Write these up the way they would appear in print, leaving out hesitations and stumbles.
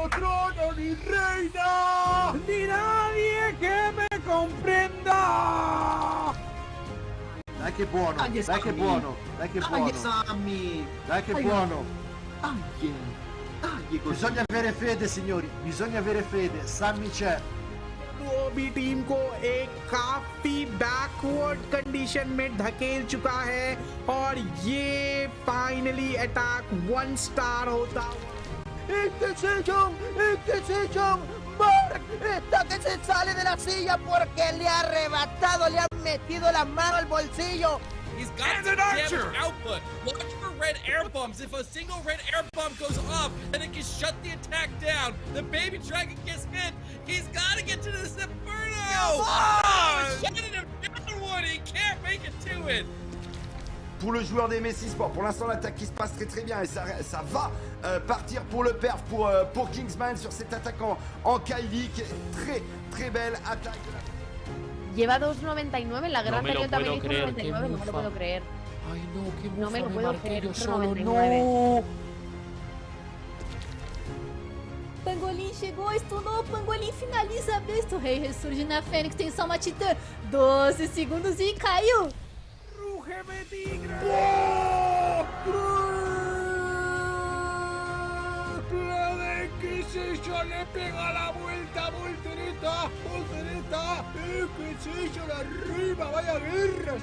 trono ni reina, ni nadie che me comprenda. Dai che buono, dai che buono, dai che buono. Dai che buono. Bisogna avere fede, signori, bisogna avere fede. Sammy c'è. भी team को एक काफी backward condition में धकेल चुका है और ये फाइनली अटैक 1 स्टार होता Inquisition, está que se sale de la silla porque le ha arrebatado, le ha metido la mano al bolsillo. He's got the damage output. Watch for red air bombs. If a single red air bomb goes off, then it can shut the attack down. The baby dragon gets hit. He's got to get to this inferno. Oh, shutting him down, Woody. He can't make it to it. Pour le joueur des Messi Sport, pour l'instant l'attaque qui se passe très bien et ça va partir pour le perf pour Kingsman sur cet attaquant en Kylie qui est très belle attaque. Lleva 2.99 en la guerra anterior también hizo 99, no me lo puedo creer. Ay no, qué No me lo puedo creer, yo hizo solo, 99. no. Pangolin chegou, stunou, Pangolin finaliza a besta, o rei ressurge na Fênix, tem só uma titã, 12 segundos e caiu! ¡Rúgeme, tigre! La de Inquisition le pega la vuelta, voltereta, Inquisition arriba, vaya guerra,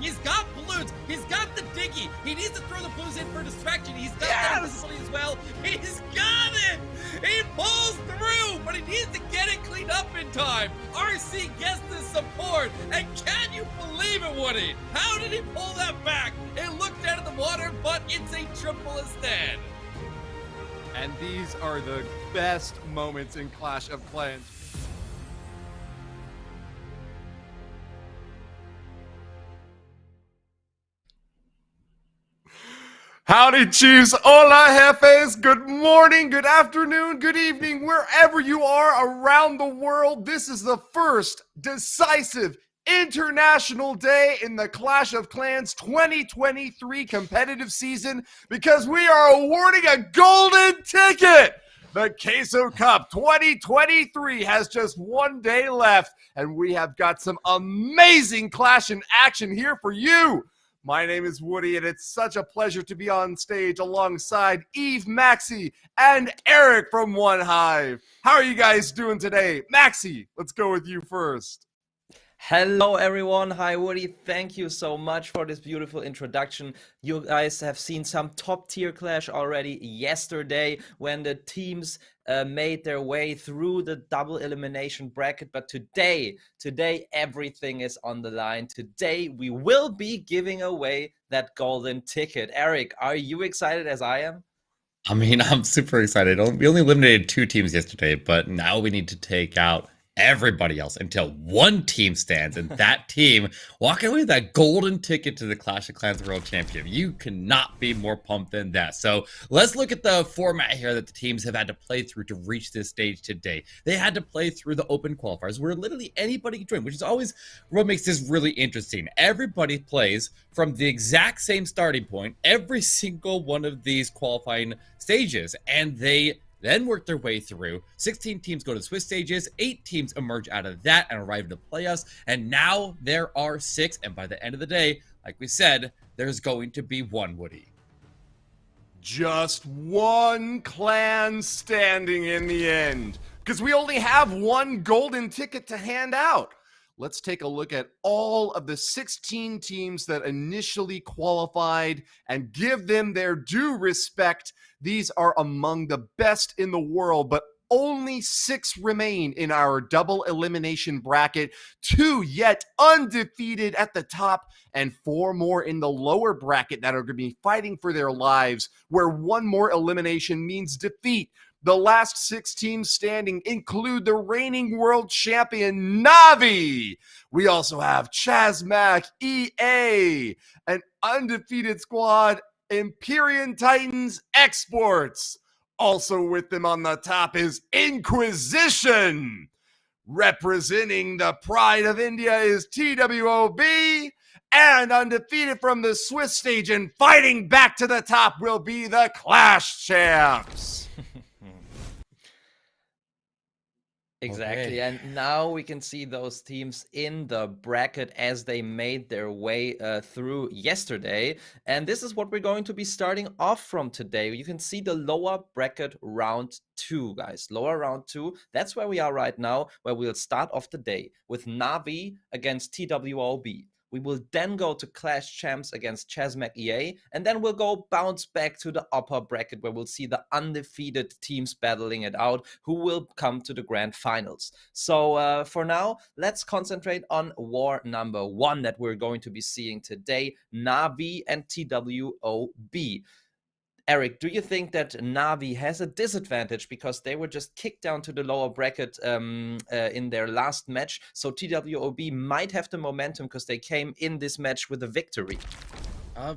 He's got balloons. He's got the diggy. He needs to throw the balloons in for distraction. He's got that invisibility as well. He's got it. He pulls through, but he needs to get it cleaned up in time. RC gets the support, and can you believe it, Woody? How did he pull that back? It looked out of the water, but it's a triple instead. And these are the best moments in Clash of Clans. Howdy, Chiefs. Hola, jefes. Good morning, good afternoon, good evening, wherever you are around the world. This is the first decisive international day in the Clash of Clans 2023 competitive season because we are awarding a golden ticket. The Queso Cup 2023 has just 1 day left, and we have got some amazing Clash in action here for you. My name is Woody, and it's such a pleasure to be on stage alongside Eve, Maxi, and Eric from One Hive. How are you guys doing today? Maxi, let's go with you first. Hello everyone, hi Woody, thank you so much for this beautiful introduction. You guys have seen some top tier Clash already yesterday when the teams made their way through the double elimination bracket, but today everything is on the line. Today we will be giving away that golden ticket. Eric, are you excited as I am? I mean, I'm super excited. We only eliminated 2 teams yesterday, but now we need to take out everybody else until one team stands, and that team walking away with that golden ticket to the Clash of Clans World Championship. You cannot be more pumped than that. So let's look at the format here that the teams have had to play through to reach this stage today. They had to play through the open qualifiers where literally anybody can join, which is always what makes this really interesting. Everybody plays from the exact same starting point every single one of these qualifying stages, and they then work their way through. 16 teams go to Swiss stages, 8 teams emerge out of that and arrive to playoffs, and now there are 6, and by the end of the day, like we said, there's going to be one, Woody. Just one clan standing in the end, because we only have one golden ticket to hand out. Let's take a look at all of the 16 teams that initially qualified and give them their due respect. These are among the best in the world, but only 6 remain in our double elimination bracket. 2 yet undefeated at the top, and 4 more in the lower bracket that are going to be fighting for their lives, where 1 more elimination means defeat. The last 6 teams standing include the reigning world champion, Navi. We also have Chasmac, EA, an undefeated squad, Imperium Titans, Esports. Also with them on the top is Inquisition. Representing the pride of India is TWOB. and undefeated from the Swiss stage and fighting back to the top will be the Clash champs. Exactly, Okay. and now we can see those teams in the bracket as they made their way through yesterday. And this is what we're going to be starting off from today. You can see the lower bracket round 2, guys. Lower round 2, that's where we are right now, where we'll start off the day with Navi against TWOB. We will then go to Clash Champs against Chasmac EA, and then we'll go bounce back to the upper bracket where we'll see the undefeated teams battling it out who will come to the grand finals. So for now, let's concentrate on war number 1 that we're going to be seeing today, Navi and TWOB. Eric, do you think that Navi has a disadvantage because they were just kicked down to the lower bracket in their last match? So TWOB might have the momentum because they came in this match with a victory.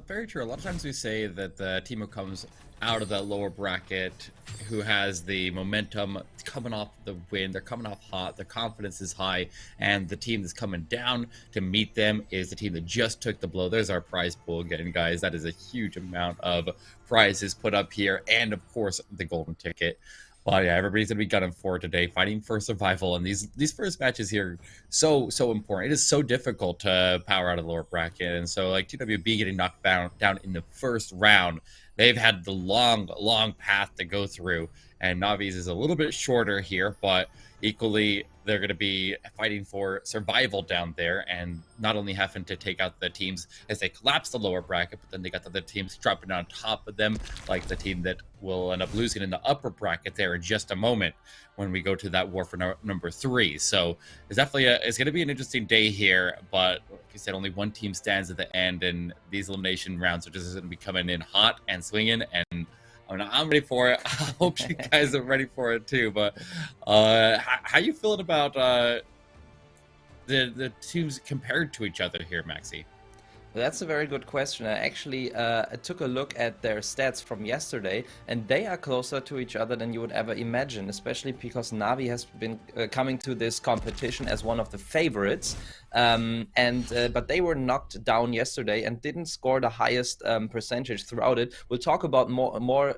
Very true. A lot of times we say that the team who comes out of that lower bracket, who has the momentum coming off the win, they're coming off hot, their confidence is high, and the team that's coming down to meet them is the team that just took the blow. There's our prize pool again, guys. That is a huge amount of prizes put up here, and of course the golden ticket. But yeah, everybody's gonna be gunning for it today, fighting for survival. And these first matches here, so important. It is so difficult to power out of the lower bracket, and so like TWB getting knocked down in the first round, they've had the long path to go through, and Navi's is a little bit shorter here, but equally they're going to be fighting for survival down there, and not only having to take out the teams as they collapse the lower bracket, but then they got the other teams dropping on top of them, like the team that will end up losing in the upper bracket there in just a moment when we go to that war for number 3. So it's definitely it's going to be an interesting day here, but like I said, only one team stands at the end, and these elimination rounds are just going to be coming in hot and swinging, and I'm ready for it. I hope you guys are ready for it too. But how you feeling about the teams compared to each other here, Maxi? That's a very good question. I actually took a look at their stats from yesterday, and they are closer to each other than you would ever imagine, especially because Navi has been coming to this competition as one of the favorites. But they were knocked down yesterday and didn't score the highest percentage throughout it. We'll talk about more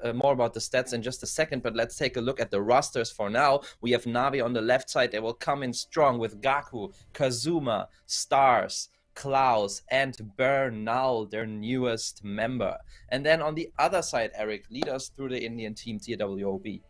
about the stats in just a second, but let's take a look at the rosters for now. We have Navi on the left side. They will come in strong with Gaku, Kazuma, Stars, Klaus, and Bernal, their newest member. And then on the other side, Eric, lead us through the Indian team TWOB.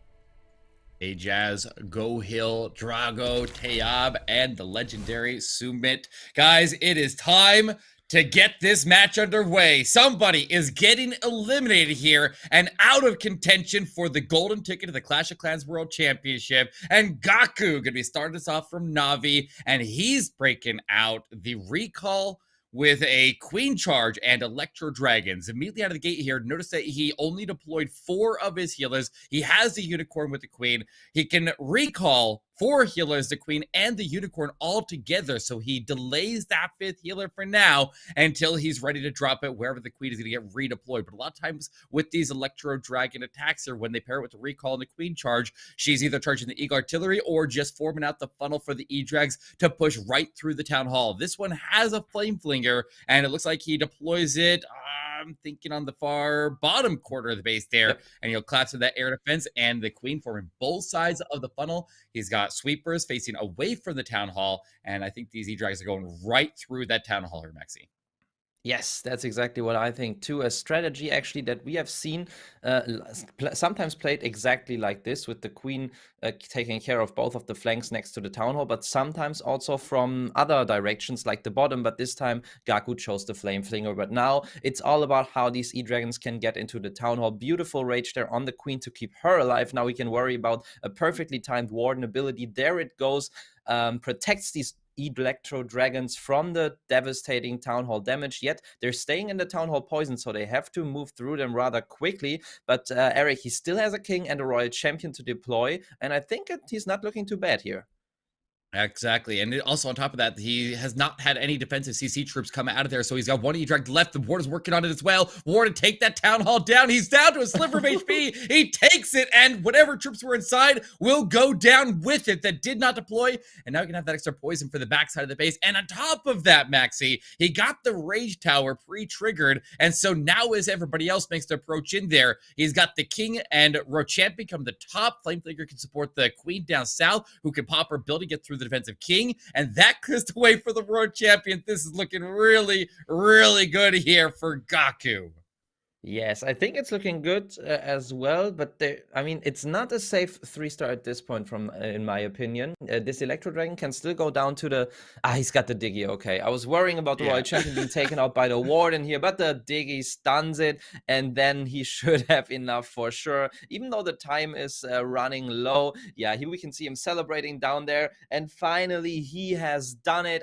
Jazz, Go Hill, Drago, Tayab, and the legendary Sumit. Guys, it is time to get this match underway. Somebody is getting eliminated here and out of contention for the golden ticket to the Clash of Clans World Championship. And Gaku gonna be starting us off from Navi, and he's breaking out the recall with a Queen Charge and Electro Dragons. Immediately out of the gate here, notice that he only deployed 4 of his healers. He has the Unicorn with the Queen. He can recall 4 healers, the Queen and the Unicorn all together. So he delays that 5th healer for now until he's ready to drop it wherever the Queen is going to get redeployed. But a lot of times with these Electro Dragon attacks here, when they pair it with the recall and the Queen Charge, she's either charging the Eagle Artillery or just forming out the funnel for the E-Drags to push right through the Town Hall. This one has a Flame Flinger, and it looks like he deploys it, I'm thinking on the far bottom quarter of the base there, yep. And he'll collapse with that air defense, and the Queen forming both sides of the funnel. He's got sweepers facing away from the Town Hall, and I think these E-Drags are going right through that Town Hall here, Maxi. Yes, that's exactly what I think too. A strategy actually that we have seen sometimes played exactly like this, with the Queen taking care of both of the flanks next to the Town Hall, but sometimes also from other directions like the bottom. But this time Gaku chose the Flame Flinger. But now it's all about how these E-Dragons can get into the Town Hall. Beautiful rage there on the Queen to keep her alive. Now we can worry about a perfectly timed Warden ability. There it goes. Protects these Electro Dragons from the devastating Town Hall damage, yet they're staying in the Town Hall poison, so they have to move through them rather quickly. But Eric, he still has a King and a Royal Champion to deploy, and I think he's not looking too bad here. Exactly. And also on top of that, he has not had any defensive CC troops come out of there. So he's got one E-Drag left. The Ward is working on it as well. Ward to take that town hall down. He's down to a sliver of HP. He takes it, and whatever troops were inside will go down with it that did not deploy. And now you can have that extra poison for the backside of the base. And on top of that, Maxi, he got the Rage Tower pre-triggered. And so now as everybody else makes the approach in there, he's got the King and Rochamp become the top. Flameflicker can support the Queen down south, who can pop her building, get through the defensive King, and that clears the way for the World Champion. This is looking really, really good here for Gaku. Yes, I think it's looking good as well, but I mean, it's not a safe 3-star at this point, in my opinion. This Electro Dragon can still go down to the... he's got the Diggy, okay. I was worrying about the Royal Champion being taken out by the Warden here, but the Diggy stuns it, and then he should have enough for sure. Even though the time is running low, yeah, here we can see him celebrating down there, and finally he has done it.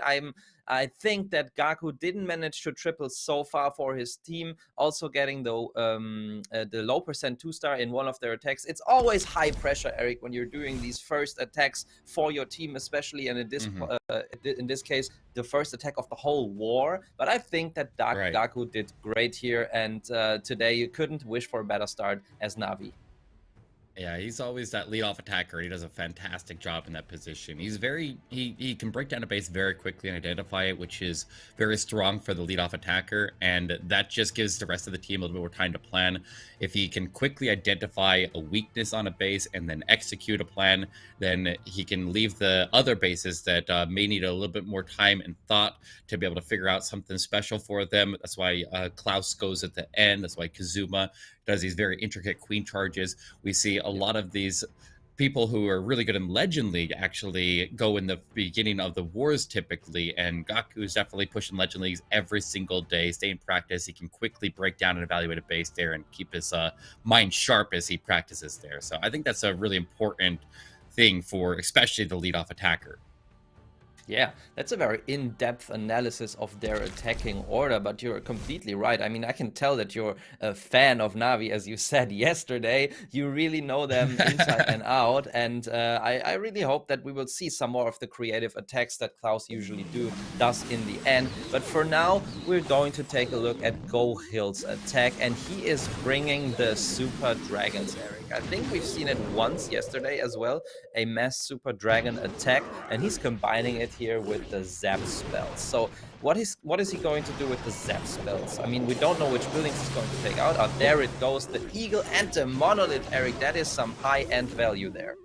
I think that Gaku didn't manage to triple so far for his team, also getting the low percent 2-star in one of their attacks. It's always high pressure, Eric, when you're doing these first attacks for your team, especially, and in this case, the first attack of the whole war. But I think that Gaku did great here, and today you couldn't wish for a better start as Navi. Yeah, he's always that lead-off attacker. He does a fantastic job in that position. He's he can break down a base very quickly and identify it, which is very strong for the lead-off attacker, and that just gives the rest of the team a little bit more time to plan. If he can quickly identify a weakness on a base and then execute a plan, then he can leave the other bases that may need a little bit more time and thought to be able to figure out something special for them. That's why Klaus goes at the end. That's why Kazuma does these very intricate queen charges. We see a lot of these people who are really good in Legend League actually go in the beginning of the wars typically, and Gaku is definitely pushing Legend Leagues every single day. Stay in practice. He can quickly break down and evaluate a base there and keep his mind sharp as he practices there. So I think that's a really important thing for especially the lead-off attacker. Yeah, that's a very in-depth analysis of their attacking order, but you're completely right. I mean, I can tell that you're a fan of Navi, as you said yesterday. You really know them inside and out, and I really hope that we will see some more of the creative attacks that Klaus usually does in the end. But for now, we're going to take a look at Gohill's attack, and he is bringing the Super Dragons, Eric. I think we've seen it once yesterday as well, a mass Super Dragon attack, and he's combining it here with the Zap spells. So what is he going to do with the Zap spells? I mean, we don't know which buildings he's going to take out. Oh, there it goes, the Eagle and the Monolith, Eric. That is some high-end value there.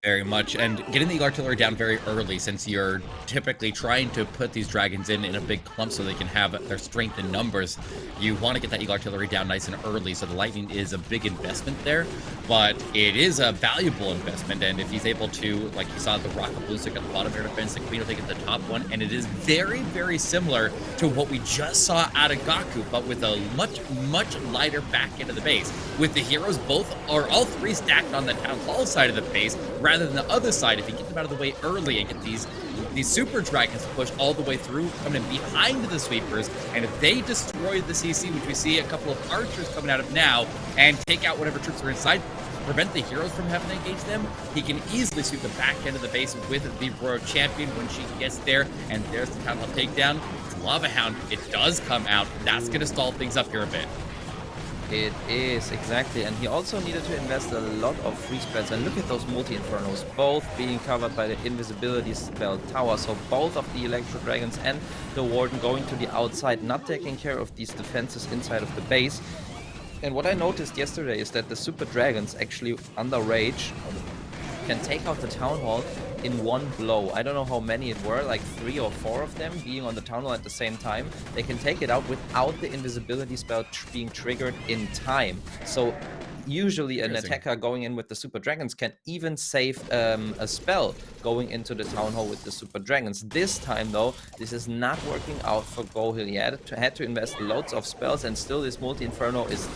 Very much, and getting the artillery down very early, since you're typically trying to put these dragons in a big clump so they can have their strength in numbers. You want to get that eagle artillery down nice and early, so the lightning is a big investment there, but it is a valuable investment. And if he's able to, like you saw the rocket blue stick at the bottom air defense, the queen will take it the top one, and it is very, very similar to what we just saw out of Gaku, but with a much lighter back end of the base, with the heroes all three stacked on the town hall side of the base, rather than the other side. If you get them out of the way early and get these super dragons to push all the way through, coming in behind the sweepers, and if they destroy the CC, which we see a couple of archers coming out of now, and take out whatever troops are inside, prevent the heroes from having to engage them, he can easily sweep the back end of the base with the Royal Champion when she gets there, and there's the town hall takedown. It's Lava Hound. It does come out. That's going to stall things up here a bit. It is, exactly, and he also needed to invest a lot of free spells, and look at those multi-infernos, both being covered by the invisibility spell tower, so both of the Electro Dragons and the Warden going to the outside, not taking care of these defenses inside of the base. And what I noticed yesterday is that the Super Dragons actually, under Rage, can take out the Town Hall in one blow. I don't know how many it were, like 3 or 4 of them being on the Town Hall at the same time. They can take it out without the invisibility spell being triggered in time. So usually an attacker going in with the Super Dragons can even save a spell going into the Town Hall with the Super Dragons. This time though, this is not working out for Gohill. He had to invest loads of spells, and still this multi-inferno is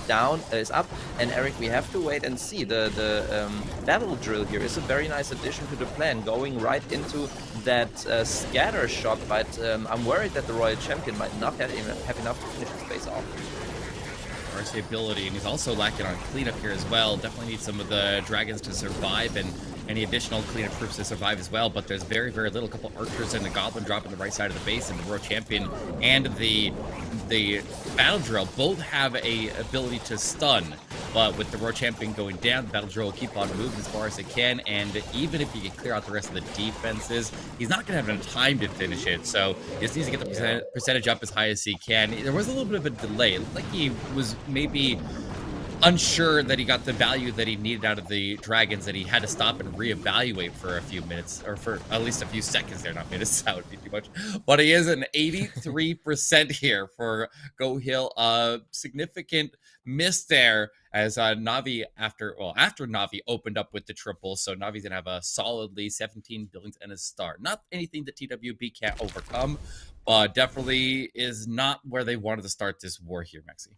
up. And Eric, we have to wait and see. The battle drill here is a very nice addition to the plan, going right into that scatter shot, but I'm worried that the Royal Champion might not have enough to finish his base off. RC ability, and he's also lacking on cleanup here as well. Definitely needs some of the dragons to survive and any additional cleanup troops to survive as well, but there's very, very little. A couple archers and the goblin dropping the right side of the base, and the World Champion and the Battle Drill both have a ability to stun. But with the World Champion going down, the Battle Drill will keep on moving as far as it can, and even if he can clear out the rest of the defenses, he's not going to have enough time to finish it, so he just needs to get the percentage up as high as he can. There was a little bit of a delay. It looked like he was maybe unsure that he got the value that he needed out of the dragons, that he had to stop and reevaluate for a few minutes, or for at least a few seconds there, not minutes, that would be too much. But he is an 83% here for Go Hill. Significant miss there as Navi, after Navi opened up with the triple, so Navi's gonna have a solidly 17 buildings and a star. Not anything that TWB can't overcome, but definitely is not where they wanted to start this war here, Maxi.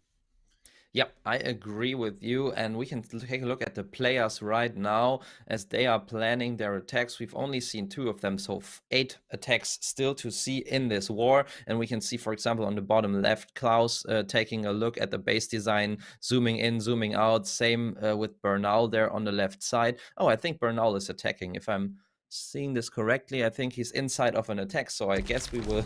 Yep, I agree with you, and we can take a look at the players right now as they are planning their attacks. We've only seen 2 of them, so 8 attacks still to see in this war, and we can see, for example, on the bottom left, Klaus taking a look at the base design, zooming in, zooming out. Same with Bernal there on the left side. Oh, I think Bernal is attacking, if I'm seeing this correctly. I think he's inside of an attack, so I guess we will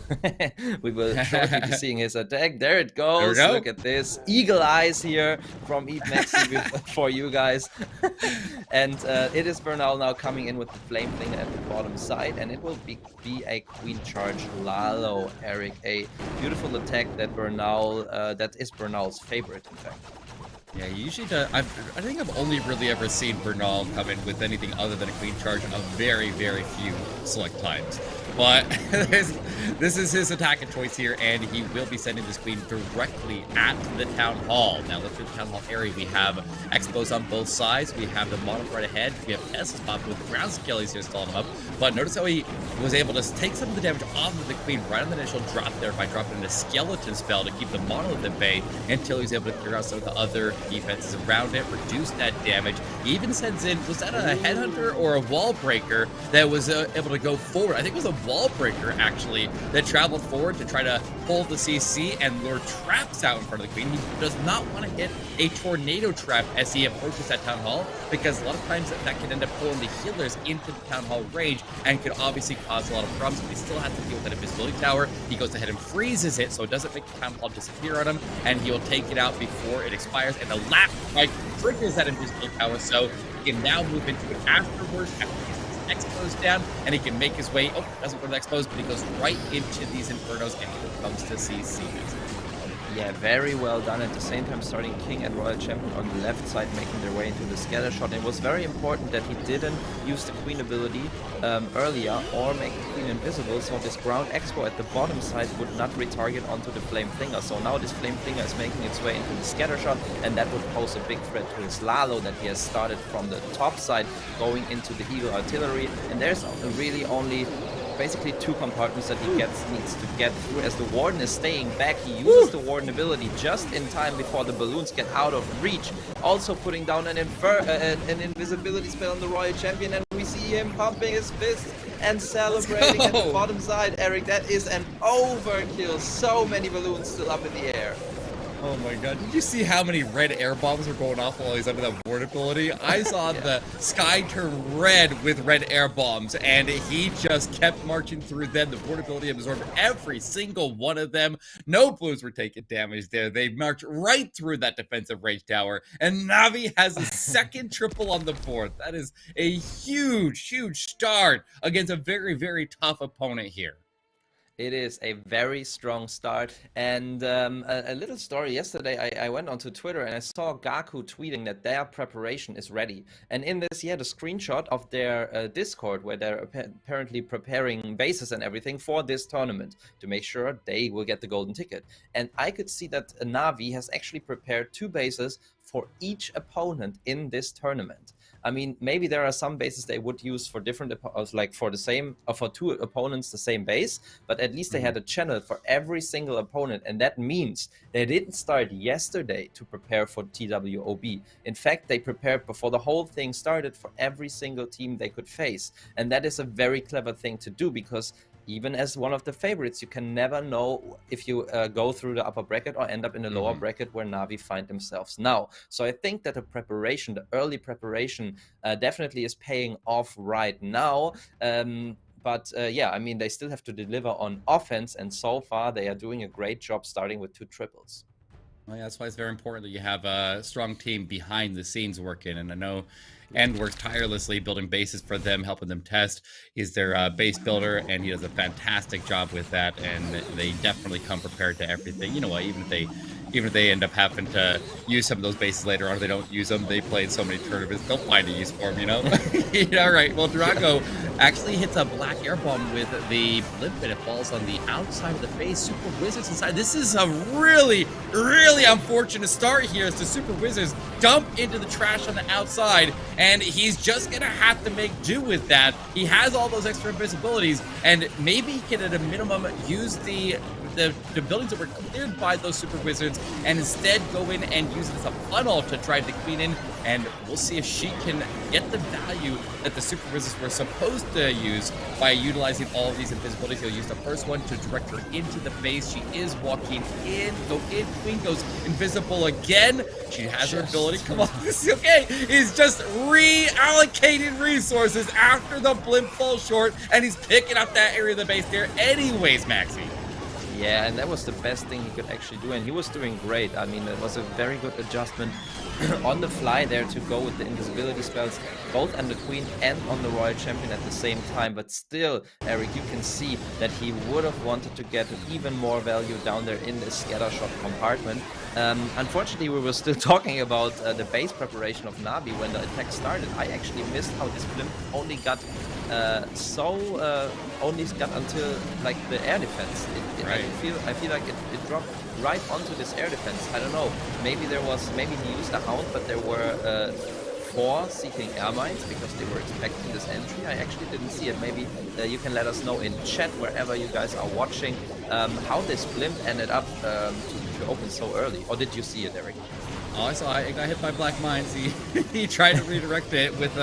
we will shortly be seeing his attack. There it goes. There we go. Look at this eagle eyes here from Eat Maxi for you guys. And it is Bernal now coming in with the flame thing at the bottom side, and it will be a queen charge LaLo, Eric. A beautiful attack that Bernal that is Bernal's favorite, in fact. Yeah, he usually does. I think I've only really ever seen Bernal come in with anything other than a queen charge a very, very few select times. But this is his attack of choice here, and he will be sending this queen directly at the town hall. Now, let's do the town hall area. We have expos on both sides. We have the model right ahead. We have Teslas popping with the ground Skellies here stalling him up. But notice how he was able to take some of the damage off of the queen right on the initial drop there by dropping a skeleton spell to keep the monolith at bay until he's able to clear out some of the other defenses around it, reduce that damage. He even sends in, was that a headhunter or a wall breaker that was able to go forward? I think it was a wall breaker actually that traveled forward to try to pull the CC and lure traps out in front of the queen. He does not want to hit a tornado trap as he approaches that town hall, because a lot of times that can end up pulling the healers into the town hall range and could obviously cause a lot of problems. But he still has to deal with that invisibility tower. He goes ahead and freezes it so it doesn't make the town hall disappear on him, and he will take it out before it expires, and the last strike triggers that invisibility tower, so he can now move into it afterwards after his expos down, and he can make his way. Oh, doesn't go to the expos, but he goes right into these infernos, and here comes to CC. Yeah, very well done. At the same time, starting King and Royal Champion on the left side, making their way into the scatter shot. It was very important that he didn't use the Queen ability earlier or make the Queen invisible, so this ground expo at the bottom side would not retarget onto the Flame Flinger. So now this Flame Flinger is making its way into the scatter shot, and that would pose a big threat to his LaLo that he has started from the top side going into the Eagle Artillery. And there's really only basically 2 compartments that he needs to get through. As the Warden is staying back, he uses the Warden ability just in time before the balloons get out of reach. Also putting down an invisibility spell on the Royal Champion, and we see him pumping his fist and celebrating at the bottom side. Eric, that is an overkill. So many balloons still up in the air. Oh my god, did you see how many red air bombs were going off while he's under that ward ability? I saw the sky turn red with red air bombs, and he just kept marching through them. The ward ability absorbed every single one of them. No blues were taking damage there. They marched right through that defensive range tower, and Navi has a second triple on the board. That is a huge, huge start against a very, very tough opponent here. It is a very strong start, and a little story. Yesterday I went onto Twitter and I saw Gaku tweeting that their preparation is ready, and in this he had a screenshot of their Discord where they're apparently preparing bases and everything for this tournament to make sure they will get the golden ticket. And I could see that Navi has actually prepared 2 bases for each opponent in this tournament. I mean, maybe there are some bases they would use for different, like for the same, or for 2 opponents the same base, but at least they had a channel for every single opponent, and that means they didn't start yesterday to prepare for TWOB. In fact, they prepared before the whole thing started for every single team they could face, and that is a very clever thing to do, because even as one of the favorites, you can never know if you go through the upper bracket or end up in the lower bracket where Navi find themselves now. So I think that the preparation, the early preparation, definitely is paying off right now. But yeah, I mean, they still have to deliver on offense, and so far they are doing a great job starting with 2 triples. Well, yeah, that's why it's very important that you have a strong team behind the scenes working. And I know End works tirelessly building bases for them, helping them test. He's their base builder, and he does a fantastic job with that. And they definitely come prepared to everything. You know what? Even if they end up having to use some of those bases later on, if they don't use them, they play in so many tournaments, they'll find a use for them, you know? All right, well, Drago actually hits a black air bomb with the blimp, and it falls on the outside of the base. Super Wizards inside. This is a really, really unfortunate start here as the Super Wizards dump into the trash on the outside, and he's just gonna have to make do with that. He has all those extra invisibilities, and maybe he can, at a minimum, use the buildings that were cleared by those Super Wizards and instead go in and use it as a funnel to drive the queen in, and we'll see if she can get the value that the Super Wizards were supposed to use by utilizing all of these invisibilities. He'll use the first one to direct her into the base. She is walking in, go in, queen goes invisible again. She has her ability. Come on, this is okay. He's just reallocating resources after the blimp falls short, and he's picking up that area of the base there anyways, Maxi. Yeah, and that was the best thing he could actually do, and he was doing great. I mean, it was a very good adjustment on the fly there to go with the invisibility spells, both on the queen and on the royal champion at the same time. But still, Eric, you can see that he would have wanted to get even more value down there in the scatter shot compartment. Unfortunately, we were still talking about the base preparation of Navi when the attack started. I actually missed how this blimp only got until like the air defense. Right. I feel like it dropped right onto this air defense. I don't know. Maybe he used a hound, but there were 4 seeking air mines because they were expecting this entry. I actually didn't see it. Maybe you can let us know in chat wherever you guys are watching how this blimp ended up to open so early. Or did you see it, Eric? Oh, I saw it. It got hit by black mines. He tried to redirect it with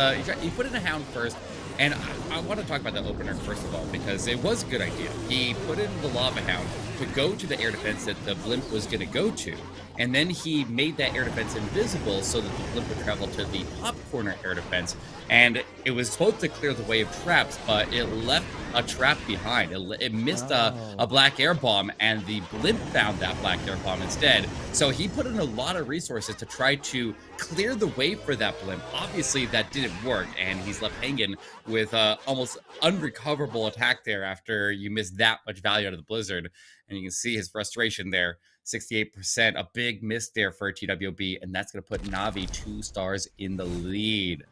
he put in a hound first. And I want to talk about the opener first of all, because it was a good idea. He put in the Lava Hound to go to the air defense that the blimp was going to go to. And then he made that air defense invisible so that the blimp would travel to the top corner air defense. And it was supposed to clear the way of traps, but it left a trap behind. It missed a black air bomb, and the blimp found that black air bomb instead. So he put in a lot of resources to try to clear the way for that blimp. Obviously, that didn't work, and he's left hanging with almost unrecoverable attack there after you miss that much value out of the Blizzard. And you can see his frustration there. 68%, a big miss there for TWB, and that's going to put Navi 2 stars in the lead.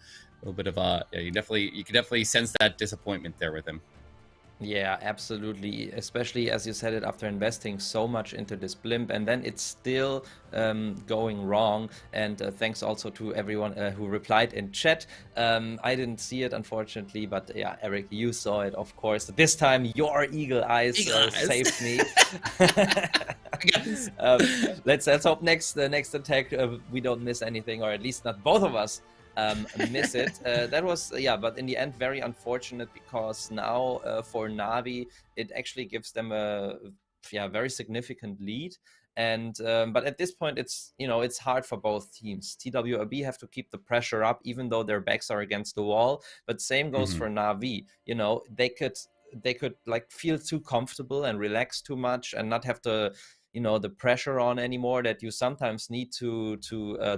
A little bit of you can definitely sense that disappointment there with him. Yeah, absolutely. Especially as you said it, after investing so much into this blimp, and then it's still going wrong. And thanks also to everyone who replied in chat. I didn't see it, unfortunately, but yeah, Eric, you saw it, of course. This time, your eagle eyes saved me. Let's hope the next attack we don't miss anything, or at least not both of us miss it. That was, yeah, but in the end, very unfortunate, because now for Navi, it actually gives them a very significant lead. And but at this point, it's hard for both teams. TWRB have to keep the pressure up, even though their backs are against the wall. But same goes for Navi. They could like feel too comfortable and relax too much, and not have to the pressure on anymore that you sometimes need to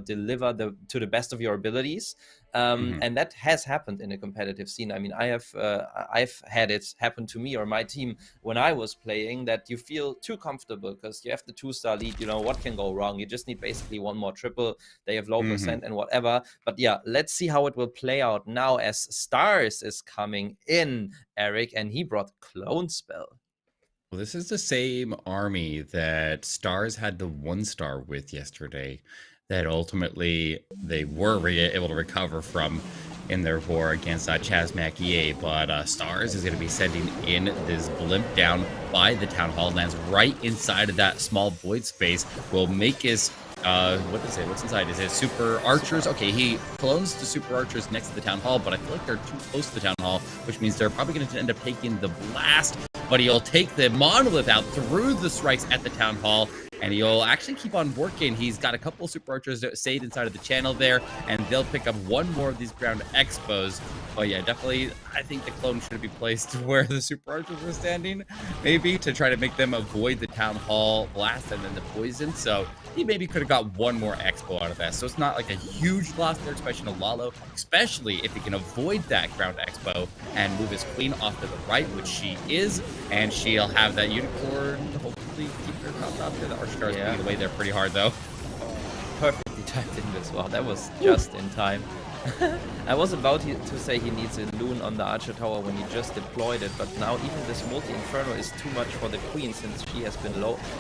deliver to the best of your abilities. And that has happened in a competitive scene. I mean, I've had it happen to me or my team when I was playing, that you feel too comfortable because you have the 2-star lead. What can go wrong? You just need basically one more triple. They have low percent and whatever. But yeah, let's see how it will play out now as Stars is coming in, Eric, and he brought Clone Spell. Well, this is the same army that Stars had the 1-star with yesterday, that ultimately they were able to recover from in their war against Chasmac EA. But Stars is going to be sending in this blimp down by the Town Hall, lands right inside of that small void space, will make his what is it? What's inside? Is it super archers? Okay, he clones the super archers next to the town hall, but I feel like they're too close to the town hall, which means they're probably going to end up taking the blast. But he'll take the monolith out through the strikes at the town hall, and he'll actually keep on working. He's got a couple of super archers that stayed inside of the channel there, and they'll pick up one more of these ground expos. But yeah, definitely, I think the clone should be placed where the super archers were standing, maybe to try to make them avoid the town hall blast and then the poison. So he maybe could have got one more expo out of that. So it's not like a huge loss there, especially to LaLo, especially if he can avoid that ground expo and move his queen off to the right, which she is, and she'll have that unicorn to hopefully keep her top up there. The Archstar is away there pretty hard though. Perfectly timed in as well. That was just in time. I was about to say he needs a loon on the Archer Tower when he just deployed it, but now even this multi-inferno is too much for the queen since she has been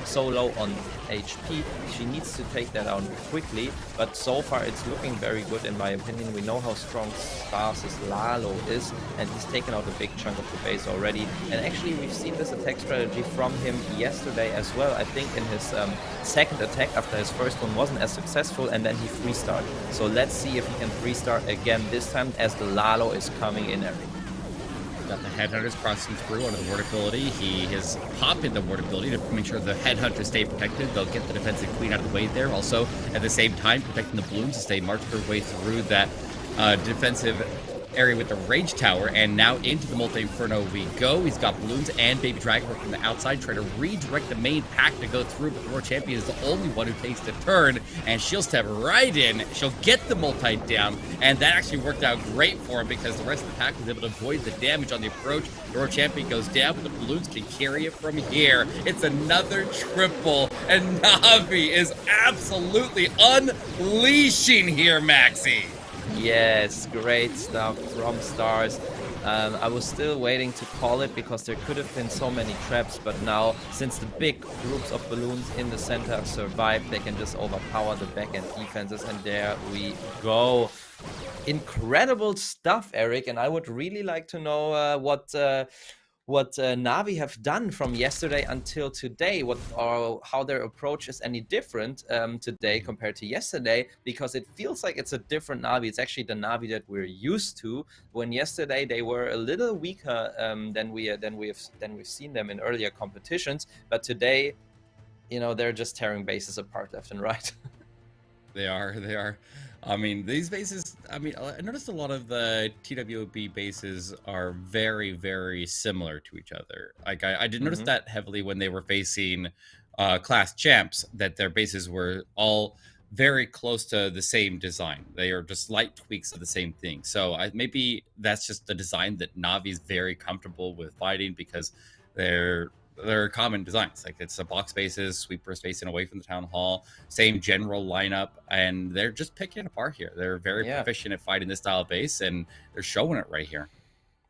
so low on HP. She needs to take that out quickly, but so far it's looking very good in my opinion. We know how strong Stars' LaLo is, and he's taken out a big chunk of the base already. And actually we've seen this attack strategy from him yesterday as well. I think in his second attack after his first one wasn't as successful, and then he free-started. So let's see if he can free-start again this time as the LaLo is coming in, Eric. Got the headhunters crossing through under the ward ability. He is popping the ward ability to make sure the headhunters stay protected. They'll get the defensive queen out of the way there. Also, at the same time, protecting the balloons as they march their way through that defensive area with the rage tower, and now into the multi-inferno we go. He's got balloons and baby dragon from the outside trying to redirect the main pack to go through, but the Royal Champion is the only one who takes the turn, and she'll step right in. She'll get the multi down, and that actually worked out great for him because the rest of the pack was able to avoid the damage on the approach. The Royal Champion goes down, but the balloons can carry it from here. It's another triple, and Navi is absolutely unleashing here, Maxi. Yes, great stuff from Stars. I was still waiting to call it because there could have been so many traps, but now since the big groups of balloons in the center have survived, they can just overpower the back-end defenses, and there we go. Incredible stuff, Eric, and I would really like to know what Navi have done from yesterday until today, how their approach is any different today compared to yesterday, because it feels like it's a different Navi. It's actually the Navi that we're used to. When yesterday they were a little weaker than we've seen them in earlier competitions, but today, you know, they're just tearing bases apart left and right. They are. I mean, these bases, I noticed a lot of the TWOB bases are very, very similar to each other. Like, I did notice that heavily when they were facing class champs, that their bases were all very close to the same design. They are just slight tweaks of the same thing. So maybe that's just the design that Navi's very comfortable with fighting, because they're common designs. Like, it's a box bases, sweeper spacing away from the town hall, same general lineup, and they're just picking it apart here. They're very proficient at fighting this style of base, and they're showing it right here.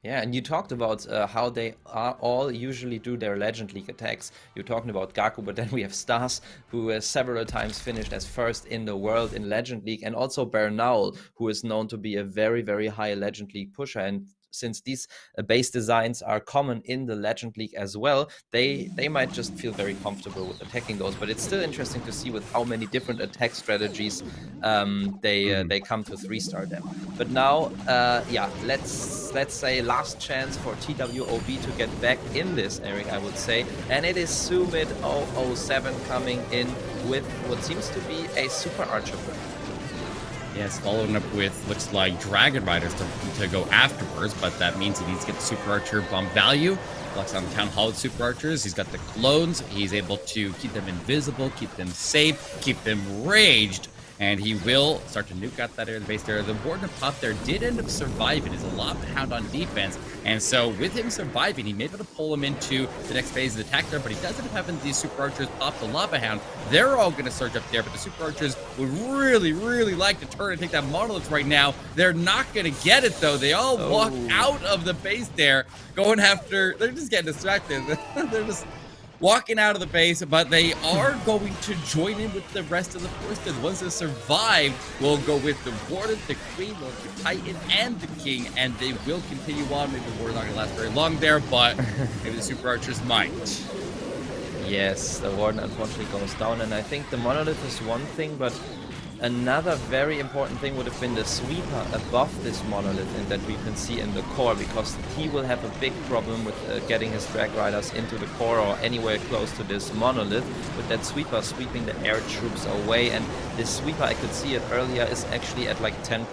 Yeah, and you talked about how they all usually do their Legend League attacks. You're talking about Gaku, but then we have Stars, who has several times finished as first in the world in Legend League, and also Bernal, who is known to be a very, very high Legend League pusher. And since these base designs are common in the Legend League as well, they might just feel very comfortable with attacking those. But it's still interesting to see with how many different attack strategies they come to 3-star them. But now, let's say last chance for TWOB to get back in this, Eric, I would say. And it is Sumit 007 coming in with what seems to be a Super Archer build. Yes, following up with looks like Dragon Riders to go afterwards, but that means he needs to get the Super Archer bomb value. Looks on the Town Hall with Super Archers. He's got the clones. He's able to keep them invisible, keep them safe, keep them raged, and he will start to nuke out that area of the base there. The Warden up top there did end up surviving. He's a Lava Hound on defense, and so with him surviving, he may be able to pull him into the next phase of the attack there, but he does end up having these Super Archers pop the Lava Hound. They're all going to surge up there, but the Super Archers would really, really like to turn and take that Monolith right now. They're not going to get it, though. They all walk out of the base there, going after... They're just getting distracted. They're just... walking out of the base, but they are going to join in with the rest of the force. The ones that survive will go with the Warden, the Queen, the Titan, and the King, and they will continue on. Maybe the Warden's not going to last very long there, but maybe the Super Archers might. Yes, the Warden unfortunately goes down, and I think the Monolith is one thing, but another very important thing would have been the sweeper above this Monolith, and that we can see in the core, because he will have a big problem with getting his Drag Riders into the core or anywhere close to this Monolith, with that sweeper sweeping the air troops away. And this sweeper, I could see it earlier, is actually at like 10%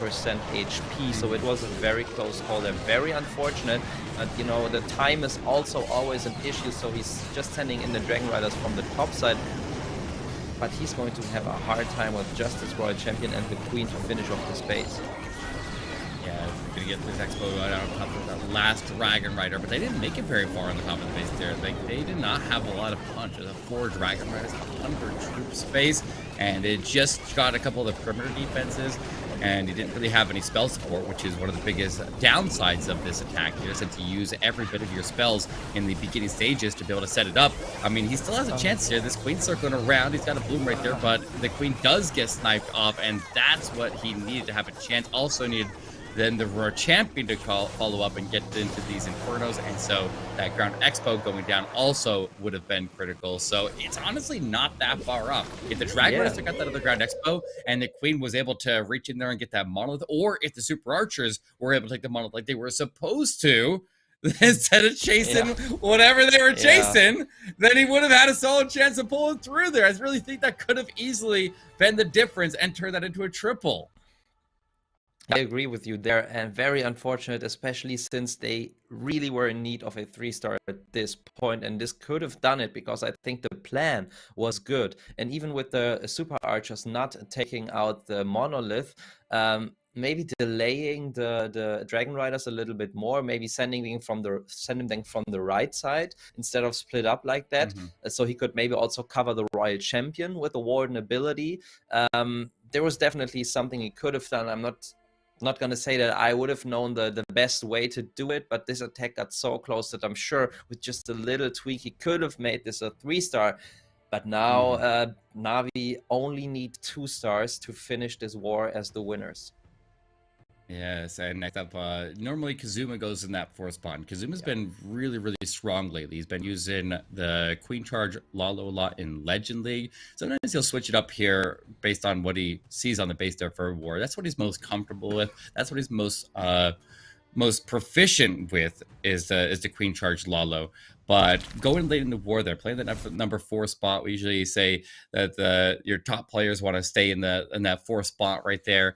HP, so it was a very close call there. Very unfortunate, but you know, the time is also always an issue, so he's just sending in the Dragon Riders from the top side. But he's going to have a hard time with just his Royal Champion and the Queen to finish off the space. Yeah, gonna get this Expo right on top of that last Dragon Rider, but they didn't make it very far on the top of the base there. They did not have a lot of punch. There's 4 Dragon Riders, 100 troop space, and it just got a couple of the perimeter defenses, and he didn't really have any spell support, which is one of the biggest downsides of this attack. You just have to use every bit of your spells in the beginning stages to be able to set it up. I mean, he still has a chance here. This Queen's circling around. He's got a bloom right there, but the Queen does get sniped off, and that's what he needed to have a chance. Also needed then the Royal Champion to follow up and get into these Infernos, and so that Ground Expo going down also would have been critical. So it's honestly not that far off. If the Dragon Riders took out that other Ground Expo and the Queen was able to reach in there and get that Monolith, or if the Super Archers were able to take the Monolith like they were supposed to, instead of chasing whatever they were chasing, then he would have had a solid chance of pulling through there. I really think that could have easily been the difference and turned that into a triple. I agree with you there, and very unfortunate, especially since they really were in need of a 3-star at this point, and this could have done it, because I think the plan was good. And even with the Super Archers not taking out the Monolith, maybe delaying the Dragon Riders a little bit more, maybe sending them from the right side instead of split up like that, so he could maybe also cover the Royal Champion with the Warden ability. There was definitely something he could have done. I'm not going to say that I would have known the best way to do it, but this attack got so close that I'm sure with just a little tweak he could have made this a 3-star. But now Navi only need 2 stars to finish this war as the winners. Yes, and next up, normally Kazuma goes in that 4th spot. Kazuma's been really, really strong lately. He's been using the Queen Charge LaLo a lot in Legend League. Sometimes he'll switch it up here based on what he sees on the base there for war. That's what he's most comfortable with. That's what he's most proficient with is the Queen Charge LaLo. But going late in the war there, playing that number 4 spot, we usually say that your top players want to stay in that 4th spot right there.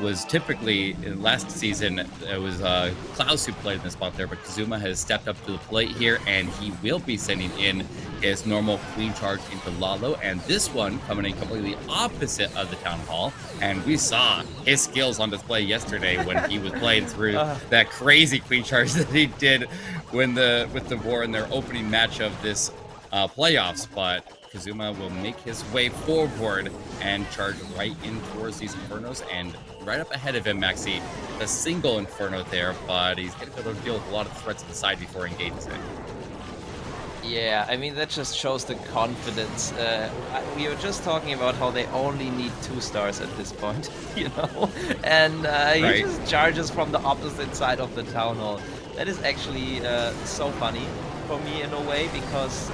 Was typically in last season it was Klaus who played in the spot there, but Kazuma has stepped up to the plate here, and he will be sending in his normal Queen Charge into LaLo, and this one coming in completely opposite of the Town Hall. And we saw his skills on display yesterday when he was playing through that crazy Queen Charge that he did with the war in their opening match of this playoffs. But Kazuma will make his way forward and charge right in towards these Infernos, and right up ahead of him, Maxi, a single Inferno there, but he's going to be able to deal with a lot of threats to the side before he engages it. Yeah, I mean, that just shows the confidence. We were just talking about how they only need 2 stars at this point, you know? And he just charges from the opposite side of the Town Hall. That is actually so funny for me in a way, because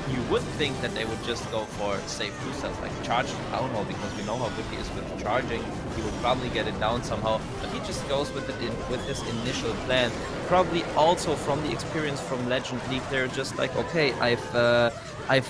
you would think that they would just go for safe 2 stars, like charge the Town Hall, because we know how good he is with charging. He would probably get it down somehow, but he just goes with it with this initial plan. Probably also from the experience from Legend League, they're just like, okay, I've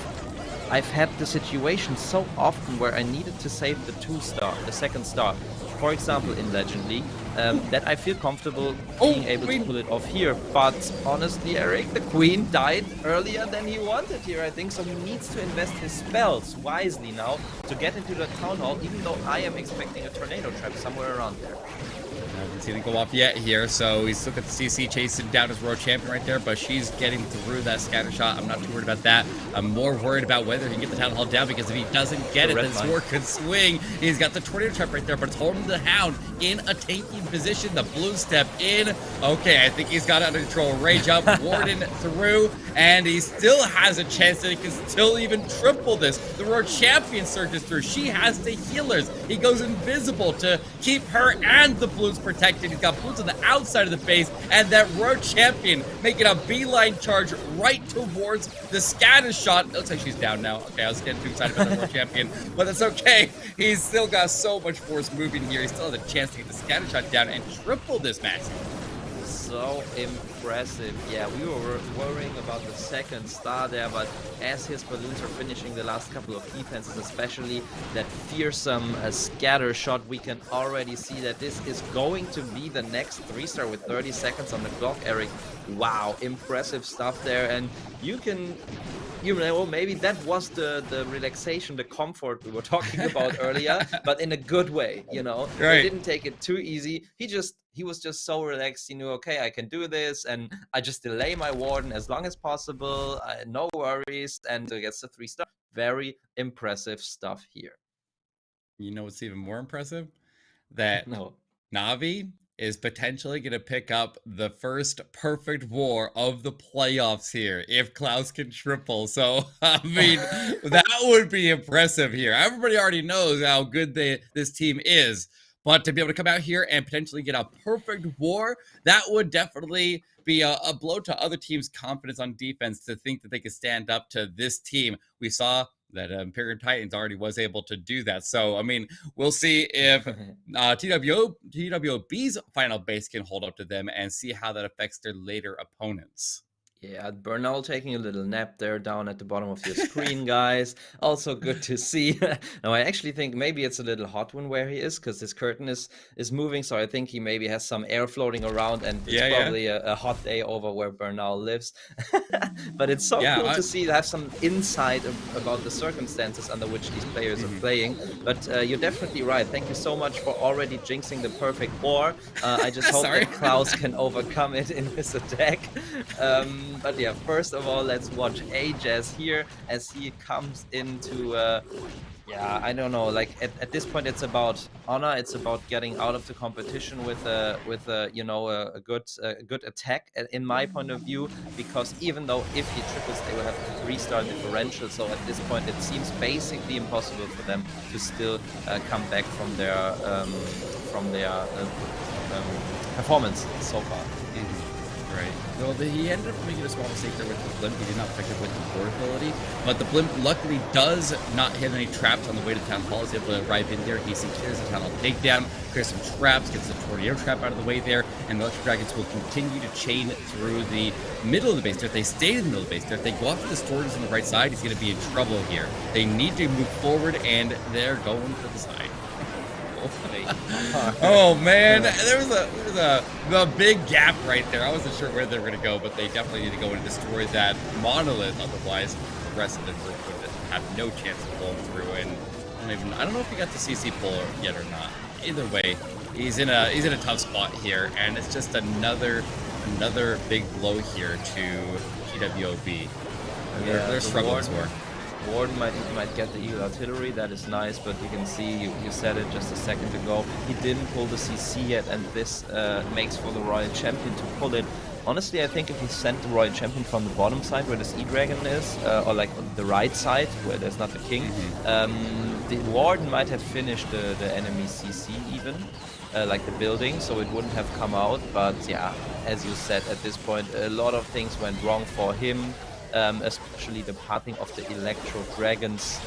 had the situation so often where I needed to save the 2nd star. For example, in Legend League, that I feel comfortable being able to pull it off here. But honestly, Eric, the Queen died earlier than he wanted here, I think. So he needs to invest his spells wisely now to get into the Town Hall, even though I am expecting a Tornado Trap somewhere around there. I haven't seen it go off yet here, so he's looking at the CC chasing down his Royal Champion right there, but she's getting through that scatter shot. I'm not too worried about that. I'm more worried about whether he can get the Town Hall down, because if he doesn't get it, then Sword could swing. He's got the Tornado Trap right there, but it's holding the Hound in a tanking position. The Blue step in. Okay, I think he's got it under control. Rage up, Warden through, and he still has a chance that he can still even triple this. The Roar Champion surges through. She has the healers. He goes invisible to keep her and the Blues protected. He's got Blues on the outside of the base, and that Roar Champion making a beeline charge right towards the scatter shot. Looks like she's down now. Okay, I was getting too excited about the Roar Champion, but that's okay. He's still got so much force moving here. He still has a chance to get the scatter shot down and triple this match. So impressive. Yeah, we were worrying about the second star there, but as his balloons are finishing the last couple of defenses, especially that fearsome scatter shot, we can already see that this is going to be the next 3-star with 30 seconds on the clock, Eric. Wow, impressive stuff there. And you can, you know, maybe that was the relaxation, the comfort we were talking about earlier, but in a good way, you know. Right. He didn't take it too easy. He was just so relaxed. He knew, okay, I can do this, and I just delay my Warden as long as possible. No worries, and gets the 3-star. Very impressive stuff here. You know what's even more impressive? That Navi is potentially going to pick up the first perfect war of the playoffs here if Klaus can triple. So, I mean, that would be impressive here. Everybody already knows how good this team is. But to be able to come out here and potentially get a perfect war, that would definitely be a blow to other teams' confidence on defense to think that they could stand up to this team. We saw that Imperium Titans already was able to do that. So, I mean, we'll see if TWOB's final base can hold up to them and see how that affects their later opponents. Yeah, Bernal taking a little nap there down at the bottom of your screen, guys. Also good to see. Now, I actually think maybe it's a little hot one where he is, because his curtain is moving, so I think he maybe has some air floating around, and it's probably a hot day over where Bernal lives. But it's so cool to see, have some insight about the circumstances under which these players are playing. But you're definitely right. Thank you so much for already jinxing the perfect war. I just hope that Klaus can overcome it in his attack. But yeah, first of all, let's watch Ajaz here as he comes into, yeah, I don't know, like at this point it's about honor, it's about getting out of the competition with a you know, a good attack in my point of view, because even though if he triples they will have a 3-star differential, so at this point it seems basically impossible for them to still come back from their performance so far. Right. Well, he ended up making a small mistake there with the blimp. He did not pick it with the portability, but the blimp luckily does not hit any traps on the way to Town Hall. He's able to arrive in there. He secures the Town Hall takedown, clears some traps, gets the tornado trap out of the way there, and the Electro Dragons will continue to chain through the middle of the base there. If they stay in the middle of the base there, if they go after the storages on the right side, he's going to be in trouble here. They need to move forward, and they're going for the side. Oh man, there was a big gap right there. I wasn't sure where they were going to go, but they definitely need to go and destroy that monolith. Otherwise, the rest of the group would have no chance of going through. And I don't know if he got the CC pull yet or not. Either way, he's in a tough spot here, and it's just another big blow here to TWOB. They're struggling more. Warden might get the Eagle Artillery, that is nice, but you can see, you said it just a second ago, he didn't pull the CC yet, and this makes for the Royal Champion to pull it. Honestly, I think if he sent the Royal Champion from the bottom side where this E-Dragon is, or like on the right side where there's not the King, the Warden might have finished the enemy CC even, like the building, so it wouldn't have come out. But yeah, as you said, at this point, a lot of things went wrong for him. Especially the parting of the Electro Dragons,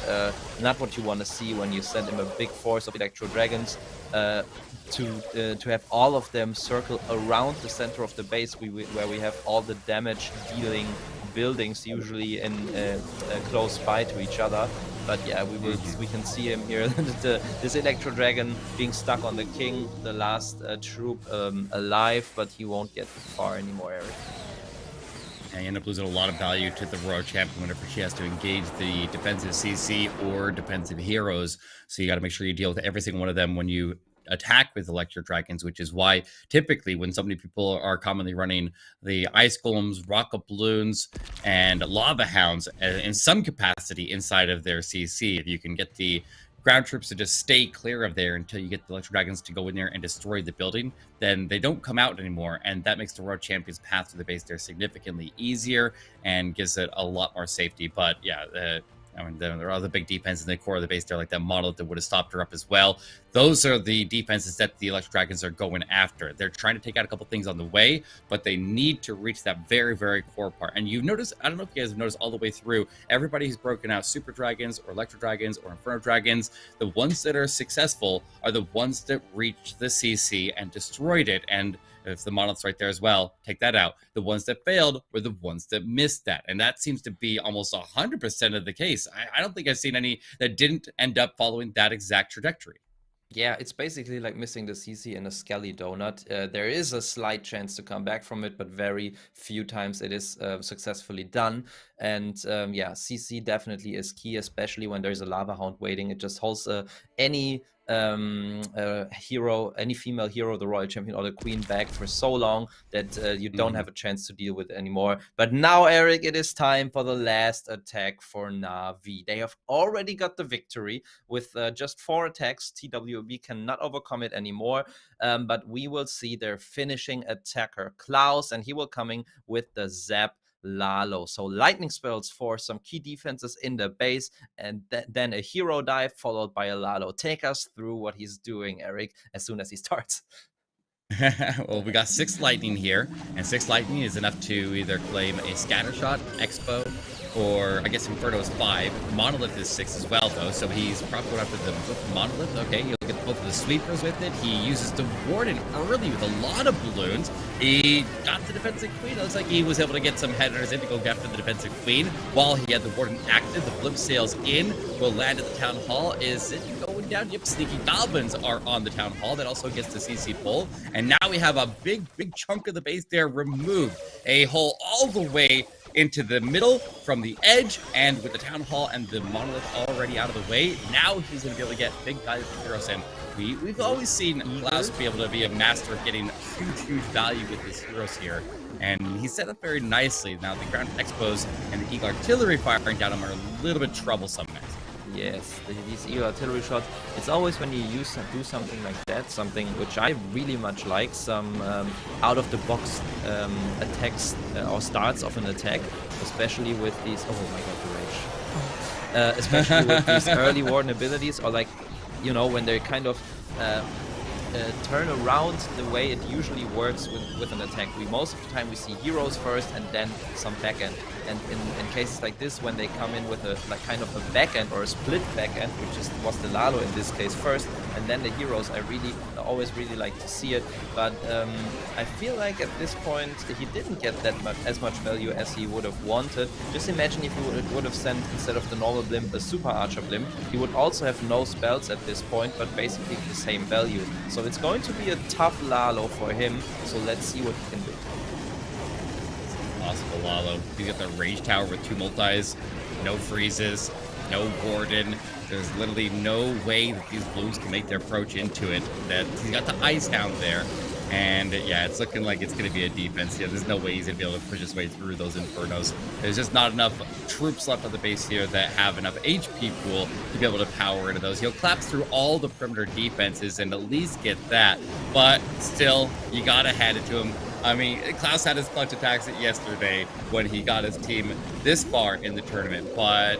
not what you want to see when you send him a big force of Electro Dragons, to have all of them circle around the center of the base where we have all the damage dealing buildings usually in close by to each other. But yeah, we can see him here, this Electro Dragon being stuck on the King, the last troop alive, but he won't get far anymore, Eric. And you end up losing a lot of value to the Royal Champion whenever she has to engage the defensive CC or defensive heroes. So you got to make sure you deal with every single one of them when you attack with Electro Dragons, which is why typically when so many people are commonly running the Ice Golems, Rocket Balloons, and Lava Hounds in some capacity inside of their CC, if you can get the ground troops to just stay clear of there until you get the Electro Dragons to go in there and destroy the building, then they don't come out anymore, and that makes the World Champions path to the base there significantly easier and gives it a lot more safety. But yeah, I mean, there are other big defenses in the core of the base there, like that monolith that would have stopped her up as well. Those are the defenses that the Electro Dragons are going after. They're trying to take out a couple things on the way, but they need to reach that very, very core part. And you've noticed, I don't know if you guys have noticed all the way through, everybody who's broken out Super Dragons or Electro Dragons or Inferno Dragons, the ones that are successful are the ones that reached the CC and destroyed it. And if the monolith's right there as well, take that out. The ones that failed were the ones that missed that. And that seems to be almost 100% of the case. I don't think I've seen any that didn't end up following that exact trajectory. Yeah, it's basically like missing the CC in a Skelly donut. There is a slight chance to come back from it, but very few times it is successfully done. And yeah, CC definitely is key, especially when there's a Lava Hound waiting. It just holds any hero, any female hero, the Royal Champion or the Queen, back for so long that you don't have a chance to deal with it anymore. But now, Eric, it is time for the last attack for Navi. They have already got the victory with just 4 attacks. TWB cannot overcome it anymore. But we will see their finishing attacker, Klaus, and he will coming with the Zap LaLo. So lightning spells for some key defenses in the base, and then a hero dive followed by a LaLo. Take us through what he's doing, Eric, as soon as he starts. Well, we got 6 lightning here, and 6 lightning is enough to either claim a scatter shot, expo, or I guess Inferno is 5. Monolith is 6 as well, though, so he's probably going after the Monolith. Okay, you'll get both of the sweepers with it. He uses the Warden early with a lot of balloons. He got the defensive queen. It looks like he was able to get some headers in to go after the defensive queen while he had the Warden active. The blimp sails in, will land at the town hall. Is it going down? Yep, sneaky goblins are on the town hall. That also gets the CC pull. And now we have a big chunk of the base there removed. A hole all the way into the middle from the edge, and with the town hall and the monolith already out of the way, now he's going to be able to get big value for heroes in. We've always seen Klaus be able to be a master of getting huge value with his heroes here, and he's set up very nicely. Now the ground expos and the eagle artillery firing down him are a little bit troublesome next. Yes, these eagle artillery shots, it's always when you do something like that, something which I really much like, some out-of-the-box attacks or starts of an attack, especially with these, oh my god, the rage. Especially with these early Warden abilities, or like, you know, when they kind of turn around the way it usually works with an attack. Most of the time we see heroes first and then some backend. And in cases like this, when they come in with a like kind of a backend or a split backend, which was the LaLo in this case first, and then the heroes, I always really like to see it. But I feel like at this point he didn't get as much value as he would have wanted. Just imagine if he would have sent, instead of the normal blimp, a super archer blimp. He would also have no spells at this point, but basically the same value. So it's going to be a tough LaLo for him. So let's see what he can do. Possible LaLo. He's got the rage tower with 2 multis, no freezes, no Warden. There's literally no way that these blues can make their approach into it. That he's got the ice down there, and yeah, it's looking like it's going to be a defense. Yeah, there's no way he's going to be able to push his way through those Infernos. There's just not enough troops left on the base here that have enough HP pool to be able to power into those. He'll collapse through all the perimeter defenses and at least get that, but still, you got to hand it to him. I mean, Klaus had his clutch attacks yesterday when he got his team this far in the tournament, but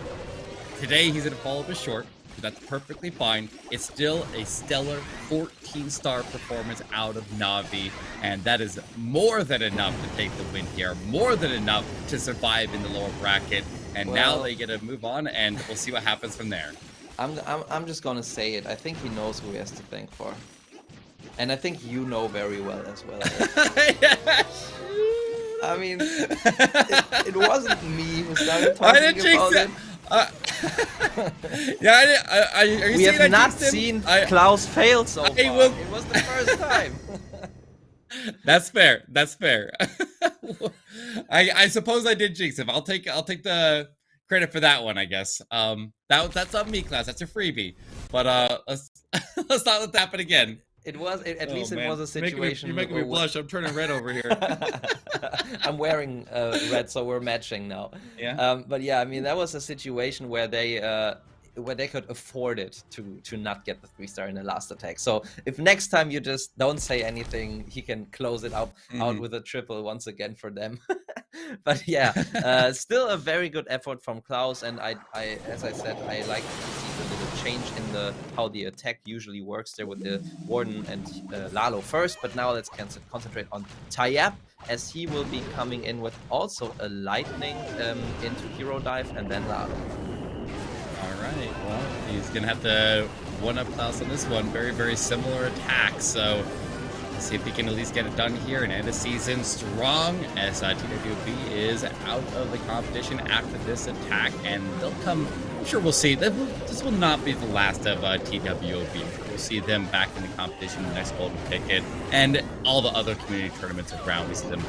today he's going to fall a bit short. That's perfectly fine. It's still a stellar 14-star performance out of Navi, and that is more than enough to take the win here, more than enough to survive in the lower bracket, and now they get to move on, and we'll see what happens from there. I'm just going to say it. I think he knows who he has to thank for. And I think you know very well as well. I mean, it wasn't me who started talking about it. Yeah, are you we have not seen Klaus fail so far. It was the first time. That's fair. That's fair. I suppose I did jinx him. I'll take the credit for that one, I guess. That's on me, Klaus. That's a freebie. But let's not let that happen again. It was at least it was a situation. You're making me blush. I'm turning red over here. I'm wearing red, so we're matching now. Yeah. But yeah, I mean that was a situation where they where they could afford it to not get the 3-star in the last attack. So if next time you just don't say anything, he can close it out with a triple once again for them. But yeah, still a very good effort from Klaus, and I as I said, I like to see the little change in how the attack usually works there with the Warden and LaLo first. But now let's concentrate on Tayab, as he will be coming in with also a lightning into hero dive, and then LaLo. All right, well, he's gonna have to one-up Klaus on this one. Very, very similar attack, so let's see if he can at least get it done here and end the season strong, as TWB is out of the competition after this attack, and they'll come, I'm sure we'll see, this will not be the last of TWB. We'll see them back in the competition, the next golden ticket, and all the other community tournaments around. We see them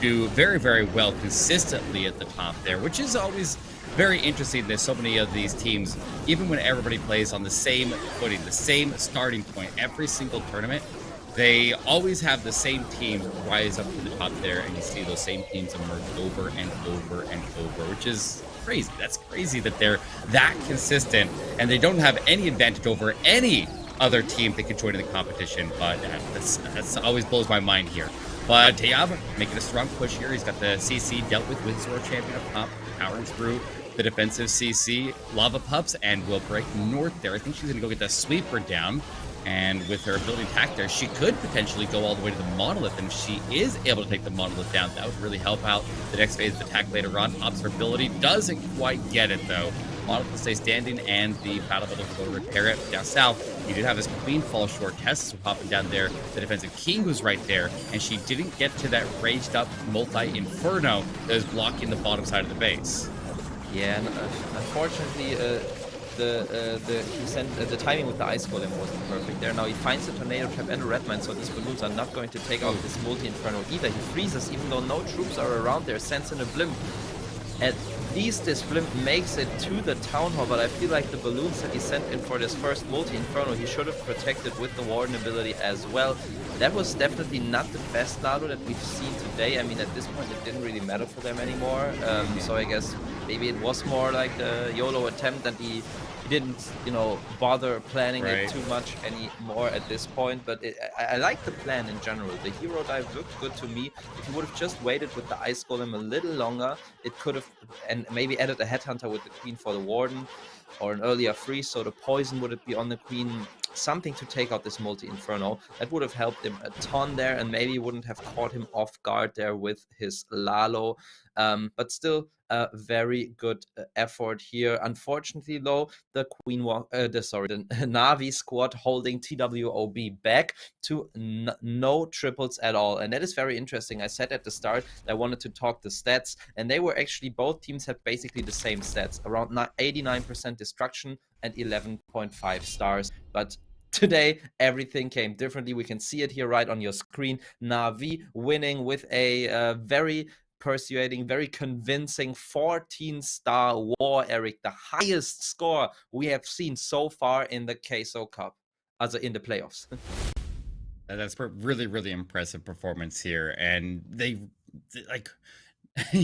do very, very well consistently at the top there, which is always very interesting. There's so many of these teams, even when everybody plays on the same footing, the same starting point, every single tournament, they always have the same teams rise up to the top there, and you see those same teams emerge over and over and over, which is crazy. That's crazy that they're that consistent, and they don't have any advantage over any other team that can join in the competition. But that's always blows my mind here. But Tayab making a strong push here. He's got the CC dealt with Sword Champion up top, powering through the defensive CC. Lava Pups and will break north there. I think she's going to go get the sweeper down. And with her ability attack there, she could potentially go all the way to the Monolith. And if she is able to take the Monolith down, that would really help out the next phase of the attack later on. Observability doesn't quite get it, though. Monolith will stay standing, and the Battle Builder will go to repair it. Down south, he did have his Queen fall short. Tests were popping down there. The defensive King was right there, and she didn't get to that raged up multi-Inferno that was blocking the bottom side of the base. Yeah, and unfortunately, the timing with the Ice Golem wasn't perfect there. Now he finds the Tornado Trap and a Red Mine, so these balloons are not going to take out this multi-Inferno either. He freezes even though no troops are around there, sends in a Blimp. At least this Blimp makes it to the Town Hall, but I feel like the balloons that he sent in for this first multi-Inferno, he should have protected with the Warden ability as well. That was definitely not the best LaLo that we've seen today. I mean, at this point, it didn't really matter for them anymore. So I guess maybe it was more like a YOLO attempt, and he didn't, you know, bother planning it too much anymore at this point. But I like the plan in general. The hero dive looked good to me. If he would have just waited with the Ice Golem a little longer, it could have, and maybe added a Headhunter with the Queen for the Warden, or an earlier freeze, so the poison would be on the Queen, something to take out this multi-Inferno. That would have helped him a ton there, and maybe wouldn't have caught him off guard there with his LaLo. But still a very good effort here. Unfortunately, though, the the Navi squad holding TWOB back to no triples at all, and that is very interesting. I said at the start I wanted to talk the stats, and they were actually, both teams had basically the same stats, around 89% destruction and 11.5 stars. But today, everything came differently. We can see it here right on your screen. Navi winning with a very persuading, very convincing 14-star war, Eric. The highest score we have seen so far in the Queso Cup, also in the playoffs. That's a really, really impressive performance here. And they like,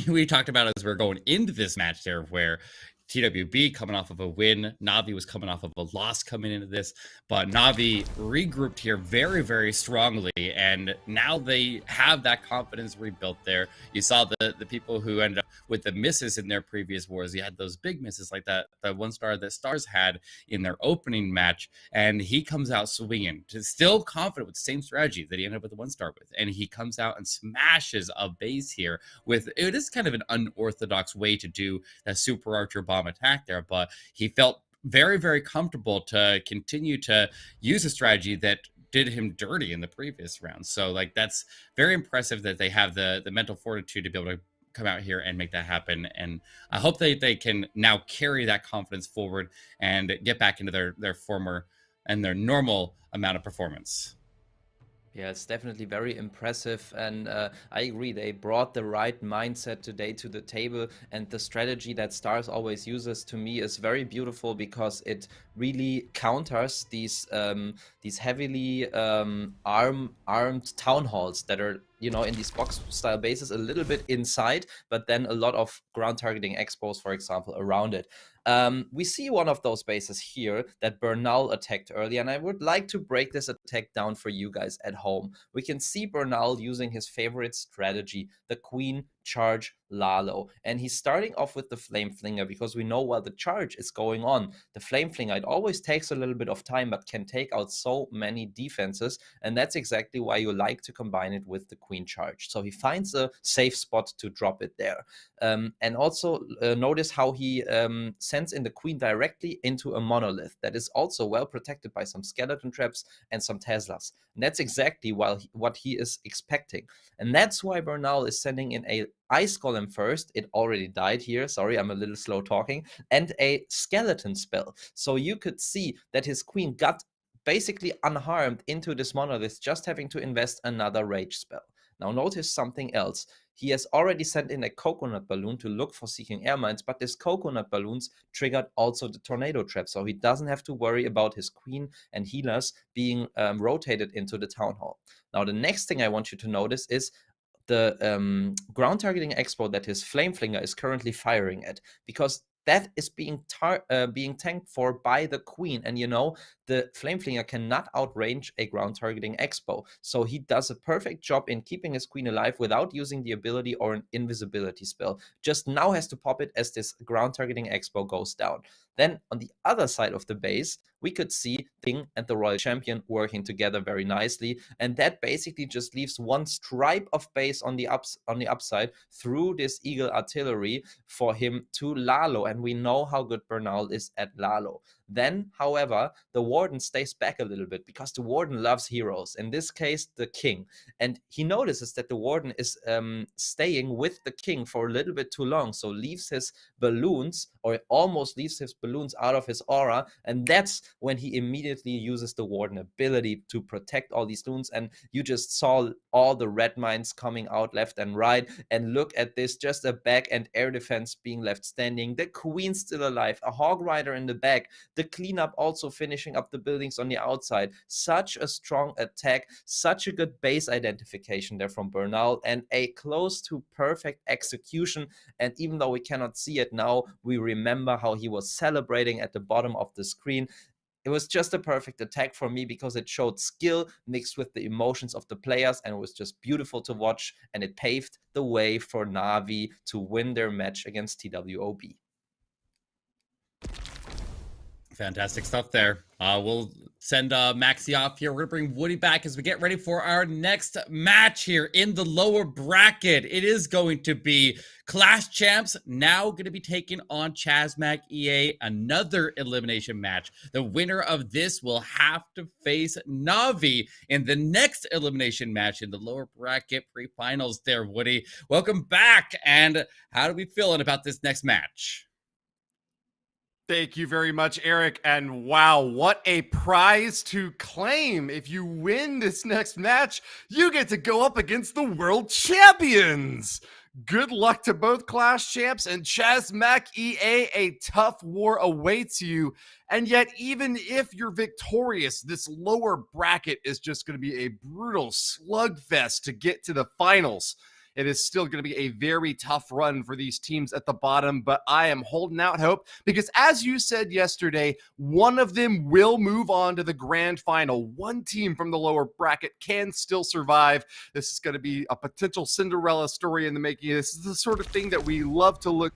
we talked about as we're going into this match there, where TWB coming off of a win, Navi was coming off of a loss coming into this, but Navi regrouped here very, very strongly, and now they have that confidence rebuilt there. You saw the people who ended up with the misses in their previous wars. You had those big misses like that one star that Stars had in their opening match, and he comes out swinging, still confident with the same strategy that he ended up with the 1-star with, and he comes out and smashes a base here with, it is kind of an unorthodox way to do that Super Archer bomb attack there, but he felt very, very comfortable to continue to use a strategy that did him dirty in the previous round. So like, that's very impressive that they have the mental fortitude to be able to come out here and make that happen. And I hope they can now carry that confidence forward and get back into their former and their normal amount of performance. Yeah, it's definitely very impressive, and I agree, they brought the right mindset today to the table, and the strategy that Stars always uses, to me, is very beautiful, because it really counters these heavily armed town halls that are you know, in these box style bases a little bit inside, but then a lot of ground targeting expos, for example, around it. We see one of those bases here that Bernal attacked earlier, and I would like to break this attack down for you guys at home. We can see Bernal using his favorite strategy, the Queen Charge LaLo, and he's starting off with the Flame Flinger because we know while the charge is going on, the Flame Flinger, it always takes a little bit of time but can take out so many defenses, and that's exactly why you like to combine it with the Queen Charge. So he finds a safe spot to drop it there. And also notice how he sends in the Queen directly into a monolith that is also well protected by some skeleton traps and some Teslas. And that's exactly what he is expecting. And that's why Bernal is sending in a Ice Golem first. It already died here. Sorry, I'm a little slow talking. And a skeleton spell. So you could see that his Queen got basically unharmed into this monolith, just having to invest another rage spell. Now notice something else. He has already sent in a coconut balloon to look for seeking air mines, but this coconut balloons triggered also the tornado trap, so he doesn't have to worry about his Queen and healers being rotated into the town hall. Now the next thing I want you to notice is the ground targeting expo that his Flame Flinger is currently firing at, because that is being tanked for by the Queen. And you know, the Flame Flinger cannot outrange a ground targeting expo. So he does a perfect job in keeping his Queen alive without using the ability or an invisibility spell. Just now has to pop it as this ground targeting expo goes down. Then on the other side of the base, we could see King and the Royal Champion working together very nicely. And that basically just leaves one stripe of base on the upside through this Eagle Artillery for him to LaLo. And we know how good Bernal is at LaLo. Then, however, the Warden stays back a little bit because the Warden loves heroes, in this case, the King. And he notices that the Warden is staying with the King for a little bit too long, so leaves his balloons, or almost leaves his balloons out of his aura, and that's when he immediately uses the Warden ability to protect all these loons. And you just saw all the red mines coming out left and right, and look at this, just a back and air defense being left standing, the Queen still alive, a Hog Rider in the back, the cleanup also finishing up the buildings on the outside. Such a strong attack, such a good base identification there from Bernal, and a close to perfect execution. And even though we cannot see it now, we remember how he was celebrating at the bottom of the screen. It was just a perfect attack for me because it showed skill mixed with the emotions of the players, and it was just beautiful to watch, and it paved the way for Navi to win their match against TWOB. Fantastic stuff there. We'll send Maxi off here. We're going to bring Woody back as we get ready for our next match here in the lower bracket. It is going to be Clash Champs now going to be taking on Chasmac EA, another elimination match. The winner of this will have to face Navi in the next elimination match in the lower bracket pre-finals there, Woody. Welcome back, and how are we feeling about this next match? Thank you very much, Eric. And wow, what a prize to claim. If you win this next match, you get to go up against the world champions. Good luck to both Clash Champs and Chasmac EA. A tough war awaits you. And yet, even if you're victorious, this lower bracket is just going to be a brutal slugfest to get to the finals. It is still going to be a very tough run for these teams at the bottom, but I am holding out hope because, as you said yesterday, one of them will move on to the grand final. One team from the lower bracket can still survive. This is going to be a potential Cinderella story in the making. This is the sort of thing that we love to look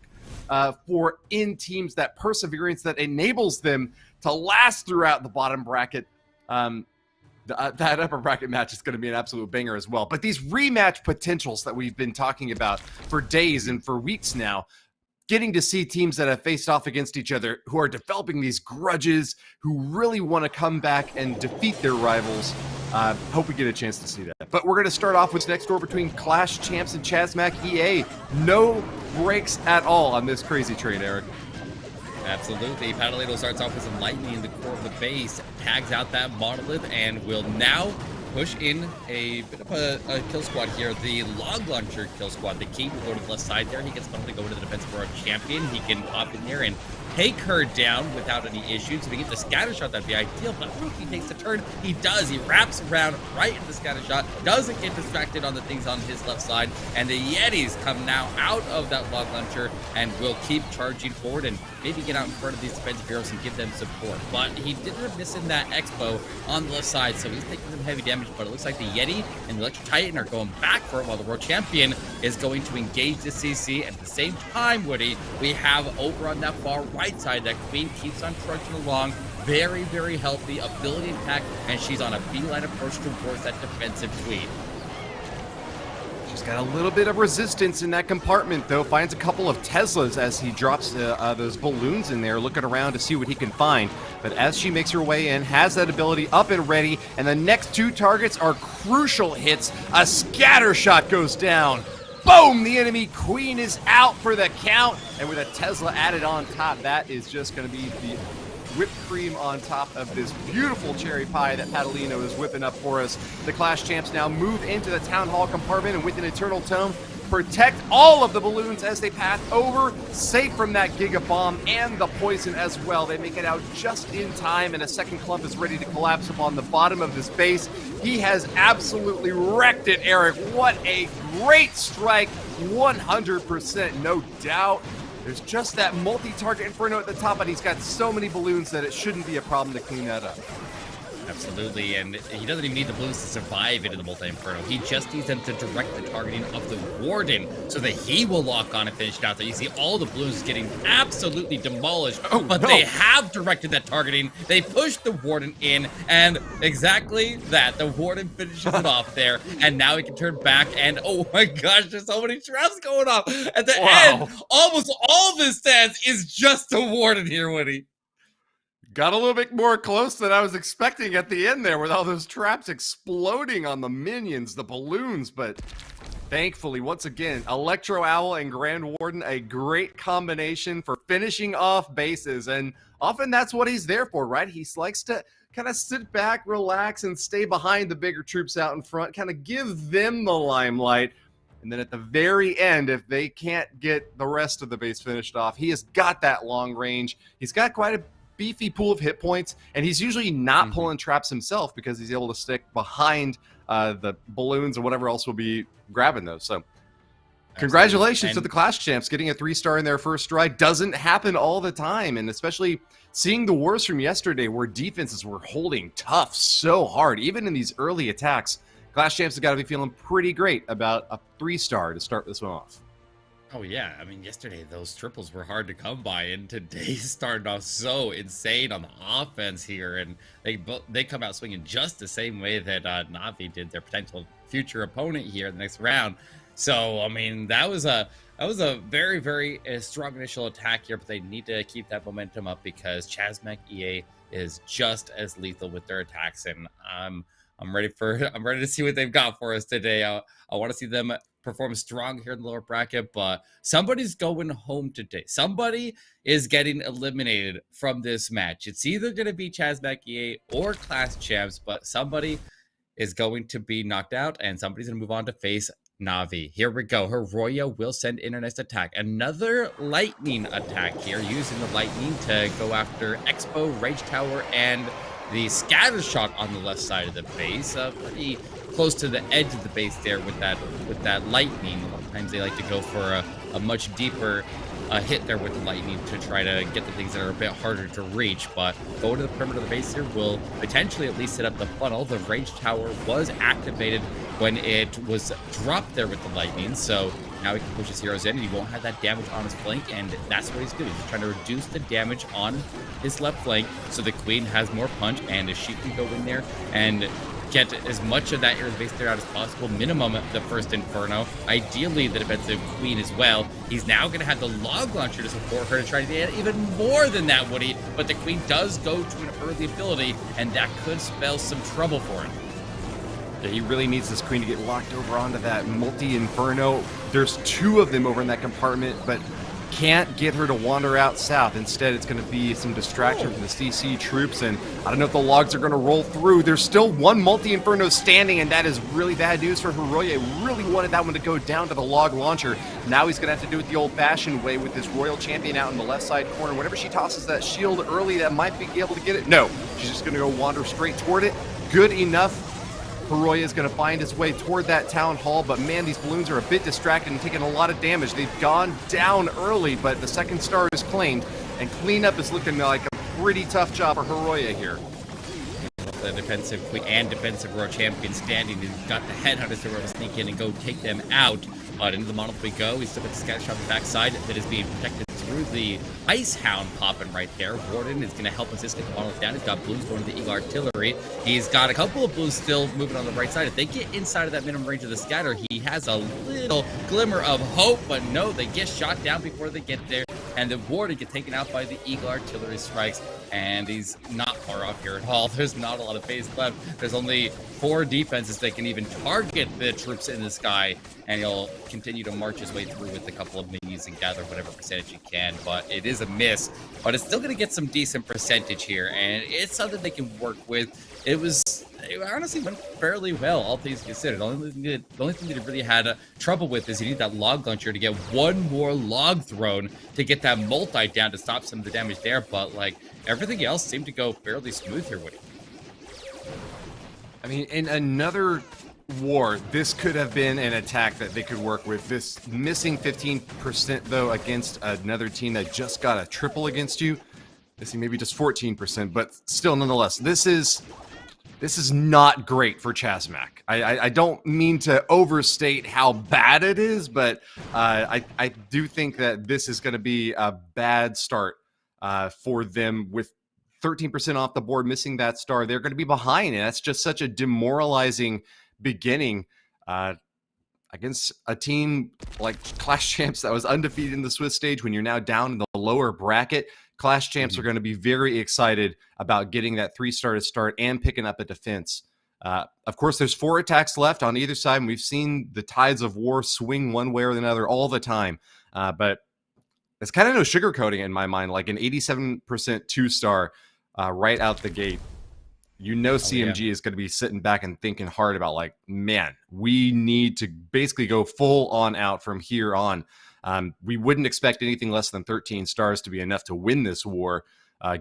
for in teams, that perseverance that enables them to last throughout the bottom bracket. That upper bracket match is going to be an absolute banger as well. But these rematch potentials that we've been talking about for days and for weeks now, getting to see teams that have faced off against each other, who are developing these grudges, who really want to come back and defeat their rivals. Hope we get a chance to see that. But we're going to start off with next door between Clash Champs and Chasmac EA. No breaks at all on this crazy train, Eric. Absolutely. Paddleado starts off with some lightning in the core of the base, tags out that monolith, and will now push in a bit of a kill squad here. The log launcher kill squad. The king will go to the left side there. He gets someone to go into the defense for our champion. He can pop in there and take her down without any issues. If he gets a scatter shot, that'd be ideal, but he takes the turn. He does. He wraps around right into the scatter shot, doesn't get distracted on the things on his left side, and the Yetis come now out of that log launcher and will keep charging forward and maybe get out in front of these defensive heroes and give them support. But he did end up missing that Expo on the left side, so he's taking some heavy damage, but it looks like the Yeti and the Electro Titan are going back for it while the world champion is going to engage the CC. At the same time, Woody, we have over on that far right side that Queen keeps on trudging along. Very, very healthy ability attack, and she's on a beeline approach towards that defensive Queen. She's got a little bit of resistance in that compartment, though. Finds a couple of Teslas as he drops those balloons in there, looking around to see what he can find. But as she makes her way in, has that ability up and ready, and the next two targets are crucial hits. A scatter shot goes down. Boom! The enemy Queen is out for the count, and with a Tesla added on top, that is just going to be the whipped cream on top of this beautiful cherry pie that Padalino is whipping up for us. The Clash Champs now move into the Town Hall compartment, and with an Eternal Tome, protect all of the balloons as they pass over, safe from that Giga Bomb and the poison as well. They make it out just in time, and a second clump is ready to collapse upon the bottom of this base. He has absolutely wrecked it, Eric. What a great strike, 100%, no doubt. There's just that multi-target Inferno at the top, and he's got so many balloons that it shouldn't be a problem to clean that up. Absolutely, and he doesn't even need the balloons to survive into the multi-inferno. He just needs them to direct the targeting of the Warden so that he will lock on and finish it out there. You see all the balloons getting absolutely demolished, but they have directed that targeting. They pushed the Warden in, and exactly that. The Warden finishes it off there, and now he can turn back, and oh my gosh, there's so many traps going off. At the end, almost all this stands is just the Warden here, Woody. Got a little bit more close than I was expecting at the end there with all those traps exploding on the minions, the balloons, but thankfully, once again, Electro Owl and Grand Warden, a great combination for finishing off bases, and often that's what he's there for, right? He likes to kind of sit back, relax, and stay behind the bigger troops out in front, kind of give them the limelight. And then at the very end, if they can't get the rest of the base finished off, he has got that long range. He's got quite a beefy pool of hit points, and he's usually not pulling traps himself because he's able to stick behind the balloons and whatever else will be grabbing those. So congratulations to the Clash Champs. Getting a 3-star in their first stride doesn't happen all the time, and especially seeing the wars from yesterday where defenses were holding tough so hard, even in these early attacks. Clash Champs have got to be feeling pretty great about a 3-star to start this one off. Oh yeah, I mean, yesterday those triples were hard to come by, and today started off so insane on the offense here, and they come out swinging just the same way that Navi did, their potential future opponent here in the next round. So I mean, that was a very, very strong initial attack here, but they need to keep that momentum up because Chasmac EA is just as lethal with their attacks, and I'm ready to see what they've got for us today. I want to see them perform strong here in the lower bracket, but somebody's going home today. Somebody is getting eliminated from this match. It's either going to be Chasmac EA or Clash Champs, but somebody is going to be knocked out, and somebody's going to move on to face Navi. Here we go. Heroya will send in her next attack. Another lightning attack here, using the lightning to go after Expo, Rage Tower, and the scatter shot on the left side of the base. Pretty close to the edge of the base there with that lightning. A lot of times they like to go for a much deeper hit there with the lightning to try to get the things that are a bit harder to reach, but go to the perimeter of the base here will potentially at least set up the funnel. The Rage Tower was activated when it was dropped there with the lightning, so now he can push his heroes in and he won't have that damage on his flank, and that's what he's doing. He's trying to reduce the damage on his left flank so the Queen has more punch, and if she can go in there and get as much of that hero base there out as possible, minimum the first Inferno, ideally the defensive Queen as well. He's now going to have the log launcher to support her to try to get even more than that, Woody, but the Queen does go to an early ability, and that could spell some trouble for him. Yeah, he really needs this Queen to get locked over onto that multi-Inferno. There's 2 of them over in that compartment, but can't get her to wander out south. Instead, it's going to be some distraction from the CC troops, and I don't know if the logs are going to roll through. There's still one multi-inferno standing, and that is really bad news for Hiroya. Really wanted that one to go down to the log launcher. Now he's going to have to do it the old-fashioned way with this Royal Champion out in the left side corner. Whenever she tosses that shield early, that might be able to get it. No, she's just going to go wander straight toward it. Good enough. Hiroya is going to find his way toward that town hall, but man, these balloons are a bit distracted and taking a lot of damage. They've gone down early, but the second star is claimed, and cleanup is looking like a pretty tough job for Hiroya here. The defensive queen and defensive Royal Champion standing. He's got the headhunters to to sneak in and go take them out. But into the monolith we go. He's still got the scatter shot on the backside that is being protected through the Ice Hound popping right there. Warden is going to help assist get the monolith down. He's got blues going to the Eagle Artillery. He's got a couple of blues still moving on the right side. If they get inside of that minimum range of the scatter, he has a little glimmer of hope, but no, they get shot down before they get there. And the Warden gets taken out by the Eagle Artillery strikes, and he's not far off here at all. There's not a lot of base left. There's only 4 defenses that can even target the troops in the sky, and he'll continue to march his way through with a couple of minis and gather whatever percentage he can. But it is a miss, but it's still going to get some decent percentage here, and it's something they can work with. It honestly went fairly well, all things considered. The only thing that it really had trouble with is you need that log launcher to get one more log thrown to get that multi down to stop some of the damage there. But like everything else seemed to go fairly smooth here, Woody. I mean, in another war, this could have been an attack that they could work with. This missing 15% though against another team that just got a triple against you. Missing maybe just 14%, but still, nonetheless, this is not great for Chasmac. I don't mean to overstate how bad it is, but I do think that this is going to be a bad start for them with 13% off the board, missing that star. They're going to be behind, and that's just such a demoralizing beginning against a team like Clash Champs that was undefeated in the Swiss stage. When you're now down in the lower bracket, Clash Champs are going to be very excited about getting that 3-star to start and picking up a defense. Of course, there's 4 attacks left on either side, and we've seen the tides of war swing one way or another all the time. But it's kind of no sugarcoating in my mind, like an 87% 2-star right out the gate. You know CMG is going to be sitting back and thinking hard about, like, man, we need to basically go full on out from here on. We wouldn't expect anything less than 13 stars to be enough to win this war,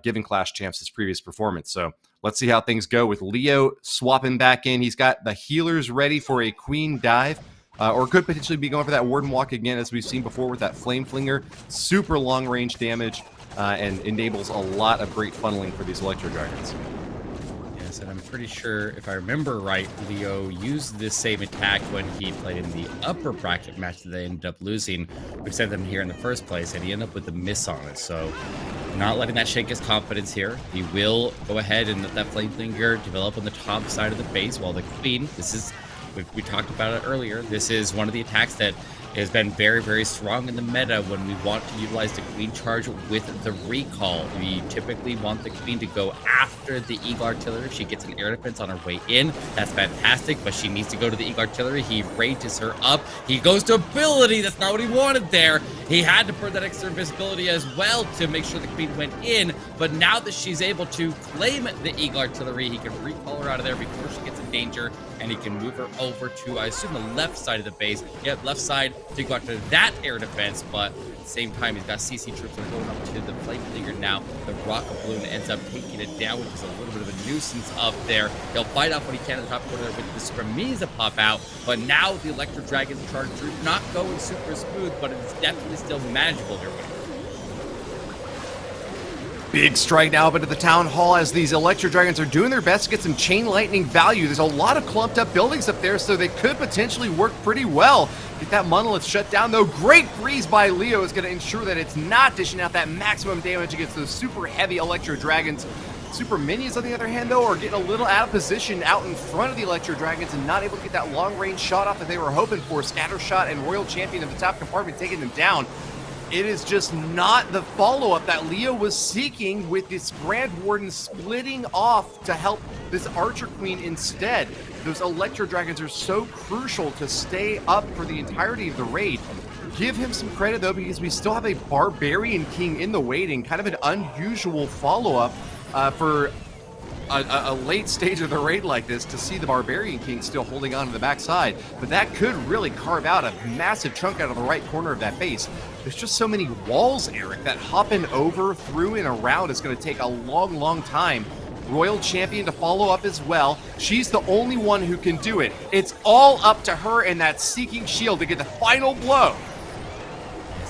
given Clash Champs' his previous performance. So let's see how things go with Leo swapping back in. He's got the healers ready for a queen dive, or could potentially be going for that warden walk again, as we've seen before with that flame flinger. Super long range damage and enables a lot of great funneling for these Electro Dragons. And I'm pretty sure, if I remember right, Leo used this same attack when he played in the upper bracket match that they ended up losing, which sent them here in the first place, and he ended up with a miss on it. So not letting that shake his confidence here. He will go ahead and let that flame flinger develop on the top side of the base, while the queen, we talked about it earlier, this is one of the attacks that has been very, very strong in the meta when we want to utilize the queen charge with the recall. We typically want the queen to go after the Eagle Artillery. If she gets an air defense on her way in, that's fantastic, but she needs to go to the Eagle Artillery. He rages her up. He goes to ability. That's not what he wanted there. He had to burn that extra invisibility as well to make sure the queen went in, but now that she's able to claim the Eagle Artillery, he can recall her out of there before she gets in danger, and he can move her over to, I assume, the left side of the base. Yep, left side to go after that air defense, but at the same time, he's got CC troops that are going up to the flame flinger now. The rocket balloon ends up taking it down, which is a little bit of a nuisance up there. He'll fight off what he can at the top corner with the super minis that pop out, but now the Electro Dragon's charge through, not going super smooth, but it's definitely still manageable here. Big strike now up into the town hall as these Electro Dragons are doing their best to get some chain lightning value. There's a lot of clumped up buildings up there, so they could potentially work pretty well. Get that monolith shut down, though. Great freeze by Leo is going to ensure that it's not dishing out that maximum damage against those super heavy Electro Dragons. Super minions, on the other hand, though, are getting a little out of position out in front of the Electro Dragons and not able to get that long-range shot off that they were hoping for. Scatter Shot and Royal Champion of the top compartment taking them down. It is just not the follow-up that Leo was seeking, with this Grand Warden splitting off to help this Archer Queen instead. Those Electro Dragons are so crucial to stay up for the entirety of the raid. give him some credit though, because we still have a Barbarian King in the waiting, kind of an unusual follow-up for a late stage of the raid like this, to see the Barbarian King still holding on to the backside. But that could really carve out a massive chunk out of the right corner of that base. There's just so many walls, Eric, that hopping over, through, and around is going to take a long, long time. Royal Champion to follow up as well. She's the only one who can do it. It's all up to her and that Seeking Shield to get the final blow.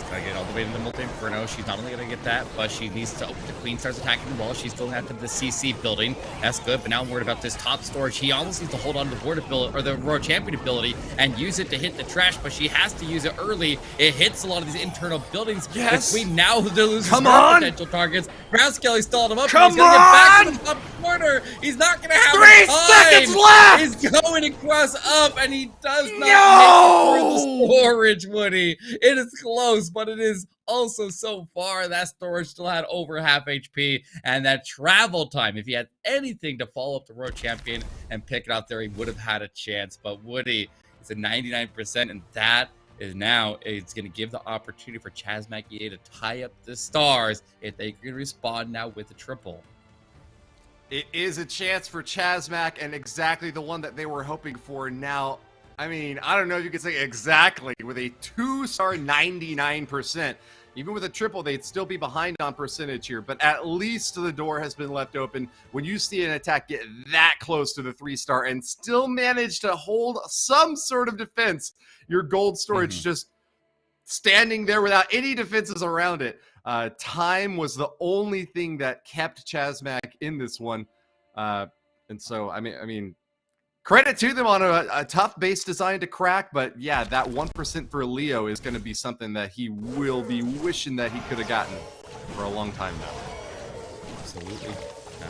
Gotta get all the way to the multi-inferno. She's not only gonna get that, but she needs to, the queen starts attacking the wall. She's still gonna have to the CC building. That's good, but now I'm worried about this top storage. He almost needs to hold on to the ward ability, or the Royal Champion ability, and use it to hit the trash, but she has to use it early. It hits a lot of these internal buildings. Yes. The queen now loses Come her on. potential targets. Brown Skelly stalled him up. Come He's gonna get back on. to the top corner. He's not gonna have 3 time. seconds left. He's going across up, and he does not No. make it through the storage, Woody. It is close, but it is also so far. That storage still had over half HP, and that travel time, if he had anything to follow up the Royal Champion and pick it out there, he would have had a chance. But Woody, it's a 99%, and that is now, it's going to give the opportunity for Chasmac EA to tie up the stars if they can respond now with a triple. It is a chance for Chasmac, and exactly the one that they were hoping for. Now, I mean, I don't know if you could say exactly, with a 2-star 99%. Even with a triple, they'd still be behind on percentage here, but at least the door has been left open. When you see an attack get that close to the 3-star and still manage to hold some sort of defense, your gold storage just standing there without any defenses around it. Time was the only thing that kept Chasmac in this one. And so, I mean, credit to them on a tough base design to crack, but yeah, that 1% for Leo is going to be something that he will be wishing that he could have gotten for a long time now. Absolutely.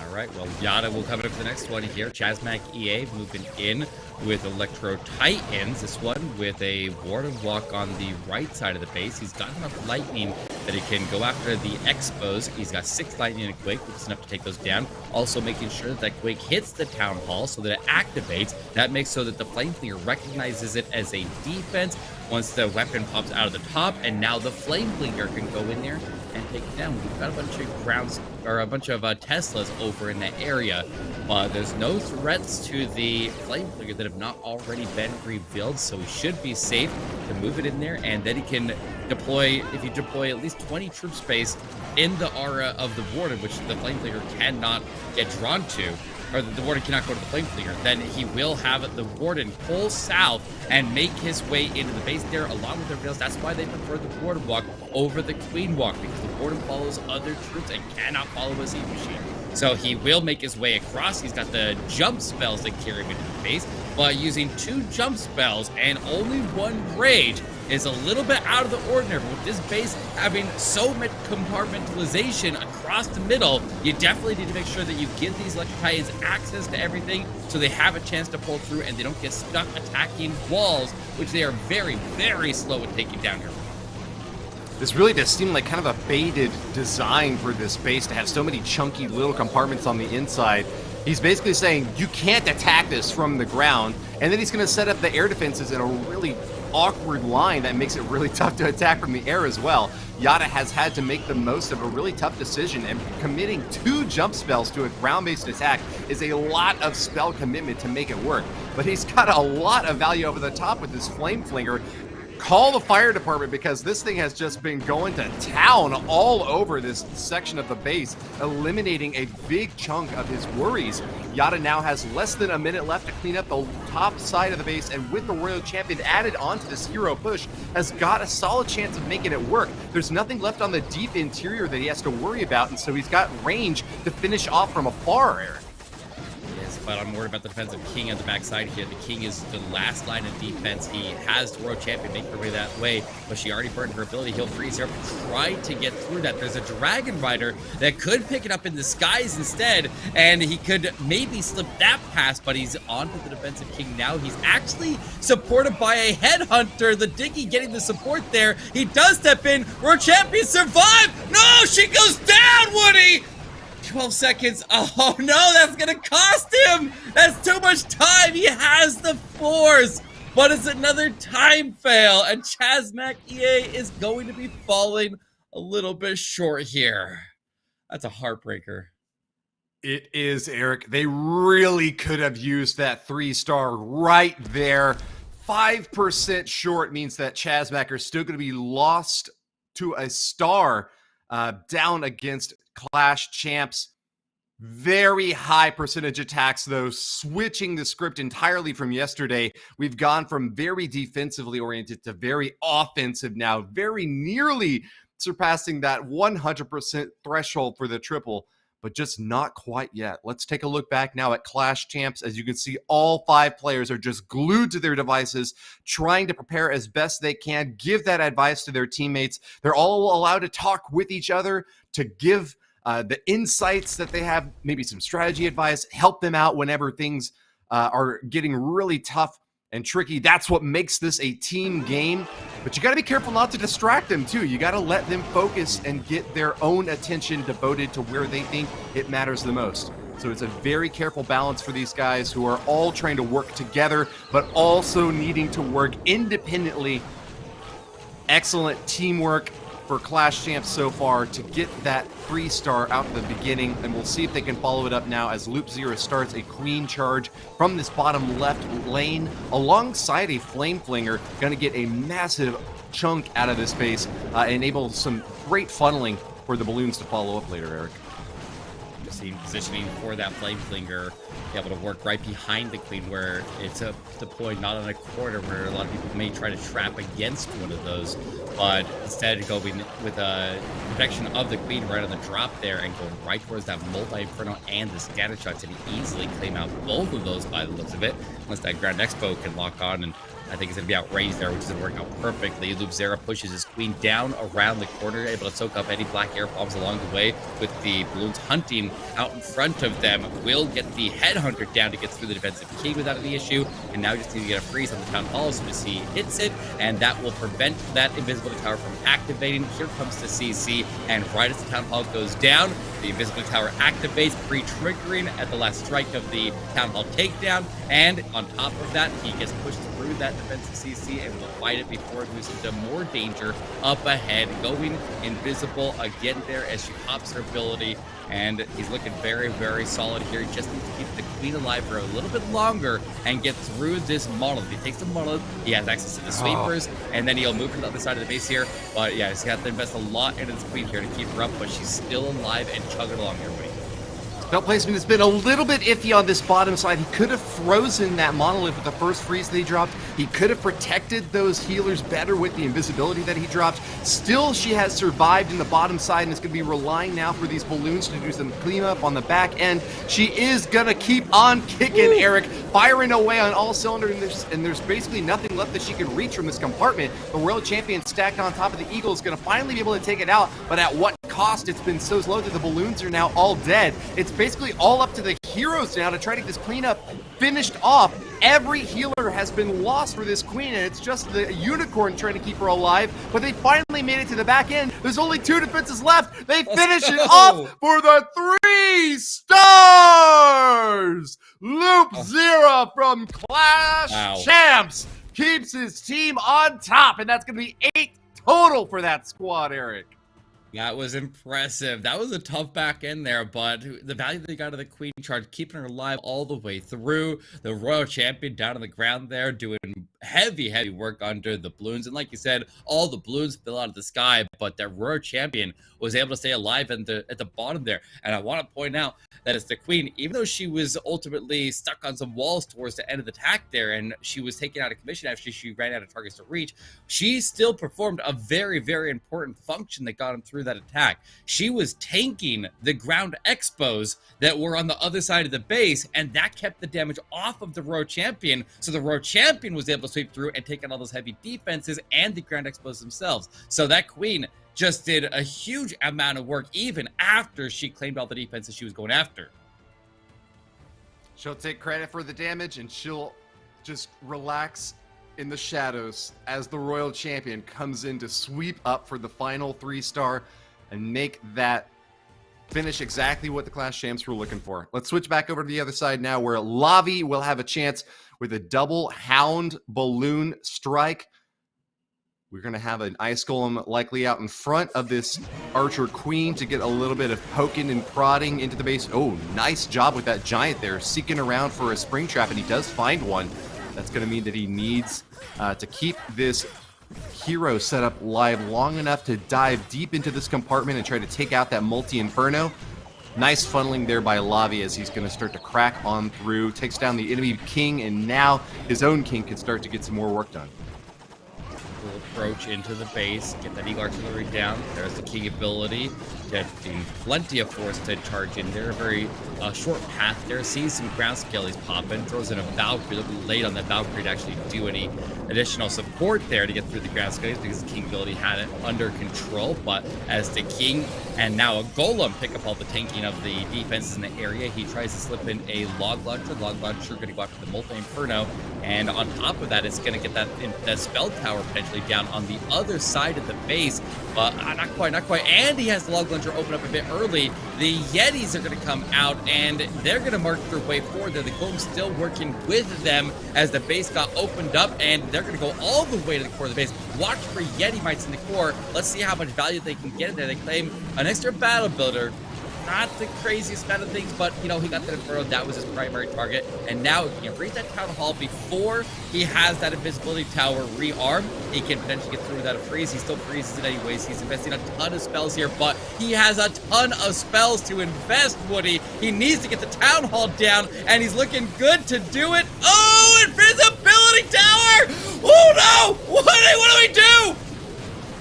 All right, well, Yada will come up to the next one here. Chasmac EA moving in with Electro Titans. This one with a ward and walk on the right side of the base. He's got enough lightning that he can go after the Expos. He's got 6 lightning and Quake, which is enough to take those down. Also making sure that that Quake hits the Town Hall so that it activates. That makes so that the Flame Flinger recognizes it as a defense once the weapon pops out of the top, and now the Flame Flinger can go in there and take it down. We've got a bunch of grounds, or a bunch of Teslas over in that area, but there's no threats to the Flame Flinger that have not already been revealed, so he should be safe to move it in there, and then he can deploy, if you deploy at least 20 troop space in the aura of the Warden, which the Flame Flinger cannot get drawn to, or the Warden cannot go to the Flame Flinger, then he will have the Warden pull south and make his way into the base there along with everybody else. That's why they prefer the Warden walk over the Queen walk, because the Warden follows other troops and cannot follow a Siege Machine. So he will make his way across. He's got the jump spells that carry him into the base, but using 2 jump spells and only 1 rage is a little bit out of the ordinary. With this base having so much compartmentalization across the middle, you definitely need to make sure that you give these Electro Titans access to everything so they have a chance to pull through and they don't get stuck attacking walls, which they are very, very slow at taking down here. This really does seem like kind of a baited design for this base to have so many chunky little compartments on the inside. He's basically saying you can't attack this from the ground, and then he's going to set up the air defenses in a really awkward line that makes it really tough to attack from the air as well. Yada has had to make the most of a really tough decision, and committing 2 jump spells to a ground-based attack is a lot of spell commitment to make it work. But he's got a lot of value over the top with this Flame Flinger. Call the fire department, because this thing has just been going to town all over this section of the base, eliminating a big chunk of his worries. Yada now has less than a minute left to clean up the top side of the base, and with the Royal Champion added onto this hero push, has got a solid chance of making it work. There's nothing left on the deep interior that he has to worry about, and so he's got range to finish off from afar, Eric. But I'm worried about the defensive King on the backside here. The King is the last line of defense. He has the Royal Champion make her way that way, but she already burned her ability. He'll freeze her up and try to get through that. There's a Dragon Rider that could pick it up in the skies instead, and he could maybe slip that past, but he's onto the defensive King now. He's actually supported by a Headhunter. The Diggy getting the support there. He does step in. Royal Champion survived. No, she goes down, Woody! 12 seconds. Oh no, that's gonna cost him. That's too much time. He has the force. but it's another time fail, and Chasmac EA is going to be falling a little bit short here. That's a heartbreaker. It is, Eric. They really could have used that 3-star right there. 5% short means that Chasmac are still going to be lost to a star down against Clash Champs. Very high percentage attacks, though, switching the script entirely from yesterday. We've gone from very defensively oriented to very offensive now, very nearly surpassing that 100% threshold for the triple, but just not quite yet. Let's take a look back now at Clash Champs. As you can see, all 5 players are just glued to their devices, trying to prepare as best they can, give that advice to their teammates. They're all allowed to talk with each other to give the insights that they have, maybe some strategy advice, help them out whenever things are getting really tough and tricky. That's what makes this a team game. But you got to be careful not to distract them too. You got to let them focus and get their own attention devoted to where they think it matters the most. So it's a very careful balance for these guys who are all trying to work together, but also needing to work independently. Excellent teamwork for Clash Champs so far to get that 3-star out at the beginning, and we'll see if they can follow it up now as Loop Zero starts a queen charge from this bottom left lane alongside a Flame Flinger. Gonna get a massive chunk out of this space, enable some great funneling for the balloons to follow up later, Eric. Seeing positioning for that Flame Flinger, be able to work right behind the queen where it's deployed not on a corner where a lot of people may try to trap against one of those, but instead going with a protection of the queen right on the drop there and going right towards that multi-inferno and the scatter shots, and easily claim out both of those by the looks of it, unless that Ground Expo can lock on, and I think it's going to be outraged there, which is going to work out perfectly. Loop Zero pushes his queen down around the corner, able to soak up any black air bombs along the way, with the balloons hunting out in front of them. Will get the headhunter down to get through the defensive key without any issue, and now just need to get a freeze on the Town Hall as soon as he hits it, and that will prevent that invisibility tower from activating. Here comes the CC, and right as the Town Hall goes down, the invisibility tower activates, pre-triggering at the last strike of the Town Hall takedown, and on top of that, he gets pushed through that defensive CC and will fight it before it moves into more danger up ahead, going invisible again there as she pops her ability, and he's looking very, very solid here. Just needs to keep the queen alive for a little bit longer and get through this monolith. He takes the monolith, he has access to the sweepers, and then he'll move to the other side of the base here, but yeah, he's got to invest a lot into this queen here to keep her up, but she's still alive and chugging along here, buddy. Spell placement has been a little bit iffy on this bottom side. He could have frozen that monolith with the first freeze that he dropped. He could have protected those healers better with the invisibility that he dropped. Still, she has survived in the bottom side and is going to be relying now for these balloons to do some cleanup on the back end. She is going to keep on kicking, Eric, firing away on all cylinders, and there's basically nothing left that she can reach from this compartment. The World Champion stacked on top of the Eagle is going to finally be able to take it out, but at what cost? It's been so slow that the balloons are now all dead. It's basically all up to the heroes now to try to get this cleanup finished off. Every healer has been lost for this queen, and it's just the unicorn trying to keep her alive, but they finally made it to the back end. There's only 2 defenses left. They finish it off for the 3 stars. Loop Zero from Clash Champs keeps his team on top, and that's going to be 8 total for that squad, Eric. That was impressive. That was a tough back end there, but the value they got of the queen charge, keeping her alive all the way through. The Royal Champion down on the ground there, doing heavy work under the balloons. And like you said, all the balloons fell out of the sky, but that Royal Champion was able to stay alive at the bottom there. And I want to point out that it's the queen, even though she was ultimately stuck on some walls towards the end of the attack there, and she was taken out of commission after she ran out of targets to reach, she still performed a very important function that got him through that attack. She was tanking the ground expos that were on the other side of the base, and that kept the damage off of the Royal Champion, so the Royal Champion was able to sweep through and take on all those heavy defenses and the ground expos themselves. So that queen just did a huge amount of work even after she claimed all the defenses she was going after. She'll take credit for the damage, and she'll just relax in the shadows as the Royal Champion comes in to sweep up for the final 3 star and make that finish exactly what the Clash Champs were looking for. Let's switch back over to the other side now, where Navi will have a chance with a double Hound Balloon strike. We're going to have an Ice Golem likely out in front of this Archer Queen to get a little bit of poking and prodding into the base. Oh, nice job with that Giant there, seeking around for a Spring Trap, and he does find one. That's going to mean that he needs to keep this hero set up live long enough to dive deep into this compartment and try to take out that multi-inferno. Nice funneling there by Lavi as he's going to start to crack on through, takes down the enemy king, and now his own king can start to get some more work done. We'll approach into the base, get that Eagle Artillery down. There's the king ability, getting plenty of force to charge in there. A very short path there. Sees some ground skellies pop in, throws in a Valkyrie. Looking late on that Valkyrie to actually do any additional support there to get through the ground skellies because the king ability had it under control. But as the king and now a golem pick up all the tanking of the defenses in the area, he tries to slip in a log launcher. Log launcher going to go after the multi-inferno, and on top of that, it's going to get that spell tower potentially down on the other side of the base, but not quite. And he has the log launcher open up a bit early. The Yetis are going to come out, and they're going to mark their way forward there. The golem's still working with them as the base got opened up, and they're going to go all the way to the core of the base. Watch for Yeti mites in the core. Let's see how much value they can get in there. They claim an extra battle builder. Not the craziest amount of things, but, you know, he got that Inferno. That was his primary target. And now, if he can reach that Town Hall before he has that Invisibility Tower rearmed, he can potentially get through without a freeze. He still freezes it anyways. He's investing a ton of spells here, but he has a ton of spells to invest, Woody. He needs to get the Town Hall down, and he's looking good to do it. Oh, Invisibility Tower! Oh, no! What do we do?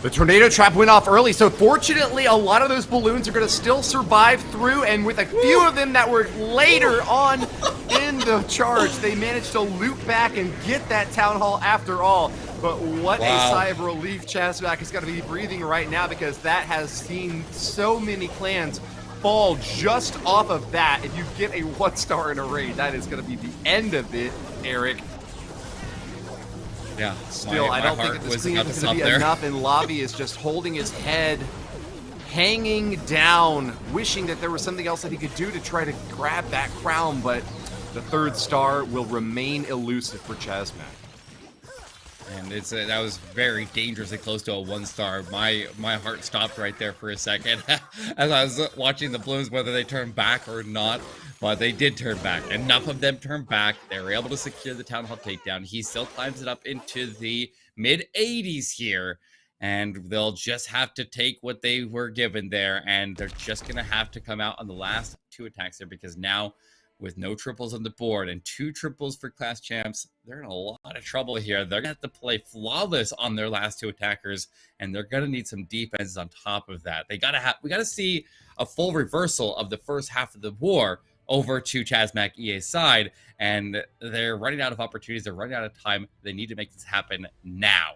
The Tornado Trap went off early, so fortunately a lot of those balloons are going to still survive through, and with a few of them that were later on in the charge, they managed to loop back and get that Town Hall after all. But what a sigh of relief Chasmac is going to be breathing right now, because that has seen so many clans fall just off of that. If you get a 1-star in a raid, that is going to be the end of it, Eric. Yeah, still, I don't think that this cleanup is going to be enough, and Lavi is just holding his head, hanging down, wishing that there was something else that he could do to try to grab that crown, but the 3rd star will remain elusive for Chasmac. And that was very dangerously close to a 1-star. My heart stopped right there for a second as I was watching the balloons, whether they turned back or not. But they did turn back. Enough of them turned back. They were able to secure the Town Hall takedown. He still climbs it up into the mid-80s here. And they'll just have to take what they were given there. And they're just going to have to come out on the last 2 attacks there, because now, with no triples on the board and 2 triples for Class Champs, they're in a lot of trouble here. They're going to have to play flawless on their last 2 attackers, and they're going to need some defenses on top of that. We got to see a full reversal of the first half of the war over to Chasmac EA's side, and they're running out of opportunities. They're running out of time. They need to make this happen now.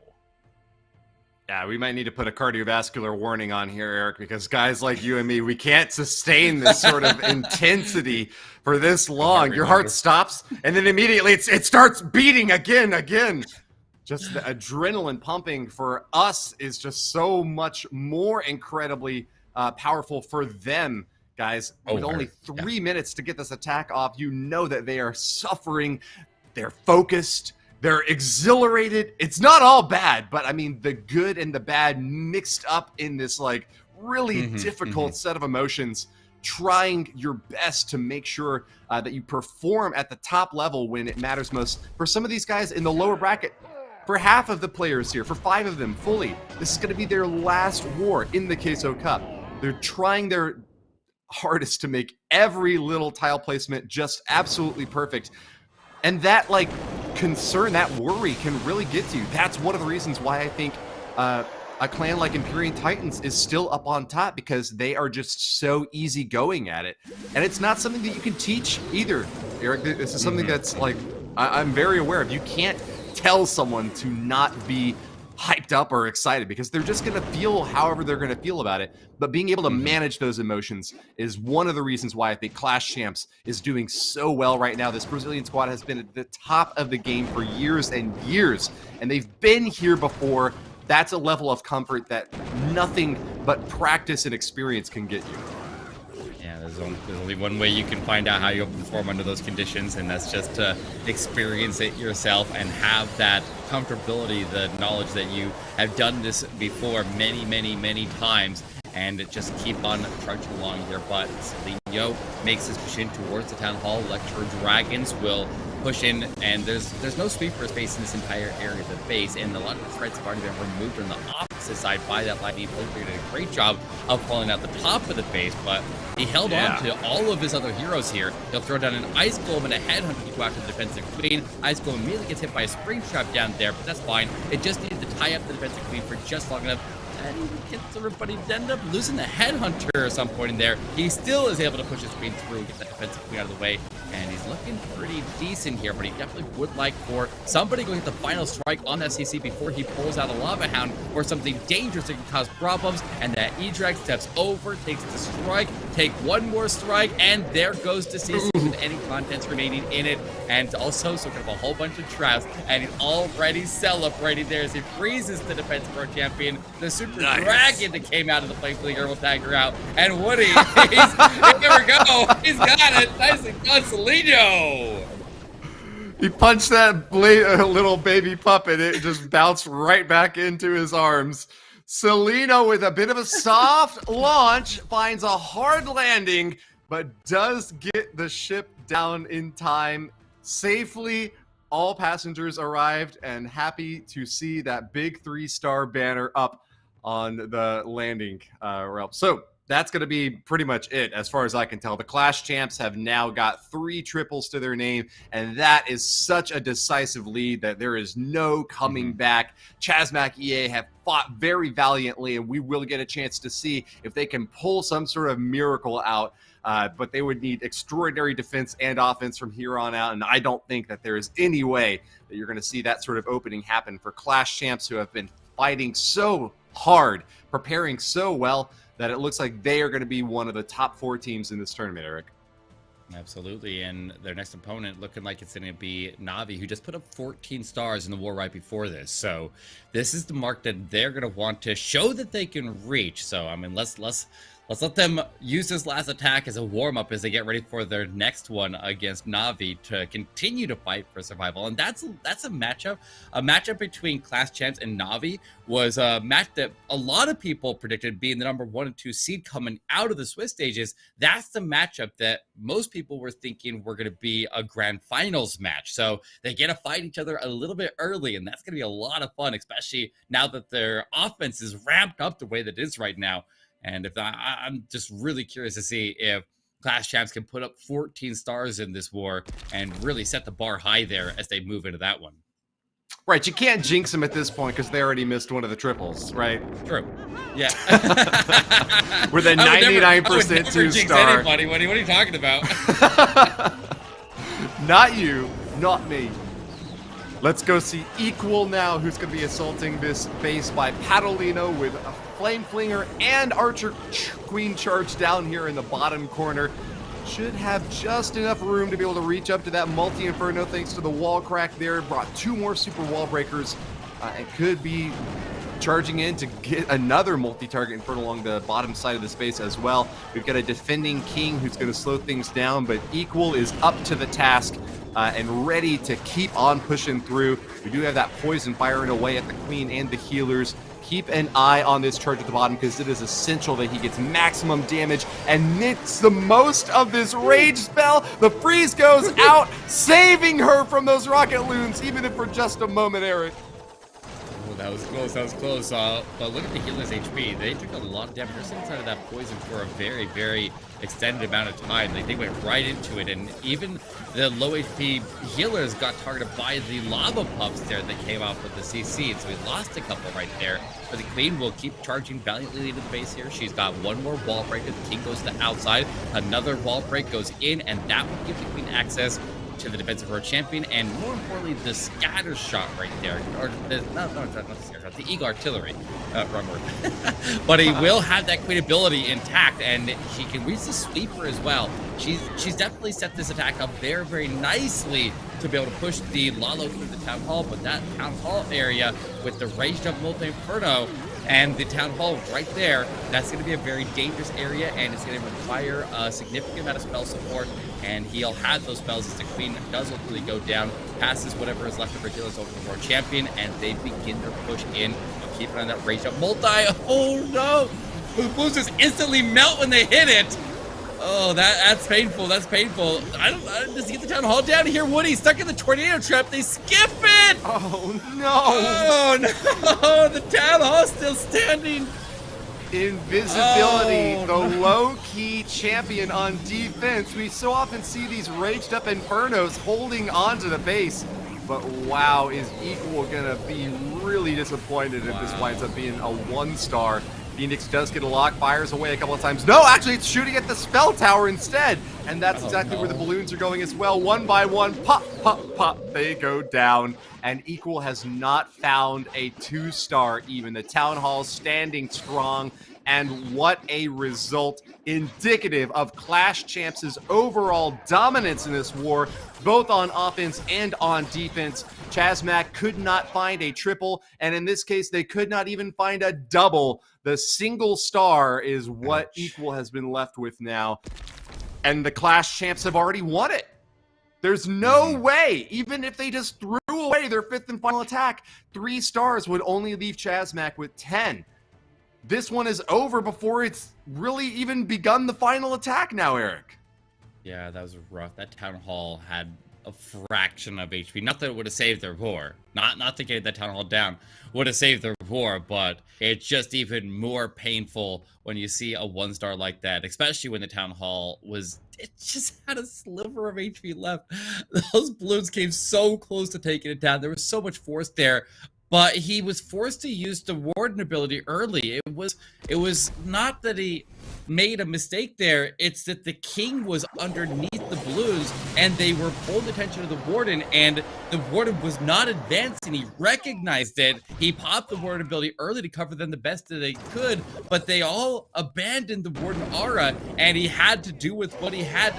Yeah, we might need to put a cardiovascular warning on here, Eric, because guys like you and me, we can't sustain this sort of intensity for this long. Your heart stops, and then immediately it starts beating again. Just the adrenaline pumping for us is just so much more incredibly powerful for them. Guys, with only 3 minutes to get this attack off, you know that they are suffering. They're focused. They're exhilarated. It's not all bad, but I mean, the good and the bad mixed up in this like really difficult set of emotions, trying your best to make sure that you perform at the top level when it matters most. For some of these guys in the lower bracket, for half of the players here, for 5 of them fully, this is going to be their last war in the Queso Cup. They're trying their hardest to make every little tile placement just absolutely perfect. And that like concern, that worry can really get to you. That's one of the reasons why I think a clan like Imperium Titans is still up on top, because they are just so easygoing at it. And it's not something that you can teach either, Eric. This is something that's like, I'm very aware of. You can't tell someone to not be hyped up or excited, because they're just going to feel however they're going to feel about it. But being able to manage those emotions is one of the reasons why I think Clash Champs is doing so well right now. This Brazilian squad has been at the top of the game for years and years, and they've been here before. That's a level of comfort that nothing but practice and experience can get you. There's only one way you can find out how you perform under those conditions, and that's just to experience it yourself and have that comfortability, the knowledge that you have done this before many times, and just keep on trudging along your butt. Selino makes his push in towards the Town Hall. Electro Dragons will push in, and there's no sweeper space in this entire area of the base, and a lot of the threats have already been removed on the opposite side by that lightning bolt. He did a great job of falling out the top of the base, but he held on to all of his other heroes here. He'll throw down an Ice Golem and a Headhunter to go after the defensive queen. Ice Golem immediately gets hit by a spring trap down there, but that's fine. It just needed to tie up the defensive queen for just long enough. And he gets everybody to end up losing the Headhunter at some point in there. He still is able to push his queen through, get that defensive queen out of the way, and he's looking pretty decent here, but he definitely would like for somebody going to get the final strike on that CC before he pulls out a Lava Hound or something dangerous that can cause problems, and that E-Drag steps over, takes the strike, take one more strike, and there goes the CC with any contents remaining in it, and also sort of a whole bunch of traps, and he's already celebrating there as he freezes the defense for a champion. The Super Dragon that came out of the play for the Herbal Tagger out, and Woody, here we go, he's got it, nicely done, Selino. He punched that little baby puppet, it just bounced right back into his arms. Selino with a bit of a soft launch, finds a hard landing, but does get the ship down in time safely. All passengers arrived and happy to see that big 3-star banner up on the landing ramp. So that's going to be pretty much it as far as I can tell. The Clash champs have now got 3 triples to their name, and that is such a decisive lead that there is no coming back. Chasmac EA have fought very valiantly, and we will get a chance to see if they can pull some sort of miracle out. But they would need extraordinary defense and offense from here on out, and I don't think that there is any way that you're going to see that sort of opening happen for Clash champs who have been fighting so hard, preparing so well, that it looks like they are going to be one of the top 4 teams in this tournament, Eric. Absolutely, and their next opponent looking like it's going to be Navi, who just put up 14 stars in the war right before this. So this is the mark that they're going to want to show that they can reach. So, I mean, let's let them use this last attack as a warm-up as they get ready for their next one against Navi to continue to fight for survival. And that's a matchup. A matchup between Clash Champs and Navi was a match that a lot of people predicted being the number 1 and 2 seed coming out of the Swiss stages. That's the matchup that most people were thinking were going to be a grand finals match. So they get to fight each other a little bit early, and that's going to be a lot of fun, especially now that their offense is ramped up the way that it is right now. And if I'm just really curious to see if Clash Champs can put up 14 stars in this war and really set the bar high there as they move into that one. Right, you can't jinx them at this point because they already missed one of the triples, right? True. Yeah. We're the 99% 2-star. Anybody. What are you talking about? Not you, not me. Let's go see Equal now, who's going to be assaulting this base by Padolino with a Flame Flinger and Archer Queen charge down here in the bottom corner. Should have just enough room to be able to reach up to that multi-inferno thanks to the wall crack there. Brought 2 more super wall breakers and could be charging in to get another multi-target inferno along the bottom side of the space as well. We've got a defending king who's going to slow things down, but Equal is up to the task and ready to keep on pushing through. We do have that poison firing away at the queen and the healers. Keep an eye on this charge at the bottom because it is essential that he gets maximum damage and makes the most of this rage spell. The freeze goes out, saving her from those rocket loons, even if for just a moment, Eric. Oh, that was close, but look at the healer's HP. They took a lot of damage. They're sitting inside of that poison for a very, very extended amount of time. Like, they went right into it, and even the low HP healers got targeted by the lava pups there that came off with the CC, and so we lost a couple right there. But the queen will keep charging valiantly into the base here. She's got 1 more wall break. The king goes to the outside. Another wall break goes in, and that will give the queen access to the defensive row champion, and more importantly, the scatter shot right there, or not the scatter shot, the eagle artillery, wrong word. But he will have that queen ability intact, and she can reach the sweeper as well. She's definitely set this attack up very, very nicely to be able to push the LaLo through the town hall, but that town hall area with the raged up multi-inferno And the Town Hall right there, that's going to be a very dangerous area, and it's going to require a significant amount of spell support, and he'll have those spells as the Queen does ultimately go down, passes whatever is left of her healers over the World Champion, and they begin their push in. Keep it on that rage up multi. Oh no! The Blues just instantly melt when they hit it. Oh, that's painful. That's painful. Does he get the Town Hall down here? Woody stuck in the tornado trap. They skip it. Oh no! Oh no! The Town Hall still standing. Invisibility, the low-key champion on defense. We so often see these raged up Infernos holding onto the base. But wow, is Equal gonna be really disappointed if this winds up being a 1-star. Phoenix does get a lock, fires away a couple of times. No, actually, it's shooting at the spell tower instead. And that's exactly where the balloons are going as well. One by one, pop, pop, pop, they go down. And Equal has not found a 2-star even. The Town Hall standing strong. And what a result, indicative of Clash Champs' overall dominance in this war, both on offense and on defense. Chasmac could not find a triple, and in this case, they could not even find a double. The single star is what Equal has been left with now. And the Clash Champs have already won it. There's no way, even if they just threw away their 5th and final attack, 3 stars would only leave Chasmac with 10. This one is over before it's really even begun the final attack now, Eric. Yeah, that was rough. That Town Hall had a fraction of HP. Not that it would have saved their war. Not to get that Town Hall down would have saved their war, but it's just even more painful when you see a 1-star like that, especially when the Town Hall it just had a sliver of HP left. Those balloons came so close to taking it down. There was so much force there. But he was forced to use the Warden ability early. It was not that he made a mistake there. It's that the King was underneath the Blues, and they were pulling attention to the Warden, and the Warden was not advancing. He recognized it. He popped the Warden ability early to cover them the best that they could, but they all abandoned the Warden aura, and he had to do with what he had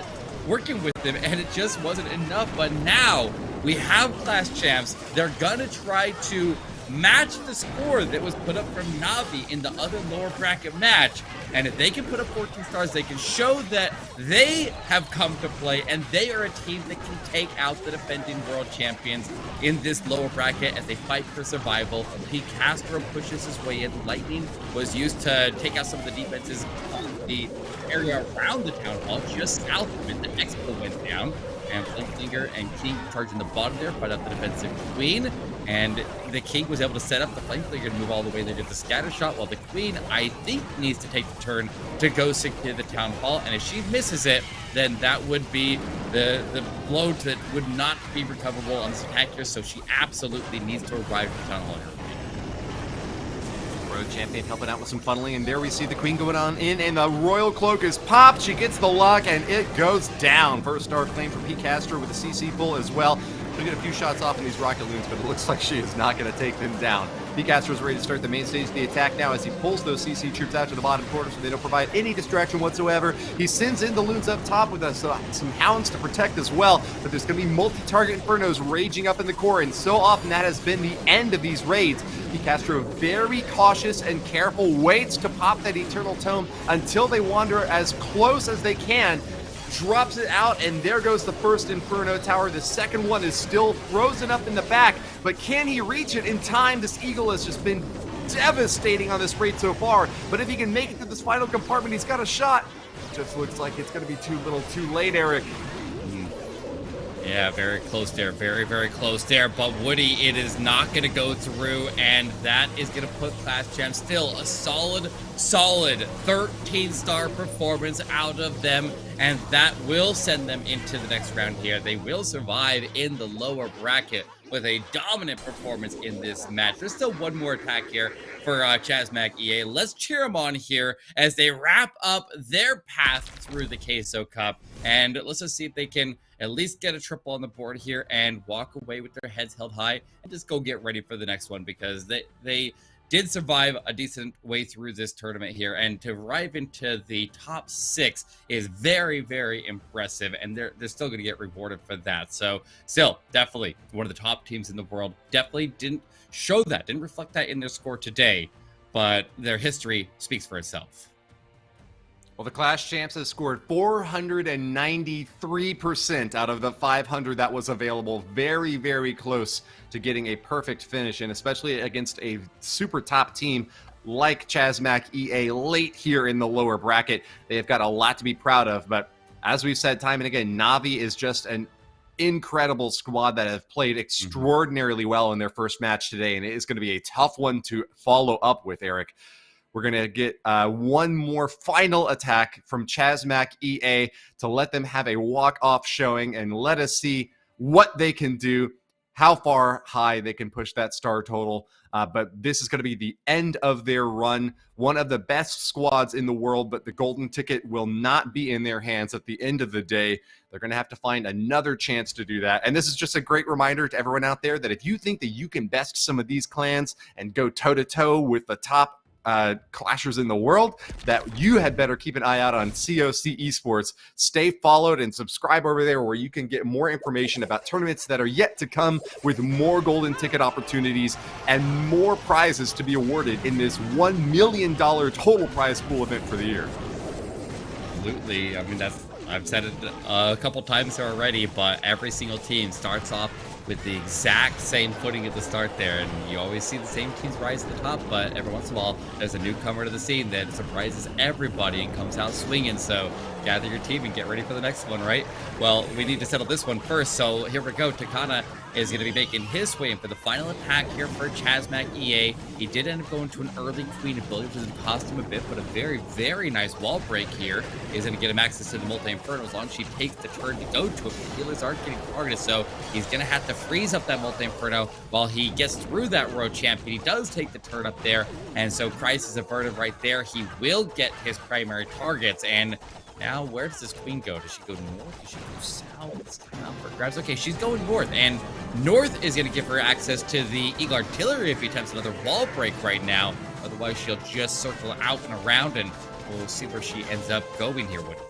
working with them, and it just wasn't enough. But now we have Clash Champs. They're gonna try to match the score that was put up from Navi in the other lower bracket match. And if they can put up 14 stars, they can show that they have come to play and they are a team that can take out the defending world champions in this lower bracket as they fight for survival. Pete Castro pushes his way in. Lightning was used to take out some of the defenses of the area around the Town Hall, just south of it. The Expo went down. And Flamefinger and King charging the bottom there, fight out the defensive Queen. And the King was able to set up the Flamefinger to move all the way there to the scatter shot, while the Queen, I think, needs to take the turn to go secure the Town Hall. And if she misses it, then that would be the blow that would not be recoverable on this attack here. So she absolutely needs to arrive at the Town Hall here. Road champion helping out with some funneling, and there we see the Queen going on in, and the Royal Cloak is popped. She gets the lock, and it goes down. First star claim for Pete Castro with the CC full as well. She'll get a few shots off in these rocket loons, but it looks like she is not going to take them down. Pete Castro's ready to start the main stage of the attack now as he pulls those CC troops out to the bottom corner so they don't provide any distraction whatsoever. He sends in the loons up top with some hounds to protect as well, but there's going to be multi-target infernos raging up in the core, and so often that has been the end of these raids. Pete Castro, very cautious and careful, waits to pop that Eternal Tome until they wander as close as they can, drops it out, and there goes the first Inferno Tower. The second one is still frozen up in the back, but can he reach it in time? This Eagle has just been devastating on this raid so far, but if he can make it to this final compartment, he's got a shot. Just looks like it's going to be too little too late, Eric. Yeah, very close there. Very, very close there. But Woody, it is not going to go through, and that is going to put Clash Champs still a solid 13-star performance out of them, and that will send them into the next round here. They will survive in the lower bracket with a dominant performance in this match. There's still one more attack here for Chasmac EA. Let's cheer them on here as they wrap up their path through the Queso Cup, and let's just see if they can at least get a triple on the board here and walk away with their heads held high and just go get ready for the next one, because they did survive a decent way through this tournament here, and to arrive into the top 6 is very, very impressive, and they're still going to get rewarded for that. So still, definitely one of the top teams in the world. Definitely didn't show that, didn't reflect that in their score today, but their history speaks for itself. Well, the Clash Champs has scored 493% out of the 500 that was available. Very, very close to getting a perfect finish, and especially against a super top team like Chasmac EA late here in the lower bracket. They have got a lot to be proud of, but as we've said time and again, Navi is just an incredible squad that have played extraordinarily well in their first match today, and it is going to be a tough one to follow up with, Eric. We're going to get one more final attack from Chasmac EA to let them have a walk-off showing and let us see what they can do, how far high they can push that star total. But this is going to be the end of their run. One of the best squads in the world, but the golden ticket will not be in their hands at the end of the day. They're going to have to find another chance to do that. And this is just a great reminder to everyone out there that if you think that you can best some of these clans and go toe-to-toe with the top clashers in the world, that you had better keep an eye out on COC Esports. Stay followed and subscribe over there where you can get more information about tournaments that are yet to come, with more golden ticket opportunities and more prizes to be awarded in this $1 million total prize pool event for the year. Absolutely. I mean, I've said it a couple times already, but every single team starts off with the exact same footing at the start there, and you always see the same teams rise to the top, but every once in a while there's a newcomer to the scene that surprises everybody and comes out swinging. So gather your team and get ready for the next one, right? Well, we need to settle this one first, so here we go. Takana is going to be making his way in for the final attack here for Chasmac EA. He did end up going to an early queen ability, which doesn't cost him a bit, but a very, very nice wall break here is going to get him access to the multi-inferno as long as she takes the turn to go to it. The healers aren't getting targeted, so he's going to have to freeze up that multi-inferno while he gets through that road champion. He does take the turn up there, and so Christ is averted right there. He will get his primary targets, and now, where does this queen go? Does she go north? Does she go south? It's time out for grabs. Okay, she's going north, and north is going to give her access to the Eagle Artillery if he attempts another wall break right now. Otherwise, she'll just circle out and around, and we'll see where she ends up going here with it.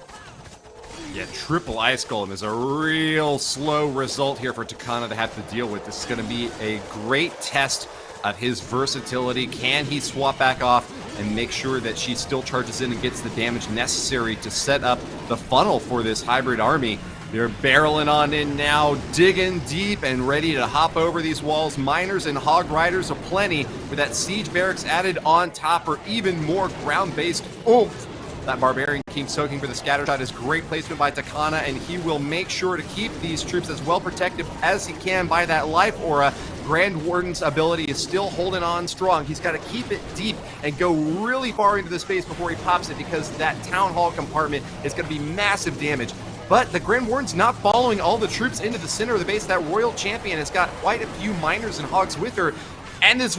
Yeah, triple Ice Golem is a real slow result here for Takana to have to deal with. This is going to be a great test of his versatility. Can he swap back off and make sure that she still charges in and gets the damage necessary to set up the funnel for this hybrid army? They're barreling on in now, digging deep and ready to hop over these walls. Miners and Hog Riders aplenty, with that siege barracks added on top for even more ground-based oomph. That Barbarian keeps soaking for the scatter shot is great placement by Takana, and he will make sure to keep these troops as well protected as he can by that life aura. Grand Warden's ability is still holding on strong. He's got to keep it deep and go really far into the space before he pops it, because that Town Hall compartment is going to be massive damage. But the Grand Warden's not following all the troops into the center of the base. That Royal Champion has got quite a few Miners and Hogs with her, and this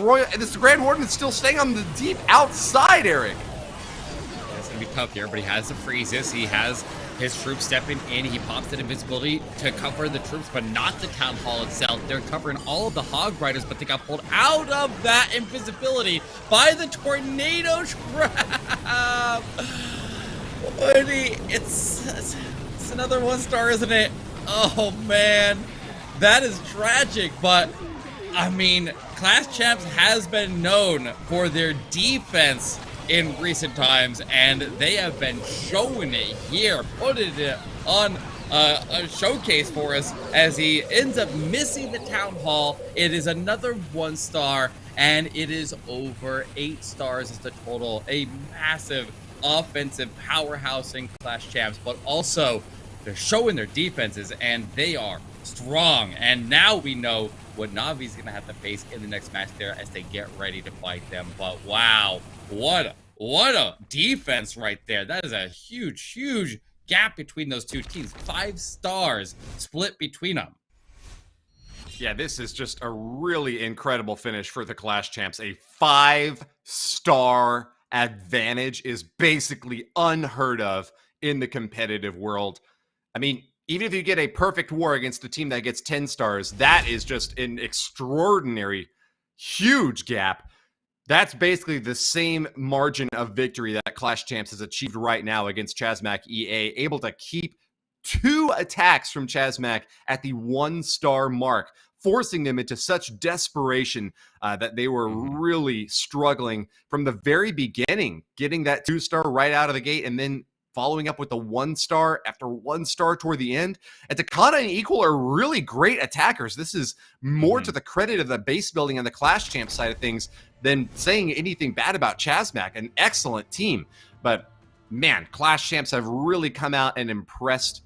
Grand Warden is still staying on the deep outside, Eric. It's going to be tough here, but he has the freezes. He has his troops stepping in. He pops that invisibility to cover the troops, but not the Town Hall itself. They're covering all of the Hog Riders, but they got pulled out of that invisibility by the Tornado Trap. It's another 1-star, isn't it? Oh, man. That is tragic, but, I mean, Clash Champs has been known for their defense in recent times, and they have been showing it here, putting it on a showcase for us as he ends up missing the Town Hall. It is another 1-star, and it is over 8 stars is the total. A massive offensive powerhouse in Clash Champs, but also they're showing their defenses, and they are strong. And now we know what Navi's going to have to face in the next match there as they get ready to fight them. But wow, what a defense right there. That is a huge gap between those two teams. 5 stars split between them. Yeah, this is just a really incredible finish for the Clash Champs. A 5-star advantage is basically unheard of in the competitive world. I mean, even if you get a perfect war against a team that gets 10 stars, that is just an extraordinary, huge gap. That's basically the same margin of victory that Clash Champs has achieved right now against Chasmac EA, able to keep 2 attacks from Chasmac at the 1-star mark. forcing them into such desperation that they were really struggling from the very beginning, getting that 2-star right out of the gate and then following up with the 1-star after 1-star toward the end. And Takana and Equal are really great attackers. This is more to the credit of the base building and the Clash Champ side of things than saying anything bad about Chasmac, an excellent team. But man, Clash Champs have really come out and impressed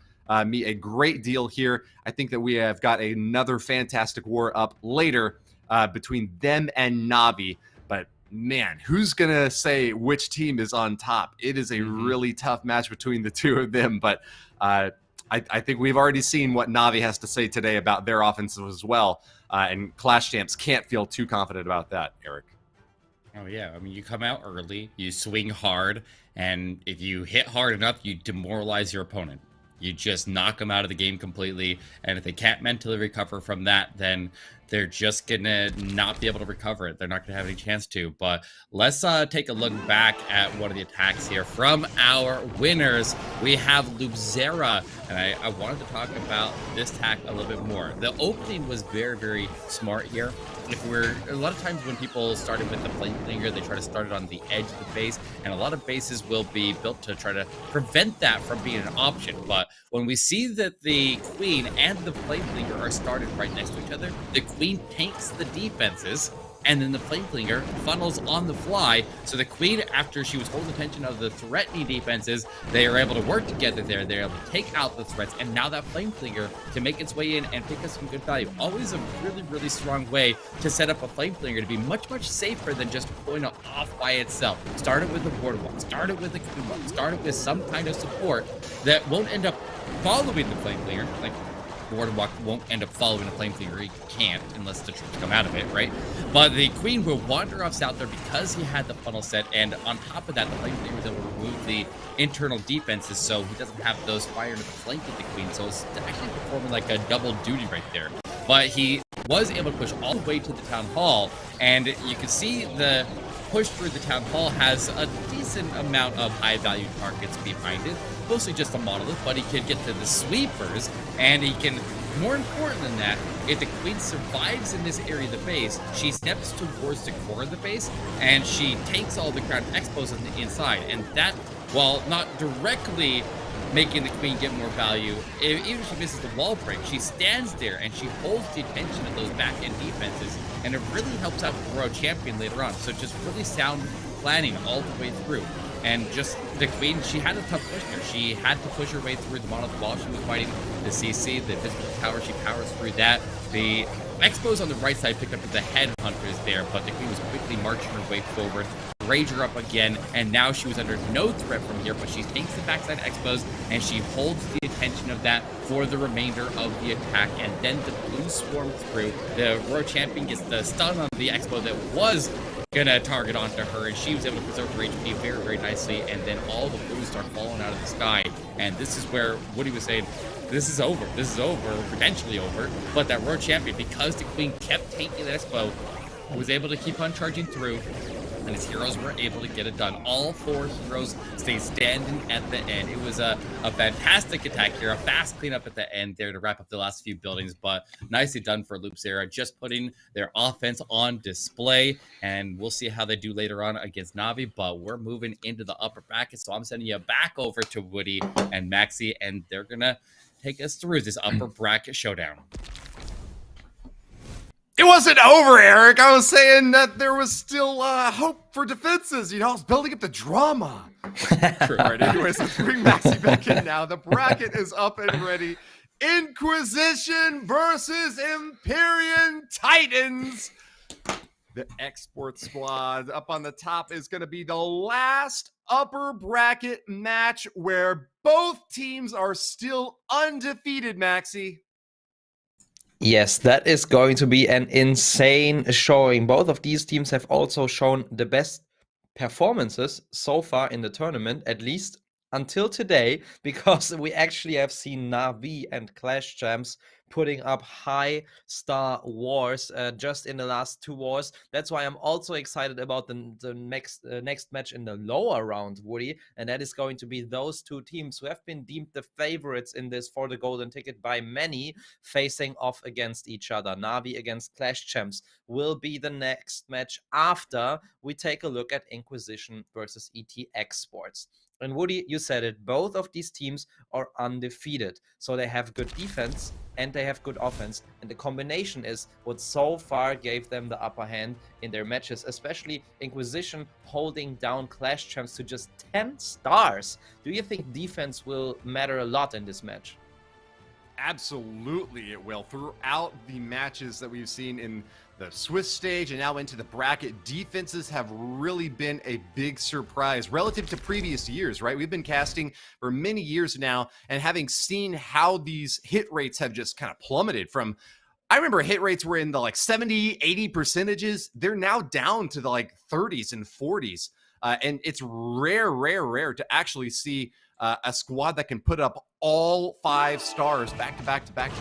me a great deal here. I think that we have got another fantastic war up later between them and Navi. But man, who's going to say which team is on top? It is a really tough match between the two of them. But I think we've already seen what Navi has to say today about their offensive as well. And Clash Champs can't feel too confident about that, Eric. Oh, yeah. I mean, you come out early, you swing hard, and if you hit hard enough, you demoralize your opponent. You just knock them out of the game completely, and if they can't mentally recover from that, then they're just gonna not be able to recover it. They're not gonna have any chance to. But let's take a look back at one of the attacks here from our winners. We have Lubzera, and I wanted to talk about this attack a little bit more. The opening was very, very smart here. A lot of times when people started with the flame flinger, they try to start it on the edge of the base, and a lot of bases will be built to try to prevent that from being an option. But when we see that the queen and the flame flinger are started right next to each other, the queen tanks the defenses, and then the flame flinger funnels on the fly. So the queen, after she was holding the tension of the threatening defenses, they are able to work together there. They're able to take out the threats, and now that flame flinger can make its way in and pick up some good value. Always a really, really strong way to set up a flame flinger to be much, much safer than just pulling it off by itself. Start it with the boardwalk, start it with the Kazuma, start it with some kind of support that won't end up following the flame flinger. Like, boardwalk won't end up following a flame flinger. He can't unless the troops come out of it, right? But the queen will wander off south there because he had the funnel set, and on top of that, the flame flinger was able to remove the internal defenses, so he doesn't have those fire to flank at the queen. So it's actually performing like a double duty right there. But he was able to push all the way to the town hall, and you can see the push through the town hall has a decent amount of high value targets behind it, mostly just a monolith, but he can get to the sweepers, and he can, more important than that, if the queen survives in this area of the base, she steps towards the core of the base, and she takes all the ground expos on the inside, and that, while not directly making the queen get more value, even if she misses the wall break, she stands there and she holds the attention of those back-end defenses, and it really helps out the World Champion later on. So just really sound planning all the way through. And just the queen, she had a tough push there. She had to push her way through the monolith while she was fighting the CC, the visible tower. She powers through that. The expos on the right side picked up the headhunters there, but the queen was quickly marching her way forward. Rage her up again, and now she was under no threat from here, but she takes the backside expos and she holds the attention of that for the remainder of the attack, and then the blue swarms through. The Royal Champion gets the stun on the expo that was gonna target onto her, and she was able to preserve her HP very, very nicely, and then all the blues start falling out of the sky, and this is where Woody was saying, this is over, potentially over, but that Royal Champion, because the queen kept taking that expo, was able to keep on charging through, and his heroes were able to get it done. All 4 heroes stayed standing at the end. It was a fantastic attack here, a fast cleanup at the end there to wrap up the last few buildings, but nicely done for Lubzera, just putting their offense on display, and we'll see how they do later on against Navi, but we're moving into the upper bracket, so I'm sending you back over to Woody and Maxi, and they're gonna take us through this upper bracket showdown. It wasn't over, Eric. I was saying that there was still hope for defenses. You know, I was building up the drama. True. All right, anyways, let's bring Maxi back in now. The bracket is up and ready. Inquisition versus Imperium Titans. The Esports squad up on the top is going to be the last upper bracket match where both teams are still undefeated, Maxi. Yes, that is going to be an insane showing. Both of these teams have also shown the best performances so far in the tournament, at least until today, because we actually have seen Navi and Clash Champs putting up high star wars just in the last 2 wars. That's why I'm also excited about the next match in the lower round, Woody, and that is going to be those 2 teams who have been deemed the favorites in this for the golden ticket by many, facing off against each other. Navi against Clash Champs will be the next match after we take a look at Inquisition versus ET Esports. And Woody, you said it, both of these teams are undefeated. So they have good defense and they have good offense. And the combination is what so far gave them the upper hand in their matches, especially Inquisition holding down Clash Champs to just 10 stars. Do you think defense will matter a lot in this match? Absolutely it will. Throughout the matches that we've seen in the Swiss stage and now into the bracket, defenses have really been a big surprise relative to previous years, right? We've been casting for many years now, and having seen how these hit rates have just kind of plummeted from, I remember hit rates were in the like 70, 80%. They're now down to the like 30s and 40s. And it's rare to actually see a squad that can put up all 5 stars back to back,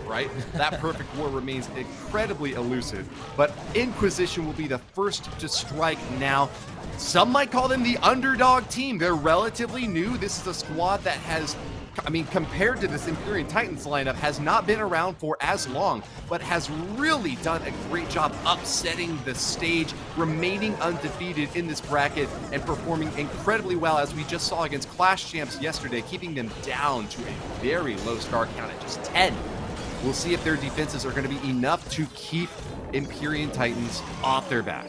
right? That perfect war remains incredibly elusive, but Inquisition will be the first to strike now. Some might call them the underdog team. They're relatively new. This is a squad that has, I mean, compared to this Imperium Titans lineup, has not been around for as long, but has really done a great job upsetting the stage, remaining undefeated in this bracket, and performing incredibly well, as we just saw against Clash Champs yesterday, keeping them down to a very low star count at just 10. We'll see if their defenses are going to be enough to keep Imperium Titans off their back.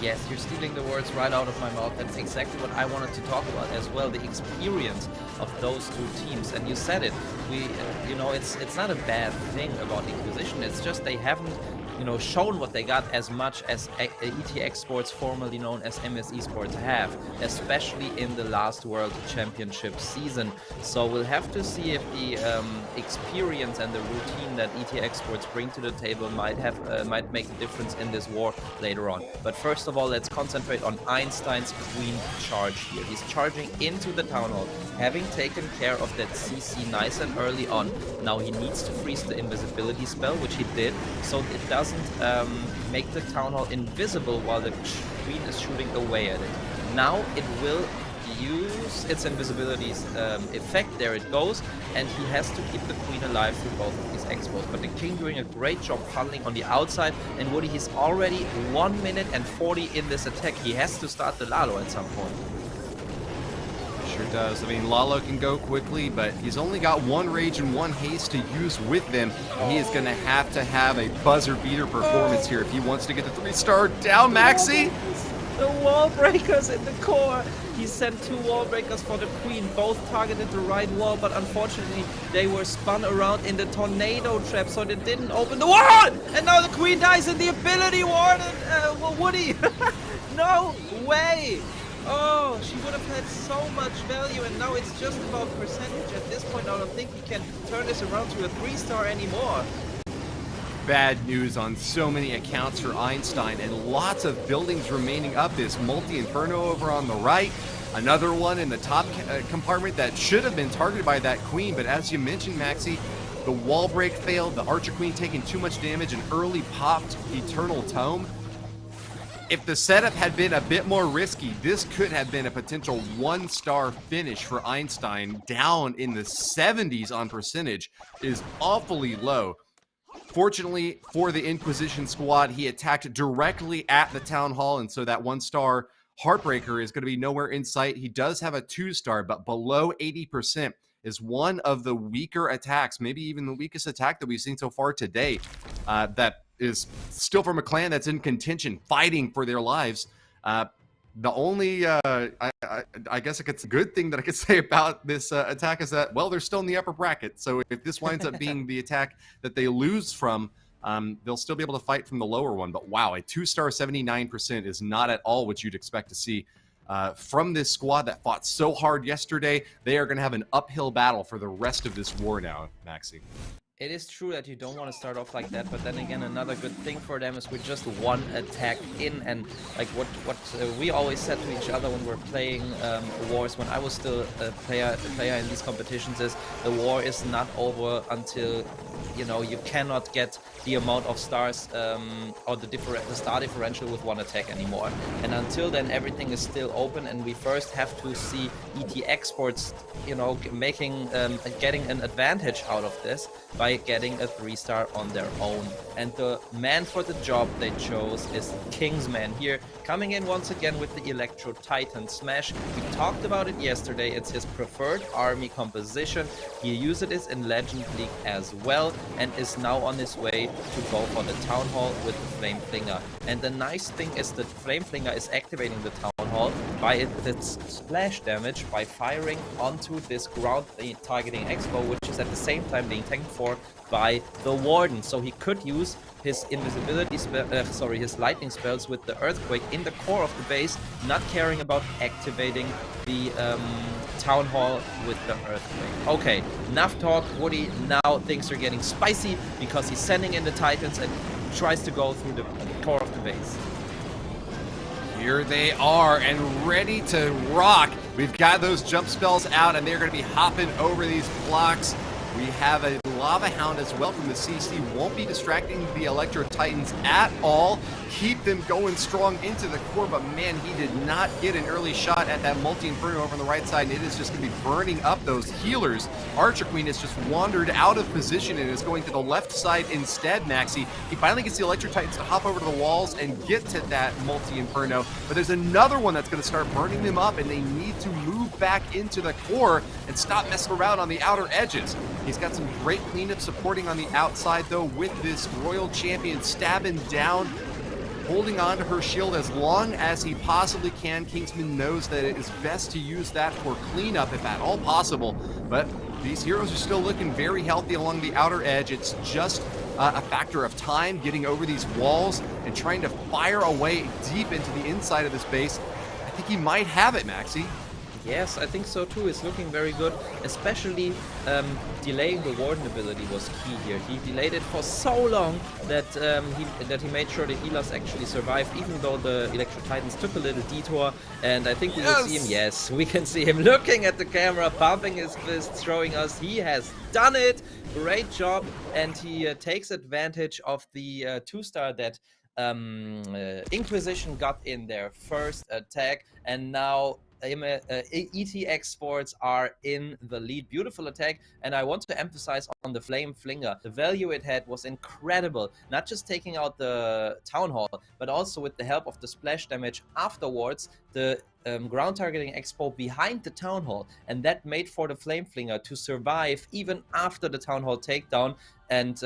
Yes, you're stealing the words right out of my mouth. That's exactly what I wanted to talk about as well, the experience of those 2 teams. And you said it. We, you know, it's not a bad thing about Inquisition. It's just they haven't, you know, shown what they got as much as ET Esports, formerly known as MS Esports, have, especially in the last World Championship season. So we'll have to see if the experience and the routine that ET Esports bring to the table might make a difference in this war later on. But first of all, let's concentrate on Einstein's Queen charge here. He's charging into the Town Hall, having taken care of that CC nice and early on. Now he needs to freeze the invisibility spell, which he did, so it doesn't make the Town Hall invisible while the Queen is shooting away at it. Now it will use its invisibility's effect. There it goes, and he has to keep the Queen alive through both of these expos. But the King doing a great job funneling on the outside, and Woody, he's already 1 minute and 40 in this attack. He has to start the LaLo at some point. Sure does. I mean, LaLo can go quickly, but he's only got 1 rage and 1 haste to use with them. And he is going to have a buzzer beater performance here if he wants to get the 3-star down, Maxi. The wall breakers in the core. He sent 2 wall breakers for the Queen, both targeted the right wall, but unfortunately they were spun around in the tornado trap, so they didn't open the wall. And now the Queen dies in the ability warden. Woody, no way. Oh, she would have had so much value, and now it's just about percentage. At this point, I don't think he can turn this around to a 3-star anymore. Bad news on so many accounts for Einstein, and lots of buildings remaining up. This multi-inferno over on the right, another one in the top compartment that should have been targeted by that Queen, but as you mentioned, Maxi, the wall break failed, the Archer Queen taking too much damage, and early popped Eternal Tome. If the setup had been a bit more risky, this could have been a potential 1-star finish for Einstein. Down in the 70s on percentage is awfully low. Fortunately for the Inquisition squad, he attacked directly at the Town Hall, and so that 1-star Heartbreaker is going to be nowhere in sight. He does have a 2-star, but below 80% is one of the weaker attacks, maybe even the weakest attack that we've seen so far today, that is still from a clan that's in contention, fighting for their lives. The only, I guess it's a good thing that I could say about this attack is that, well, they're still in the upper bracket. So if this winds up being the attack that they lose from, they'll still be able to fight from the lower one. But wow, a 2-star 79% is not at all what you'd expect to see from this squad that fought so hard yesterday. They are going to have an uphill battle for the rest of this war now, Maxi. It is true that you don't want to start off like that, but then again, another good thing for them is we're just one attack in, and like what we always said to each other when we're playing wars, when I was still a player in these competitions, is the war is not over until, you know, you cannot get the amount of stars or the star differential with one attack anymore. And until then, everything is still open, and we first have to see ET Esports, you know, getting an advantage out of this by getting a 3-star on their own. And the man for the job they chose is Kingsman here, coming in once again with the Electro Titan Smash. We talked about it yesterday. It's his preferred army composition. He used it in Legend League as well, and is now on his way to go for the Town Hall with the Flame Flinger. And the nice thing is that Flame Flinger is activating the Town Hall by its splash damage by firing onto this ground targeting expo, which is at the same time being tanked for by the Warden. So he could use his invisibility spell, his lightning spells with the Earthquake in the core of the base, not caring about activating the Town Hall with the Earthquake. Okay, enough talk. Woody, now things are getting spicy because he's sending in the Titans and tries to go through the core of the base. Here they are and ready to rock. We've got those jump spells out, and they're going to be hopping over these blocks. We have a Lava Hound as well from the CC. Won't be distracting the Electro Titans at all. Keep them going strong into the core, but man, he did not get an early shot at that multi-inferno over on the right side, and it is just going to be burning up those healers. Archer Queen has just wandered out of position and is going to the left side instead, Maxi. He finally gets the Electro Titans to hop over to the walls and get to that multi-inferno, but there's another one that's going to start burning them up, and they need to move back into the core and stop messing around on the outer edges. He's got some great cleanup supporting on the outside, though, with this Royal Champion stabbing down, holding on to her shield as long as he possibly can. Kingsman knows that it is best to use that for cleanup if at all possible, but these heroes are still looking very healthy along the outer edge. It's just a factor of time getting over these walls and trying to fire away deep into the inside of this base. I think he might have it, Maxi. Yes, I think so too. It's looking very good, especially delaying the Warden ability was key here. He delayed it for so long that he made sure the healers actually survived, even though the Electro Titans took a little detour. And I think we will see him. Yes, we can see him looking at the camera, pumping his fists, showing us he has done it. Great job, and he takes advantage of the 2-star that Inquisition got in their first attack, and now ET Esports are in the lead. Beautiful attack, and I want to emphasize on the Flame Flinger. The value it had was incredible, not just taking out the Town Hall, but also with the help of the splash damage afterwards, the ground targeting expo behind the Town Hall, and that made for the Flame Flinger to survive even after the Town Hall takedown. And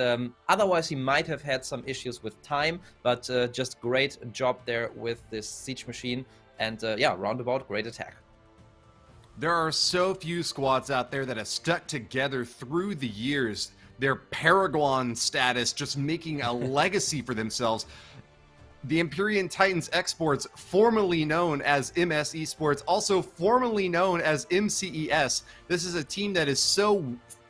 otherwise he might have had some issues with time, but just great job there with this Siege Machine. And yeah, roundabout, great attack. There are so few squads out there that have stuck together through the years. Their Paragon status just making a legacy for themselves. The Imperium Titans Exports, formerly known as MS Esports, also formerly known as MCES. This is a team that is so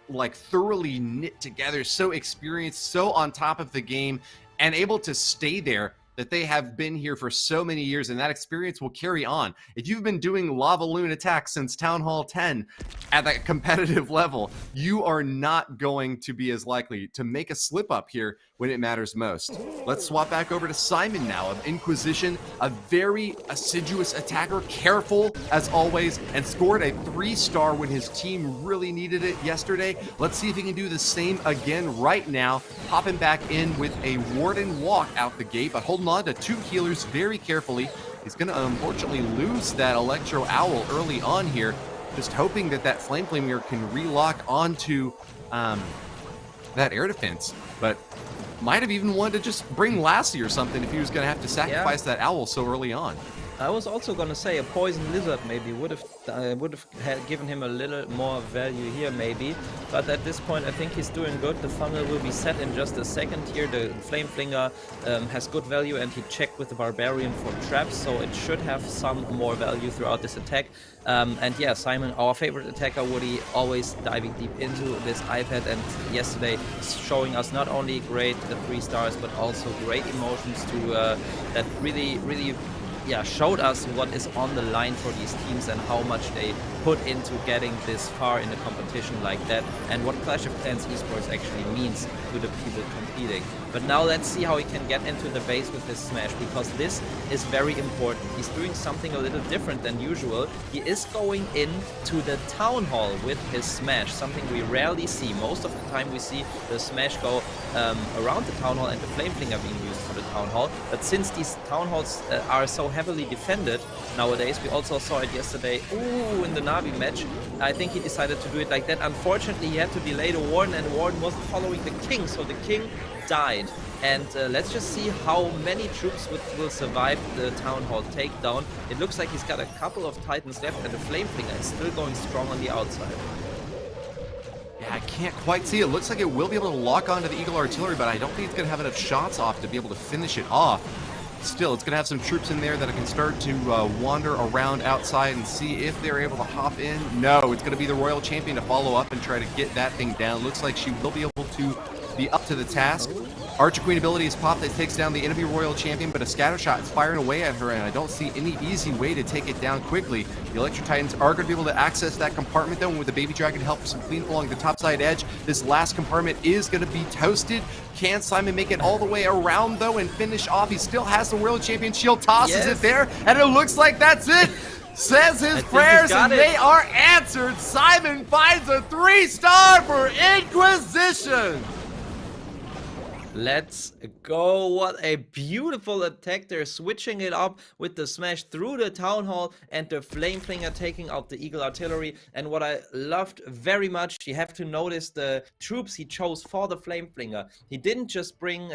thoroughly knit together, so experienced, so on top of the game, and able to stay there, that they have been here for so many years, and that experience will carry on. If you've been doing Lava Loon attacks since Town Hall 10 at that competitive level, you are not going to be as likely to make a slip up here when it matters most. Let's swap back over to Simon now of Inquisition, a very assiduous attacker, careful as always, and scored a 3-star when his team really needed it yesterday. Let's see if he can do the same again right now, popping back in with a Warden walk out the gate, but holding on to 2 healers very carefully. He's going to unfortunately lose that Electro Owl early on here, just hoping that that Flame Flamer can relock onto that air defense, but might have even wanted to just bring Lassie or something if he was going to have to sacrifice that Owl so early on. I was also gonna say a poison lizard maybe would have given him a little more value here maybe, but at this point I think he's doing good. The funnel will be set in just a second here. The flame flinger has good value, and he checked with the barbarian for traps, so it should have some more value throughout this attack. And yeah, Simon, our favorite attacker, Woody, always diving deep into this iPad, and yesterday showing us not only great 3 stars but also great emotions to that really showed us what is on the line for these teams and how much they put into getting this far in a competition like that, and what Clash of Clans Esports actually means to the people competing. But now let's see how he can get into the base with his smash, because this is very important. He's doing something a little different than usual. He is going into the town hall with his smash, something we rarely see. Most of the time we see the smash go around the town hall and the flame flinger being used for the town hall. But since these town halls are so heavily defended nowadays, we also saw it yesterday in the Navi match. I think he decided to do it like that. Unfortunately, he had to delay the Warden, and the Warden wasn't following the King, so the King died. And let's just see how many troops will survive the Town Hall takedown. It looks like he's got a couple of Titans left, and the Flame Flinger is still going strong on the outside. Yeah, I can't quite see. It looks like it will be able to lock onto the Eagle Artillery, but I don't think it's going to have enough shots off to be able to finish it off. Still, it's going to have some troops in there that can start to wander around outside and see if they're able to hop in. No, it's going to be the Royal Champion to follow up and try to get that thing down. Looks like she will be able to be up to the task. Archer Queen ability is popped that takes down the enemy Royal Champion, but a scatter shot is firing away at her, and I don't see any easy way to take it down quickly. The Electro Titans are going to be able to access that compartment, though, with the Baby Dragon to help some clean along the topside edge. This last compartment is going to be toasted. Can Simon make it all the way around, though, and finish off? He still has the World Champion shield, tosses it there, and it looks like that's it. Says his prayers, and they are answered. Simon finds a 3-star for Inquisition. Let's go. What a beautiful attack. They're switching it up with the smash through the town hall and the flame flinger taking out the Eagle Artillery. And what I loved very much, you have to notice the troops he chose for the flame flinger. He didn't just bring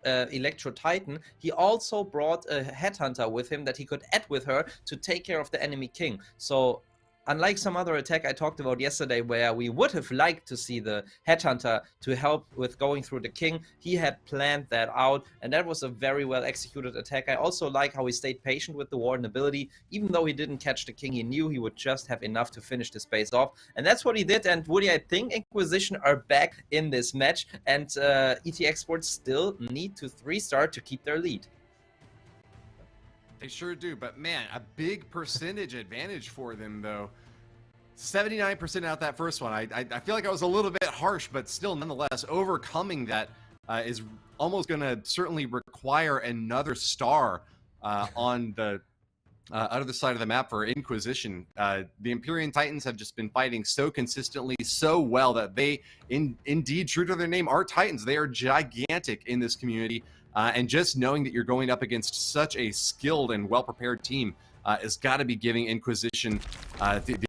Electro Titan, he also brought a headhunter with him that he could add with her to take care of the enemy king. So unlike some other attack I talked about yesterday where we would have liked to see the headhunter to help with going through the king, he had planned that out, and that was a very well executed attack. I also like how he stayed patient with the Warden ability. Even though he didn't catch the king, he knew he would just have enough to finish this base off, and that's what he did. And Woody, I think Inquisition are back in this match, and ET Esports still need to 3-star to keep their lead. They sure do, but man, a big percentage advantage for them, though. 79% out that first one. I feel like I was a little bit harsh, but still, nonetheless, overcoming that is almost going to certainly require another star on the other side of the map for Inquisition. The Imperium Titans have just been fighting so consistently, so well, that they, indeed, true to their name, are Titans. They are gigantic in this community. And just knowing that you're going up against such a skilled and well-prepared team has got to be giving Inquisition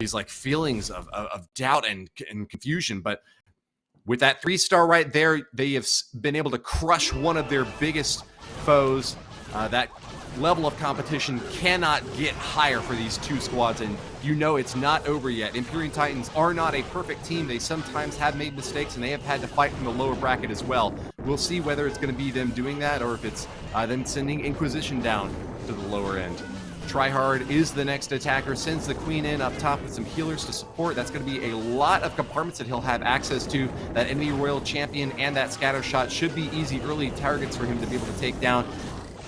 these like feelings of doubt and confusion. But with that 3-star right there, they have been able to crush one of their biggest foes. That level of competition cannot get higher for these two squads, and you know it's not over yet. Imperium Titans are not a perfect team. They sometimes have made mistakes, and they have had to fight from the lower bracket as well. We'll see whether it's going to be them doing that or if it's them sending Inquisition down to the lower end. Tryhard is the next attacker, sends the Queen in up top with some healers to support. That's going to be a lot of compartments that he'll have access to. That enemy Royal Champion and that scatter shot should be easy early targets for him to be able to take down.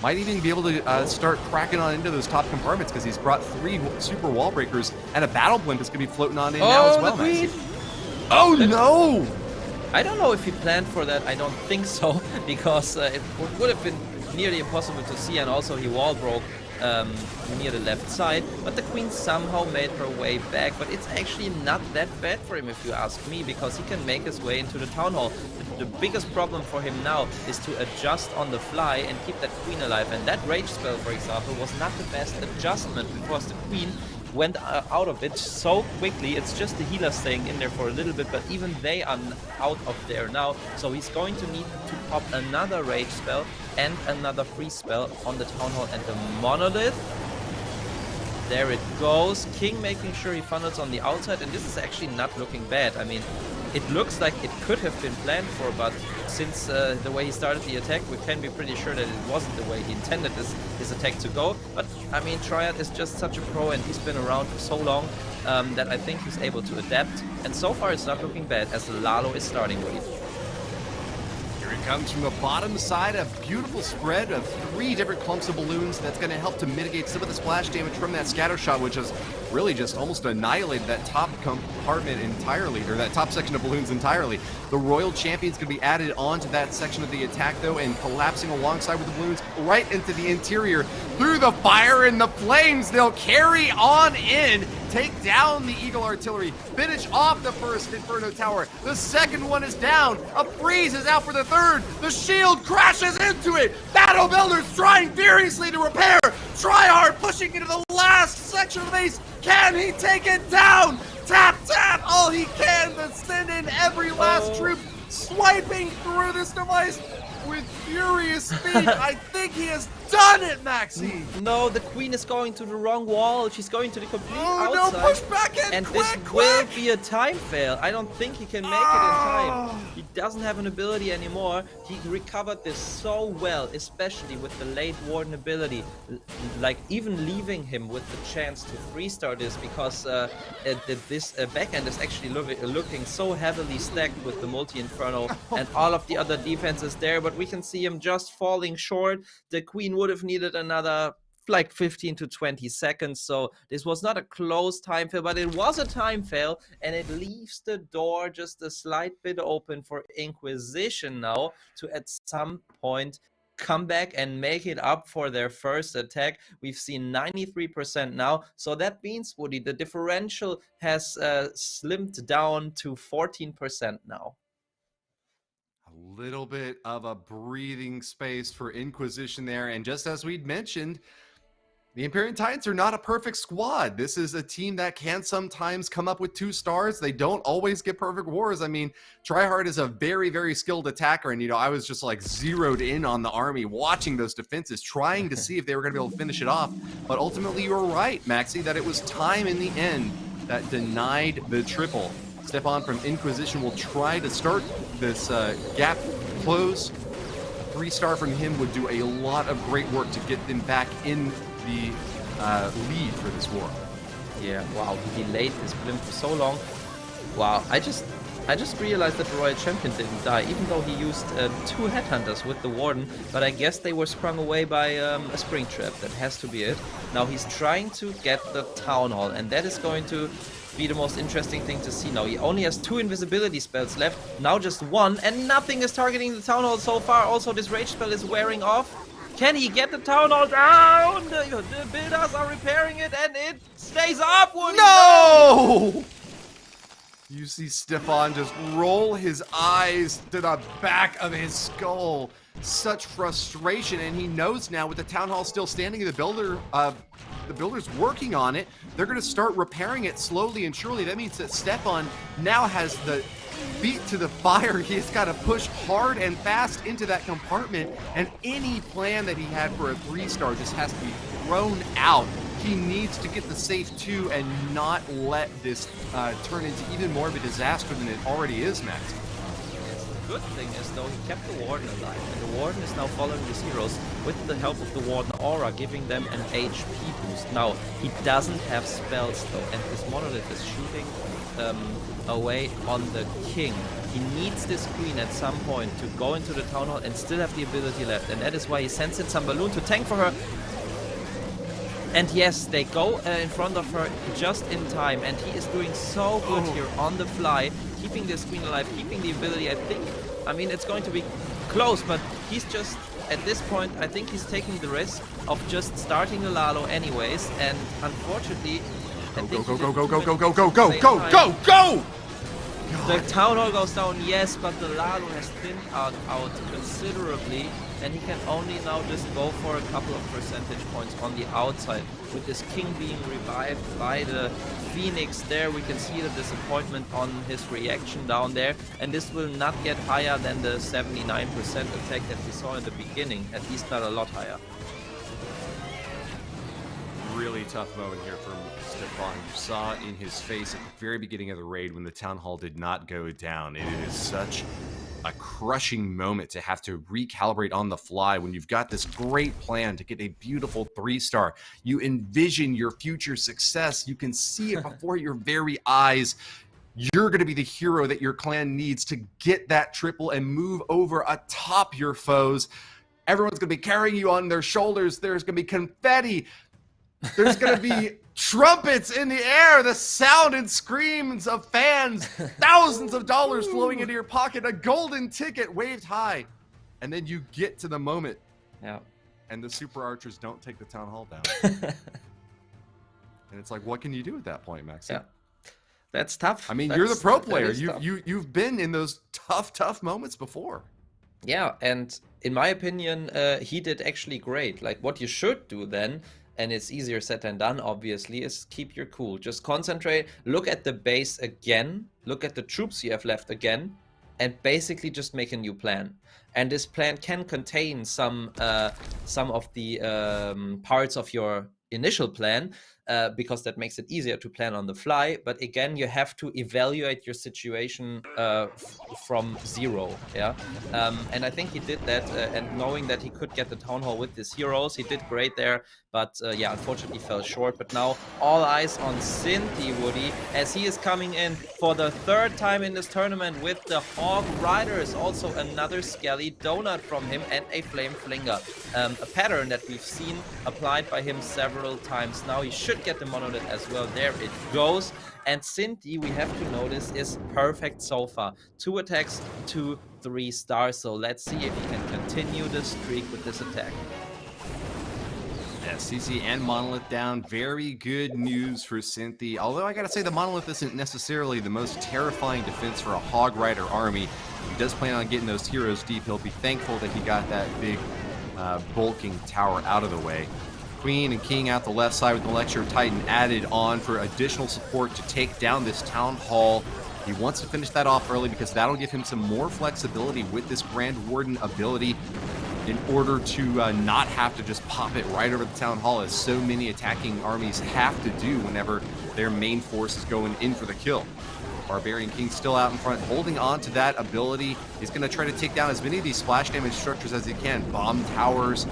Might even be able to start cracking on into those top compartments because he's brought 3 super wall breakers and a battle blimp is going to be floating on in now as well. Oh no! I don't know if he planned for that. I don't think so, because it would have been nearly impossible to see, and also he wall broke near the left side, but the Queen somehow made her way back. But it's actually not that bad for him, if you ask me, because he can make his way into the town hall. The biggest problem for him now is to adjust on the fly and keep that Queen alive, and that rage spell, for example, was not the best adjustment because the Queen went out of it so quickly. It's just the healer staying in there for a little bit, but even they are out of there now, so he's going to need to pop another rage spell and another freeze spell on the town hall. And the monolith, There it goes. King making sure he funnels on the outside, and this is actually not looking bad. I mean, it looks like it could have been planned for, but since the way he started the attack, we can be pretty sure that it wasn't the way he intended his attack to go. But, I mean, Triad is just such a pro, and he's been around for so long that I think he's able to adapt. And so far, it's not looking bad, as LaLo is starting with. Here it comes from the bottom side, a beautiful spread of 3 different clumps of balloons that's going to help to mitigate some of the splash damage from that scatter shot, which has really just almost annihilated that top compartment entirely, or that top section of balloons entirely. The Royal Champion's going to be added onto that section of the attack, though, and collapsing alongside with the balloons right into the interior. Through the fire and the flames, they'll carry on in, take down the Eagle Artillery, finish off the first Inferno Tower. The second one is down. A freeze is out for the third. The shield crashes into it. Battle Builders trying furiously to repair. Tryhard pushing into the last section of the base. Can he take it down? Tap, tap, all he can to send in every last troop, swiping through this device with furious speed. I think he has done it, Maxi! No, the queen is going to the wrong wall. She's going to the complete outside. No, push back in, and quick, this will be a time fail. I don't think he can make it in time. He doesn't have an ability anymore. He recovered this so well, especially with the late Warden ability. Like, even leaving him with the chance to 3-star this, because this backhand is actually looking so heavily stacked with the multi-inferno and all of the other defenses there, but we can see him just falling short. The queen would have needed another like 15 to 20 seconds, so this was not a close time fail, but it was a time fail, and it leaves the door just a slight bit open for Inquisition now to at some point come back and make it up for their first attack. We've seen 93% now, so that means, Woody, the differential has slimmed down to 14% now. A little bit of a breathing space for Inquisition there, and just as we'd mentioned, the Imperium Titans are not a perfect squad. This is a team that can sometimes come up with 2 stars. They don't always get perfect wars. I mean, Tryhard is a very, very skilled attacker, and, you know, I was just like zeroed in on the army, watching those defenses, trying to see if they were going to be able to finish it off. But ultimately, you were right, Maxi, that it was time in the end that denied the triple. Stefan from Inquisition will try to start this gap close. A 3-star from him would do a lot of great work to get them back in the lead for this war. Yeah, wow, he delayed this blimp for so long. Wow, I just realized that the Royal Champion didn't die, even though he used 2 headhunters with the Warden, but I guess they were sprung away by a spring trap. That has to be it. Now he's trying to get the Town Hall, and that is going to be the most interesting thing to see now. He only has 2 invisibility spells left, now just 1, and nothing is targeting the Town Hall so far. Also, this rage spell is wearing off. Can he get the Town Hall down? The builders are repairing it, and it stays up. No! You see Stefan just roll his eyes to the back of his skull. Such frustration, and he knows now with the Town Hall still standing, the builder's working on it. They're going to start repairing it slowly and surely. That means that Stefan now has the feet to the fire. He has got to push hard and fast into that compartment, and any plan that he had for a 3-star just has to be thrown out. He needs to get the safe 2 and not let this turn into even more of a disaster than it already is, Max. The good thing is, though, he kept the Warden alive, and the Warden is now following his heroes with the help of the Warden Aura, giving them an HP boost. Now, he doesn't have spells, though, and his Monolith is shooting away on the King. He needs this Queen at some point to go into the Town Hall and still have the ability left, and that is why he sends in some balloon to tank for her. And yes, they go in front of her just in time, and he is doing so good here on the fly, keeping this Queen alive, keeping the ability. I mean, it's going to be close, but he's just, at this point, I think he's taking the risk of just starting the LaLo anyways, and unfortunately... Go! The Town Hall goes down, yes, but the LaLo has thinned out considerably, and he can only now just go for a couple of percentage points on the outside. With this King being revived by the Phoenix there, we can see the disappointment on his reaction down there, and this will not get higher than the 79% attack that we saw in the beginning, at least not a lot higher. really tough moment here for Stefan. You saw in his face at the very beginning of the raid when the Town Hall did not go down. It is such a crushing moment to have to recalibrate on the fly when you've got this great plan to get a beautiful 3-star. You envision your future success. You can see it before your very eyes. You're going to be the hero that your clan needs to get that triple and move over atop your foes. Everyone's going to be carrying you on their shoulders. There's going to be confetti. There's going to be trumpets in the air, the sound and screams of fans, thousands of dollars flowing into your pocket, a golden ticket waved high. And then you get to the moment. Yeah. And the super archers don't take the Town Hall down. And it's like, what can you do at that point, Maxi? Yeah. That's tough. I mean, you're the pro player. You've been in those tough moments before. Yeah, and in my opinion, he did actually great. Like, what you should do then, and it's easier said than done, obviously, is keep your cool. Just concentrate, look at the base again, look at the troops you have left again, and basically just make a new plan. And this plan can contain some of the parts of your initial plan, because that makes it easier to plan on the fly. But again, you have to evaluate your situation from zero. Yeah, and I think he did that. And knowing that he could get the Town Hall with his heroes, he did great there. But yeah, unfortunately fell short. But now all eyes on Sinti, Woody, as he is coming in for the 3rd time in this tournament with the Hog Riders. Also another Skelly donut from him and a Flame Flinger. A pattern that we've seen applied by him several times now. He should get the monolith as well. There it goes. And Sinti, we have to notice, is perfect so far. 2 attacks, 2 3-stars. So let's see if he can continue the streak with this attack. Yeah, CC and Monolith down. Very good news for Sinti. Although I gotta say, the Monolith isn't necessarily the most terrifying defense for a Hog Rider army. If he does plan on getting those heroes deep, he'll be thankful that he got that big bulking tower out of the way. Queen and King out the left side with the Electro Titan added on for additional support to take down this Town Hall. He wants to finish that off early because that'll give him some more flexibility with this Grand Warden ability in order to not have to just pop it right over the Town Hall, as so many attacking armies have to do whenever their main force is going in for the kill. Barbarian King still out in front, holding on to that ability. He's going to try to take down as many of these splash damage structures as he can. Bomb towers,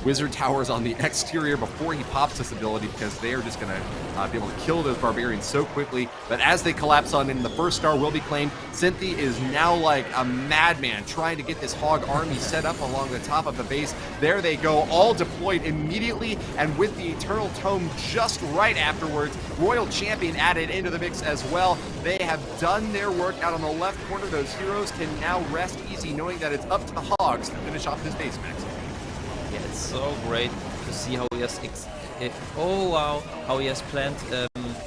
wizard towers on the exterior before he pops this ability, because they are just going to be able to kill those barbarians so quickly. But as they collapse on him, the 1st star will be claimed. Sinti is now like a madman trying to get this Hog army set up along the top of the base. There they go, all deployed immediately, and with the Eternal Tome just right afterwards. Royal Champion added into the mix as well. They have done their work out on the left corner. Those heroes can now rest easy, knowing that it's up to the Hogs to finish off this base, Max. Yeah, it's so great to see how he has how he has planned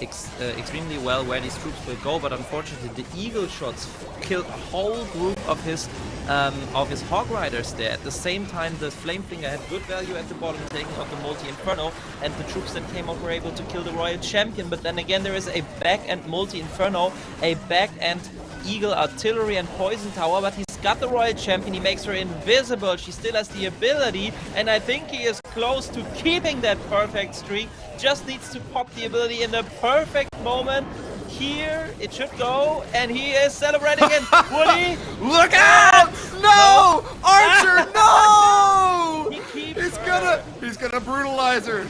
extremely well where these troops will go. But unfortunately, the eagle shots killed a whole group of his Hog Riders there. At the same time, the Flame Flinger had good value at the bottom, taking out the multi-inferno, and the troops that came up were able to kill the Royal Champion. But then again, there is a back-end multi-inferno, a back-end eagle artillery and poison tower, but he's got the Royal Champion. He makes her invisible. She still has the ability, and I think he is close to keeping that perfect streak. Just needs to pop the ability in the perfect moment. Here it should go, and he is celebrating it. Woody, look out! No! Archer, no! He's gonna brutalize her.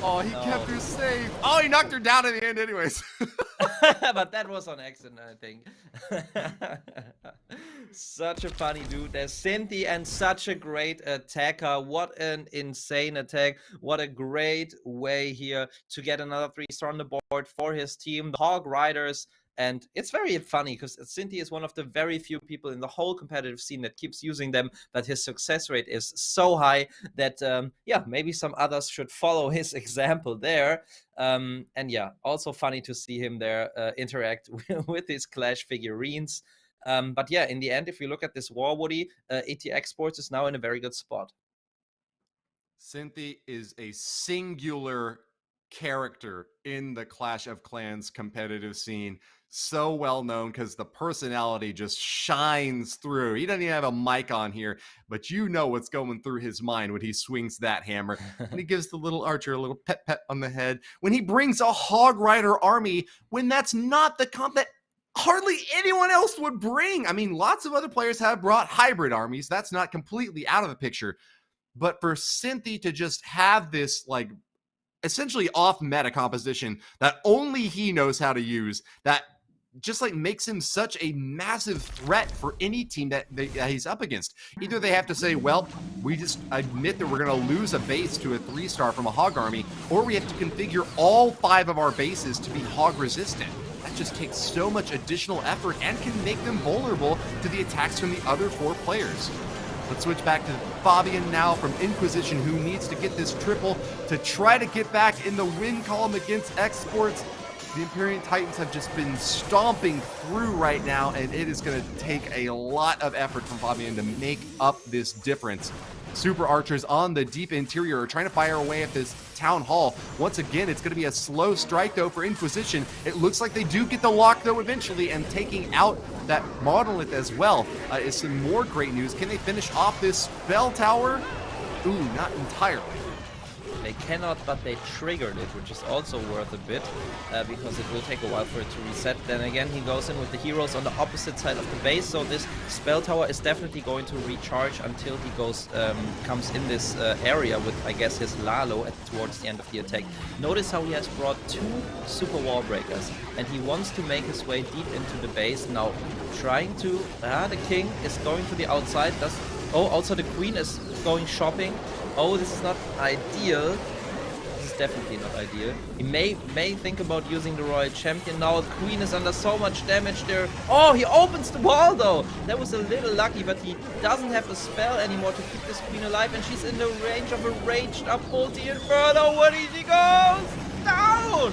Oh, he kept her safe. Oh, he knocked her down in the end anyways. But that was on accident, I think. Such a funny dude. There's Sinti, and such a great attacker. What an insane attack. What a great way here to get another 3-star on the board for his team, the Hog Riders. And it's very funny because Sinti is one of the very few people in the whole competitive scene that keeps using them, but his success rate is so high that, yeah, maybe some others should follow his example there. And yeah, also funny to see him there interact with his Clash figurines. But yeah, in the end, if you look at this war, Woody, ET Esports is now in a very good spot. Sinti is a singular character in the Clash of Clans competitive scene. So well known because the personality just shines through. He doesn't even have a mic on here, but you know what's going through his mind when he swings that hammer. When he gives the little archer a little pet on the head. When he brings a Hog Rider army, when that's not the comp that hardly anyone else would bring. I mean, lots of other players have brought hybrid armies. That's not completely out of the picture. But for Cynthia to just have this, like, essentially off-meta composition that only he knows how to use, that just like makes him such a massive threat for any team that he's up against. Either they have to say, well, we just admit that we're going to lose a base to a 3-star from a Hog army, or we have to configure all 5 of our bases to be Hog resistant. That just takes so much additional effort and can make them vulnerable to the attacks from the other 4 players. Let's switch back to Fabian now from Inquisition, who needs to get this triple to try to get back in the win column against Esports. The Imperium Titans have just been stomping through right now, and it is going to take a lot of effort from Fabian to make up this difference. Super Archers on the deep interior are trying to fire away at this Town Hall. Once again, it's going to be a slow strike, though, for Inquisition. It looks like they do get the lock, though, eventually, and taking out that Monolith as well is some more great news. Can they finish off this Spell Tower? Ooh, not entirely. They cannot, but they triggered it, which is also worth a bit, because it will take a while for it to reset. Then again, he goes in with the heroes on the opposite side of the base, so this spell tower is definitely going to recharge until he goes comes in this area with, I guess, his LaLo towards the end of the attack. Notice how he has brought 2 super wall breakers, and he wants to make his way deep into the base. Now, trying to... the king is going to the outside. Oh, also the queen is going shopping. Oh, this is not ideal. This is definitely not ideal. He may think about using the Royal Champion now. The queen is under so much damage there. Oh, he opens the wall though. That was a little lucky, but he doesn't have a spell anymore to keep this queen alive, and she's in the range of a raged up multi-inferno. What he goes down!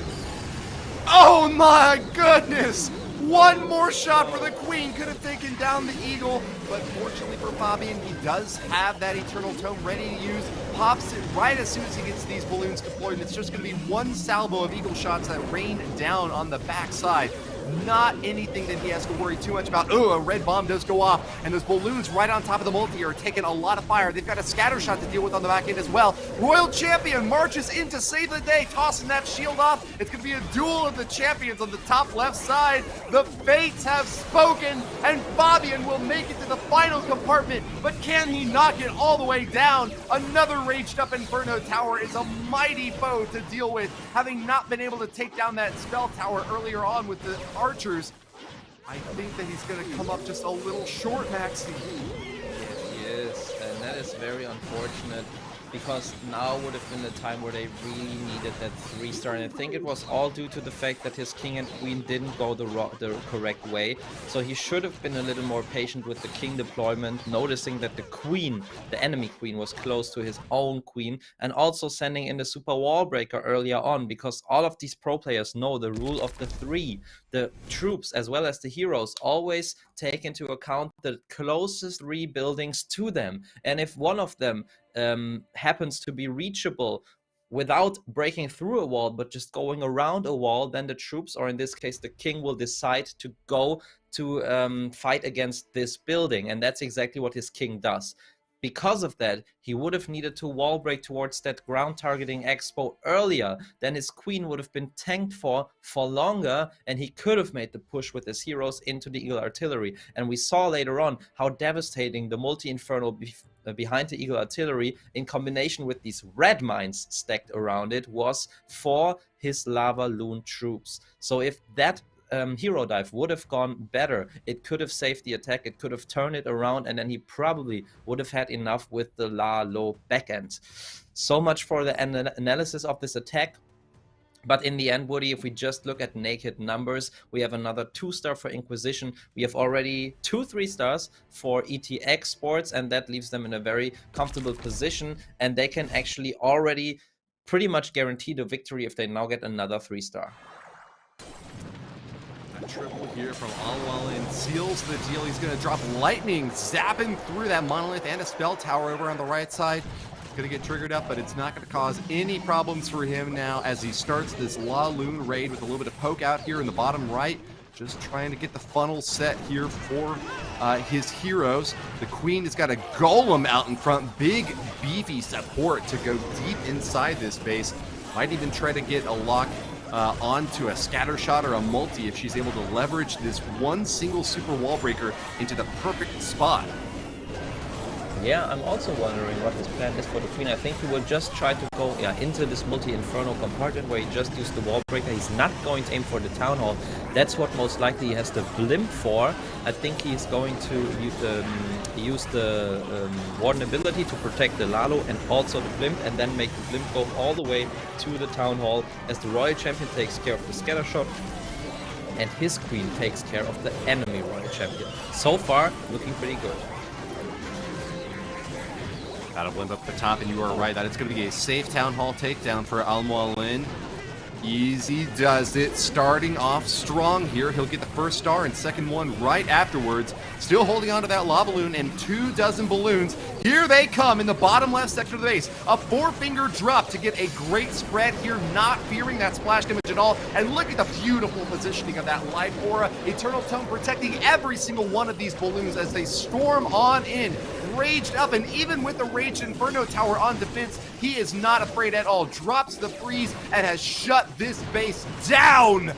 Oh my goodness! One more shot for the queen could have taken down the eagle, but fortunately for Fabian, he does have that Eternal Tome ready to use. Pops it right as soon as he gets these balloons deployed, and it's just going to be one salvo of eagle shots that rain down on the backside. Not anything that he has to worry too much about. Oh, a red bomb does go off, and those balloons right on top of the multi are taking a lot of fire. They've got a scatter shot to deal with on the back end as well. Royal Champion marches in to save the day, tossing that shield off. It's going to be a duel of the champions on the top left side. The fates have spoken, and Fabian will make it to the final compartment, but can he knock it all the way down? Another raged up Inferno Tower is a mighty foe to deal with, having not been able to take down that spell tower earlier on with the archers. I think that he's going to come up just a little short, Maxi. Yes, he is, and that is very unfortunate, because now would have been the time where they really needed that 3-star, and I think it was all due to the fact that his king and queen didn't go the correct way. So he should have been a little more patient with the king deployment, noticing that the queen, the enemy queen, was close to his own queen, and also sending in the super wall breaker earlier on, because all of these pro players know the rule of the 3. The troops as well as the heroes always take into account the closest 3 buildings to them, and if one of them happens to be reachable without breaking through a wall but just going around a wall, then the troops, or in this case the king, will decide to go to fight against this building, and that's exactly what his king does. Because of that, he would have needed to wall break towards that ground targeting expo earlier. Then his queen would have been tanked for longer, and he could have made the push with his heroes into the Eagle Artillery. And we saw later on how devastating the multi-infernal behind the Eagle Artillery, in combination with these red mines stacked around it, was for his Lava Loon troops. So if that hero dive would have gone better, it could have saved the attack, it could have turned it around, and then he probably would have had enough with the LaLo backend. So much for the analysis of this attack. But in the end, Woody, if we just look at naked numbers, we have another 2-star for Inquisition. We have already 2 3-stars for ET Esports, and that leaves them in a very comfortable position, and they can actually already pretty much guarantee the victory if they now get another 3-star. Triple here from Alwalin seals the deal. He's going to drop lightning, zapping through that monolith and a spell tower over on the right side. Gonna get triggered up, but it's not gonna cause any problems for him now as he starts this LaLo raid with a little bit of poke out here in the bottom right. Just trying to get the funnel set here for his heroes. The Queen has got a golem out in front. Big, beefy support to go deep inside this base. Might even try to get a lock onto a scatter shot or a multi if she's able to leverage this one single super wall breaker into the perfect spot. Yeah, I'm also wondering what his plan is for the Queen. I think he will just try to go into this multi-inferno compartment where he just used the wall breaker. He's not going to aim for the Town Hall. That's what most likely he has the blimp for. I think he's going to use the Warden ability to protect the LaLo and also the blimp, and then make the blimp go all the way to the Town Hall as the Royal Champion takes care of the scatter shot and his Queen takes care of the enemy Royal Champion. So far, looking pretty good. Got a blimp up the top, and you are right that it's going to be a safe Town Hall takedown for Al-Mualim. Easy does it, starting off strong here. He'll get the first star and second one right afterwards. Still holding on to that lava balloon and 24 balloons. Here they come in the bottom left section of the base. A 4-finger drop to get a great spread here, not fearing that splash damage at all. And look at the beautiful positioning of that life aura. Eternal Tome protecting every single one of these balloons as they storm on in. Raged up, and even with the Raged Inferno Tower on defense, he is not afraid at all. Drops the freeze and has shut this base down.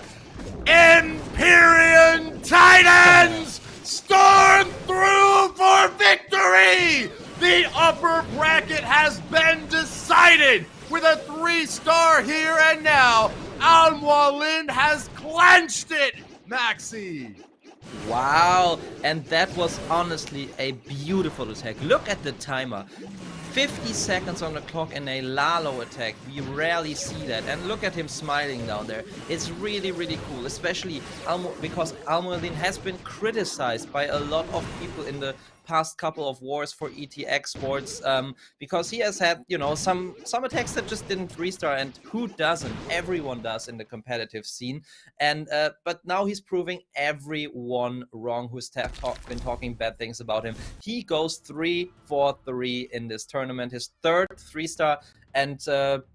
Imperium Titans storm through for victory! The upper bracket has been decided with a 3-star here and now. Al-Mualim has clenched it, Maxi. Wow, and that was honestly a beautiful attack. Look at the timer. 50 seconds on the clock and a LaLo attack. We rarely see that. And look at him smiling down there. It's really, really cool, especially because Al-Mualim has been criticized by a lot of people in the past couple of wars for ET Esports, because he has had, you know, some attacks that just didn't restart, and who doesn't? Everyone does in the competitive scene. And but now he's proving everyone wrong who's been talking bad things about him. He goes 3-for-3 in this tournament, his third 3-star, and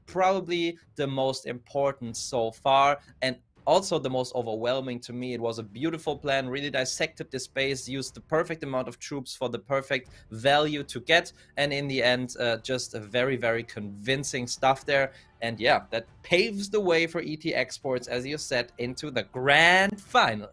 probably the most important so far, and also the most overwhelming to me. It was a beautiful plan, really dissected this base, used the perfect amount of troops for the perfect value to get, and in the end, just a very, very convincing stuff there. And yeah, that paves the way for ET Esports, as you said, into the grand final.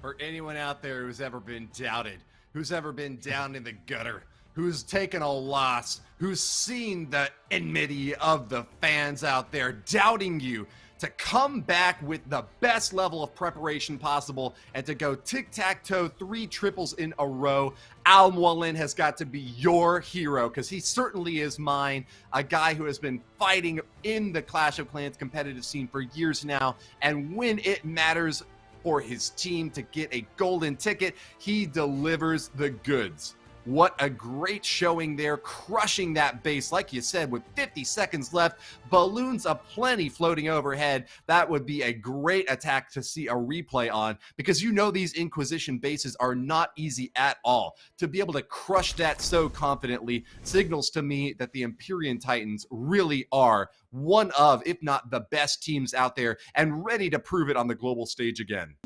For anyone out there who's ever been doubted, who's ever been down in the gutter, who's taken a loss, who's seen the enmity of the fans out there doubting you, to come back with the best level of preparation possible and to go tic-tac-toe 3 triples in a row, Al-Mualim has got to be your hero, because he certainly is mine, a guy who has been fighting in the Clash of Clans competitive scene for years now, and when it matters for his team to get a golden ticket, he delivers the goods. What a great showing there, crushing that base, like you said, with 50 seconds left, balloons aplenty floating overhead. That would be a great attack to see a replay on, because you know these Inquisition bases are not easy at all. To be able to crush that so confidently signals to me that the Imperium Titans really are one of, if not the best teams out there, and ready to prove it on the global stage again.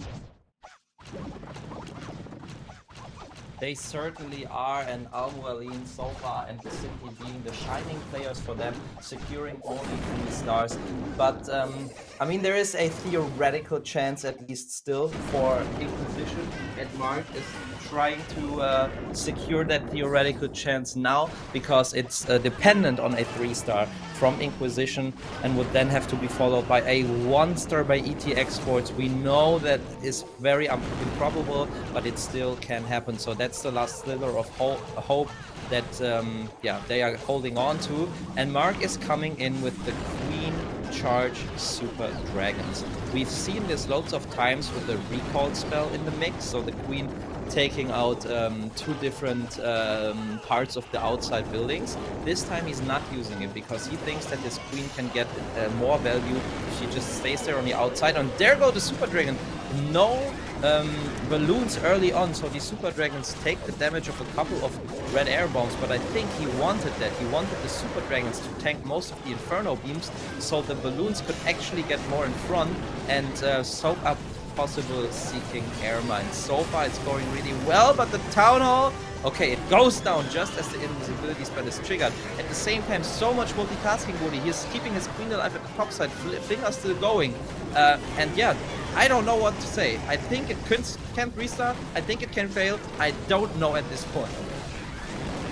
They certainly are, and Al-Mualim so far, and simply being the shining players for them, securing only 3 stars. But, I mean, there is a theoretical chance, at least still, for Inquisition, and Mark is trying to secure that theoretical chance now, because it's dependent on a 3-star from Inquisition, and would then have to be followed by a 1-star by ET Esports. We know that is very improbable, but it still can happen. So that's the last sliver of hope that yeah, they are holding on to. And Mark is coming in with the Queen Charge Super Dragons. We've seen this loads of times with the recall spell in the mix, so the Queen taking out 2 different parts of the outside buildings. This time he's not using it because he thinks that this Queen can get more value if she just stays there on the outside. And there go the Super Dragon. No balloons early on, so these Super Dragons take the damage of a couple of red air bombs, but I think he wanted that. He wanted the Super Dragons to tank most of the Inferno beams, so the balloons could actually get more in front and soak up possible seeking air mines. So far it's going really well, but the Town Hall, okay, it goes down just as the invisibility spell is triggered. At the same time, so much multitasking Woody. He's keeping his queen alive at the top side, fingers still going. And yeah, I don't know what to say. I think it can't restart. I think it can fail. I don't know at this point.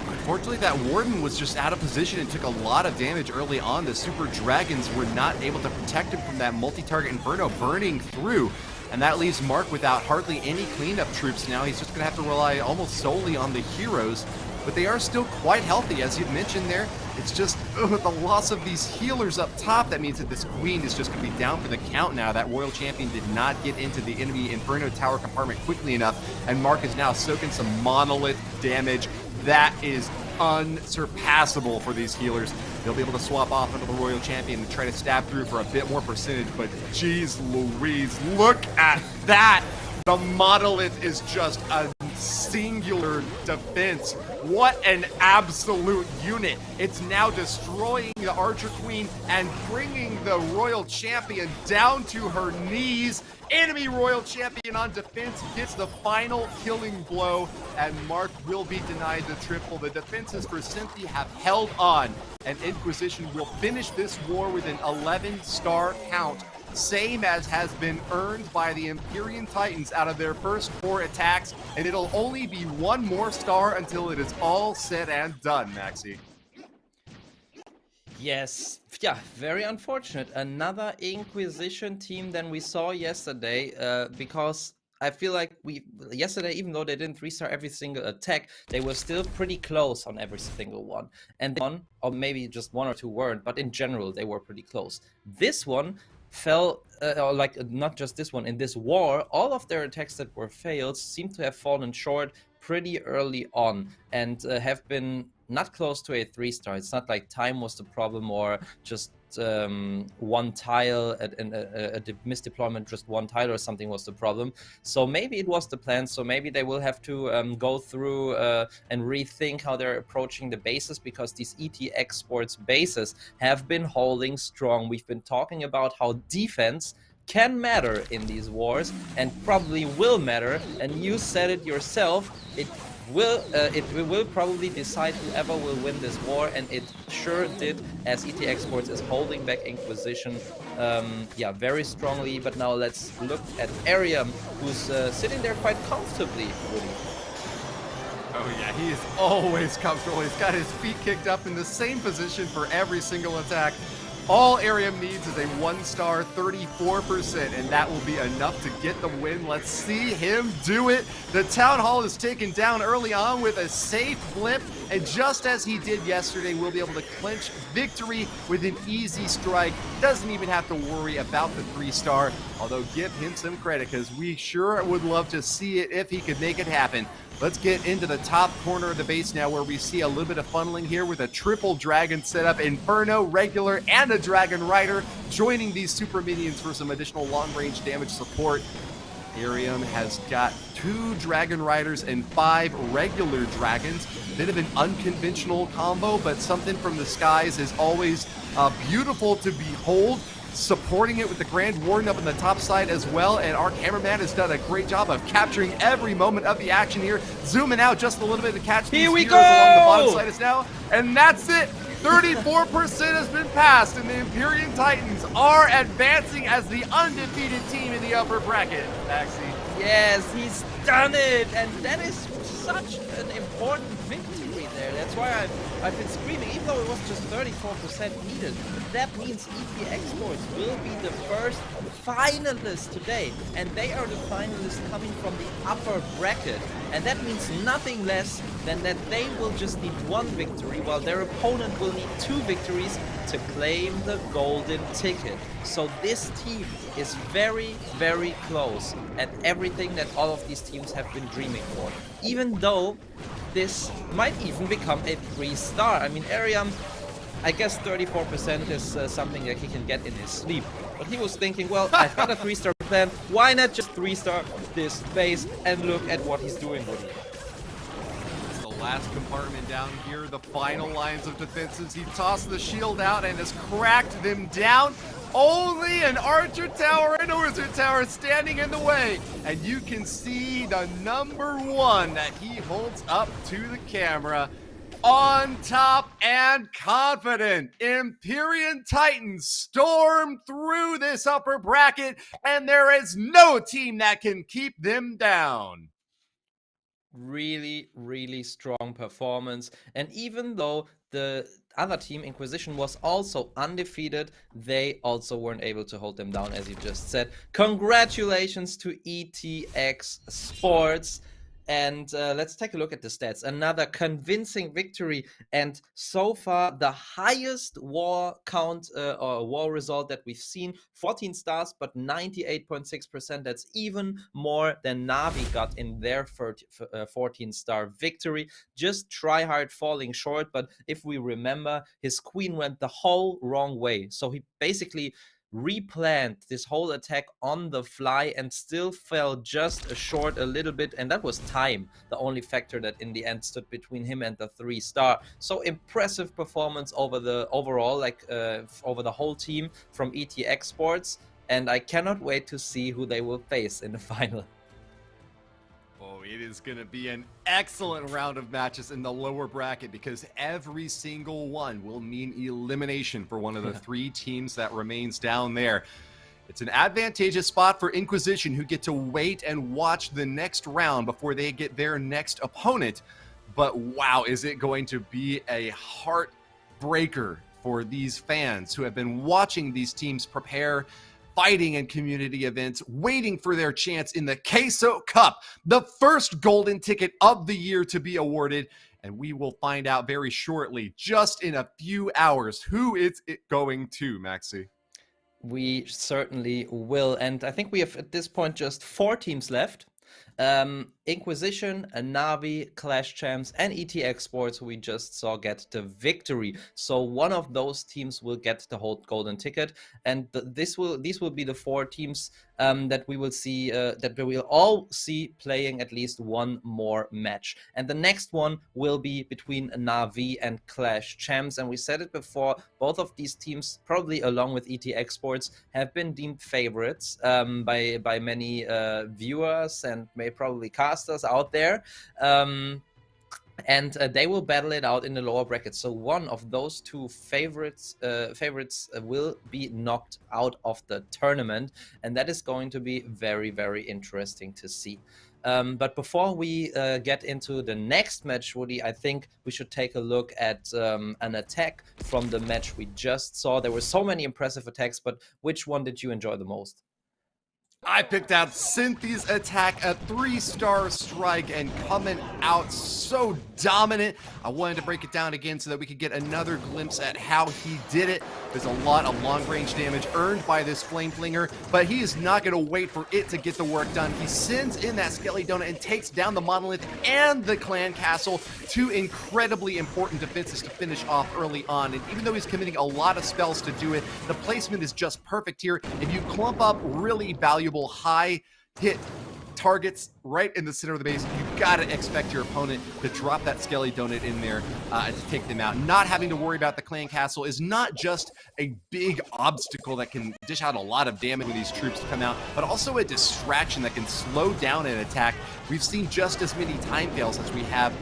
Unfortunately, that Warden was just out of position and took a lot of damage early on. The Super Dragons were not able to protect him from that multi-target Inferno burning through. And that leaves Mark without hardly any cleanup troops now. He's just going to have to rely almost solely on the heroes. But they are still quite healthy, as you mentioned there. It's just the loss of these healers up top. That means that this queen is just going to be down for the count now. That Royal Champion did not get into the enemy Inferno Tower compartment quickly enough. And Mark is now soaking some monolith damage. That is unsurpassable for these healers. They'll be able to swap off into the Royal Champion and try to stab through for a bit more percentage, but geez Louise, look at that! The monolith is just a singular defense. What an absolute unit. It's now destroying the Archer Queen and bringing the Royal Champion down to her knees. Enemy Royal Champion on defense gets the final killing blow, and Mark will be denied the triple. The defenses for Cynthia have held on, and Inquisition will finish this war with an 11-star count, same as has been earned by the Imperium Titans out of their first 4 attacks, and it'll only be 1 more star until it is all said and done, Maxi. Yes, yeah, very unfortunate. Another Inquisition team than we saw yesterday, because I feel like yesterday, even though they didn't restart every single attack, they were still pretty close on every single one. And one, or maybe just 1 or 2 weren't, but in general, they were pretty close. This one fell, or like not just this one, in this war, all of their attacks that were fails seem to have fallen short pretty early on and have been not close to a 3-star. It's not like time was the problem or just one tile and a misdeployment, just 1 tile or something was the problem. So maybe it was the plan. So maybe they will have to go through and rethink how they're approaching the bases, because these ET Esports bases have been holding strong. We've been talking about how defense can matter in these wars and probably will matter, and you said it yourself. It will probably decide whoever will win this war, and it sure did, as ET Esports is holding back Inquisition yeah, very strongly. But now let's look at Ariam, who's sitting there quite comfortably, Woody. Oh yeah, he is always comfortable. He's got his feet kicked up in the same position for every single attack. All Ariam needs is a 1-star, 34%, and that will be enough to get the win. Let's see him do it. The Town Hall is taken down early on with a safe blip, and just as he did yesterday, we'll be able to clinch victory with an easy strike. Doesn't even have to worry about the 3-star, although give him some credit, because we sure would love to see it if he could make it happen. Let's get into the top corner of the base now, where we see a little bit of funneling here with a triple dragon setup, Inferno, regular, and a Dragon Rider joining these super minions for some additional long-range damage support. Ariam has got 2 Dragon Riders and 5 regular dragons. Bit of an unconventional combo, but something from the skies is always beautiful to behold. Supporting it with the Grand Warden up on the top side as well, and our cameraman has done a great job of capturing every moment of the action here, zooming out just a little bit to catch these heroes along the bottom side as now, and that's it. 34% has been passed, and the Imperium Titans are advancing as the undefeated team in the upper bracket. Maxi. Yes, he's done it, and that is such an important victory there. That's why I've been screaming, even though it was just 34% needed. That means ET Esports will be the first finalists today, and they are the finalists coming from the upper bracket, and that means nothing less than that they will just need 1 victory, while their opponent will need 2 victories to claim the golden ticket. So this team is very, very close at everything that all of these teams have been dreaming for, even though this might even become a 3-star. I mean, Ariam I guess 34% is something that he can get in his sleep. But he was thinking, well, I've got a 3-star plan. Why not just 3-star this base and look at what he's doing with it? It's the last compartment down here, the final lines of defenses. He tossed the shield out and has cracked them down. Only an archer tower and a wizard tower standing in the way. And you can see the #1 that he holds up to the camera. On top and confident, Imperium Titans storm through this upper bracket, and there is no team that can keep them down. Really, really strong performance. And even though the other team, Inquisition, was also undefeated, they also weren't able to hold them down, as you just said. Congratulations to ETX Sports. And let's take a look at the stats. Another convincing victory, and so far the highest war count or war result that we've seen. 14 stars, but 98.6%. That's even more than Navi got in their 14-star victory. Just try hard falling short, but if we remember, his queen went the whole wrong way. So he basically replanned this whole attack on the fly and still fell just short a little bit, and that was time, the only factor that in the end stood between him and the 3-star. So impressive performance over the overall, like over the whole team from ETX Sports, and I cannot wait to see who they will face in the final. Oh, it is going to be an excellent round of matches in the lower bracket, because every single one will mean elimination for one of the 3 teams that remains down there. It's an advantageous spot for Inquisition, who get to wait and watch the next round before they get their next opponent. But wow, is it going to be a heartbreaker for these fans who have been watching these teams prepare, fighting in community events, waiting for their chance in the Queso Cup, the first golden ticket of the year to be awarded. And we will find out very shortly, just in a few hours, who is it going to, Maxi? We certainly will. And I think we have at this point just 4 teams left. Inquisition, Navi, Clash Champs, and ETX Sports, who we just saw get the victory. So one of those teams will get the whole golden ticket, and these will be the 4 teams that we will see, that we will all see playing at least one more match. And the next one will be between Navi and Clash Champs. And we said it before, both of these teams, probably along with ETX Sports, have been deemed favorites by many viewers and probably casters out there. And they will battle it out in the lower bracket. So one of those 2 favorites will be knocked out of the tournament, and that is going to be very, very interesting to see. But before we get into the next match, Woody, I think we should take a look at an attack from the match we just saw. There were so many impressive attacks, but which one did you enjoy the most? I picked out Cynthi's attack, a 3-star strike, and coming out so dominant. I wanted to break it down again so that we could get another glimpse at how he did it. There's a lot of long-range damage earned by this Flame Flinger, but he is not going to wait for it to get the work done. He sends in that Skelly Donut and takes down the Monolith and the Clan Castle, 2 incredibly important defenses to finish off early on. And even though he's committing a lot of spells to do it, the placement is just perfect here. If you clump up really valuable high hit targets right in the center of the base, you gotta expect your opponent to drop that Skelly Donut in there and to take them out. Not having to worry about the Clan Castle is not just a big obstacle that can dish out a lot of damage when these troops come out, but also a distraction that can slow down an attack. We've seen just as many time fails as we have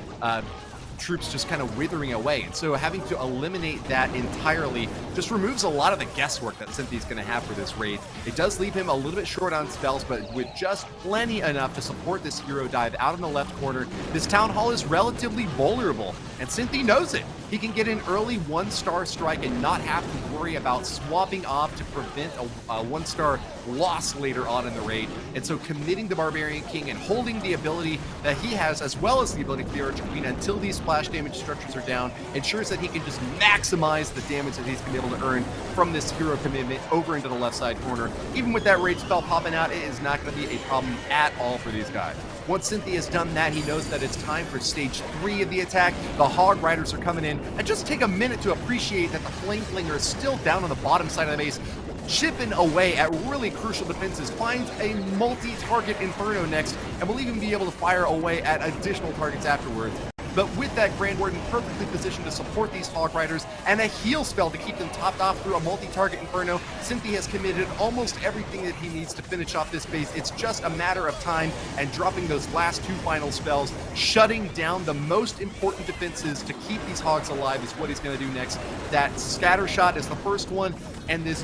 troops just kind of withering away, and so having to eliminate that entirely just removes a lot of the guesswork that Cynthia's going to have for this raid. It does leave him a little bit short on spells, but with just plenty enough to support this hero dive out in the left corner, this town hall is relatively vulnerable, and Cynthia knows it. He can get an early 1-star strike and not have to worry about swapping off to prevent a one-star loss later on in the raid. And so committing the Barbarian King and holding the ability that he has, as well as the ability for the Archer Queen until these splash damage structures are down, ensures that he can just maximize the damage that he's going to be able to earn from this hero commitment over into the left side corner. Even with that rage spell popping out, it is not going to be a problem at all for these guys. Once Cynthia has done that, he knows that it's time for stage 3 of the attack. The Hog Riders are coming in, and just take a minute to appreciate that the Flame Flinger is still down on the bottom side of the base, chipping away at really crucial defenses. Finds a multi-target Inferno next, and will even be able to fire away at additional targets afterwards. But with that Grand Warden perfectly positioned to support these Hog Riders and a heal spell to keep them topped off through a multi-target Inferno, Cynthia has committed almost everything that he needs to finish off this base. It's just a matter of time and dropping those last 2 final spells, shutting down the most important defenses to keep these Hogs alive is what he's going to do next. That Scatter Shot is the first one, and this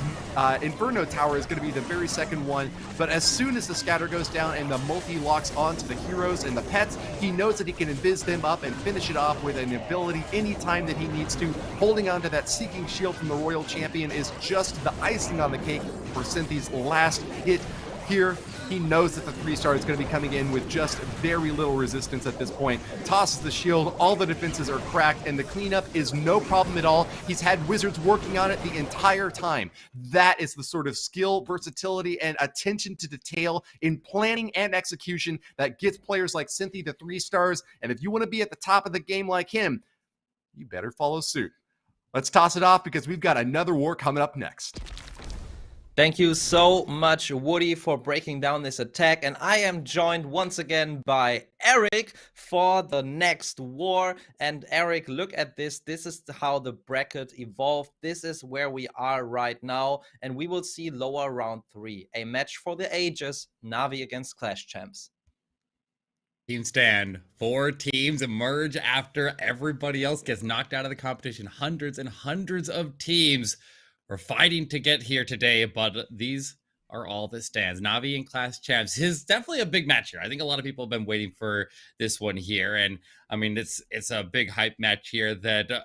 Inferno Tower is going to be the very second one. But as soon as the Scatter goes down and the multi locks onto the heroes and the pets, he knows that he can invis them up and finish it off with an ability anytime that he needs to. Holding on to that Seeking Shield from the Royal Champion is just the icing on the cake for Cynthia's last hit here. He knows that the 3-star is going to be coming in with just very little resistance at this point. Tosses the shield, all the defenses are cracked, and the cleanup is no problem at all. He's had wizards working on it the entire time. That is the sort of skill, versatility, and attention to detail in planning and execution that gets players like Cynthia the 3-stars, and if you want to be at the top of the game like him, you better follow suit. Let's toss it off because we've got another war coming up next. Thank you so much, Woody, for breaking down this attack. And I am joined once again by Eric for the next war. And Eric, look at this. This is how the bracket evolved. This is where we are right now. And we will see lower round 3. A match for the ages, Navi against Clash Champs. Team stand. 4 teams emerge after everybody else gets knocked out of the competition. Hundreds and hundreds of teams we're fighting to get here today, but these are all that stands. Navi and Clash Champs is definitely a big match here. I think a lot of people have been waiting for this one here, and I mean it's a big hype match here that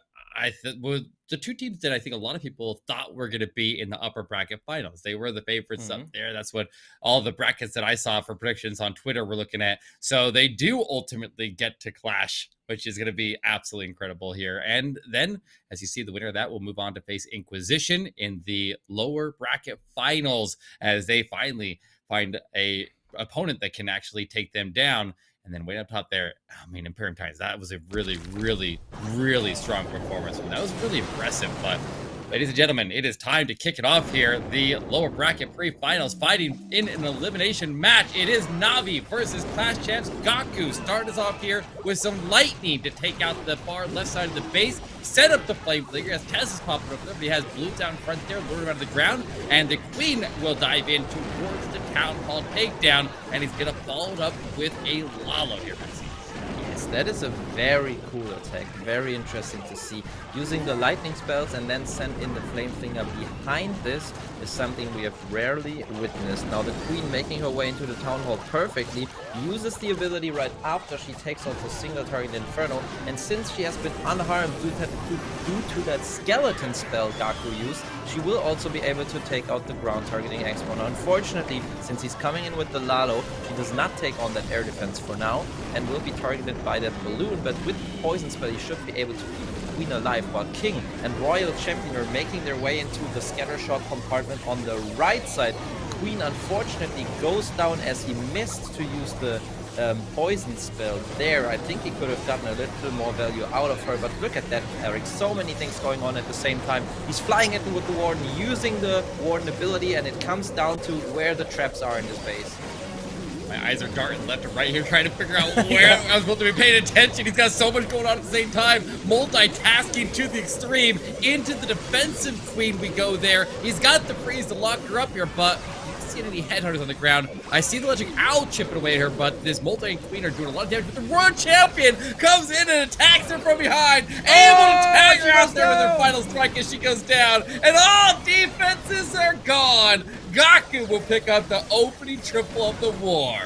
was the 2 teams that I think a lot of people thought were going to be in the upper bracket finals. They were the favorites up there. That's what all the brackets that I saw for predictions on Twitter were looking at. So they do ultimately get to clash, which is going to be absolutely incredible here. And then, as you see, the winner of that will move on to face Inquisition in the lower bracket finals as they finally find a opponent that can actually take them down. And then way up top there, I mean, Imperium Titans, that was a really, really, really strong performance. That was really impressive. But ladies and gentlemen, it is time to kick it off here. The lower bracket pre-finals fighting in an elimination match. It is Navi versus Clash Champs. Gaku started us off here with some lightning to take out the far left side of the base. Set up the Flame Flinger as Tess is popping up there, but he has blue down front there, lured him out of the ground, and the Queen will dive in towards the Town Hall takedown, and he's gonna follow it up with a LaLo here, Messi. Yes, that is a very cool attack, very interesting to see. Using the lightning spells and then send in the Flame Flinger behind this is something we have rarely witnessed. Now the Queen, making her way into the Town Hall perfectly, uses the ability right after she takes out the single target Inferno, and since she has been unharmed due to that skeleton spell Gaku used, she will also be able to take out the ground targeting X-Mon. Unfortunately, since he's coming in with the LaLo, she does not take on that air defense for now, and will be targeted by that balloon, but with the poison spell he should be able to keep the Queen alive, while King and Royal Champion are making their way into the scatter shot compartment on the right side. Queen unfortunately goes down as he missed to use the poison spell there. I think he could have gotten a little more value out of her, but look at that, Eric. So many things going on at the same time. He's flying in with the Warden, using the Warden ability, and it comes down to where the traps are in his base. My eyes are darting left and right here, trying to figure out where I'm supposed to be paying attention. He's got so much going on at the same time. Multitasking to the extreme. Into the defensive Queen we go there. He's got the freeze to lock her up here, but you don't see any headhunters on the ground. I see the Electric Owl chipping away at her, but this Multi and Queen are doing a lot of damage. But the World Champion comes in and attacks her from behind. Able to tag her out there with her final strike as she goes down. And all defenses are gone. Gaku will pick up the opening triple of the war.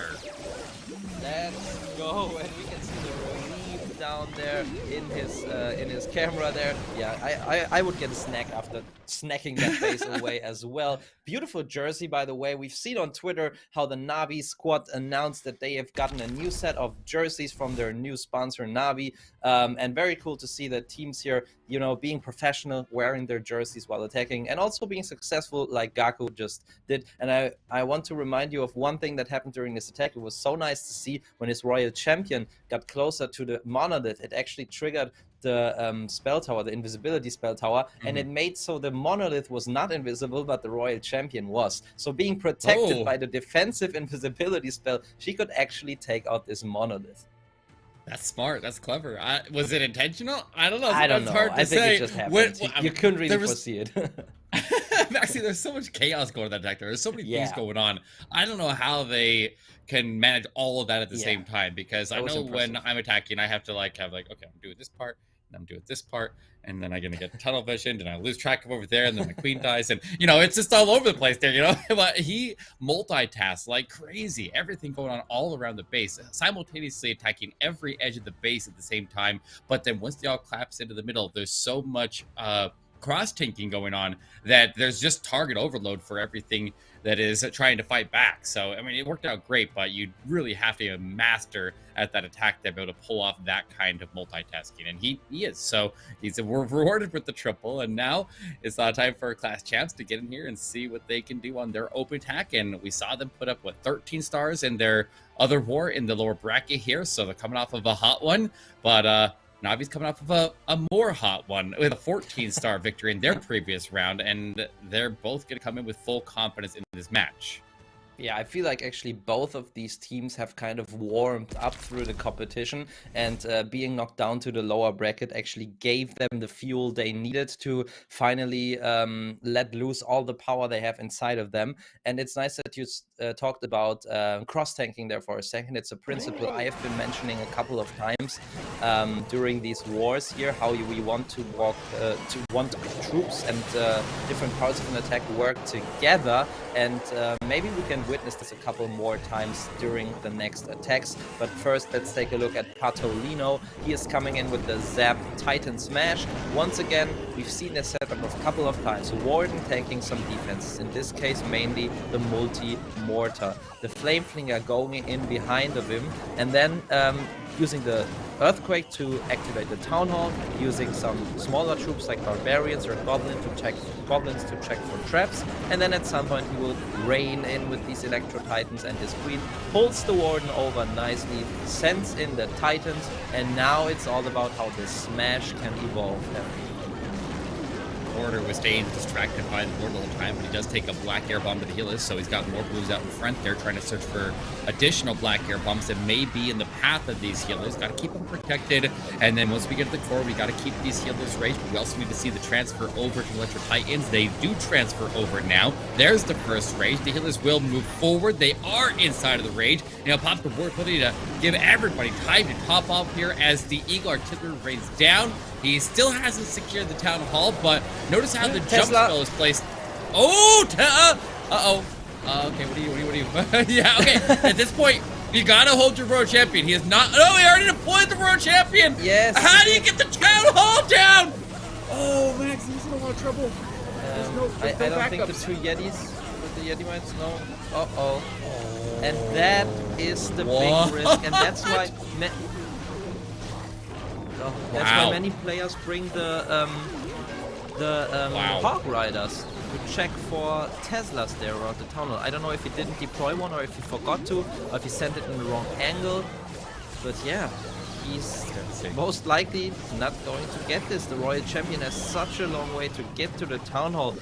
Let's go, and we can see the relief down there in his camera there. Yeah, I would get a snack after snacking that face away as well. Beautiful jersey, by the way. We've seen on Twitter how the Navi squad announced that they have gotten a new set of jerseys from their new sponsor Navi, and very cool to see that teams here, you know, being professional, wearing their jerseys while attacking, and also being successful like Gaku just did. And I want to remind you of one thing that happened during this attack. It was so nice to see when his royal champion got closer to the monolith. It actually triggered the spell tower, the invisibility spell tower, and it made so the monolith was not invisible, but the royal champion was. So being protected by the defensive invisibility spell, she could actually take out this monolith. That's smart. That's clever. Was it intentional? I don't know. I don't know. Hard to I think say. it just happened. You couldn't really foresee it. Actually, there's so much chaos going on that deck. There's so many things going on. I don't know how they can manage all of that at the same time, because I know when I'm attacking, I have to have okay, I'm doing this part, and I'm doing this part, and then I'm gonna get tunnel vision, and I lose track of over there, and then my queen dies, and you know, it's just all over the place there, you know. But he multitasks like crazy, everything going on all around the base, simultaneously attacking every edge of the base at the same time. But then once they all collapse into the middle, there's so much cross-tanking going on that there's just target overload for everything that is trying to fight back. So, I mean, it worked out great, but you really have to be a master at that attack to be able to pull off that kind of multitasking. And he is. So he's rewarded with the triple. And now it's time for class champs to get in here and see what they can do on their open attack. And we saw them put up, 13 stars in their other war in the lower bracket here. So they're coming off of a hot one. But Navi's coming off of a more hot one with a 14-star victory in their previous round, and they're both going to come in with full confidence in this match. Yeah, I feel like actually both of these teams have kind of warmed up through the competition, and being knocked down to the lower bracket actually gave them the fuel they needed to finally let loose all the power they have inside of them. And it's nice that you talked about cross-tanking there for a second. It's a principle I have been mentioning a couple of times during these wars here, how we want to want troops and different parts of an attack work together, and maybe we can witness this a couple more times during the next attacks. But first, let's take a look at Patolino. He is coming in with the Zap Titan Smash. Once again, we've seen this setup a couple of times. Warden taking some defenses, in this case mainly the multi-mortar. The Flame Flinger going in behind of him, and then using the Earthquake to activate the Town Hall, using some smaller troops like Barbarians or Goblins to check for traps, and then at some point he will rain in with these Electro Titans, and his Queen holds the Warden over nicely, sends in the Titans, and now it's all about how the Smash can evolve. Order was staying distracted by the board the whole time, but he does take a black air bomb to the healers, so he's got more blues out in front there trying to search for additional black air bombs that may be in the path of these healers. Got to keep them protected, and then once we get to the core, we got to keep these healers raised, but we also need to see the transfer over to Electro Titans. They do transfer over now. There's the first rage. The healers will move forward. They are inside of the rage, and he'll pop the ward ability to give everybody time to top off here as the Eagle Artillery rains down. He still hasn't secured the Town Hall, but notice how the jump spell is placed. Oh, okay, what do you? Yeah, okay. At this point, you gotta hold your Royal Champion. He is not. Oh, he already deployed the Royal Champion. Yes. How do you get the Town Hall down? Oh, Max, he's in a lot of trouble. I don't think the two Yetis with the Yeti Mites. No. Uh-oh. And that is the big risk, and that's why. That's why many players bring the Hog Riders to check for Teslas there around the tunnel. I don't know if he didn't deploy one, or if he forgot to, or if he sent it in the wrong angle. But yeah, he's most likely not going to get this. The Royal Champion has such a long way to get to the Town Hall.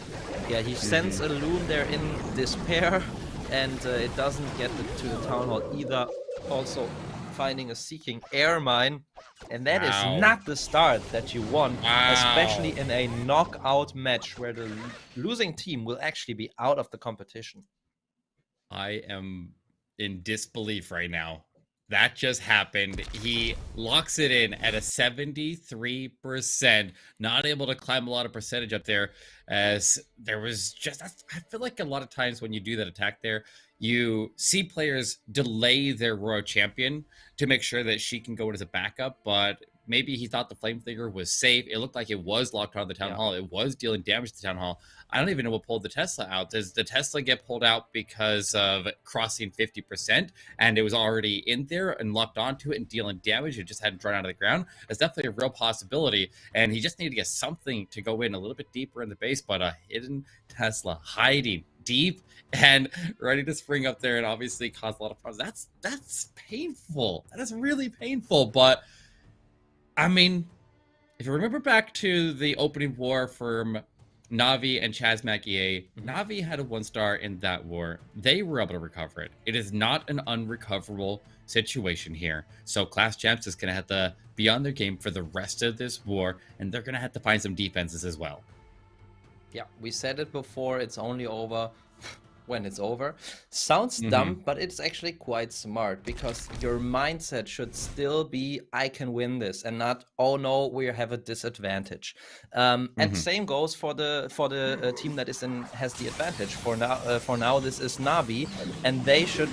Yeah, he sends a loon there in despair, and it doesn't get to the Town Hall either. Also finding a Seeking Air Mine. And that is not the start that you want, especially in a knockout match where the losing team will actually be out of the competition. I am in disbelief right now. That just happened. He locks it in at a 73%, not able to climb a lot of percentage up there, as there was just, I feel like a lot of times when you do that attack there, you see players delay their Royal Champion to make sure that she can go as a backup, but maybe he thought the Flamethrower was safe. It looked like it was locked on the Town Hall. It was dealing damage to the Town Hall. I don't even know what pulled the Tesla out. Does the Tesla get pulled out because of crossing 50% and it was already in there and locked onto it and dealing damage? It just hadn't drawn out of the ground. That's definitely a real possibility. And he just needed to get something to go in a little bit deeper in the base, but a hidden Tesla hiding deep and ready to spring up there and obviously cause a lot of problems. That's painful. That is really painful. But I mean, if you remember back to the opening war from Navi and Chasmac EA, Navi had a 1-star in that war. They were able to recover it. It is not an unrecoverable situation here. So Class Champs is going to have to be on their game for the rest of this war, and they're going to have to find some defenses as well. Yeah, we said it before, it's only over when it's over. Sounds dumb, but it's actually quite smart, because your mindset should still be, I can win this, and not, oh no, we have a disadvantage. And same goes for the team that has the advantage. For now, this is Navi, and they should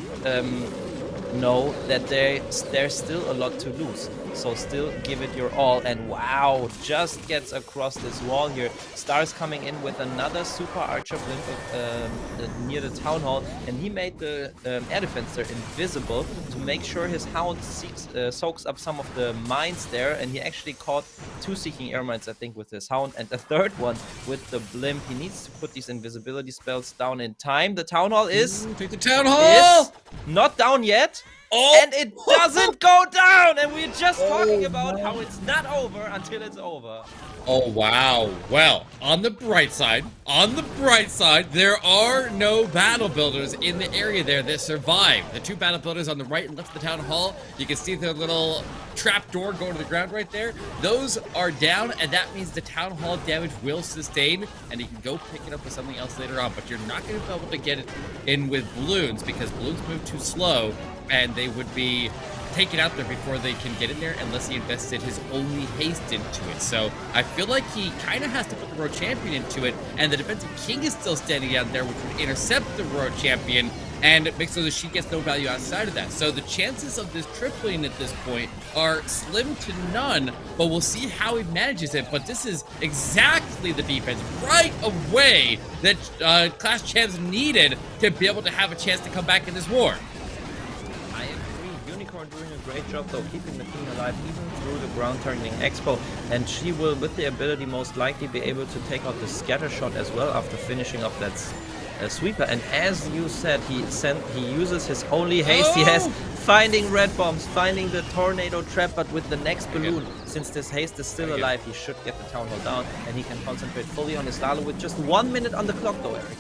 know that there's still a lot to lose. So still give it your all. And wow, just gets across this wall here. Stars coming in with another super archer blimp near the town hall, and he made the air defender invisible to make sure his hound soaks up some of the mines there, and he actually caught 2 seeking air mines, I think, with his hound, and the third one with the blimp. He needs to put these invisibility spells down in time. The town hall is take the town hall not down yet. And it doesn't go down, and we're just talking about how it's not over until it's over. Oh, wow. Well, on the bright side, there are no battle builders in the area there that survive. The 2 battle builders on the right and left of the town hall, you can see their little trap door going to the ground right there. Those are down, and that means the town hall damage will sustain, and you can go pick it up with something else later on, but you're not going to be able to get it in with balloons, because balloons move too slow, and they would be taken out there before they can get in there unless he invested his only haste into it. So I feel like he kind of has to put the Royal Champion into it, and the defensive king is still standing out there, which would intercept the Royal Champion and make so that she gets no value outside of that. So the chances of this tripling at this point are slim to none, but we'll see how he manages it. But this is exactly the defense right away that Class Champs needed to be able to have a chance to come back in this war. Doing a great job though, keeping the team alive even through the ground turning expo, and she will, with the ability, most likely be able to take out the scatter shot as well after finishing up that sweeper. And as you said, he uses his only haste. He has finding red bombs, finding the tornado trap, but with the next balloon, since this haste is still alive, he should get the town hall down, and he can concentrate fully on his LaLo with just 1 minute on the clock though, Eric.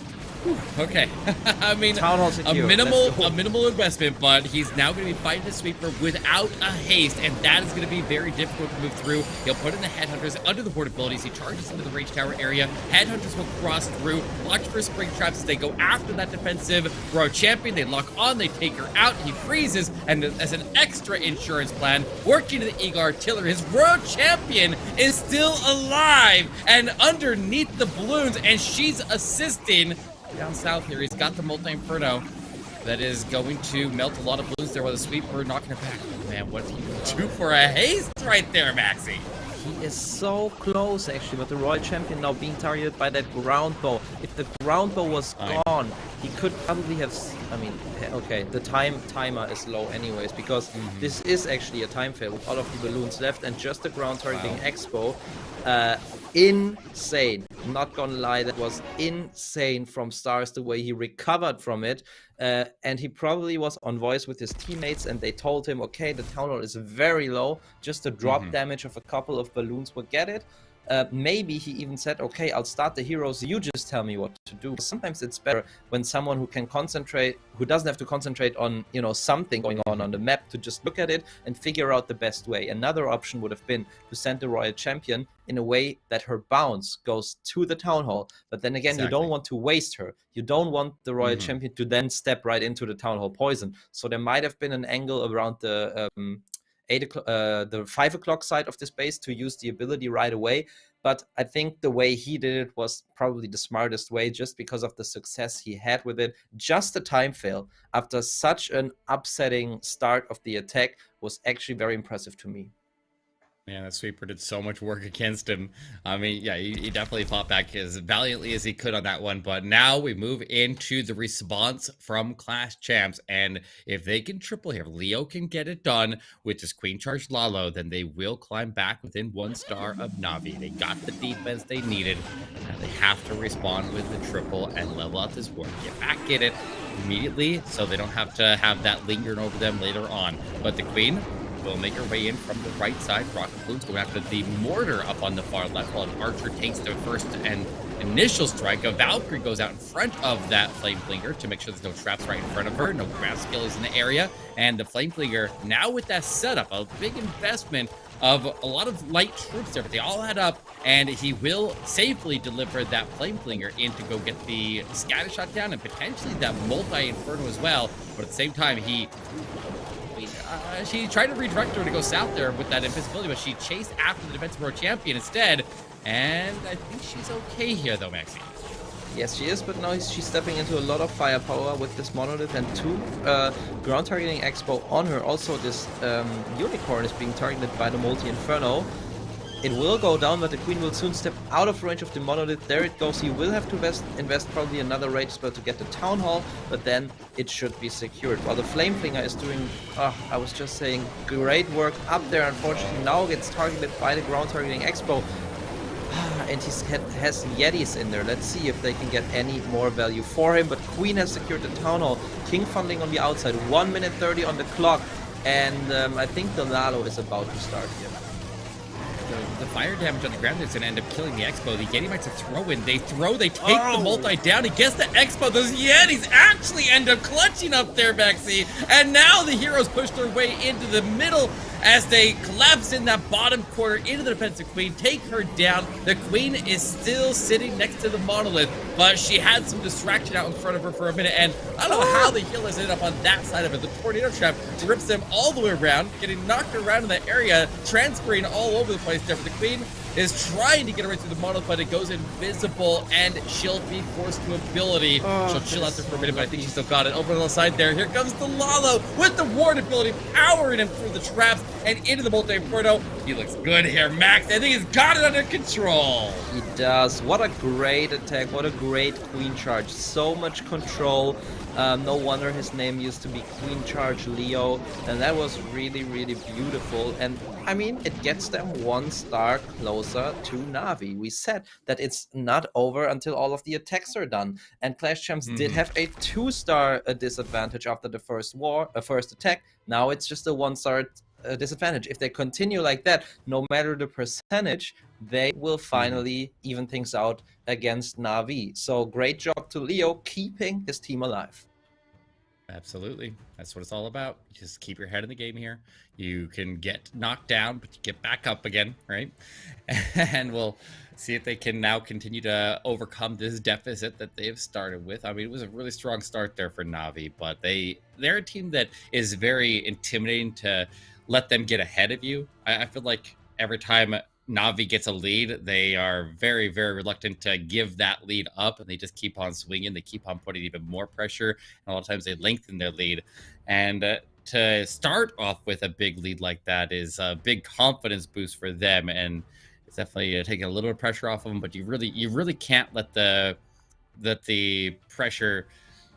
Okay, I mean, a minimal investment, but he's now going to be fighting the sweeper without a haste, and that is going to be very difficult to move through. He'll put in the headhunters under the portabilities. He charges into the range tower area. Headhunters will cross through, watch for spring traps as they go after that defensive Royal Champion. They lock on, they take her out. He freezes, and as an extra insurance plan, working to the Eagle Artillery, his Royal Champion is still alive and underneath the balloons, and she's assisting. Down south here, he's got the multi-inferno that is going to melt a lot of balloons there while the sweeper knocking it back. Oh man, what did he do for a haste right there, Maxi? He is so close actually, but the Royal Champion now being targeted by that ground bow. If the ground bow was gone, he could probably have, I mean, okay, the timer is low anyways, because this is actually a time fail with all of the balloons left and just the ground targeting expo. Insane, not gonna lie, that was insane from Stars the way he recovered from it, and he probably was on voice with his teammates, and they told him, okay, the town hall is very low, just a drop damage of a couple of balloons will get it. Maybe he even said, okay, I'll start the heroes, you just tell me what to do. Sometimes it's better when someone who can concentrate, who doesn't have to concentrate on, you know, something going on the map, to just look at it and figure out the best way. Another option would have been to send the Royal Champion in a way that her bounce goes to the town hall. But then again, you don't want to waste her. You don't want the Royal Champion to then step right into the town hall poison. So there might have been an angle around the 5 o'clock side of this base to use the ability right away. But I think the way he did it was probably the smartest way, just because of the success he had with it. Just a time fail after such an upsetting start of the attack was actually very impressive to me. Man, that sweeper did so much work against him. I mean, yeah, he definitely fought back as valiantly as he could on that one. But now we move into the response from Clash Champs. And if they can triple here, Leo can get it done with this Queen Charge LaLo, then they will climb back within 1 star of Navi. They got the defense they needed. Now they have to respond with the triple and level out this war. Get back in it immediately so they don't have to have that lingering over them later on. But the Queen will make her way in from the right side. Rocket Balloon's going after the mortar up on the far left, while an archer takes the first and initial strike. A Valkyrie goes out in front of that Flame Flinger to make sure there's no traps right in front of her. No grass Skellies in the area. And the Flame Flinger, now with that setup, a big investment of a lot of light troops there, but they all add up, and he will safely deliver that Flame Flinger in to go get the scatter shot down and potentially that multi-inferno as well. But at the same time, she tried to redirect her to go south there with that invisibility, but she chased after the defensive road champion instead. And I think she's okay here, though, Maxi. Yes, she is, but now she's stepping into a lot of firepower with this monolith and 2 ground targeting expo on her. Also, this unicorn is being targeted by the multi-inferno. It will go down, but the Queen will soon step out of range of the monolith. There it goes. He will have to invest probably another rage spell to get the town hall, but then it should be secured. While the Flame Flinger is doing, I was just saying, great work up there. Unfortunately, now gets targeted by the ground targeting expo. And he has Yetis in there. Let's see if they can get any more value for him. But Queen has secured the town hall. King funding on the outside. 1 minute 30 on the clock. And I think the LaLo is about to start here. The fire damage on the ground is going to end up killing the Expo. The Yeti might throw in. They take the multi down. He gets the Expo. Those Yetis actually end up clutching up there, Maxi. And now the heroes push their way into the middle as they collapse in that bottom corner into the defensive Queen, take her down. The Queen is still sitting next to the monolith, but she had some distraction out in front of her for a minute, and I don't know how the healers ended up on that side of it. The tornado trap rips them all the way around, getting knocked around in that area, transferring all over the place there. But the Queen is trying to get her right through the monolith, but it goes invisible, and she'll be forced to ability. She'll chill out there for a minute, but I think she still got it. Over on the side there, here comes the LaLo with the ward ability, powering him through the traps and into the multi-inferno. He looks good here, Max. I think he's got it under control. He does. What a great attack. What a great Queen Charge. So much control. No wonder his name used to be Queen Charge Leo. And that was really, really beautiful. And I mean, it gets them 1 star closer to Navi. We said that it's not over until all of the attacks are done. And Clash Champs did have a 2-star disadvantage after the first attack. Now it's just a 1-star disadvantage. If they continue like that, no matter the percentage, they will finally even things out against Navi. So great job to Leo keeping his team alive. Absolutely. That's what it's all about. Just keep your head in the game here. You can get knocked down, but you get back up again, right? And we'll see if they can now continue to overcome this deficit that they've started with. I mean, it was a really strong start there for Navi, but they're a team that is very intimidating to let them get ahead of you. I feel like every time Navi gets a lead, they are very, very reluctant to give that lead up, and they just keep on swinging. They keep on putting even more pressure, and a lot of times they lengthen their lead. And to start off with a big lead like that is a big confidence boost for them, and it's definitely taking a little bit of pressure off of them. But you really can't let the pressure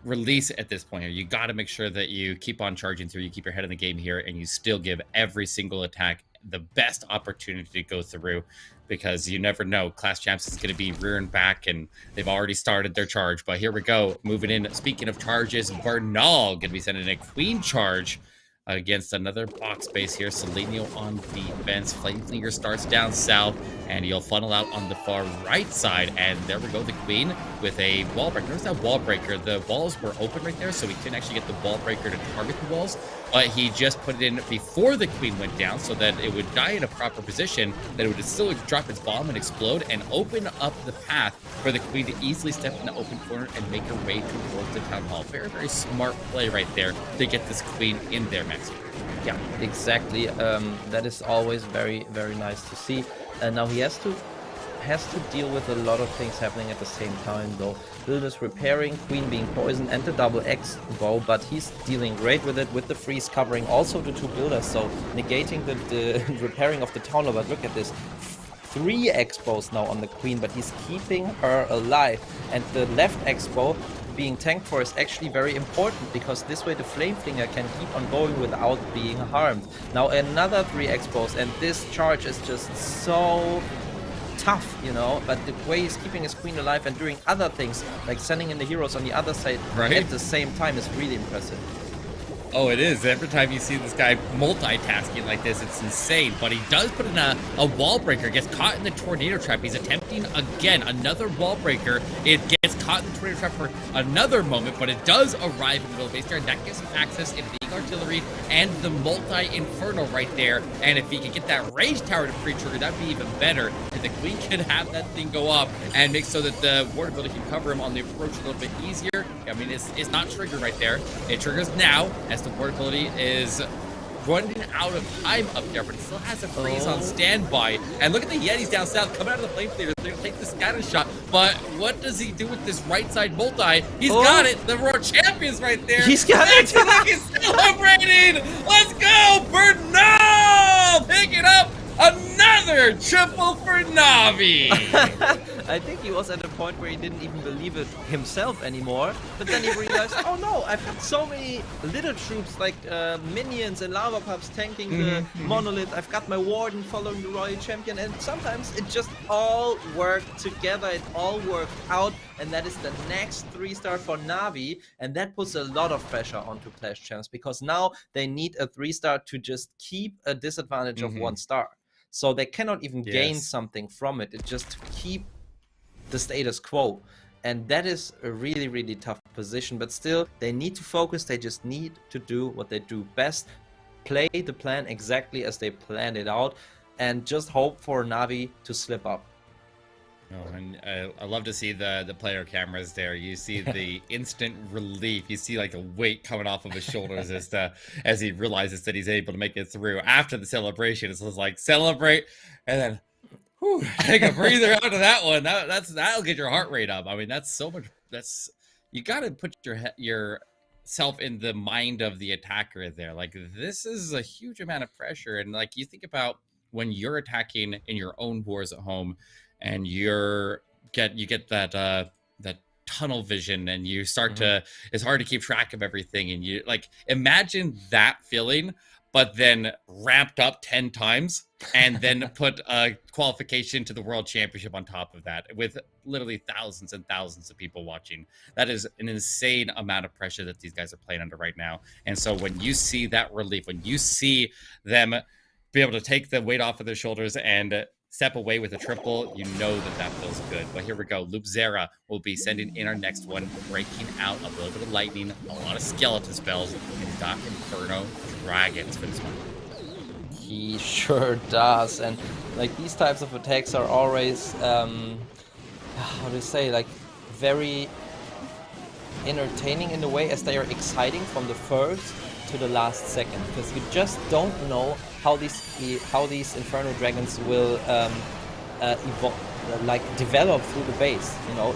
release at this point here. You got to make sure that you keep on charging through, you keep your head in the game here, and you still give every single attack the best opportunity to go through, because you never know. Clash Champs is going to be rearing back, and they've already started their charge. But here we go, moving in. Speaking of charges, Bernal going to be sending a Queen Charge against another box base here. Seleno on defense. Flameflinger starts down south, and he'll funnel out on the far right side. And there we go, the Queen with a wall breaker. Notice that wall breaker. The walls were open right there, so we couldn't actually get the wall breaker to target the walls. But he just put it in before the Queen went down so that it would die in a proper position, that it would still drop its bomb and explode and open up the path for the Queen to easily step in the open corner and make her way towards the Town Hall. Very, very smart play right there to get this Queen in there, Max. Yeah, exactly. That is always very, very nice to see. And now he has to has to deal with a lot of things happening at the same time though. Build is repairing, Queen being poisoned, and the double X bow, but he's dealing great with it, with the freeze covering also the 2 builders, so negating the repairing of the town hall. But look at this. 3 X-bows now on the Queen, but he's keeping her alive. And the left X-bow being tanked for is actually very important, because this way the Flame Flinger can keep on going without being harmed. Now another 3 X-bows, and this charge is just so tough, you know, but the way he's keeping his Queen alive and doing other things, like sending in the heroes on the other side at the same time, is really impressive. Oh, it is. Every time you see this guy multitasking like this, it's insane. But he does put in a wall breaker, gets caught in the tornado trap. He's attempting again another wall breaker. It gets caught in the tornado trap for another moment, but it does arrive in the middle of base there, and that gives him access into the artillery and the multi-inferno right there. And if he could get that rage tower to pre-trigger, that'd be even better. And the Queen could have that thing go up and make so that the ward ability can cover him on the approach a little bit easier. I mean, it's not triggered right there. It triggers now as the ward ability is running out of time up there, but it still has a freeze on standby. And look at the Yetis down south coming out of the flame theater. They're gonna take the scatter shot, but what does he do with this right side multi? He's got it. The Roar Champion's right there. He's got it. He's celebrating. Let's go, Bernal! Picking up another triple for Navi. I think he was at a point where he didn't even believe it himself anymore, but then he realized, oh no, I've got so many little troops like minions and lava pups tanking the monolith. I've got my warden following the royal champion, and sometimes it just all worked together. It all worked out, and that is the next 3-star for Navi, and that puts a lot of pressure onto Clash Champs, because now they need a 3-star to just keep a disadvantage of 1 star. So they cannot even gain something from it. It just keep the status quo, and that is a really, really tough position. But still, they need to focus. They just need to do what they do best, play the plan exactly as they planned it out, and just hope for Navi to slip up. Oh, and I love to see the player cameras there. You see the instant relief. You see like a weight coming off of his shoulders as he realizes that he's able to make it through. After the celebration, it's just like celebrate, and then whew, take a breather out of that one. That'll get your heart rate up. I mean, that's so much. You got to put yourself in the mind of the attacker there. Like, this is a huge amount of pressure, and like you think about when you're attacking in your own wars at home, and you get that tunnel vision, and you start to, it's hard to keep track of everything, and you like imagine that feeling, but then ramped up 10 times, and then put a qualification to the World Championship on top of that, with literally thousands and thousands of people watching. That is an insane amount of pressure that these guys are playing under right now. And so when you see that relief, when you see them be able to take the weight off of their shoulders and step away with a triple, you know that feels good. But here we go. Loopzera will be sending in our next one, breaking out a little bit of lightning, a lot of skeleton spells, and he's got Inferno Dragons for this one. He sure does. And like these types of attacks are always, how do you say, like very entertaining in a way, as they are exciting from the first to the last second, because you just don't know how these Inferno Dragons will develop through the base. You know,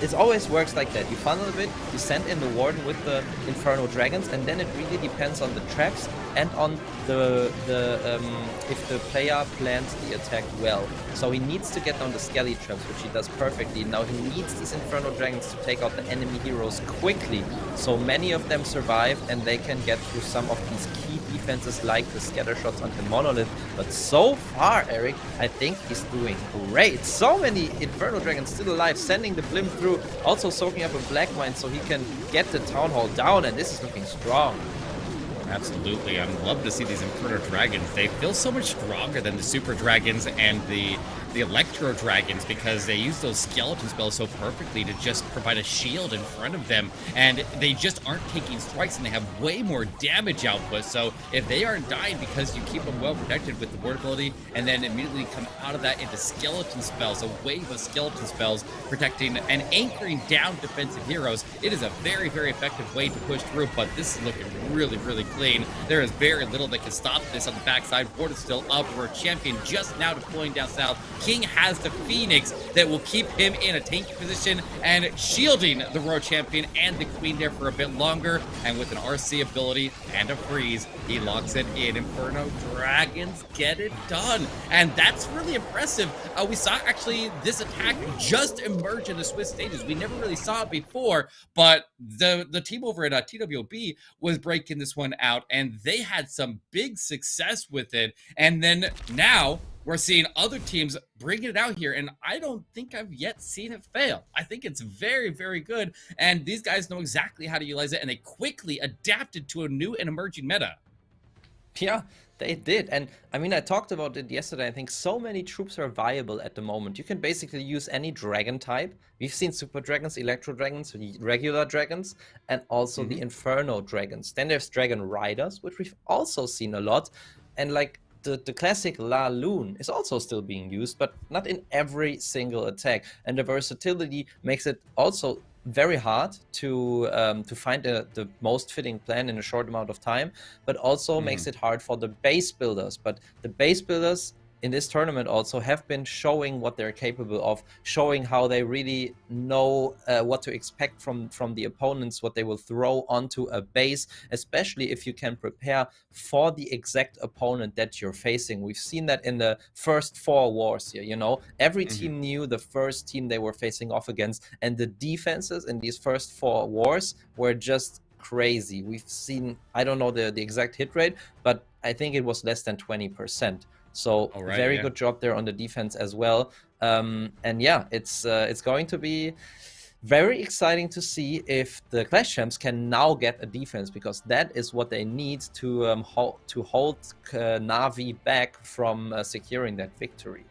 it always works like that. You funnel a bit, you send in the warden with the Inferno Dragons, and then it really depends on the traps and on if the player plans the attack well. So he needs to get down the Skelly traps, which he does perfectly. Now he needs these Inferno Dragons to take out the enemy heroes quickly, so many of them survive and they can get through some of these key defenses like the scatter shots onto Monolith. But so far, Eric, I think he's doing great. So many Inferno Dragons still alive, sending the blimp through, also soaking up a Black Mine so he can get the Town Hall down, and this is looking strong. Absolutely. I'd love to see these Inferno Dragons. They feel so much stronger than the Super Dragons and the Electro Dragons, because they use those skeleton spells so perfectly to just provide a shield in front of them, and they just aren't taking strikes, and they have way more damage output. So if they aren't dying because you keep them well protected with the ward ability, and then immediately come out of that into skeleton spells, a wave of skeleton spells protecting and anchoring down defensive heroes, it is a very, very effective way to push through. But this is looking really, really clean. There is very little that can stop this on the backside. Ward is still up. We're a champion just now deploying down south. King has the Phoenix that will keep him in a tanky position and shielding the Royal Champion and the Queen there for a bit longer. And with an RC ability and a freeze, he locks it in. Inferno Dragons get it done. And that's really impressive. We saw actually this attack just emerge in the Swiss stages. We never really saw it before, but the team over at TWB was breaking this one out, and they had some big success with it. And then now we're seeing other teams bringing it out here, and I don't think I've yet seen it fail. I think it's very, very good, and these guys know exactly how to utilize it, and they quickly adapted to a new and emerging meta. Yeah, they did. And I mean, I talked about it yesterday. I think so many troops are viable at the moment. You can basically use any dragon type. We've seen super dragons, electro dragons, regular dragons, and also the inferno dragons. Then there's dragon riders, which we've also seen a lot. And like the classic LaLo is also still being used, but not in every single attack. And the versatility makes it also very hard to find the most fitting plan in a short amount of time, but also makes it hard for the base builders. But the base builders in this tournament also have been showing what they're capable of, showing how they really know what to expect from the opponents, what they will throw onto a base, especially if you can prepare for the exact opponent that you're facing. We've seen that in the first 4 wars here, you know, every team knew the first team they were facing off against, and the defenses in these first 4 wars were just crazy. We've seen, I don't know the exact hit rate, but I think it was less than 20%. So very good job there on the defense as well. And yeah, it's going to be very exciting to see if the Clash Champs can now get a defense, because that is what they need to hold Navi back from securing that victory.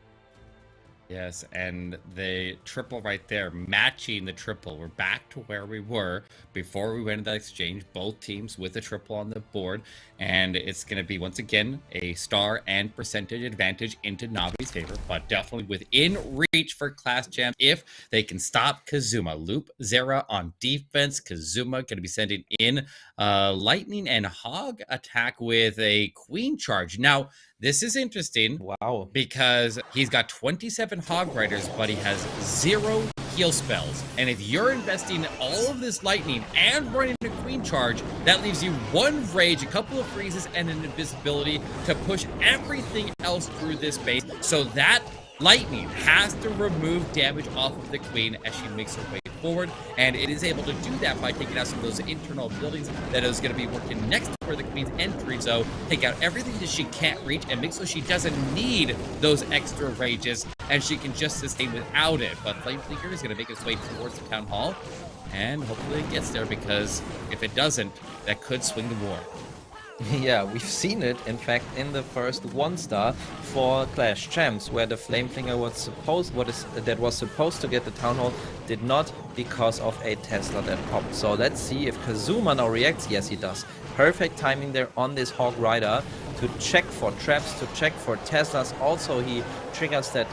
Yes, and the triple right there, matching the triple. We're back to where we were before we went into that exchange, both teams with a triple on the board. And it's going to be, once again, a star and percentage advantage into Navi's favor, but definitely within reach for Clash Champs if they can stop Kazuma. Loop Zera on defense. Kazuma going to be sending in Lightning and Hog attack with a Queen charge. Now, this is interesting. Wow. Because he's got 27 Hog Riders, but he has 0 heal spells. And if you're investing all of this lightning and running a Queen charge, that leaves you 1 rage, a couple of freezes, and an invisibility to push everything else through this base. So that lightning has to remove damage off of the Queen as she makes her way forward, and it is able to do that by taking out some of those internal buildings that is going to be working next to where the Queen's entry, so take out everything that she can't reach and make so she doesn't need those extra rages and she can just sustain without it. But Flame Flicker is going to make its way towards the Town Hall, and hopefully it gets there, because if it doesn't, that could swing the war. Yeah, we've seen it, in fact, in the first 1-star for Clash Champs, where the Flameflinger was supposed to get the Town Hall, did not, because of a Tesla that popped. So let's see if Kazuma now reacts. Yes, he does. Perfect timing there on this Hog Rider to check for traps, to check for Teslas. Also, he triggers that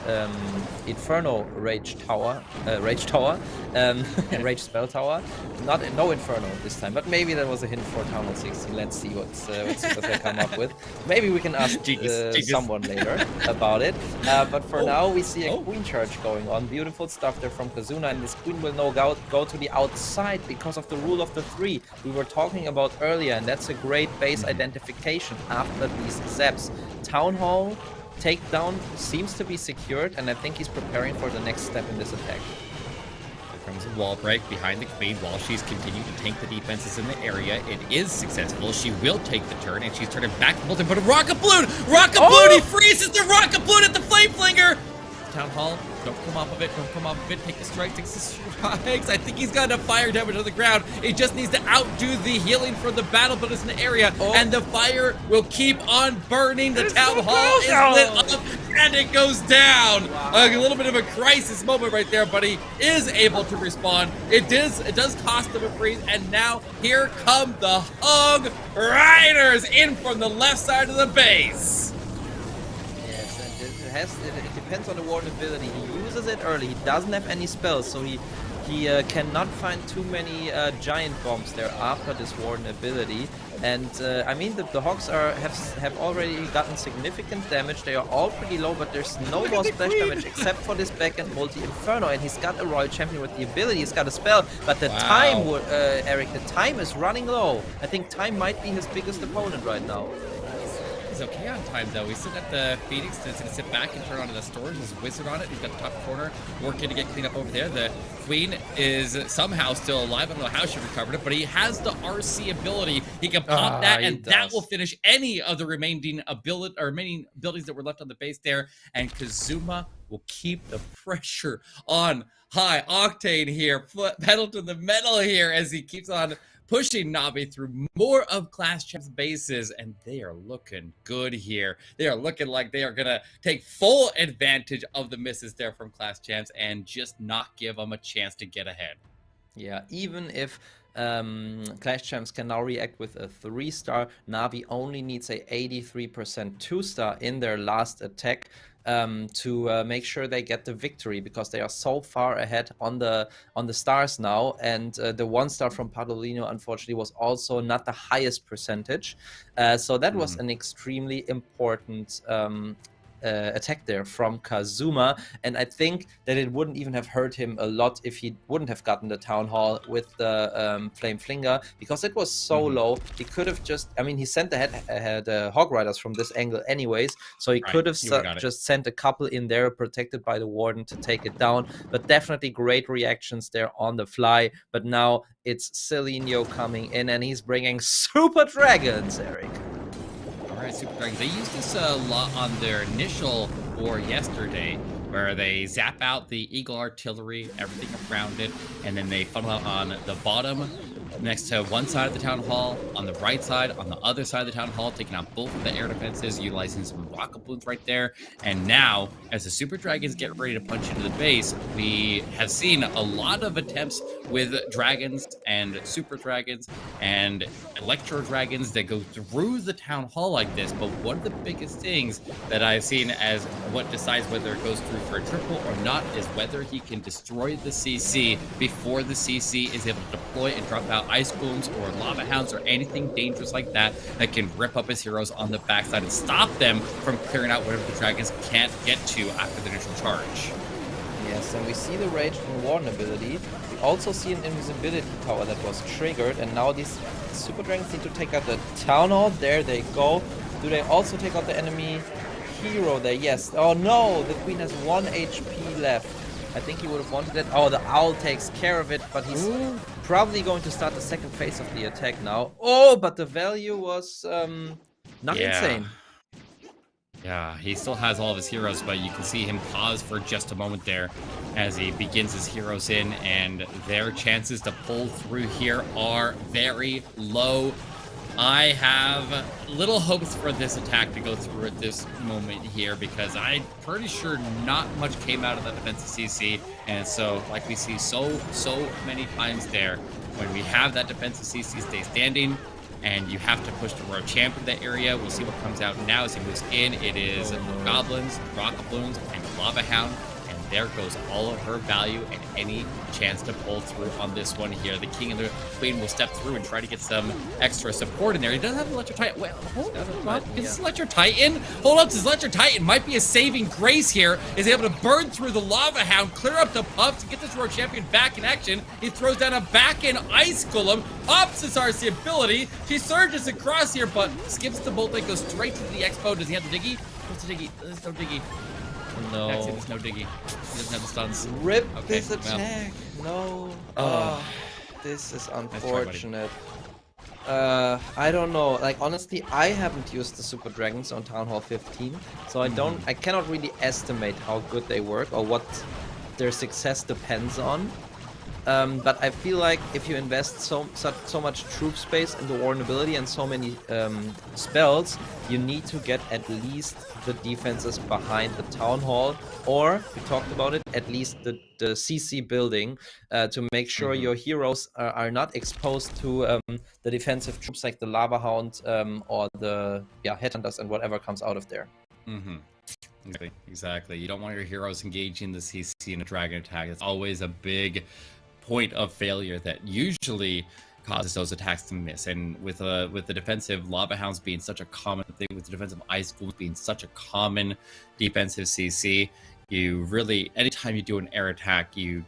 Inferno Rage Tower, Rage Spell Tower. No Inferno this time, but maybe that was a hint for Town Hall 16. Let's see what they come up with. Maybe we can ask someone later about it. But for now, we see a Queen charge going on. Beautiful stuff there from Kazuma, and this Queen will now go to the outside because of the rule of the 3 we were talking about earlier, and that's a great base identification after these zaps. Town Hall takedown seems to be secured, and I think he's preparing for the next step in this attack. Here comes a wall break behind the Queen while she's continuing to tank the defenses in the area. It is successful. She will take the turn, and she's turning back to Bolton, but a Rocket Balloon! Rocket Balloon! He freezes the Rocket Balloon at the Flame Flinger! Town Hall, don't come off of it, don't come off of it, take the strike, takes the strikes. I think he's got enough fire damage on the ground. It just needs to outdo the healing for the battle, but it's an area, and the fire will keep on burning. The Town Hall is lit up, and it goes down. Wow. A little bit of a crisis moment right there, but he is able to respond. It does cost him a freeze, and now here come the Hog Riders in from the left side of the base. It depends on the ward ability. He uses it early. He doesn't have any spells, so he he cannot find too many giant bombs there after this Warden ability. And I mean, the Hogs have already gotten significant damage. They are all pretty low, but there's no more splash damage except for this back-end multi-inferno. And he's got a Royal Champion with the ability. He's got a spell, but the time, Eric, the time is running low. I think time might be his biggest opponent right now. He's okay on time though. We still got the Phoenix that's gonna sit back and turn onto the storage. There's a Wizard on it. He's got the top corner working to get cleaned up over there. The Queen is somehow still alive. I don't know how she recovered it, but he has the RC ability. He can pop that, and that will finish any of the remaining abilities that were left on the base there. And Kazuma will keep the pressure on High Octane here, pedal to the metal here as he keeps on pushing Navi through more of Class Champs bases, and they are looking good here. They are looking like they are going to take full advantage of the misses there from Class Champs and just not give them a chance to get ahead. Yeah, even if Clash Champs can now react with a 3-star, Navi only needs a 83% 2-star in their last attack to make sure they get the victory, because they are so far ahead on the stars now, and the 1-star from Padolino unfortunately was also not the highest percentage, so that was an extremely important attack there from Kazuma, and I think that it wouldn't even have hurt him a lot if he wouldn't have gotten the Town Hall with the Flame Flinger, because it was so low. He could have just, I mean, he sent the Hog Riders from this angle anyways, so he could have just sent a couple in there protected by the Warden to take it down, but definitely great reactions there on the fly. But now it's Celinio coming in, and he's bringing Super Dragons, Eric. Super Dragons. They used this a lot on their initial war yesterday, where they zap out the Eagle Artillery, everything around it, and then they funnel out on the bottom next to one side of the Town Hall, on the right side, on the other side of the Town Hall, taking out both of the air defenses, utilizing some rocket balloons right there. And now, as the Super Dragons get ready to punch into the base, we have seen a lot of attempts with Dragons and Super Dragons and Electro Dragons that go through the Town Hall like this. But one of the biggest things that I've seen as what decides whether it goes through for a triple or not is whether he can destroy the CC before the CC is able to deploy and drop out ice golems or lava hounds or anything dangerous like that that can rip up his heroes on the backside and stop them from clearing out whatever the Dragons can't get to after the initial charge. Yes, and we see the Rage and Warden ability. We also see an invisibility tower that was triggered, and now these Super Dragons need to take out the Town Hall. There they go. Do they also take out the enemy hero there? Yes. Oh no, the Queen has 1 HP left. I think he would have wanted it. Oh, the Owl takes care of it, but he's probably going to start the second phase of the attack now. Oh, but the value was not insane. Yeah, he still has all of his heroes, but you can see him pause for just a moment there as he begins his heroes in, and their chances to pull through here are very low. I have little hopes for this attack to go through at this moment here, because I'm pretty sure not much came out of that defensive CC, and so like we see so many times there, when we have that defensive CC stay standing and you have to push the Royal Champ in that area. We'll see what comes out now as he moves in. It is Goblins, Rocket Balloons, and Lava Hound. And there goes all of her value and any chance to pull through on this one here. The King and the Queen will step through and try to get some extra support in there. He doesn't have Electro Titan. Well, hold on. Is this Electro Titan? Hold up, this Electro Titan might be a saving grace here. Is able to burn through the Lava Hound, clear up the puff to get this Royal Champion back in action. He throws down a back-end Ice Golem, pops his RC ability. She surges across here, but skips the bolt and goes straight to the Expo. Does he have the Diggy? What's the Diggy? There's no Diggy. No. Actually, there's no Diggy. He doesn't have the stuns. Rip this attack. Well. No. This is unfortunate. I don't know. Like, honestly, I haven't used the Super Dragons on Town Hall 15, so I cannot really estimate how good they work or what their success depends on. But I feel like if you invest so much troop space in the Warden ability and so many spells, you need to get at least the defenses behind the Town Hall, or, we talked about it, at least the CC building to make sure your heroes are not exposed to the defensive troops like the Lava Hound or the Headhunters and whatever comes out of there. Exactly. You don't want your heroes engaging the CC in a dragon attack. It's always a big point of failure that usually causes those attacks to miss. And with the defensive Lava Hounds being such a common thing, with the defensive Ice Ghouls being such a common defensive CC, you really, anytime you do an air attack, you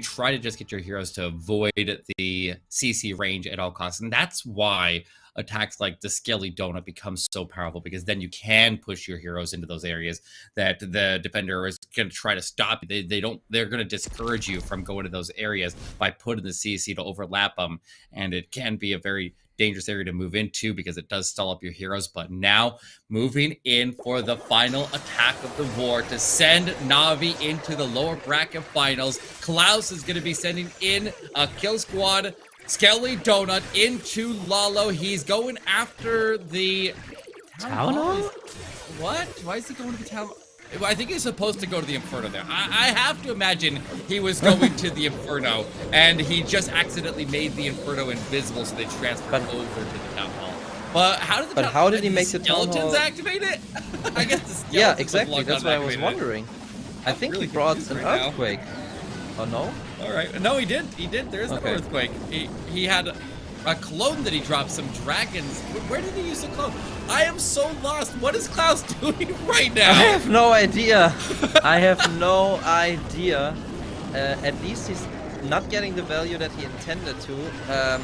try to just get your heroes to avoid the CC range at all costs. And that's why attacks like the Skelly Donut become so powerful, because then you can push your heroes into those areas that the defender is going to try to stop. They're going to discourage you from going to those areas by putting the CC to overlap them. And it can be a very dangerous area to move into because it does stall up your heroes. But now moving in for the final attack of the war to send Navi into the lower bracket finals. Klaus is going to be sending in a kill squad. Skelly Donut into LaLo. He's going after the Town Hall? What? Why is he going to the town? I think he's supposed to go to the Inferno there. I have to imagine he was going to the Inferno, and he just accidentally made the Inferno invisible, so they transferred over to the Town Hall. But how did he make the Town Hall? Skeletons activate it? I guess the skeletons. Yeah, exactly. That's what I was wondering. I think really he brought an confused right now. earthquake. Oh no? All right. No, he did. He did. There is no earthquake. He had a clone that he dropped, some dragons. Where did he use the clone? I am so lost. What is Klaus doing right now? I have no idea. I have no idea. At least he's not getting the value that he intended to.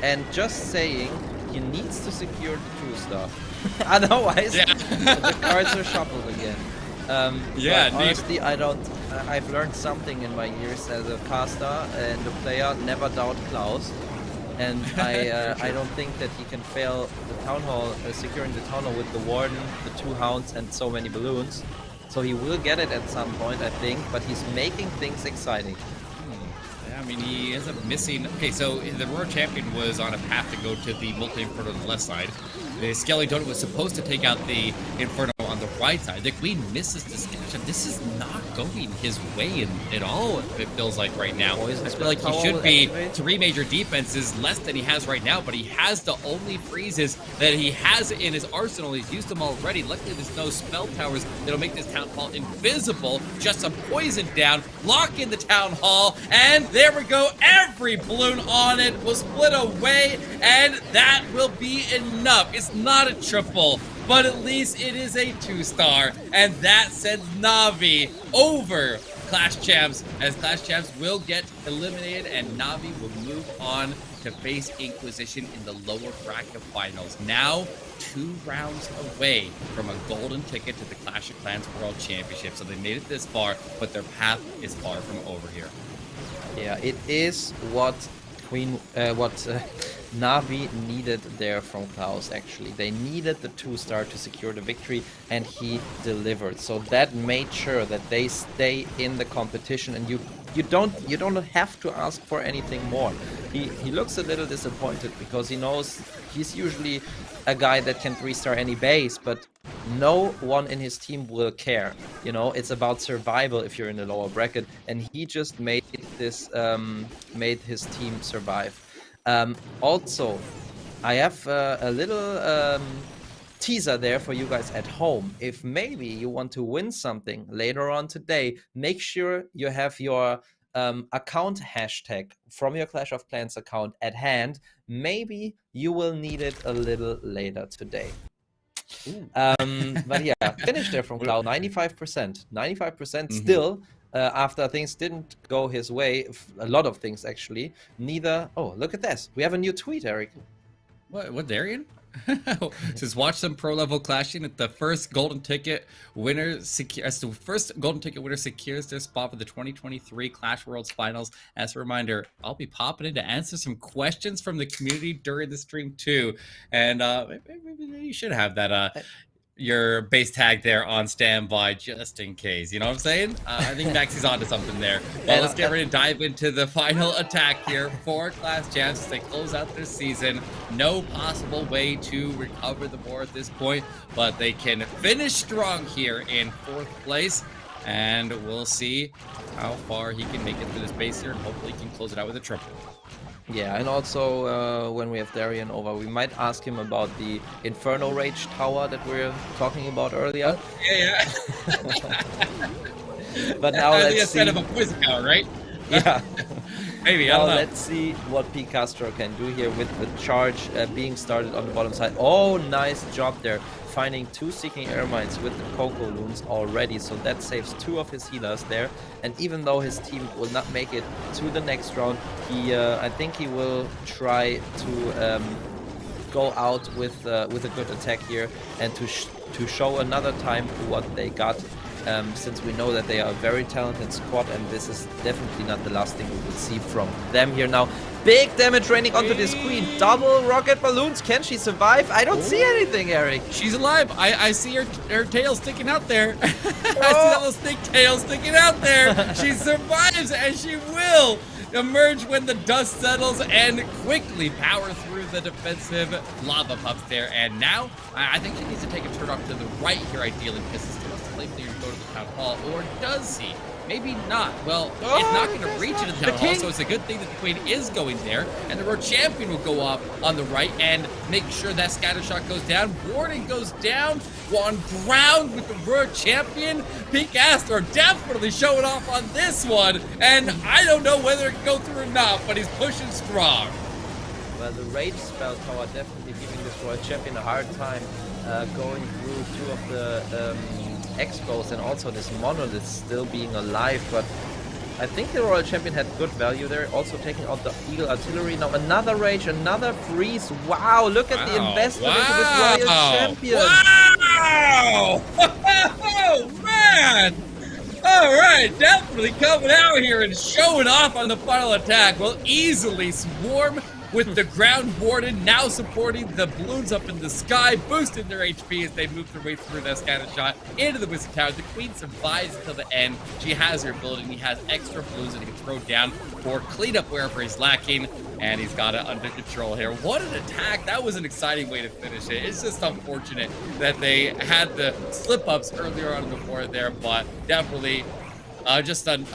And just saying, he needs to secure the 2-star. Otherwise, the cards are shuffled again. Yeah, honestly, I've learned something in my years as a caster and a player. Never doubt Klaus. And I don't think that he can fail the Town Hall, securing the Town Hall with the Warden, the 2 Hounds, and so many balloons. So he will get it at some point, I think, but he's making things exciting. Yeah, I mean, he ends up missing. Okay, so the Roar Champion was on a path to go to the multi-inferno on the left side. The Skelly Donut was supposed to take out the Inferno on the right side. The Queen misses this catch, and this is not going his way at all, it feels like right now. I feel like he should be 3 major defenses less than he has right now, but he has the only freezes that he has in his arsenal. He's used them already. Luckily, there's no spell towers that'll make this Town Hall invisible. Just some poison down, lock in the Town Hall, and there we go. Every balloon on it will split away, and that will be enough. It's not a triple, but at least it is a 2-star, and that sends Navi over Clash Champs, as Clash Champs will get eliminated, and Navi will move on to face Inquisition in the lower bracket finals. Now, 2 rounds away from a golden ticket to the Clash of Clans World Championship. So they made it this far, but their path is far from over here. Yeah, it is what Navi needed there from Klaus, actually. They needed the 2-star to secure the victory, and he delivered. So that made sure that they stay in the competition, and you don't have to ask for anything more. He looks a little disappointed because he knows he's usually a guy that can 3-star any base, but no one in his team will care. You know, it's about survival if you're in the lower bracket, and he just made this made his team survive. Also, I have a little teaser there for you guys at home. If maybe you want to win something later on today, make sure you have your account hashtag from your Clash of Clans account at hand. Maybe you will need it a little later today. But yeah, finish there from Cloud. 95% still. After things didn't go his way, a lot of things actually. Neither. Oh, look at this. We have a new tweet, Eric. What Darian? Says watch some pro level clashing at the first golden ticket winner as the first golden ticket winner secures their spot for the 2023 Clash Worlds finals. As a reminder, I'll be popping in to answer some questions from the community during the stream too, and maybe you should have that your base tag there on standby just in case. You know what I'm saying? I think Maxi's onto something there. Well, let's get ready to dive into the final attack here for Clash Champs as they close out their season. No possible way to recover the board at this point, but they can finish strong here in 4th place. And we'll see how far he can make it through this base here, and hopefully he can close it out with a triple. Yeah, and also when we have Darian over, we might ask him about the Inferno Rage Tower that we were talking about earlier. Yeah. But now let's see. Instead of a poison tower, right? Yeah. Maybe, I Now don't know. let's see what P. Castro can do here with the charge being started on the bottom side. Oh, nice job there. Finding 2 Seeking Air Mines with the Coco Loons already. So that saves 2 of his healers there. And even though his team will not make it to the next round, he, I think he will try to go out with a good attack here and to show another time what they got. Since we know that they are a very talented squad, and this is definitely not the last thing we will see from them here now. Big damage raining onto this queen. Double rocket balloons. Can she survive? I don't see anything, Eric. She's alive. I see her tail sticking out there. I see that little snake tail sticking out there. She survives, and she will emerge when the dust settles and quickly power through the defensive lava pups there. And now, I think she needs to take a turn off to the right here, ideally, because it's still a likely to go to the town hall. Or does he? Maybe not. Well, it's not going to reach into the town hall, so it's a good thing that the queen is going there. And the road champion will go off on the right and make sure that scatter shot goes down. Warden goes down on ground with the road champion. Pink Astor definitely showing off on this one. And I don't know whether it can go through or not, but he's pushing strong. Well, the rage spell tower definitely giving this royal champion a hard time going through 2 of the expos, and also this monolith still being alive. But I think the royal champion had good value there, also taking out the eagle artillery. Now another rage, another freeze. Wow, look at the investment into this royal champion. Wow! Oh, man! All right, definitely coming out here and showing off on the final attack. Will easily swarm with the ground warden, now supporting the balloons up in the sky, boosting their HP as they move their way through that scatter shot into the wizard tower. The queen survives until the end. She has her ability, and he has extra balloons that he can throw down for cleanup wherever he's lacking, and he's got it under control here. What an attack. That was an exciting way to finish it. It's just unfortunate that they had the slip-ups earlier on in the board there, but definitely just an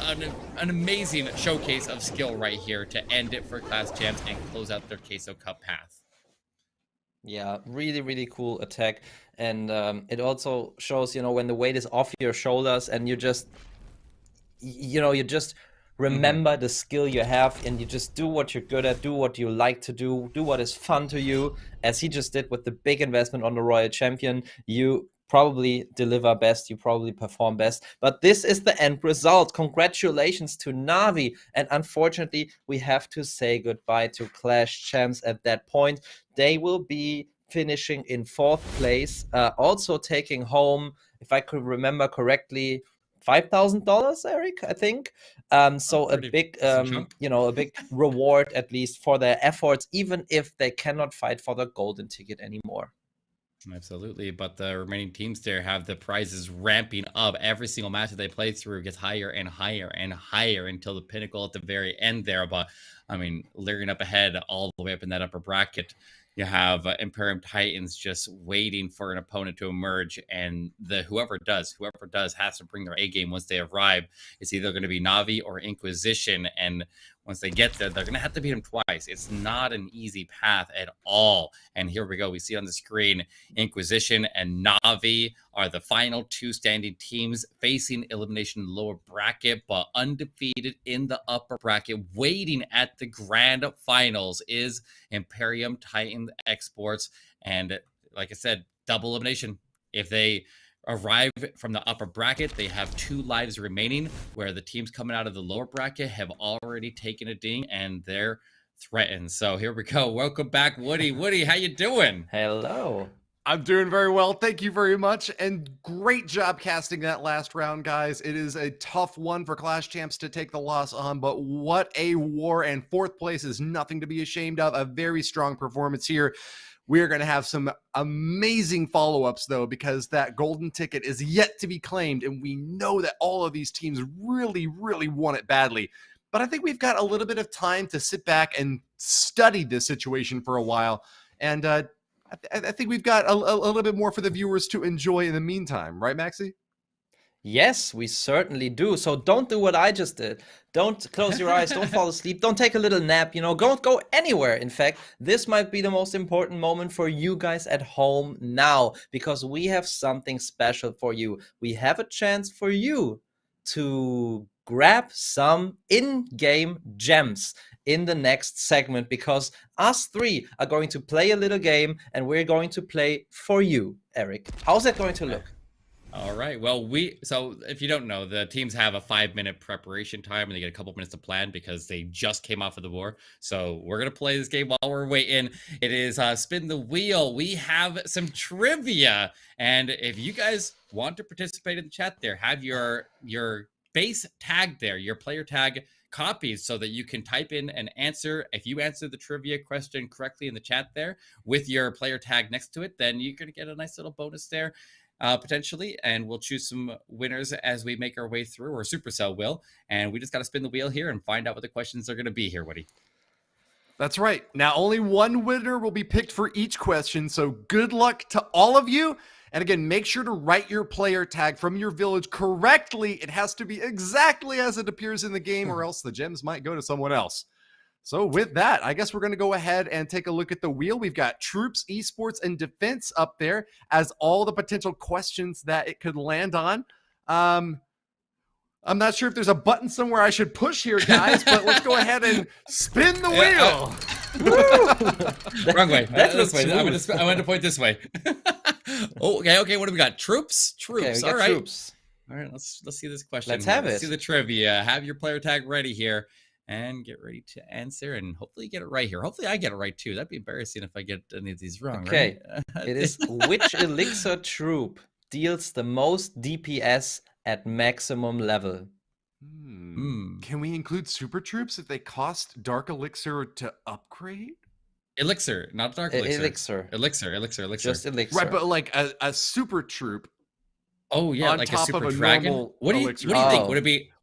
amazing showcase of skill right here to end it for Class Champs and close out their Queso Cup path. Yeah, really, really cool attack. And it also shows, when the weight is off your shoulders and you just, you just remember the skill you have, and you just do what you're good at, do what you like to do what is fun to you, as he just did with the big investment on the Royal Champion. You probably deliver best, you probably perform best, but this is the end result. Congratulations to Navi, and unfortunately we have to say goodbye to Clash Champs at that point. They will be finishing in 4th place, also taking home, if I could remember correctly, $5,000, Eric, I think. So a big, a big reward, at least, for their efforts, even if they cannot fight for the golden ticket anymore. Absolutely, but the remaining teams there have the prizes ramping up. Every single match that they play through gets higher and higher and higher until the pinnacle at the very end there. But I mean, leering up ahead all the way up in that upper bracket, you have Imperium Titans just waiting for an opponent to emerge, and whoever does has to bring their A game once they arrive. It's either going to be Navi or Inquisition, and once they get there, they're going to have to beat them twice. It's not an easy path at all. And here we go. We see on the screen, Inquisition and Navi are the final 2 standing teams facing elimination in the lower bracket, but undefeated in the upper bracket. Waiting at the grand finals is Imperium Titans Esports. And like I said, double elimination. If they arrive from the upper bracket, they have 2 lives remaining, where the teams coming out of the lower bracket have already taken a ding and they're threatened. So here we go. Welcome back, Woody. Woody, how you doing? Hello. I'm doing very well. Thank you very much. And great job casting that last round, guys. It is a tough one for Clash Champs to take the loss on, but what a war. And 4th place is nothing to be ashamed of. A very strong performance here. We're going to have some amazing follow-ups, though, because that golden ticket is yet to be claimed, and we know that all of these teams really, really want it badly. But I think we've got a little bit of time to sit back and study this situation for a while, and I think we've got a little bit more for the viewers to enjoy in the meantime. Right, Maxi? Yes, we certainly do. So don't do what I just did. Don't close your eyes. Don't fall asleep. Don't take a little nap. Don't go anywhere. In fact, this might be the most important moment for you guys at home now, because we have something special for you. We have a chance for you to grab some in-game gems in the next segment, because us three are going to play a little game and we're going to play for you, Eric. How's that going to look? All right. Well, so if you don't know, the teams have a 5-minute preparation time and they get a couple minutes to plan because they just came off of the war. So we're going to play this game while we're waiting. It is spin the wheel. We have some trivia. And if you guys want to participate in the chat there, have your base tag there, your player tag copies, so that you can type in and answer. If you answer the trivia question correctly in the chat there with your player tag next to it, then you're going to get a nice little bonus there. Potentially, and we'll choose some winners as we make our way through, or Supercell will, and we just got to spin the wheel here and find out what the questions are going to be here, Woody. That's right. Now, only one winner will be picked for each question, so good luck to all of you. And again, make sure to write your player tag from your village correctly. It has to be exactly as it appears in the game, or else the gems might go to someone else. So with that, I guess we're going to go ahead and take a look at the wheel. We've got troops, esports, and defense up there as all the potential questions that it could land on. I'm not sure if there's a button somewhere I should push here, guys, but let's go ahead and spin the wheel. Wrong way. This way. I went to point this way. Okay. What do we got? Troops. Okay, All right. Troops. All right. Let's see this question. Let's have Let's it. see the trivia. Have your player tag ready here. And get ready to answer, and hopefully get it right here. Hopefully I get it right too. That'd be embarrassing if I get any of these wrong. Okay, right? It is which elixir troop deals the most DPS at maximum level? Can we include super troops if they cost dark elixir to upgrade? Elixir, not dark elixir. Elixir. Elixir. Just elixir. Right, but like a super troop. Oh yeah, on like top a super of a dragon. normal What do you elixir. think?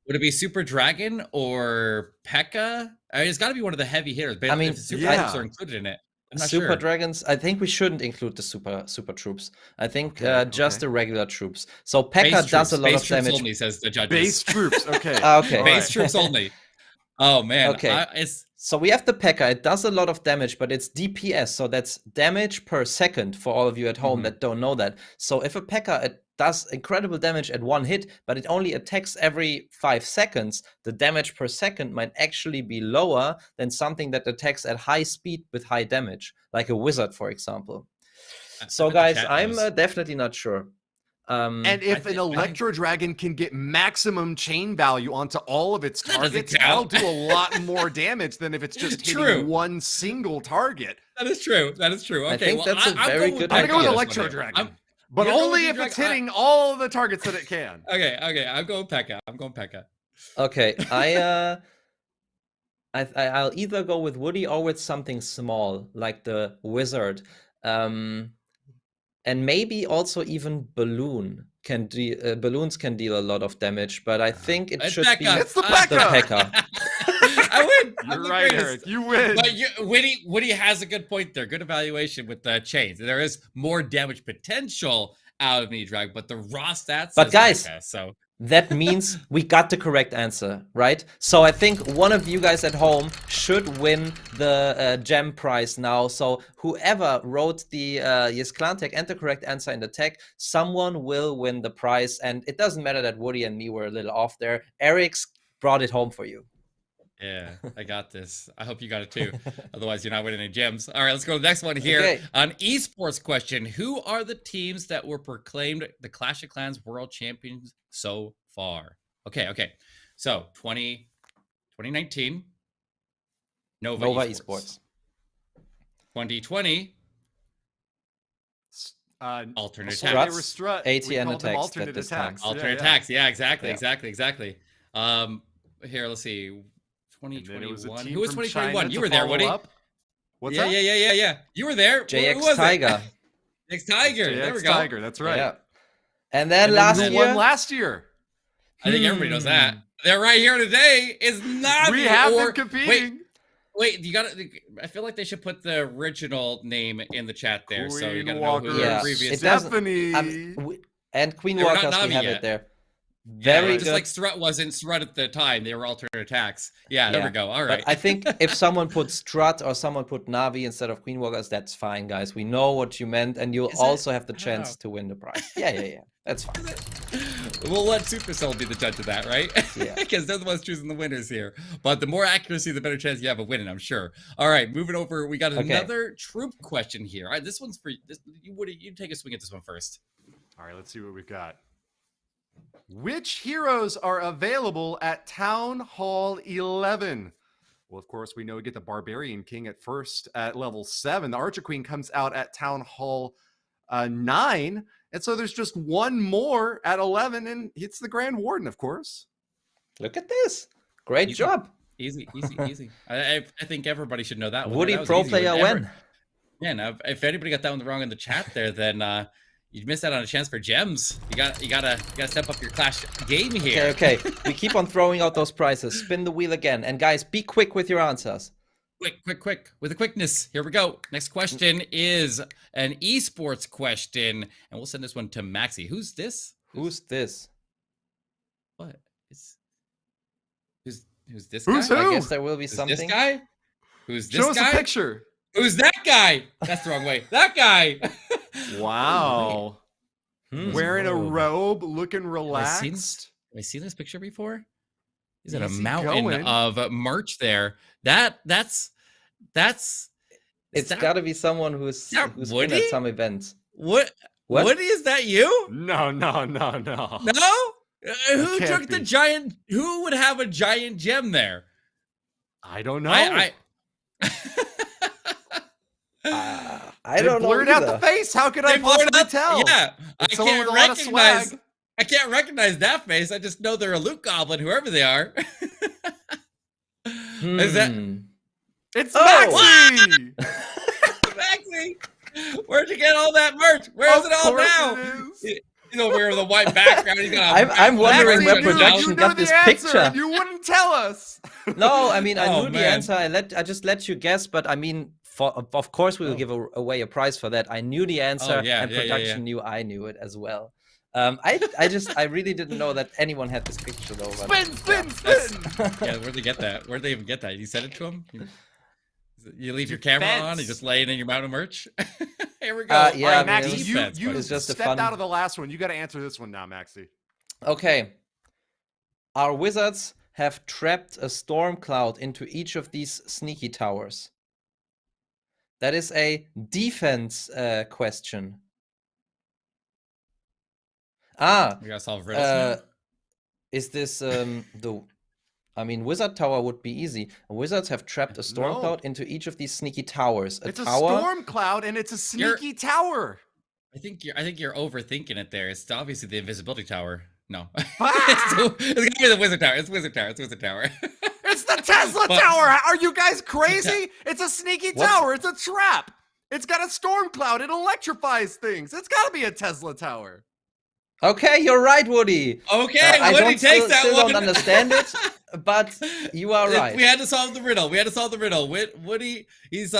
Would it be Super Dragon or P.E.K.K.A.? I mean, it's got to be one of the heavy hitters. But I mean, if super troops are included in it, I'm not super sure. dragons. I think we shouldn't include the super troops. I think just the regular troops. So P.E.K.K.A. does a lot of damage. Only, says the judges. Base troops. Okay. Okay. Base troops only. Oh man. Okay. So we have the P.E.K.K.A. It does a lot of damage, but it's DPS, so that's damage per second for all of you at home that don't know that. So if a P.E.K.K.A. it does incredible damage at one hit, but it only attacks every 5 seconds, the damage per second might actually be lower than something that attacks at high speed with high damage, like a wizard, for example. So guys, I'm definitely not sure. And if an Electro Dragon can get maximum chain value onto all of its targets, that'll do a lot more damage than if it's just hitting one single target. That is true. Okay, I think that's a very good I'm idea. going with Electro Dragon. But only if it's hitting all of the targets that it can. Okay. I'm going P.E.K.K.A. Okay, I'll either go with Woody or with something small like the wizard, and maybe also even balloons can deal a lot lot of damage. But I think it should be it's the P.E.K.K.A. I win. You're right, Eric. You win. But Woody has a good point there. Good evaluation with the chains. There is more damage potential out of Mini Drag, but the raw stats. But guys, so that means we got the correct answer, right? So I think one of you guys at home should win the gem prize now. So whoever wrote the yes clan tag and the correct answer in the tag, someone will win the prize. And it doesn't matter that Woody and me were a little off there. Eric's brought it home for you. Yeah, I got this. I hope you got it too. Otherwise, you're not winning any gems. All right, let's go to the next one here. Okay. An esports question. Who are the teams that were proclaimed the Clash of Clans World Champions so far? Okay. So, 2019, Nova Esports. 2020, alternate Struts, attacks. They were strut. AT We and called them attacks alternate at this attacks. time. Alternate attacks. Yeah, exactly. Here, let's see. 2021. Who was 2021? You were there, Woody. What's that? Yeah. You were there. JX Tiger. JX Tiger. There we go. Tiger. That's right. Yeah. And then last who year. won last year? I think everybody knows that. They're right here today. Is Navi. We have been competing. Wait, you got to. I feel like they should put the original name in the chat there, so you got to know Walker, who the previous. Stephanie. And Queen They were Walkers, not we Navi have yet. it there. Very Very just good. like Strut wasn't Strut at the time. They were alternate attacks. Yeah, there we go. All right. But I think if someone put Strut or someone put Navi instead of Queen Walkers, that's fine, guys. We know what you meant, and you'll also have the chance to win the prize. Yeah. That's fine. We'll let Supercell be the judge of that, right? Yeah. Because they're the ones choosing the winners here. But the more accuracy, the better chance you have of winning, I'm sure. All right, moving over. We got another troop question here. All right, this one's for this. You take a swing at this one first. All right, let's see what we've got. Which heroes are available at Town Hall 11? Well, of course, we know we get the Barbarian King at first at level 7. The Archer Queen comes out at Town Hall 9. And so there's just one more at 11, and it's the Grand Warden, of course. Look at this. Great job. Easy. I think everybody should know that one. Woody that Pro Player win. Yeah, now if anybody got that one wrong in the chat there, then you missed out on a chance for gems. You gotta step up your Clash game here. Okay. We keep on throwing out those prizes. Spin the wheel again. And guys, be quick with your answers. Quick. With the quickness. Here we go. Next question is an esports question. And we'll send this one to Maxi. Who's this? Who's this? What? Who's this Who's guy? who? I guess there will be something. This guy? Who's this Show us guy? a picture. Who's that guy? That's the wrong way. That guy. Wow. Wearing a robe, looking relaxed. Have I seen this picture before? He's at a Easy mountain going. of merch there. That's It's got to be someone who's been Woody? at some events. What? Woody, is that you? No. No? Who can't took the be. giant? Who would have a giant gem there? I don't know. I don't know. Blurred out the face. How could I possibly tell? Yeah, It's someone with a lot of swag. I can't recognize that face. I just know they're a loot goblin, whoever they are. Is that? It's Maxi! Maxi, where'd you get all that merch? Where's it all now? He's over here with a white background. He's got I'm wondering Maxi, where production got this picture. You wouldn't tell us. No, I mean, I Oh, knew the man. answer. I just let you guess, but I mean, of course we will give away a prize for that. I knew the answer, and production knew I knew it as well. I really didn't know that anyone had this picture though. But, Spin. Yeah, where'd they get that? Where'd they even get that? You sent it to him? You leave your camera on and just lay it in your mountain merch? Here we go. Yeah, All right, I mean, Maxi, you it's just a stepped fun- out of the last one. You got to answer this one now, Maxi. Okay. Our wizards have trapped a storm cloud into each of these sneaky towers. That is a defense question. We gotta solve riddles now. Is this I mean, wizard tower would be easy. Wizards have trapped a storm cloud into each of these sneaky towers. It's tower? a storm cloud, and it's a sneaky tower. I think you're overthinking it there. It's obviously the invisibility tower. No. Ah! It's gonna be the wizard tower. It's wizard tower. It's the Tesla tower. Are you guys crazy? It's a sneaky tower. It's a trap. It's got a storm cloud. It electrifies things. It's got to be a Tesla tower. Okay, you're right, Woody. Okay, I Woody takes that still one. don't understand it, but you are right. We had to solve the riddle. Woody, he's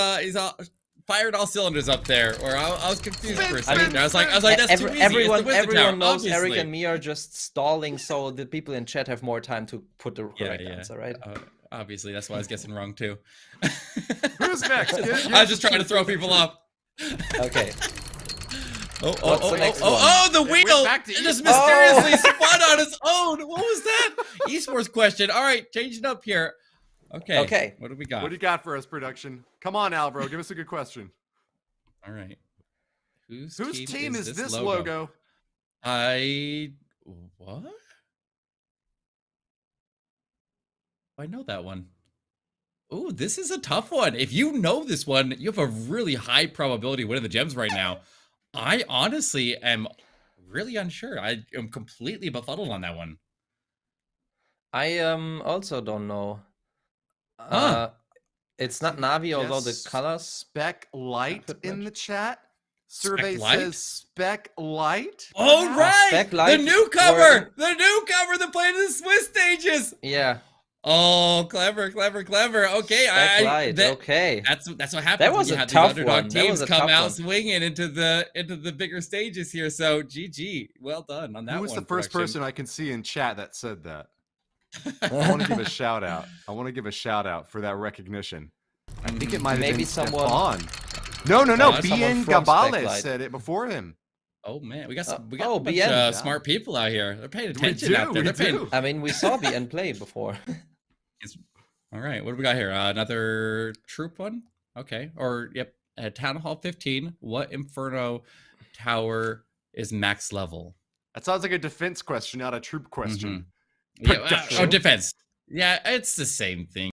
fired all cylinders up there. Or I was confused for a second. I was like, that's too easy. Everyone tower, knows obviously. Eric and me are just stalling so the people in chat have more time to put the correct answer, right? Obviously, that's why I was guessing wrong too. Who's next? I was just trying to throw people off. Okay. The wheel back to it just mysteriously spun on its own. What was that? Esports question. All right, changing up here. Okay. What do we got? What do you got for us, production? Come on, Alvaro. Give us a good question. All right. Whose team is this logo? What? I know that one. Oh, this is a tough one. If you know this one, you have a really high probability of winning the gems right now. I honestly am really unsure. I am completely befuddled on that one. I also don't know. It's not Navi, although the colors. Spec Light in the chat. Survey Light? says Spec Light. Oh, right. Spec Light the newcomer that played in the Swiss stages. Yeah. Oh, clever. Okay, Spec Light. Okay. That's what happens. That was when you a have tough these underdog one. That teams was a come tough out one. swinging into the bigger stages here. So GG, well done on that one. Who was the first production. person I can see in chat that said that? I want to give a shout out. For that recognition. I think it might have Maybe been someone. Stefan. No. someone Bien from Spec Gabales Light. said it before him. Oh man, we got a bunch BN. of smart people out here. They're paying attention out there. I mean, we saw BN play before. All right, what do we got here? Another troop one? Okay, or yep, at Town Hall 15. What Inferno tower is max level? That sounds like a defense question, not a troop question. Yeah, defense. Yeah, it's the same thing.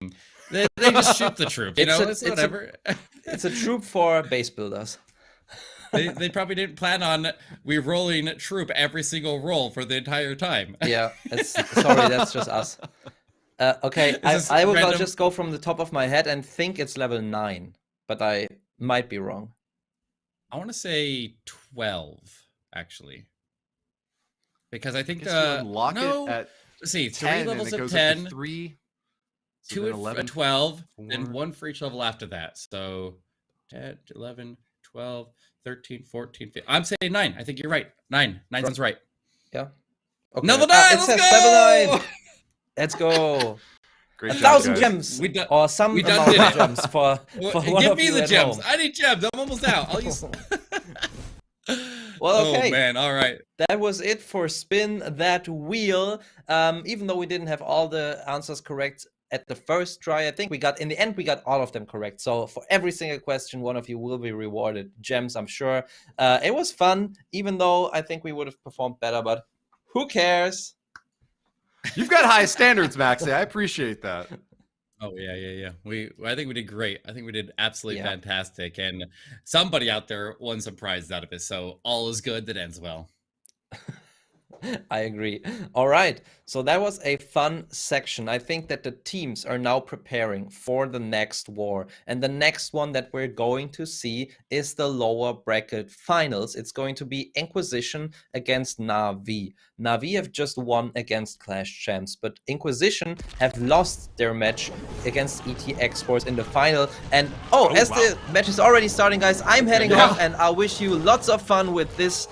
They just shoot the troop. It's whatever. It's a troop for base builders. They probably didn't plan on rolling troop every single roll for the entire time. Yeah, sorry, that's just us. Okay, I will just go from the top of my head and think it's level 9, but I might be wrong. I want to say 12, actually, because I think it at let's see, 3 levels of 10, 3, 2 at 12, and 1 for each level after that. So 10, 11, 12. 13, 14, 15. I'm saying 9. I think you're right. 9 sounds right. Yeah. Okay. Level 9. It says level 9. Let's go. Great 1,000 gems or some amount of gems for one give of me you the at gems. home. I need gems. I'm almost out. I'll use. Well, okay. Oh man, all right. That was it for Spin That Wheel. Even though we didn't have all the answers correct at the first try, I think in the end we got all of them correct. So for every single question, one of you will be rewarded gems, I'm sure. It was fun, even though I think we would have performed better, but who cares? You've got high standards, Maxi. I appreciate that. Oh yeah. I think we did great. I think we did absolutely fantastic, and somebody out there won some prizes out of it. So all is good that ends well. I agree. All right. So that was a fun section. I think that the teams are now preparing for the next war. And the next one that we're going to see is the lower bracket finals. It's going to be Inquisition against Navi. Navi have just won against Clash Champs, but Inquisition have lost their match against ET Esports in the final. And the match is already starting, guys, I'm heading off, and I wish you lots of fun with this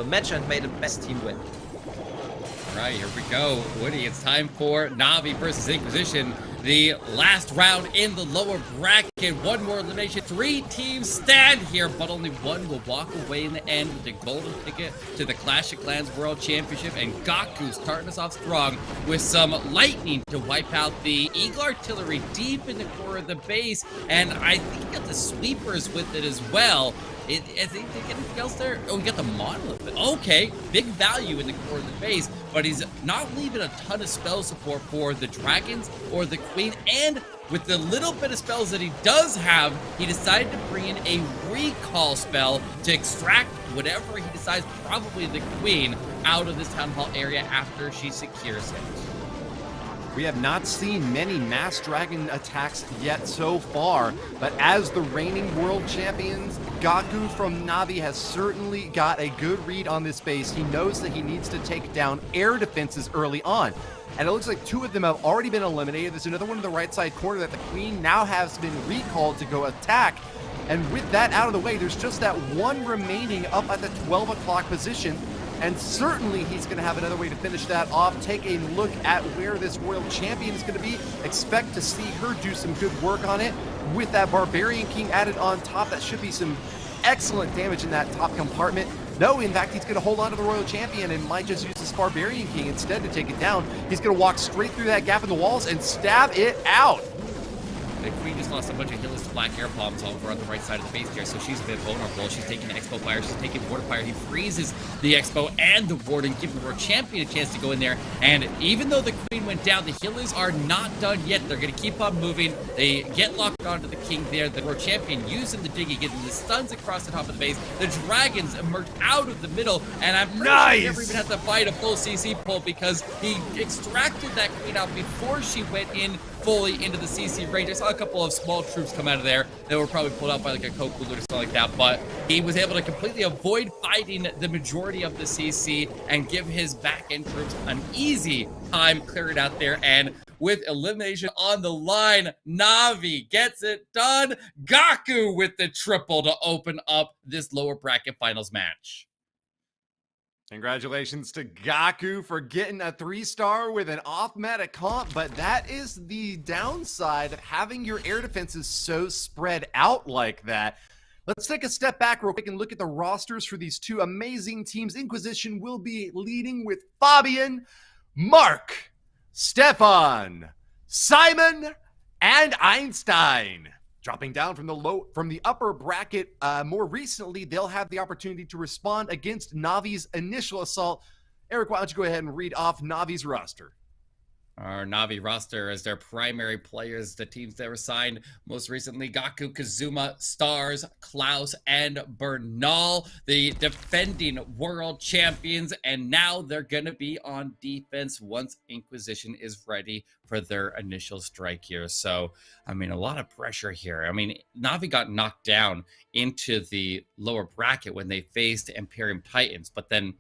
match, and may the best team win. All right, here we go. Woody, it's time for Navi versus Inquisition. The last round in the lower bracket. One more elimination. 3 teams stand here, but only one will walk away in the end with the golden ticket to the Clash of Clans World Championship. And Gaku starting us off strong with some lightning to wipe out the Eagle Artillery deep in the core of the base. And I think he got the sweepers with it as well. I think they get anything else there. Oh, we got the monolith. Okay, big value in the core of the base, but he's not leaving a ton of spell support for the dragons or the queen. And with the little bit of spells that he does have, he decided to bring in a recall spell to extract whatever he decides, probably the queen, out of this town hall area after she secures it. We have not seen many mass dragon attacks yet so far, but as the reigning world champions, Gaku from Navi has certainly got a good read on this base. He knows that he needs to take down air defenses early on. And it looks like 2 of them have already been eliminated. There's another one in the right side corner that the queen now has been recalled to go attack. And with that out of the way, there's just that one remaining up at the 12 o'clock position. And certainly he's going to have another way to finish that off. Take a look at where this world champion is going to be. Expect to see her do some good work on it. With that Barbarian King added on top, that should be some excellent damage in that top compartment. No, in fact, he's going to hold on to the Royal Champion and might just use this Barbarian King instead to take it down. He's going to walk straight through that gap in the walls and stab it out. The queen just lost a bunch of healers to black air bombs over on the right side of the base here, so she's a bit vulnerable. She's taking Expo Fire, she's taking Warden Fire. He freezes the Expo and the Warden, giving the World Champion a chance to go in there. And even though the queen went down, the healers are not done yet. They're going to keep on moving. They get locked onto the king there. The World Champion using the Diggy, getting the stuns across the top of the base. The dragons emerge out of the middle, and I'm pretty sure he never even had to fight a full CC pull because he extracted that queen out before she went in fully into the CC range. I saw a couple of small troops come out of there that were probably pulled out by like a Coke Cooler or something like that, but he was able to completely avoid fighting the majority of the CC and give his back end troops an easy time clearing out there. And with elimination on the line, Navi gets it done. Gaku with the triple to open up this lower bracket finals match. Congratulations to Gaku for getting a 3-star with an off-meta comp, but that is the downside of having your air defenses so spread out like that. Let's take a step back real quick and look at the rosters for these two amazing teams. Inquisition will be leading with Fabian, Mark, Stefan, Simon, and Einstein. Dropping down from the upper bracket, more recently, they'll have the opportunity to respond against Navi's initial assault. Eric, why don't you go ahead and read off Navi's roster? Our Navi roster as their primary players, the teams that were signed most recently: Gaku, Kazuma, Stars, Klaus, and Bernal, the defending world champions, and now they're gonna be on defense once Inquisition is ready for their initial strike here. So, I mean, a lot of pressure here. I mean, Navi got knocked down into the lower bracket when they faced Imperium Titans, but then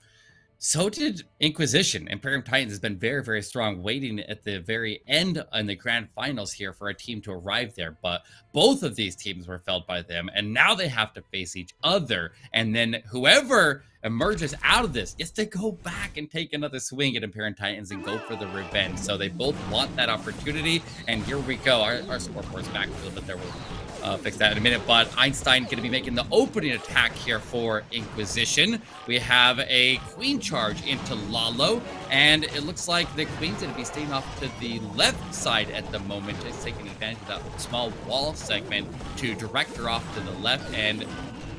so did Inquisition. Imperium Titans has been very, very strong, waiting at the very end in the grand finals here for a team to arrive there. But both of these teams were felled by them, and now they have to face each other. And then whoever emerges out of this gets to go back and take another swing at Imperium Titans and go for the revenge. So they both want that opportunity. And here we go. Our scoreboard's back a little bit there. We'll fix that in a minute, but Einstein going to be making the opening attack here for Inquisition. We have a queen charge into LaLo, and it looks like the queen's going to be staying off to the left side at the moment, just taking advantage of that small wall segment to direct her off to the left. And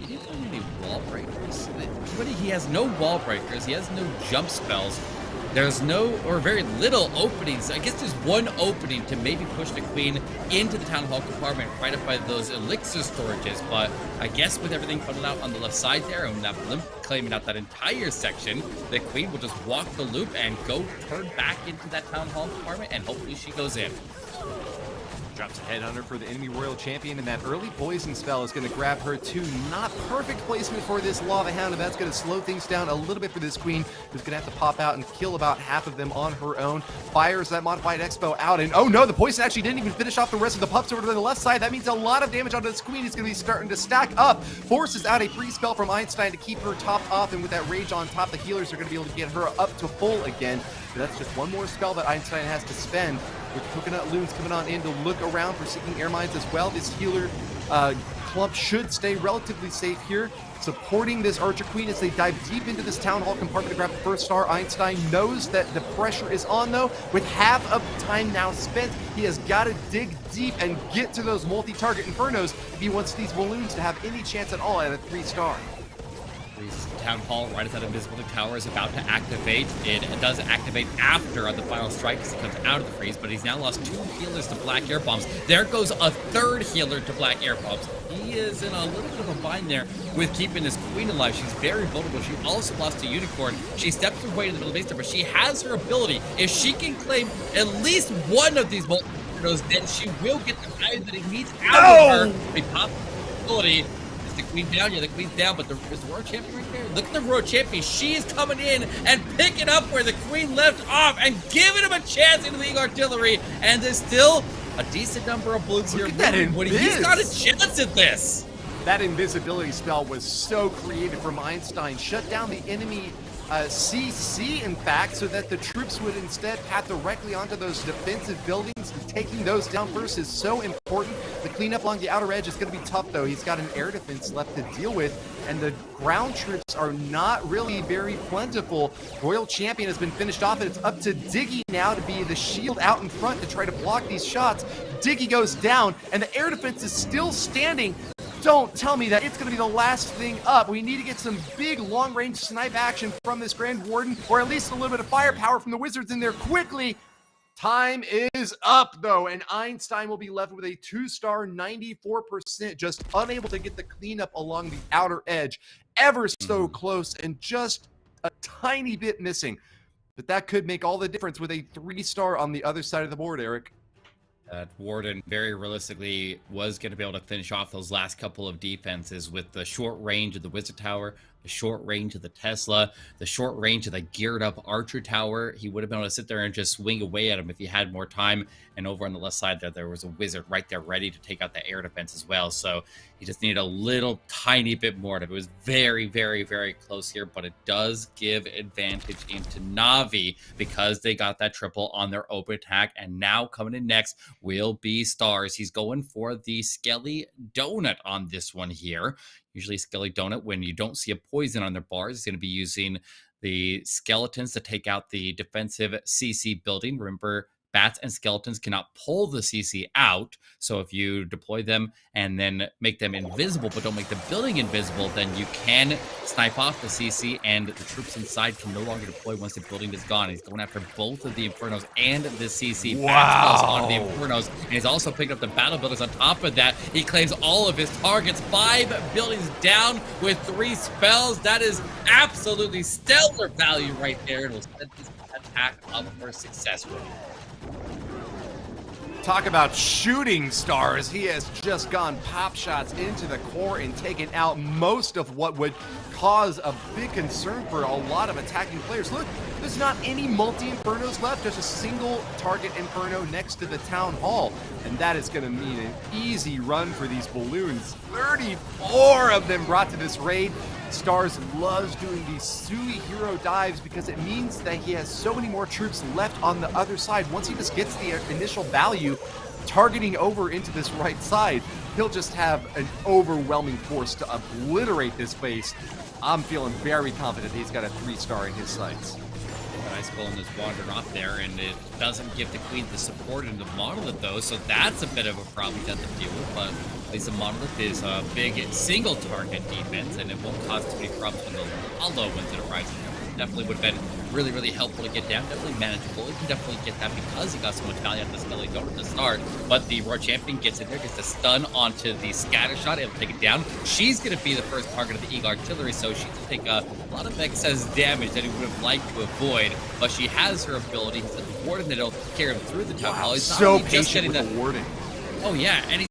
he didn't have any wall breakers. He has no wall breakers. He has no jump spells. There's no, or very little openings. I guess there's one opening to maybe push the queen into the town hall compartment right up by those elixir storages. But I guess with everything funneled out on the left side there and that blimp claiming out that entire section, the queen will just walk the loop and go turn back into that town hall compartment, and hopefully she goes in. Drops a headhunter for the enemy royal champion, and that early poison spell is going to grab her too. Not perfect placement for this lava hound, and that's going to slow things down a little bit for this queen, who's going to have to pop out and kill about half of them on her own. Fires that modified expo out, and oh no, the poison actually didn't even finish off the rest of the pups over to the left side. That means a lot of damage onto this queen is going to be starting to stack up. Forces out a free spell from Einstein to keep her topped off, and with that rage on top, the healers are going to be able to get her up to full again. But that's just one more spell that Einstein has to spend, with Coconut Loons coming on in to look around for Seeking Air Mines as well. This healer clump should stay relatively safe here, supporting this Archer Queen as they dive deep into this Town Hall compartment to grab the first star. Einstein knows that the pressure is on, though. With half of time now spent, he has got to dig deep and get to those multi-target Infernos if he wants these balloons to have any chance at all at a 3-star. Town Hall, right as that invisibility tower is about to activate. It does activate after the final strike as he comes out of the freeze, but he's now lost 2 healers to black air bombs. There goes a 3rd healer to black air bombs. He is in a little bit of a bind there with keeping his queen alive. She's very vulnerable. She also lost a unicorn. She steps her way to the middle base there, but she has her ability. If she can claim at least one of these multi-heroes, then she will get the value that he needs out of her. A possibility. The queen down, yeah, the queen's down, but is the royal champion right there? Look at the royal champion. She is coming in and picking up where the queen left off and giving him a chance into the artillery. And there's still a decent number of balloons here. He's got a chance at this. That invisibility spell was so creative from Einstein. Shut down the enemy CC, in fact, so that the troops would instead path directly onto those defensive buildings. Taking those down first is so important. The cleanup along the outer edge is going to be tough, though. He's got an air defense left to deal with, and the ground troops are not really very plentiful. Royal Champion has been finished off, and it's up to Diggy now to be the shield out in front to try to block these shots. Diggy goes down, and the air defense is still standing. Don't tell me that it's going to be the last thing up. We need to get some big long-range snipe action from this Grand Warden, or at least a little bit of firepower from the Wizards in there quickly. Time is up, though, and Einstein will be left with a 2-star, 94%, just unable to get the cleanup along the outer edge. Ever so close and just a tiny bit missing. But that could make all the difference with a 3-star on the other side of the board, Eric. Warden very realistically was going to be able to finish off those last couple of defenses with the short range of the Wizard Tower, the short range of the Tesla, the short range of the geared up Archer Tower. He would have been able to sit there and just swing away at him if he had more time. And over on the left side there was a Wizard right there ready to take out the air defense as well. So he just needed a little tiny bit more. It was very, very, very close here, but it does give advantage into Navi because they got that triple on their open attack. And now coming in next, will be stars. He's going for the Skelly donut on this one here. Usually Skelly donut, when you don't see a poison on their bars, is going to be using the skeletons to take out the defensive CC building. Remember, bats and skeletons cannot pull the CC out. So if you deploy them and then make them invisible, but don't make the building invisible, then you can snipe off the CC and the troops inside can no longer deploy once the building is gone. He's going after both of the Infernos and the CC. Wow. Onto the Infernos. And he's also picked up the battle builders on top of that. He claims all of his targets. 5 buildings down with 3 spells. That is absolutely stellar value right there. It'll set this attack up for success. Talk about shooting stars. He has just gone pop shots into the core and taken out most of what would cause a big concern for a lot of attacking players. Look, there's not any multi-infernos left. There's a single target inferno next to the town hall, and that is going to mean an easy run for these balloons. 34 of them brought to this raid. Stars loves doing these Sui hero dives because it means that he has so many more troops left on the other side. Once he just gets the initial value targeting over into this right side, he'll just have an overwhelming force to obliterate this base. I'm feeling very confident he's got a 3-star in his sights. Nice Golem is wandering off there, and it doesn't give the Queen the support in the Monolith, though, so that's a bit of a problem to have to deal with, but at least the Monolith is a big single target defense, and it won't cause too many problems when the LaLo wins it arrives. Definitely would have been really, really helpful to get down, definitely manageable. You can definitely get that because he got so much value out of the Skelly donut to start, but the Royal Champion gets in there, gets a stun onto the scatter shot, able to take it down. She's going to be the first target of the Eagle Artillery, so she's going to take a lot of excess damage that he would have liked to avoid, but she has her ability. He's the warden that'll carry him through the town hall. He's so patient with the warding. Oh yeah, and he's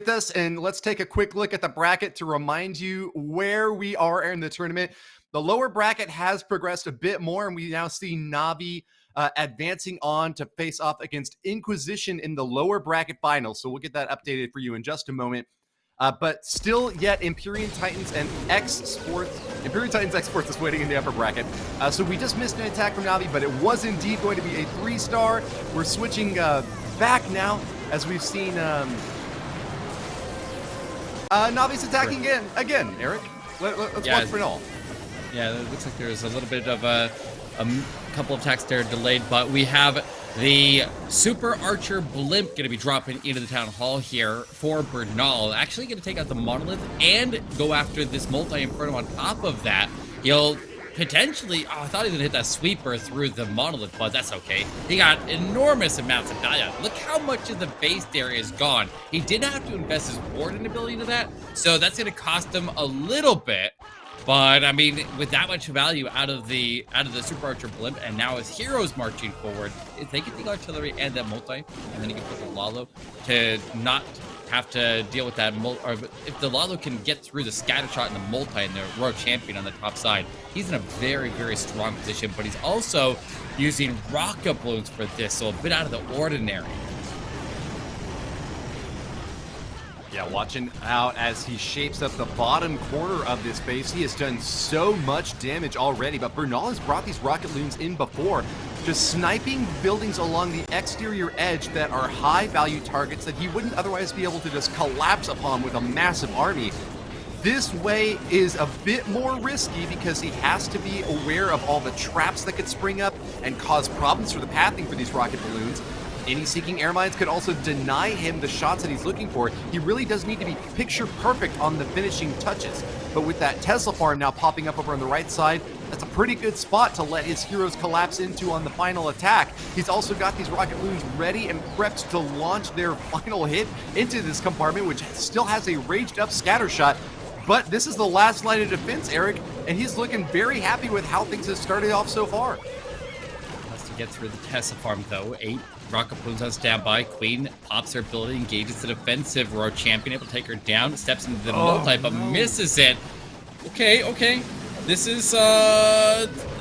us, and let's take a quick look at the bracket to remind you where we are in the tournament. The lower bracket has progressed a bit more, and we now see Navi advancing on to face off against Inquisition in the lower bracket final. So we'll get that updated for you in just a moment. But still yet Imperium Titans and Esports. Imperium Titans Esports is waiting in the upper bracket. So we just missed an attack from Navi, but it was indeed going to be a 3-star. We're switching back now as we've seen Navi's attacking again, Eric. Let's watch Bernal. Yeah, it looks like there's a little bit of a couple of attacks there delayed, but we have the Super Archer Blimp going to be dropping into the town hall here for Bernal. Actually going to take out the Monolith and go after this multi-inferno on top of that. He'll potentially, I thought he was going to hit that sweeper through the Monolith, but that's okay. He got enormous amounts of value. Look how much of the base area is gone. He did have to invest his warden ability into that, so that's going to cost him a little bit. But I mean, with that much value out of the Super Archer Blimp, and now his heroes marching forward, if they get the artillery and that multi, and then he can put the LaLo to not have to deal with that, or if the LaLo can get through the scatter shot and the multi and the Royal Champion on the top side, he's in a very, very strong position. But he's also using rocket balloons for this, so a bit out of the ordinary. Yeah, watching out as he shapes up the bottom corner of this base. He has done so much damage already, but Bernal has brought these rocket loons in before, just sniping buildings along the exterior edge that are high-value targets that he wouldn't otherwise be able to just collapse upon with a massive army. This way is a bit more risky because he has to be aware of all the traps that could spring up and cause problems for the pathing for these rocket balloons. Any seeking air mines could also deny him the shots that he's looking for. He really does need to be picture perfect on the finishing touches. But with that Tesla farm now popping up over on the right side, that's a pretty good spot to let his heroes collapse into on the final attack. He's also got these rocket balloons ready and prepped to launch their final hit into this compartment, which still has a raged up scatter shot. But this is the last line of defense, Eric, and he's looking very happy with how things have started off so far. Has to get through the Tesla farm, though. 8 rocket balloons on standby. Queen pops her ability, engages the defensive Royal Champion, able to take her down, steps into the multi, but misses it. Okay. This is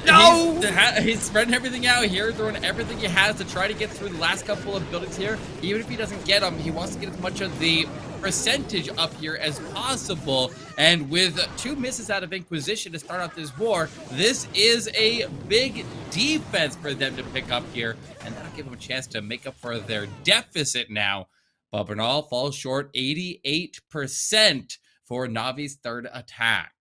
No! He's spreading everything out here, throwing everything he has to try to get through the last couple of buildings here. Even if he doesn't get them, he wants to get as much of the percentage up here as possible. And with 2 misses out of Inquisition to start out this war, this is a big defense for them to pick up here, and that'll give them a chance to make up for their deficit now. But Bernal falls short 88% for Navi's third attack.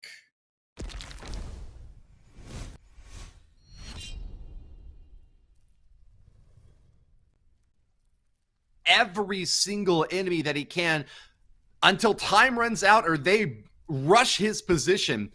Every single enemy that he can until time runs out or they rush his position.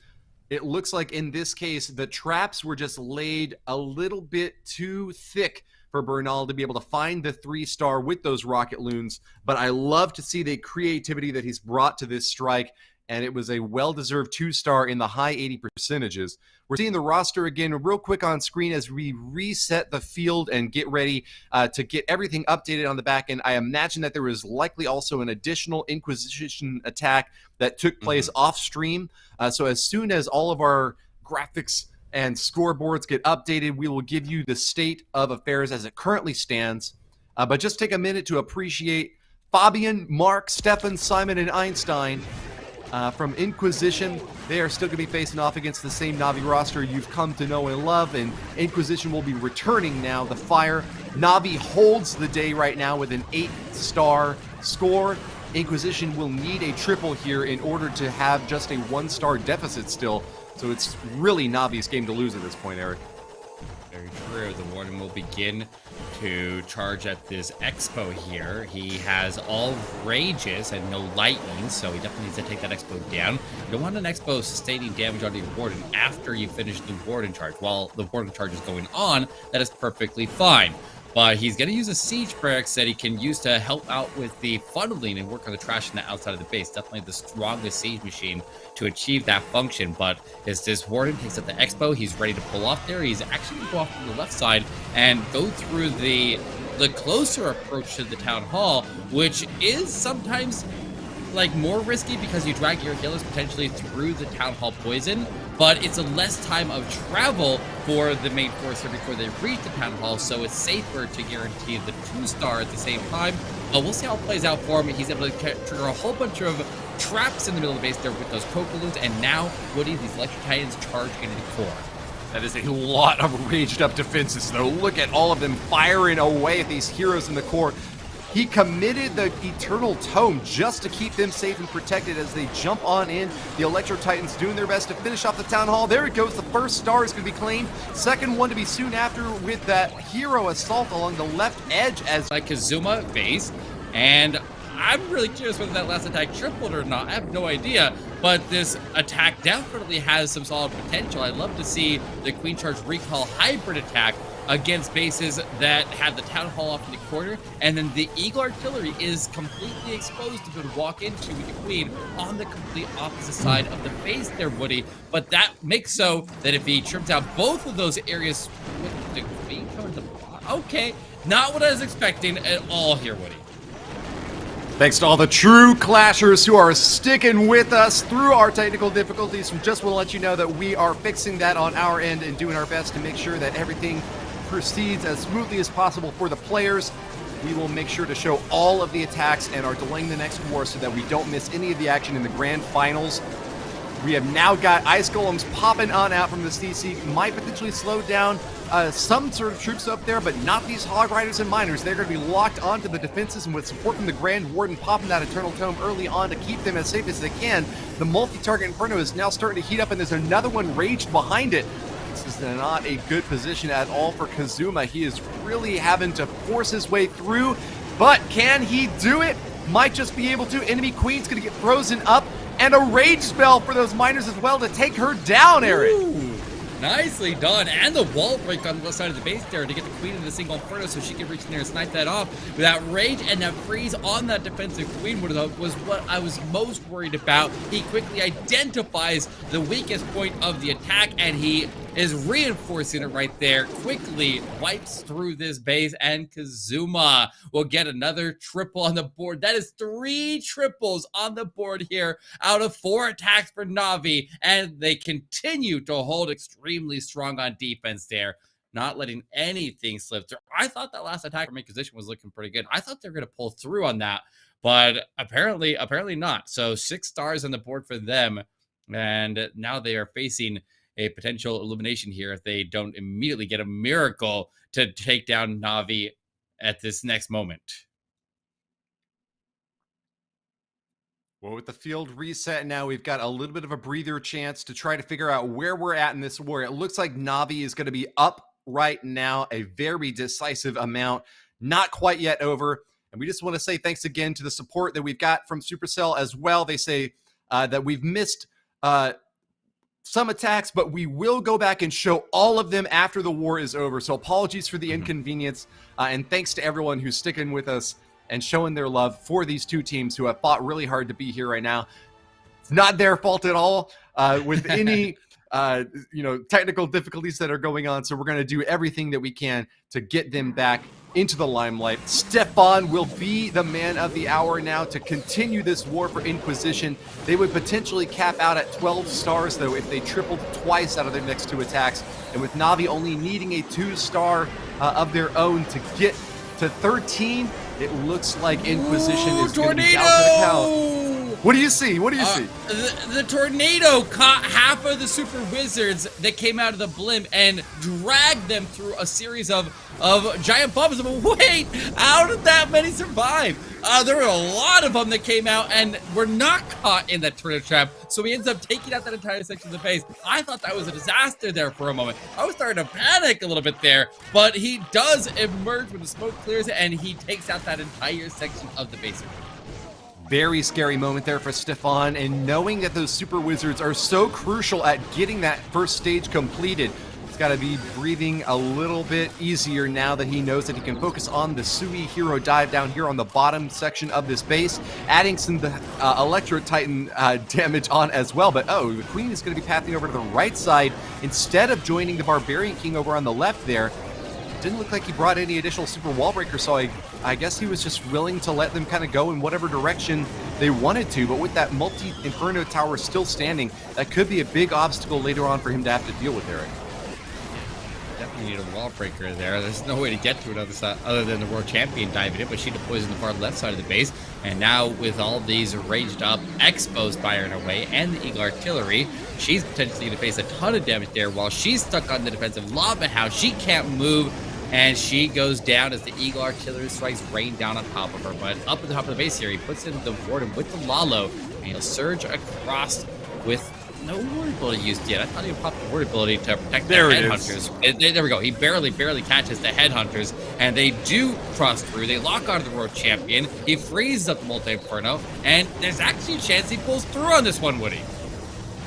It looks like in this case, the traps were just laid a little bit too thick for Bernal to be able to find the 3-star with those rocket loons. But I love to see the creativity that he's brought to this strike. And it was a well-deserved 2-star in the high 80%. We're seeing the roster again real quick on screen as we reset the field and get ready to get everything updated on the back end. I imagine that there was likely also an additional Inquisition attack that took place off stream. So as soon as all of our graphics and scoreboards get updated, we will give you the state of affairs as it currently stands. But just take a minute to appreciate Fabian, Mark, Stefan, Simon, and Einstein. From Inquisition. They are still going to be facing off against the same Navi roster you've come to know and love, and Inquisition will be returning now the fire. Navi holds the day right now with an 8-star score. Inquisition will need a triple here in order to have just a 1-star deficit still, so it's really Navi's game to lose at this point, Eric. Very true. The Warden will begin to charge at this Expo here. He has all rages and no lightning, so he definitely needs to take that Expo down. You don't want an Expo sustaining damage on the Warden after you finish the Warden charge. While the Warden charge is going on, that is perfectly fine. But he's going to use a Siege Barracks that he can use to help out with the funneling and work on the trash on the outside of the base. Definitely the strongest Siege machine to achieve that function. But as this Warden takes up the Expo, he's ready to pull off there. He's actually going to go off to the left side and go through the closer approach to the Town Hall, which is sometimes like more risky because you drag your healers potentially through the Town Hall poison, but it's a less time of travel for the main force here before they reach the Town Hall, so it's safer to guarantee the 2-star at the same time. We'll see how it plays out for him. He's able to trigger a whole bunch of traps in the middle of the base there with those Coca-Loons, and now Woody, these Electro Titans charge into the core. That is a lot of raged up defenses, though. Look at all of them firing away at these heroes in the core. He committed the Eternal Tome just to keep them safe and protected as they jump on in. The Electro Titans doing their best to finish off the Town Hall. There it goes. The first star is going to be claimed. Second one to be soon after with that hero assault along the left edge as like Kazuma base. And I'm really curious whether that last attack tripled or not. I have no idea. But this attack definitely has some solid potential. I'd love to see the Queen Charge Recall hybrid attack against bases that have the Town Hall off in the corner, and then the Eagle Artillery is completely exposed to be able to walk into with the Queen on the complete opposite side of the base there, Woody. But that makes so that if he trims out both of those areas with the Queen coming to the okay, not what I was expecting at all here, Woody. Thanks to all the true Clashers who are sticking with us through our technical difficulties. We just want to let you know that we are fixing that on our end and doing our best to make sure that everything proceeds as smoothly as possible for the players. We will make sure to show all of the attacks and are delaying the next war so that we don't miss any of the action in the grand finals. We have now got Ice Golems popping on out from the CC. Might potentially slow down some sort of troops up there, but not these Hog Riders and Miners. They're going to be locked onto the defenses, and with support from the Grand Warden popping that Eternal Tome early on to keep them as safe as they can, the multi-target Inferno is now starting to heat up, and there's another one raged behind it. This is not a good position at all for Kazuma. He is really having to force his way through, but can he do it? Might just be able to. Enemy Queen's going to get frozen up, and a rage spell for those Miners as well to take her down, Eric. Ooh, nicely done. And the wall break on the left side of the base there to get the Queen in the single Inferno so she can reach in there and snipe that off. With that rage and that freeze on that defensive Queen was what I was most worried about. He quickly identifies the weakest point of the attack, and he is reinforcing it right there. Quickly wipes through this base, and Kazuma will get another triple on the board. That is 3 triples on the board here out of 4 attacks for Navi, and they continue to hold extremely strong on defense there, not letting anything slip through. I thought that last attack from Inquisition was looking pretty good. I thought they were going to pull through on that, but apparently not. So 6 stars on the board for them, and now they are facing a potential elimination here if they don't immediately get a miracle to take down Navi at this next moment. Well, with the field reset now, we've got a little bit of a breather chance to try to figure out where we're at in this war. It looks like Navi is going to be up right now, a very decisive amount, not quite yet over. And we just want to say thanks again to the support that we've got from Supercell as well. They say that we've missed some attacks, but we will go back and show all of them after the war is over. So apologies for the inconvenience, and thanks to everyone who's sticking with us and showing their love for these 2 teams who have fought really hard to be here right now. It's not their fault at all with any technical difficulties that are going on. So we're going to do everything that we can to get them back into the limelight. Stefan will be the man of the hour now to continue this war for Inquisition. They would potentially cap out at 12 stars, though, if they tripled twice out of their next 2 attacks. And with Navi only needing a 2-star of their own to get to 13, it looks like Inquisition is going to be out to the count. What do you see? What do you see? The tornado caught half of the super wizards that came out of the blimp and dragged them through a series of giant bombs. But wait, how did that many survive? There were a lot of them that came out and were not caught in that tornado trap. So he ends up taking out that entire section of the base. I thought that was a disaster there for a moment. I was starting to panic a little bit there, but he does emerge when the smoke clears and he takes out that entire section of the base. Very scary moment there for Stefan, and knowing that those super wizards are so crucial at getting that first stage completed, he's got to be breathing a little bit easier now that he knows that he can focus on the Sui hero dive down here on the bottom section of this base, adding some Electro Titan damage on as well. But the Queen is going to be pathing over to the right side instead of joining the Barbarian King over on the left there. Didn't look like he brought any additional super wall breakers, so I guess he was just willing to let them kind of go in whatever direction they wanted to. But with that multi-Inferno tower still standing, that could be a big obstacle later on for him to have to deal with, Eric. Definitely need a wall breaker there. There's no way to get to it other than the world champion diving in, but she deploys in the far left side of the base. And now with all these raged up Expos firing away and the Eagle Artillery, she's potentially going to face a ton of damage there while she's stuck on the defensive lava house. She can't move, and she goes down as the Eagle Artillery strikes rain down on top of her. But up at the top of the base here, he puts in the Warden with the LaLo, and he'll surge across with no ward ability used yet. I thought he would pop the ward ability to protect the headhunters. There we go. He barely catches the headhunters, and they do cross through. They lock onto the world champion. He freezes up the multi-inferno, and there's actually a chance he pulls through on this one, Woody.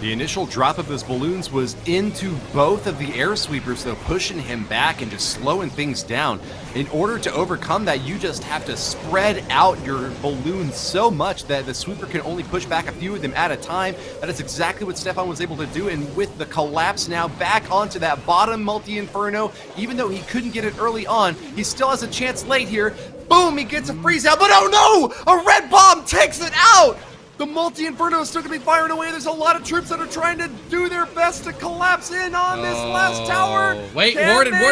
The initial drop of those balloons was into both of the air sweepers, though, pushing him back and just slowing things down. In order to overcome that, you just have to spread out your balloons so much that the sweeper can only push back a few of them at a time. That is exactly what Stefan was able to do, and with the collapse now back onto that bottom multi-inferno, even though he couldn't get it early on, he still has a chance late here. Boom, he gets a freeze out, but oh no! A red bomb takes it out! The multi-inferno is still going to be firing away. There's a lot of troops that are trying to do their best to collapse in on this last tower. Wait, Warden. Yeah.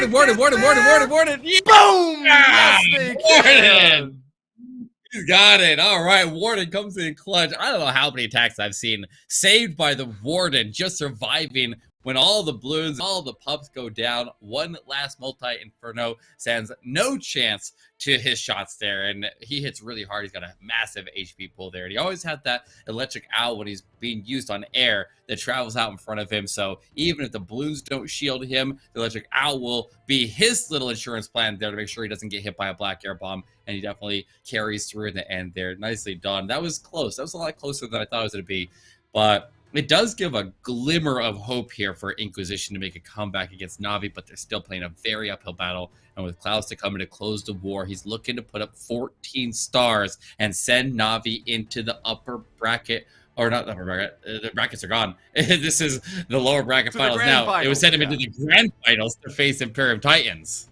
Boom! Yes, they can. He's got it. All right, Warden comes in clutch. I don't know how many attacks I've seen saved by the Warden, just surviving when all the balloons, all the pups go down. One last multi-inferno stands no chance to his shots there, and he hits really hard. He's got a massive HP pool there, and he always had that electric owl when he's being used on air that travels out in front of him. So even if the balloons don't shield him, the electric owl will be his little insurance plan there to make sure he doesn't get hit by a black air bomb, and he definitely carries through in the end there. Nicely done. That was close. That was a lot closer than I thought it was going to be, but it does give a glimmer of hope here for Inquisition to make a comeback against Navi, but they're still playing a very uphill battle. And with Klaus to come in to close the war, he's looking to put up 14 stars and send Navi into the upper bracket Or not the upper bracket. The brackets are gone. This is the lower bracket To the finals grand now. finals, It was sent him yeah. into the grand finals to face Imperium Titans.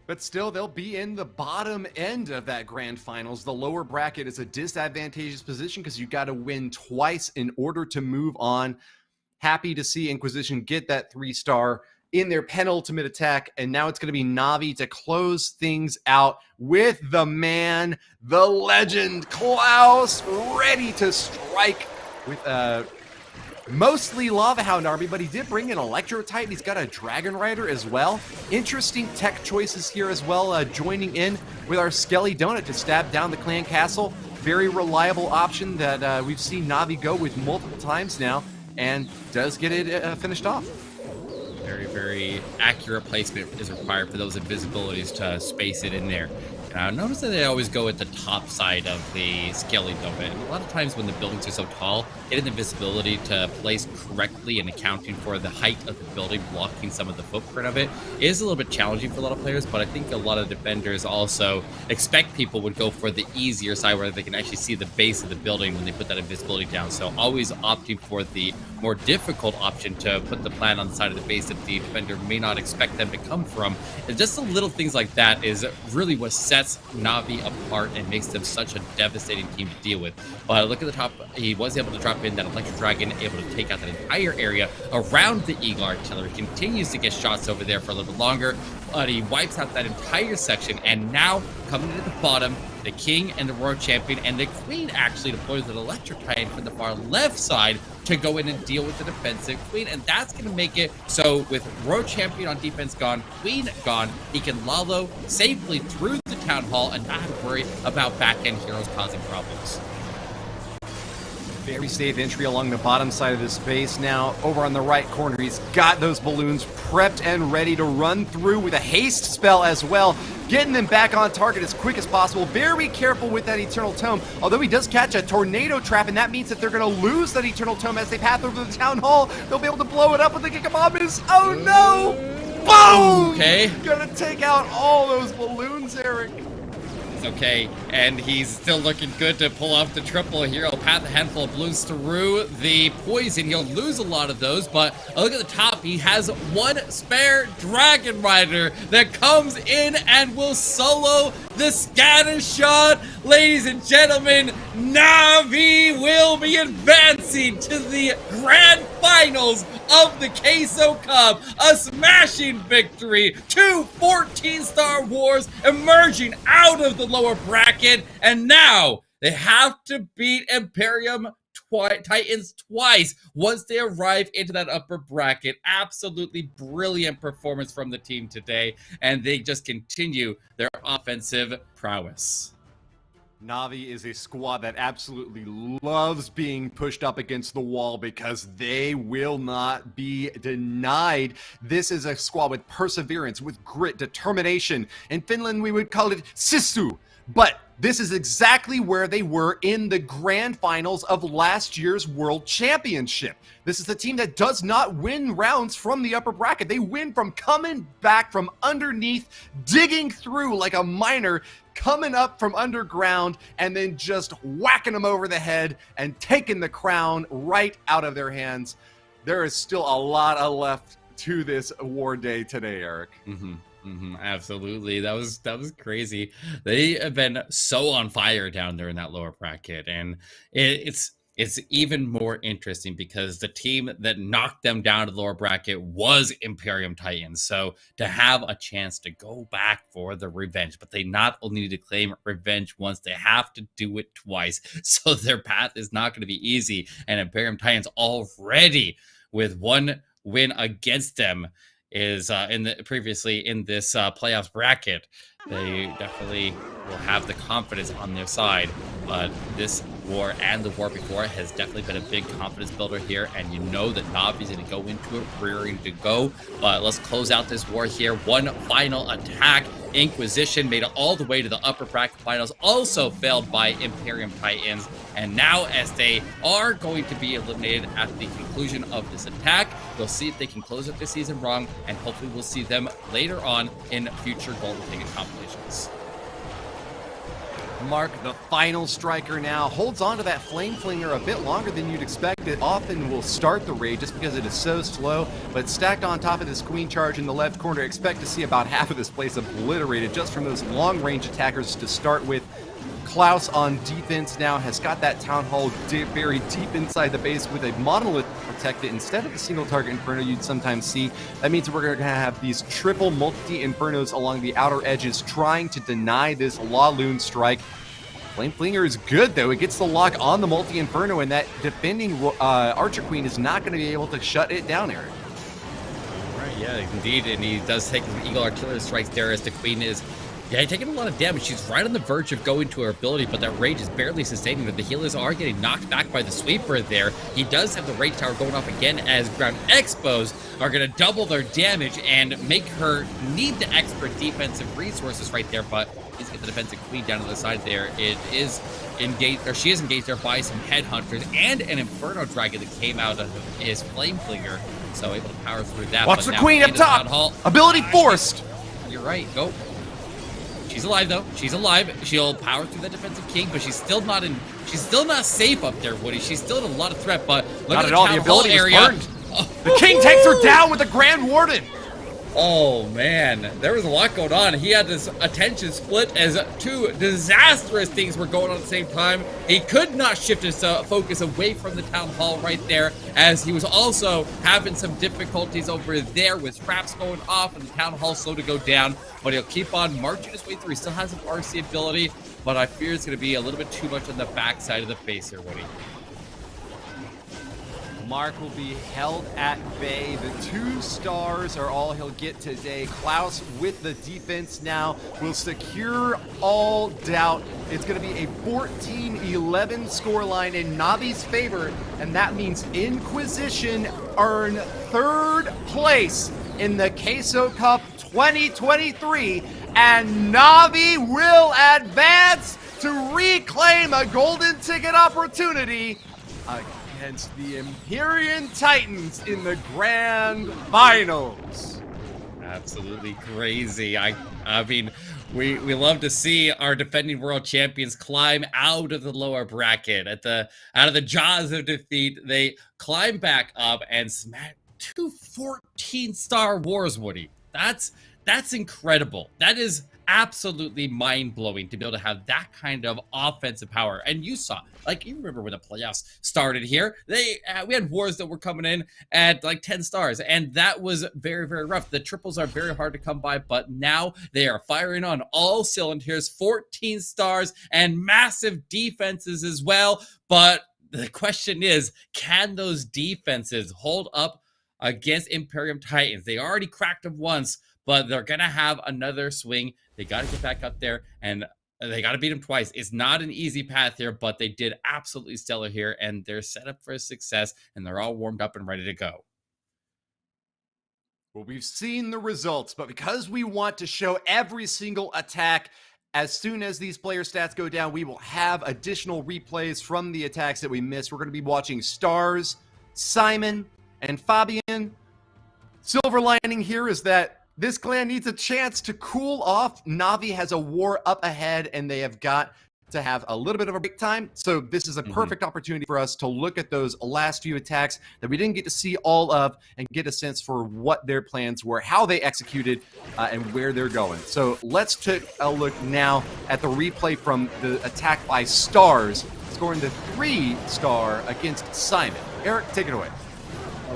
But still, they'll be in the bottom end of that grand finals. The lower bracket is a disadvantageous position because you got to win twice in order to move on. Happy to see Inquisition get that 3-star in their penultimate attack, and now it's going to be Navi to close things out with the man, the legend, Klaus, ready to strike with mostly Lava Hound army, but he did bring an Electro Titan. He's got a Dragon Rider as well. Interesting tech choices here as well, joining in with our Skelly Donut to stab down the clan castle. Very reliable option that we've seen Navi go with multiple times now, and does get it finished off. Very, very accurate placement is required for those invisibilities to space it in there. And notice that they always go at the top side of the Skelly Donut. And a lot of times when the buildings are so tall, getting the visibility to place correctly and accounting for the height of the building, blocking some of the footprint of it, is a little bit challenging for a lot of players. But I think a lot of defenders also expect people would go for the easier side where they can actually see the base of the building when they put that invisibility down. So always opting for the more difficult option to put the plan on the side of the base that the defender may not expect them to come from. And just the little things like that is really what sets Navi apart and makes them such a devastating team to deal with. But look at the top, he was able to drop in that Electric Dragon, able to take out that entire area around the Eagle Artillery, continues to get shots over there for a little bit longer, but he wipes out that entire section. And now coming to the bottom, the King and the Royal Champion and the Queen actually deploys an Electric Titan from the far left side to go in and deal with the defensive Queen, and that's going to make it so with Royal Champion on defense gone, Queen gone, he can LaLo safely through the Town Hall and not have to worry about back-end heroes causing problems. Very safe entry along the bottom side of the space. Now, over on the right corner, he's got those balloons prepped and ready to run through with a haste spell as well, getting them back on target as quick as possible. Very careful with that Eternal Tome, although he does catch a tornado trap, and that means that they're going to lose that Eternal Tome as they pass over the Town Hall. They'll be able to blow it up with the Gigabombus. Oh no! Boom! Okay. Gonna take out all those balloons, Eric. Okay, and he's still looking good to pull off the triple here. He'll path a handful of balloons through the poison. He'll lose a lot of those, but look at the top. He has one spare Dragon Rider that comes in and will solo the scatter shot. Ladies and gentlemen, Navi will be advancing to the grand finals of the Queso Cup. A smashing victory. 2 14-star wars emerging out of the lower bracket, and now they have to beat Imperium Titans twice once they arrive into that upper bracket. Absolutely brilliant performance from the team today, and they just continue their offensive prowess. Navi is a squad that absolutely loves being pushed up against the wall because they will not be denied. This is a squad with perseverance, with grit, determination. In Finland, we would call it sissu. But this is exactly where they were in the grand finals of last year's World Championship. This is the team that does not win rounds from the upper bracket. They win from coming back from underneath, digging through like a miner, coming up from underground, and then just whacking them over the head and taking the crown right out of their hands. There is still a lot left to this award day today, Eric. Absolutely. That was crazy. They have been so on fire down there in that lower bracket, and it's even more interesting because the team that knocked them down to the lower bracket was Imperium Titans. So to have a chance to go back for the revenge, but they not only need to claim revenge once, they have to do it twice. So their path is not going to be easy, and Imperium Titans already with one win against them is previously in this playoffs bracket. They definitely will have the confidence on their side, but this war and the war before has definitely been a big confidence builder here, and you know that Navi's going to go into it rearing to go. But let's close out this war here. One final attack. Inquisition made it all the way to the upper bracket finals, also failed by Imperium Titans, and now as they are going to be eliminated at the conclusion of this attack, we'll see if they can close up this season wrong, and hopefully we'll see them later on in future golden ticket competitions. Mark, the final striker now, holds on to that Flame Flinger a bit longer than you'd expect. It often will start the raid just because it is so slow, but stacked on top of this Queen Charge in the left corner, expect to see about half of this place obliterated just from those long-range attackers to start with. Klaus on defense now has got that Town Hall buried deep inside the base with a monolith to protect it instead of the single target Inferno you'd sometimes see. That means we're going to have these triple multi-Infernos along the outer edges trying to deny this LaLoon strike. Flame Flinger is good though. It gets the lock on the multi-Inferno, and that defending Archer Queen is not going to be able to shut it down, Eric. Right, yeah, indeed, and he does take the Eagle Artillery strikes there as the Queen is taking a lot of damage. She's right on the verge of going to her ability, but that rage is barely sustaining her. The healers are getting knocked back by the sweeper there. He does have the rage tower going off again as ground expos are going to double their damage and make her need the extra defensive resources right there, but he's got the defensive Queen down to the side there. It is engaged, or she is engaged there by some headhunters and an Inferno Dragon that came out of his Flame Flinger, so able to power through that. Watch the Queen up top! Ability forced! You're right, go. She's alive though. She's alive. She'll power through the defensive king, but she's still not safe up there, Woody. She's still in a lot of threat, but look not at at all. The ability was burned. The king takes her down with the Grand Warden. Oh man, there was a lot going on. He had his attention split as two disastrous things were going on at the same time. He could not shift his focus away from the town hall right there, as he was also having some difficulties over there with traps going off and the town hall slow to go down. But he'll keep on marching his way through. He still has an RC ability, but I fear it's going to be a little bit too much on the backside of the base here, Woody. Mark will be held at bay. The 2 stars are all he'll get today. Klaus with the defense now will secure all doubt. It's going to be a 14-11 scoreline in Navi's favor, and that means Inquisition earn 3rd place in the Queso Cup 2023, and Navi will advance to reclaim a golden ticket opportunity against the Imperium Titans in the grand finals. Absolutely crazy. I mean, we love to see our defending world champions climb out of the lower bracket out of the jaws of defeat. They climb back up and smack 2 14-star wars, Woody. That's incredible. That is absolutely mind-blowing to be able to have that kind of offensive power. And you saw, like, you remember when the playoffs started here, we had wars that were coming in at like 10 stars, and that was very, very rough. The triples are very hard to come by, but now they are firing on all cylinders, 14 stars and massive defenses as well. But the question is, can those defenses hold up against Imperium Titans? They already cracked them once, but they're going to have another swing. They got to get back up there, and they got to beat them twice. It's not an easy path here, but they did absolutely stellar here, and they're set up for success, and they're all warmed up and ready to go. Well, we've seen the results, but because we want to show every single attack, as soon as these player stats go down, we will have additional replays from the attacks that we missed. We're going to be watching Stars, Simon, and Fabian. Silver lining here is that this clan needs a chance to cool off. Navi has a war up ahead, and they have got to have a little bit of a break time. So this is a perfect opportunity for us to look at those last few attacks that we didn't get to see all of and get a sense for what their plans were, how they executed, and where they're going. So let's take a look now at the replay from the attack by Stars, scoring the 3-star against Simon. Eric, take it away.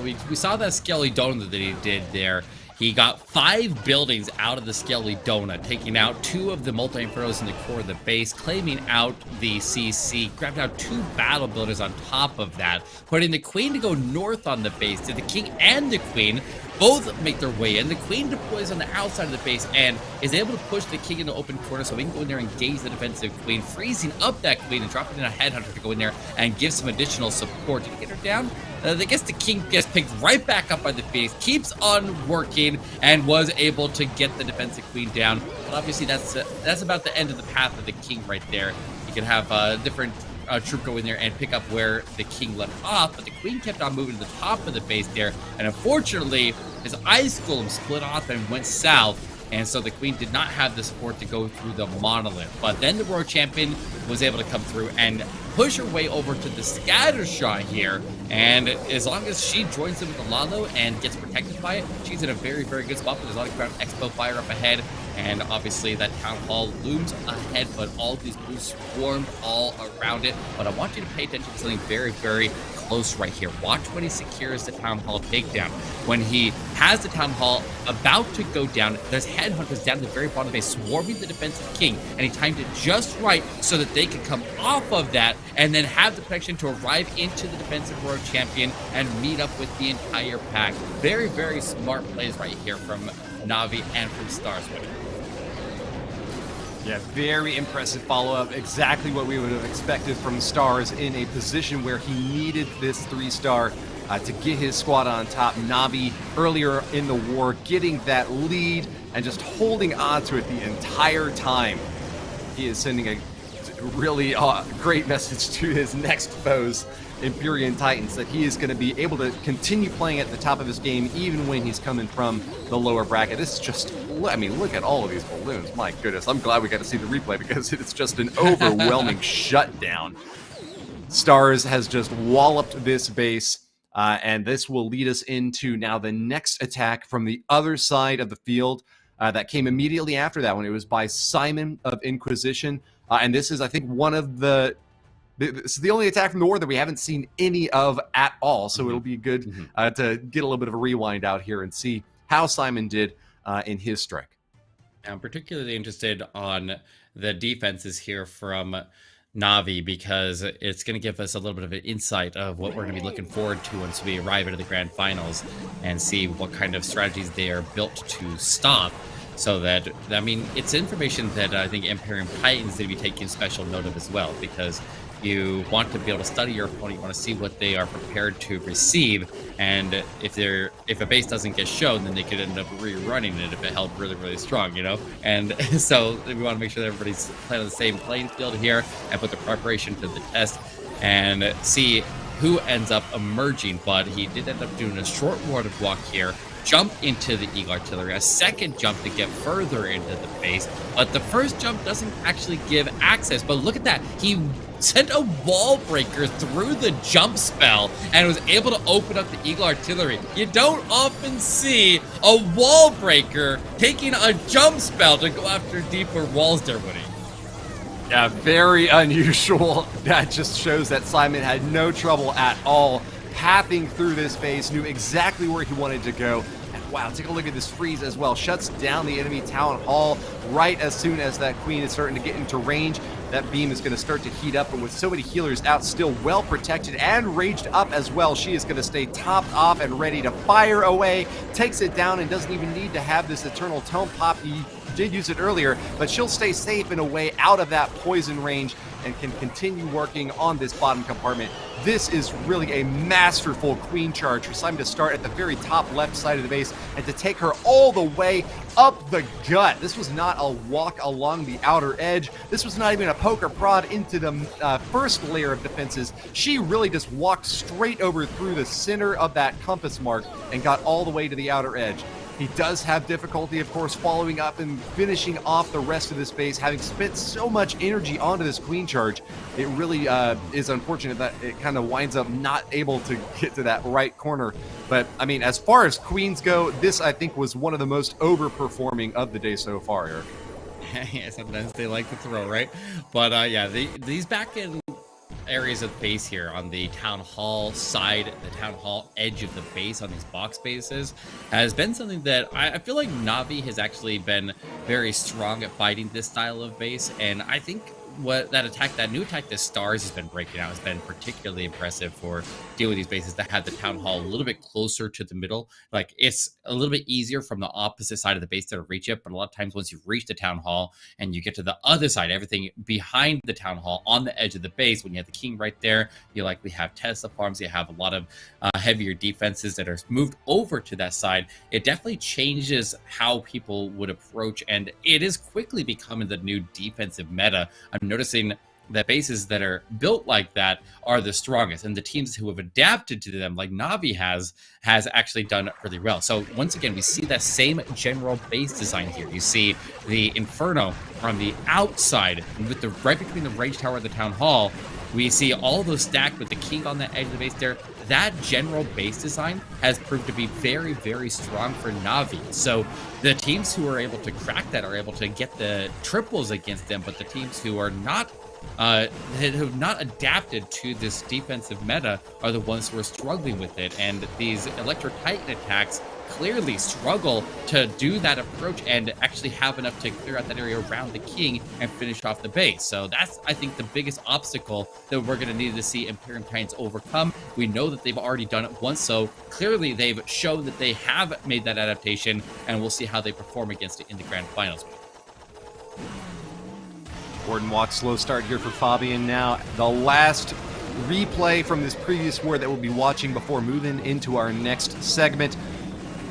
We saw that Skelly donut that he did there. He got 5 buildings out of the Skelly donut, taking out 2 of the multi-infernos in the core of the base, claiming out the CC, grabbed out 2 battle builders on top of that, putting the Queen to go north on the base. Did the King and the Queen both make their way in? The Queen deploys on the outside of the base and is able to push the King in the open corner so we can go in there and engage the defensive Queen, freezing up that Queen and dropping in a headhunter to go in there and give some additional support. Did he get her down? I guess the King gets picked right back up by the Phoenix, keeps on working, and was able to get the defensive Queen down. But obviously that's about the end of the path of the King right there. You can have a different troop go in there and pick up where the King left off, but the Queen kept on moving to the top of the base there, and unfortunately his Ice Golem split off and went south, and so the Queen did not have the support to go through the monolith. But then the Royal Champion was able to come through and push her way over to the scatter shot here, and as long as she joins in with the LaLo and gets protected by it, she's in a very, very good spot. But there's a lot of ground expo fire up ahead, and obviously that Town Hall looms ahead, but all of these blues swarmed all around it. But I want you to pay attention to something very, very close right here. Watch when he secures the Town Hall takedown. When he has the Town Hall about to go down, there's headhunters down at the very bottom of the base swarming the defensive king, and he timed it just right so that they could come off of that and then have the protection to arrive into the defensive Royal Champion and meet up with the entire pack. Very, very smart plays right here from Navi and from Stars with it. Yeah, very impressive follow-up. Exactly what we would have expected from Stars in a position where he needed this 3-star to get his squad on top. Navi earlier in the war getting that lead and just holding on to it the entire time. He is sending a really great message to his next foes, Imperium Titans, that he is going to be able to continue playing at the top of his game even when he's coming from the lower bracket. This is just, I mean, look at all of these balloons. My goodness, I'm glad we got to see the replay because it's just an overwhelming shutdown. Stars has just walloped this base, and this will lead us into now the next attack from the other side of the field that came immediately after that one. It was by Simon of Inquisition, and this is, I think, one of the This is the only attack from the war that we haven't seen any of at all, so it'll be good to get a little bit of a rewind out here and see how Simon did in his strike. I'm particularly interested on the defenses here from Navi because it's going to give us a little bit of an insight of what we're going to be looking forward to once we arrive into the grand finals and see what kind of strategies they are built to stop. So that, I mean, it's information that I think Imperium Titans need to be taking special note of as well, because you want to be able to study your opponent, you want to see what they are prepared to receive, and if a base doesn't get shown, then they could end up rerunning it if it held really, really strong, you know? And so we want to make sure that everybody's playing on the same playing field here and put the preparation to the test and see who ends up emerging. But he did end up doing a short ward walk here, jump into the Eagle Artillery, a second jump to get further into the base, but the first jump doesn't actually give access. But look at that, he sent a wall breaker through the jump spell and was able to open up the Eagle Artillery. You don't often see a wall breaker taking a jump spell to go after deeper walls there, Woody. Yeah, very unusual. That just shows that Simon had no trouble at all pathing through this base, knew exactly where he wanted to go. And wow, take a look at this freeze as well. Shuts down the enemy town hall right as soon as that queen is starting to get into range. That beam is going to start to heat up, but with so many healers out, still well protected and raged up as well, she is going to stay topped off and ready to fire away. Takes it down and doesn't even need to have this Eternal Tome pop. He did use it earlier, but she'll stay safe in a way out of that poison range and can continue working on this bottom compartment. This is really a masterful queen charge for Simon to start at the very top left side of the base and to take her all the way up the gut. This was not a walk along the outer edge. This was not even a poke or prod into the first layer of defenses. She really just walked straight over through the center of that compass mark and got all the way to the outer edge. He does have difficulty, of course, following up and finishing off the rest of this base, having spent so much energy onto this queen charge. It really is unfortunate that it kind of winds up not able to get to that right corner. But, I mean, as far as queens go, this, I think, was one of the most overperforming of the day so far, Eric. Yeah, sometimes they like to throw, right? But, yeah, these back in areas of base here on the town hall side, the town hall edge of the base on these box bases has been something that I feel like Navi has actually been very strong at fighting this style of base. And I think that new attack that Stars has been breaking out has been particularly impressive for dealing with these bases that have the town hall a little bit closer to the middle. Like, it's a little bit easier from the opposite side of the base to reach it, but a lot of times once you reach the town hall and you get to the other side, everything behind the town hall on the edge of the base, when you have the king right there, you likely have Tesla farms, you have a lot of heavier defenses that are moved over to that side. It definitely changes how people would approach, and it is quickly becoming the new defensive meta. I'm noticing bases that are built like that are the strongest, and the teams who have adapted to them, like Navi has actually done really well. So once again, we see that same general base design here. You see the Inferno on the outside with the right between the Rage Tower and the Town Hall. We see all those stacked with the King on the edge of the base there. That general base design has proved to be very, very strong for Navi. So the teams who are able to crack that are able to get the triples against them, but the teams who are not have not adapted to this defensive meta are the ones who are struggling with it. And these Electro Titan attacks clearly struggle to do that approach and actually have enough to clear out that area around the King and finish off the base. So that's, I think, the biggest obstacle that we're going to need to see Imperium Titans overcome. We know that they've already done it once, so clearly they've shown that they have made that adaptation, and we'll see how they perform against it in the grand finals. Gordon walk, slow start here for Fabian now. The last replay from this previous war that we'll be watching before moving into our next segment.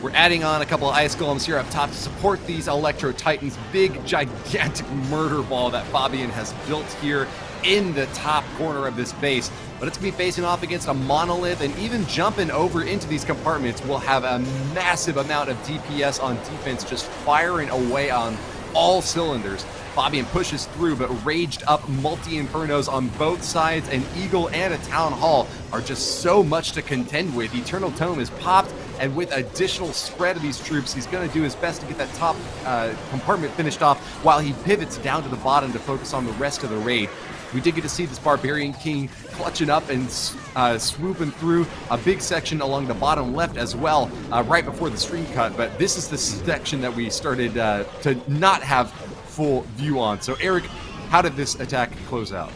We're adding on a couple of ice golems here up top to support these Electro Titans. Big, gigantic murder ball that Fabian has built here in the top corner of this base. But it's going to be facing off against a monolith, and even jumping over into these compartments will have a massive amount of DPS on defense, just firing away on all cylinders. Fabian pushes through, but raged up multi-infernos on both sides. An Eagle and a Town Hall are just so much to contend with. Eternal Tome is popped, and with additional spread of these troops, he's going to do his best to get that top compartment finished off while he pivots down to the bottom to focus on the rest of the raid. We did get to see this Barbarian King clutching up and swooping through a big section along the bottom left as well, right before the stream cut. But this is the section that we started to not have full view on. So Eric, how did this attack close out?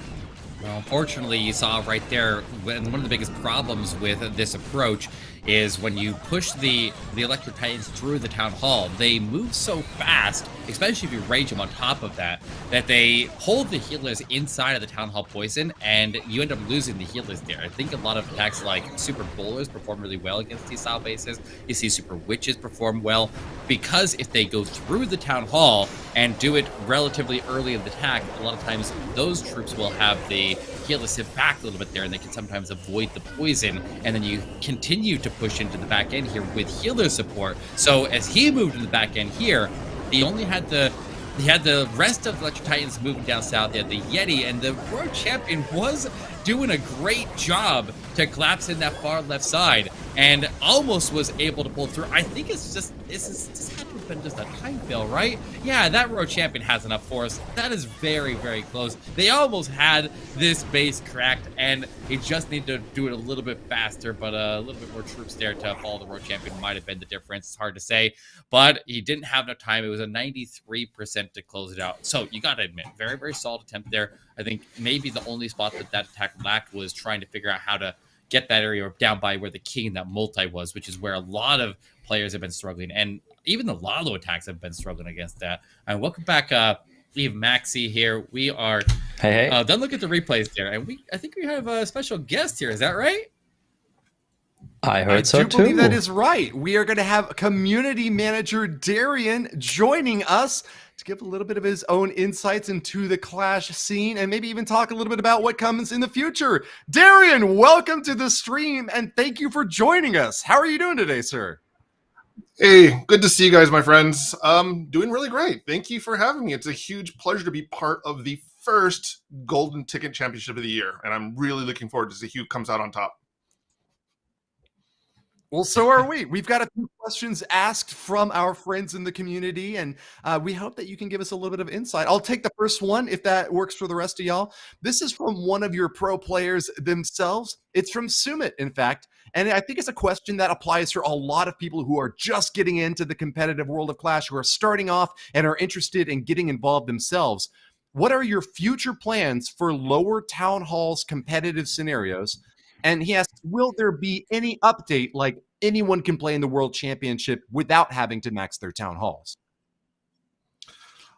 Well, unfortunately, you saw right there, one of the biggest problems with this approach is when you push the Electro Titans through the Town Hall, they move so fast, especially if you rage them on top of that, that they hold the healers inside of the Town Hall poison, and you end up losing the healers there. I think a lot of attacks like Super Bowlers perform really well against these style bases. You see Super Witches perform well, because if they go through the Town Hall and do it relatively early in the attack, a lot of times those troops will have the healers sit back a little bit there, and they can sometimes avoid the poison, and then you continue to push into the back end here with healer support. So as he moved to the back end here, he only had the rest of the Electro Titans moving down south. He had the Yeti, and the World Champion was doing a great job to collapse in that far left side and almost was able to pull through. I think this had to have been just a time fail, right? Yeah, that World Champion has enough force. That is very, very close. They almost had this base cracked, and he just needed to do it a little bit faster, but a little bit more troops there to follow the World Champion might have been the difference. It's hard to say, but he didn't have enough time. It was a 93% to close it out. So you got to admit, very, very solid attempt there. I think maybe the only spot that attack lacked was trying to figure out how to get that area down by where the King and that multi was, which is where a lot of players have been struggling. And even the LaLo attacks have been struggling against that. And welcome back, Eve Maxi here. We are done looking at the replays there, and I think we have a special guest here. Is that right? I heard so too. I believe that is right. We are going to have community manager Darian joining us to give a little bit of his own insights into the Clash scene and maybe even talk a little bit about what comes in the future. Darian, welcome to the stream, and thank you for joining us. How are you doing today, sir? Hey, good to see you guys, my friends. Doing really great. Thank you for having me. It's a huge pleasure to be part of the first Golden Ticket Championship of the year, and I'm really looking forward to see who comes out on top. Well, so are we. We've got a few questions asked from our friends in the community, and we hope that you can give us a little bit of insight. I'll take the first one if that works for the rest of y'all. This is from one of your pro players themselves. It's from Sumit, in fact, and I think it's a question that applies for a lot of people who are just getting into the competitive world of Clash, who are starting off and are interested in getting involved themselves. What are your future plans for lower Town Halls competitive scenarios? And he asks, will there be any update like anyone can play in the World Championship without having to max their Town Halls?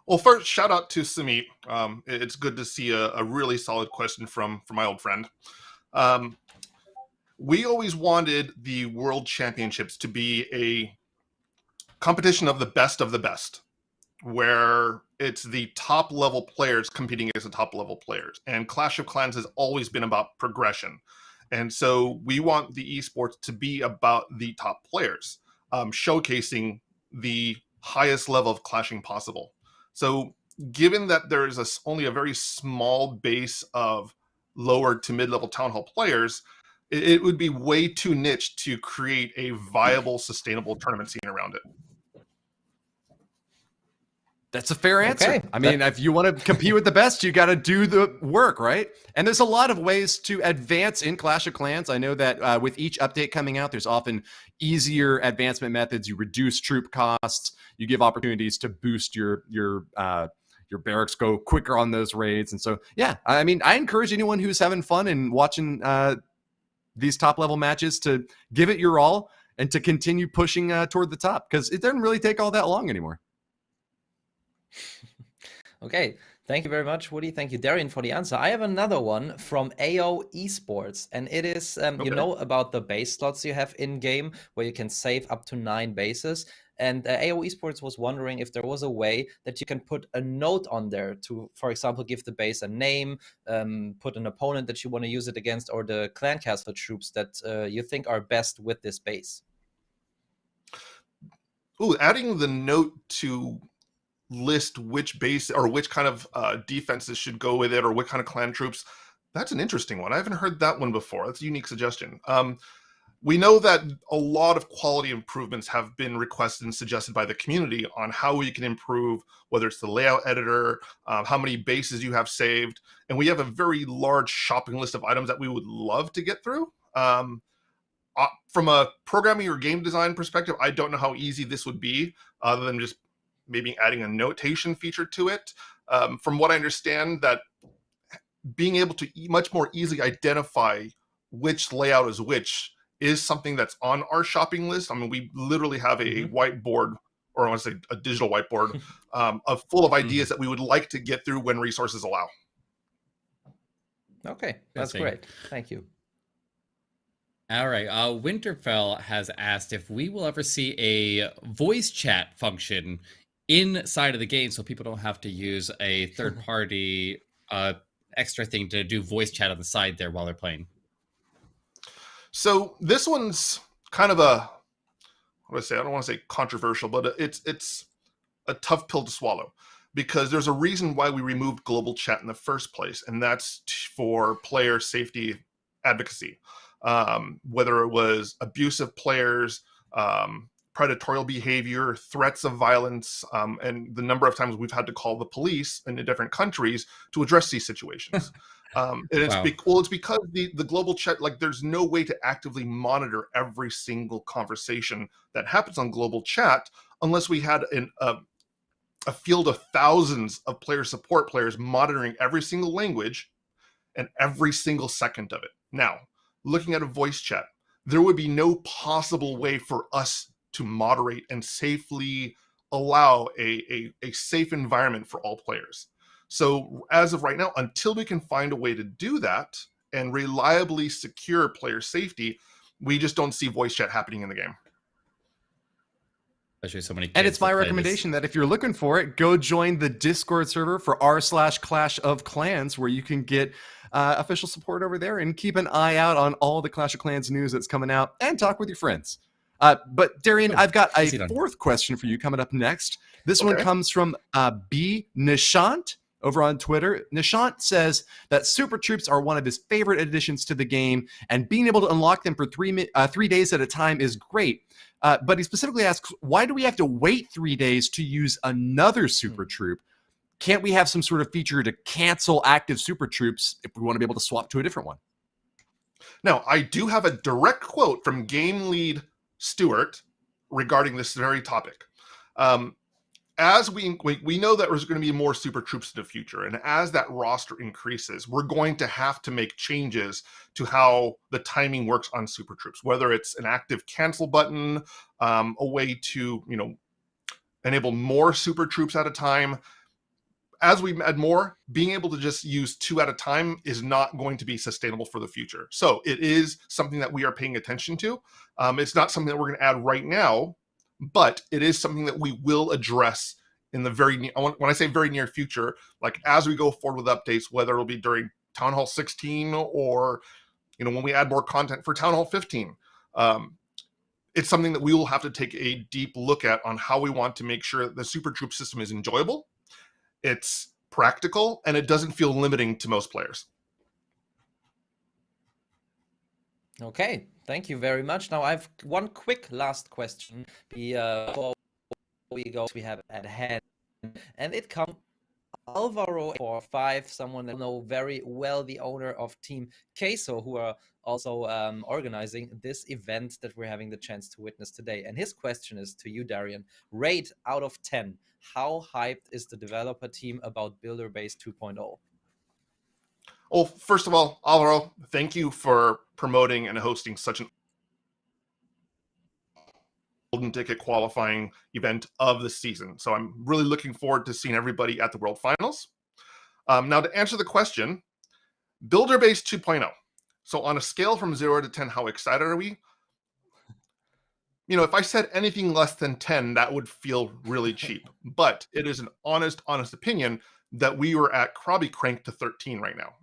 Well, first, shout out to Samit. It's good to see a really solid question from my old friend. We always wanted the World Championships to be a competition of the best of the best. where it's the top level players competing against the top level players. And Clash of Clans has always been about progression. And so we want the esports to be about the top players, showcasing the highest level of clashing possible. So given that there is only a very small base of lower to mid-level Town Hall players, it would be way too niche to create a viable, sustainable tournament scene around it. That's a fair answer. Okay. I mean, if you want to compete with the best, you got to do the work, right? And there's a lot of ways to advance in Clash of Clans. I know that with each update coming out, there's often easier advancement methods. You reduce troop costs. You give opportunities to boost your barracks, go quicker on those raids. And so, yeah, I mean, I encourage anyone who's having fun and watching these top level matches to give it your all and to continue pushing toward the top, because it doesn't really take all that long anymore. Okay, thank you very much, Woody. Thank you, Darian, for the answer. I have another one from AO Esports, and it is, you know about the base slots you have in-game, where you can save up to 9 bases. And AO Esports was wondering if there was a way that you can put a note on there to, for example, give the base a name, put an opponent that you want to use it against, or the clan castle troops that you think are best with this base. Ooh, adding the note to list which base or which kind of defenses should go with it, or what kind of clan troops. That's an interesting one. I haven't heard that one before. That's a unique suggestion. We know that a lot of quality improvements have been requested and suggested by the community on how we can improve, whether it's the layout editor, how many bases you have saved. And we have a very large shopping list of items that we would love to get through. From a programming or game design perspective, I don't know how easy this would be, other than just maybe adding a notation feature to it. From what I understand, that being able to much more easily identify which layout is which is something that's on our shopping list. I mean, we literally have a whiteboard, or I want to say a digital whiteboard, of full of ideas that we would like to get through when resources allow. Okay, that's great. Thank you. All right. Winterfell has asked if we will ever see a voice chat function inside of the game, so people don't have to use a third-party extra thing to do voice chat on the side there while they're playing. So this one's kind of a, what do I say? I don't want to say controversial, but it's a tough pill to swallow, because there's a reason why we removed global chat in the first place, and that's for player safety advocacy. Whether it was abusive players, predatory behavior, threats of violence, and the number of times we've had to call the police in different countries to address these situations. And it's, it's because the global chat, like, there's no way to actively monitor every single conversation that happens on global chat unless we had a field of thousands of player support players monitoring every single language and every single second of it. Now, looking at a voice chat, there would be no possible way for us to moderate and safely allow a safe environment for all players. So as of right now, until we can find a way to do that and reliably secure player safety, we just don't see voice chat happening in the game. Especially so many kids. And it's my recommendation that if you're looking for it, go join the Discord server for r/Clash of Clans, where you can get official support over there and keep an eye out on all the Clash of Clans news that's coming out and talk with your friends. But Darian, I've got a fourth question for you coming up next. This one comes from B. Nishant over on Twitter. Nishant says that Super Troops are one of his favorite additions to the game, and being able to unlock them for 3 days at a time is great. But he specifically asks, why do we have to wait 3 days to use another Super Troop? Can't we have some sort of feature to cancel active Super Troops if we want to be able to swap to a different one? Now, I do have a direct quote from game lead Stuart regarding this very topic. As we know that there's going to be more Super Troops in the future, and as that roster increases, we're going to have to make changes to how the timing works on Super Troops, whether it's an active cancel button, a way to, enable more Super Troops at a time. As we add more, being able to just use 2 at a time is not going to be sustainable for the future. So it is something that we are paying attention to. It's not something that we're going to add right now, but it is something that we will address in the when I say very near future, like as we go forward with updates, whether it'll be during Town Hall 16 or, you know, when we add more content for Town Hall 15. It's something that we will have to take a deep look at on how we want to make sure the Super Troop system is enjoyable, it's practical, and it doesn't feel limiting to most players. Okay, thank you very much. Now I have one quick last question before we have at hand, and it comes Alvaro 45, someone that I know very well, the owner of Team Queso, who are also organizing this event that we're having the chance to witness today. And his question is to you, Darian. Rate out of 10. How hyped is the developer team about Builder Base 2.0? Well, first of all, Alvaro, thank you for promoting and hosting such an golden ticket qualifying event of the season. So I'm really looking forward to seeing everybody at the World Finals. Now, to answer the question, Builder Base 2.0. So on a scale from 0 to 10, how excited are we? You know, if I said anything less than 10, that would feel really cheap. But it is an honest opinion that we were at probably cranked to 13 right now.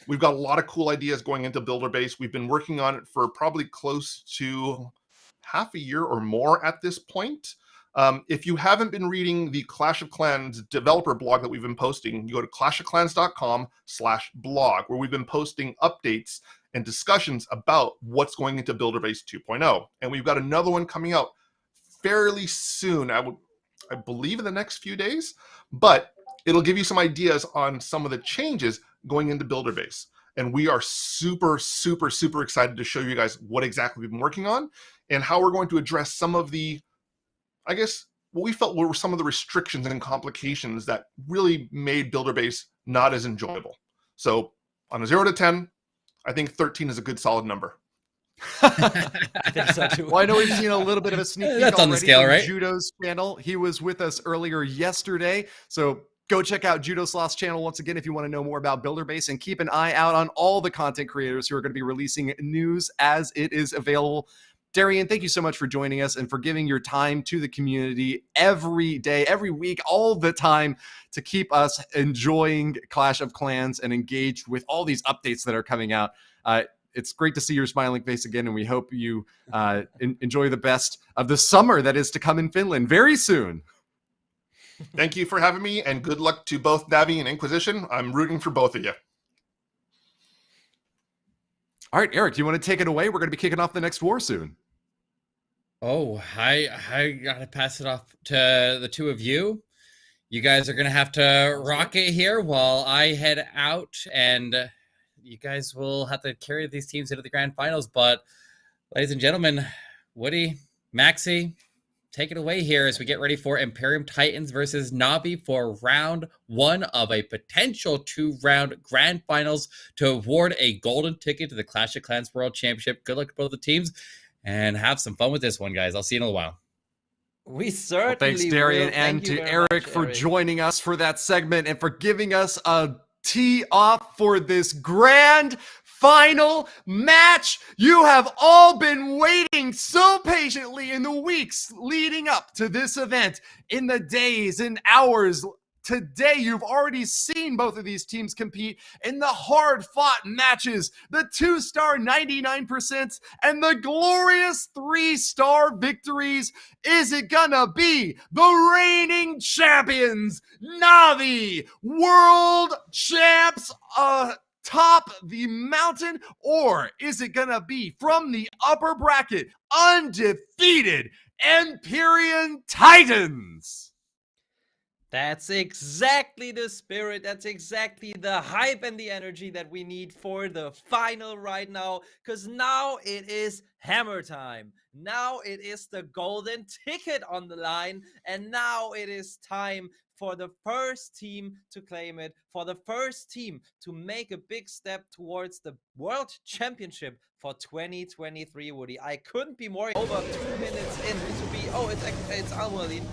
We've got a lot of cool ideas going into Builder Base. We've been working on it for probably close to half a year or more at this point. If you haven't been reading the Clash of Clans developer blog that we've been posting, you go to clashofclans.com/blog, where we've been posting updates and discussions about what's going into Builder Base 2.0. And we've got another one coming out fairly soon. I believe in the next few days, but it'll give you some ideas on some of the changes going into Builder Base. And we are super excited to show you guys what exactly we've been working on and how we're going to address some of the, I guess, what we felt were some of the restrictions and complications that really made Builder Base not as enjoyable. So on a 0 to 10, I think 13 is a good solid number. I think so too. Well, I know we've seen a little bit of a sneak peek That's on the scale, right? Judo's channel. He was with us earlier yesterday. So go check out Judo Sloth's channel once again if you want to know more about Builder Base, and keep an eye out on all the content creators who are going to be releasing news as it is available. Darian, thank you so much for joining us and for giving your time to the community every day, every week, all the time to keep us enjoying Clash of Clans and engaged with all these updates that are coming out. It's great to see your smiling face again, and we hope you enjoy the best of the summer that is to come in Finland very soon. Thank you for having me, and good luck to both Navi and Inquisition. I'm rooting for both of you. All right, Eric, do you want to take it away? We're going to be kicking off the next war soon. Oh, I gotta pass it off to the two of you. You guys are gonna have to rock it here while I head out, and you guys will have to carry these teams into the grand finals. But ladies and gentlemen, Woody, Maxi, take it away here as we get ready for Imperium Titans versus Navi for round 1 of a potential 2-round grand finals to award a golden ticket to the Clash of Clans World Championship. Good luck to both the teams, and have some fun with this one, guys. I'll see you in a little while. We certainly thanks, Darian, will. and Thank to Eric for joining us for that segment and for giving us a tee off for this grand final match. You have all been waiting so patiently in the weeks leading up to this event, in the days and hours. Today, you've already seen both of these teams compete in the hard-fought matches, the 2-star 99% and the glorious 3-star victories. Is it gonna be the reigning champions, Navi, world champs, top the mountain, or is it gonna be from the upper bracket, undefeated Imperium Titans? That's exactly the spirit. That's exactly the hype and the energy that we need for the final right now. Because now it is hammer time. Now it is the golden ticket on the line. And now it is time for the first team to claim it. For the first team to make a big step towards the World Championship for 2023, Woody. I couldn't be more over 2 minutes in to be... Oh, it's Al-Walid.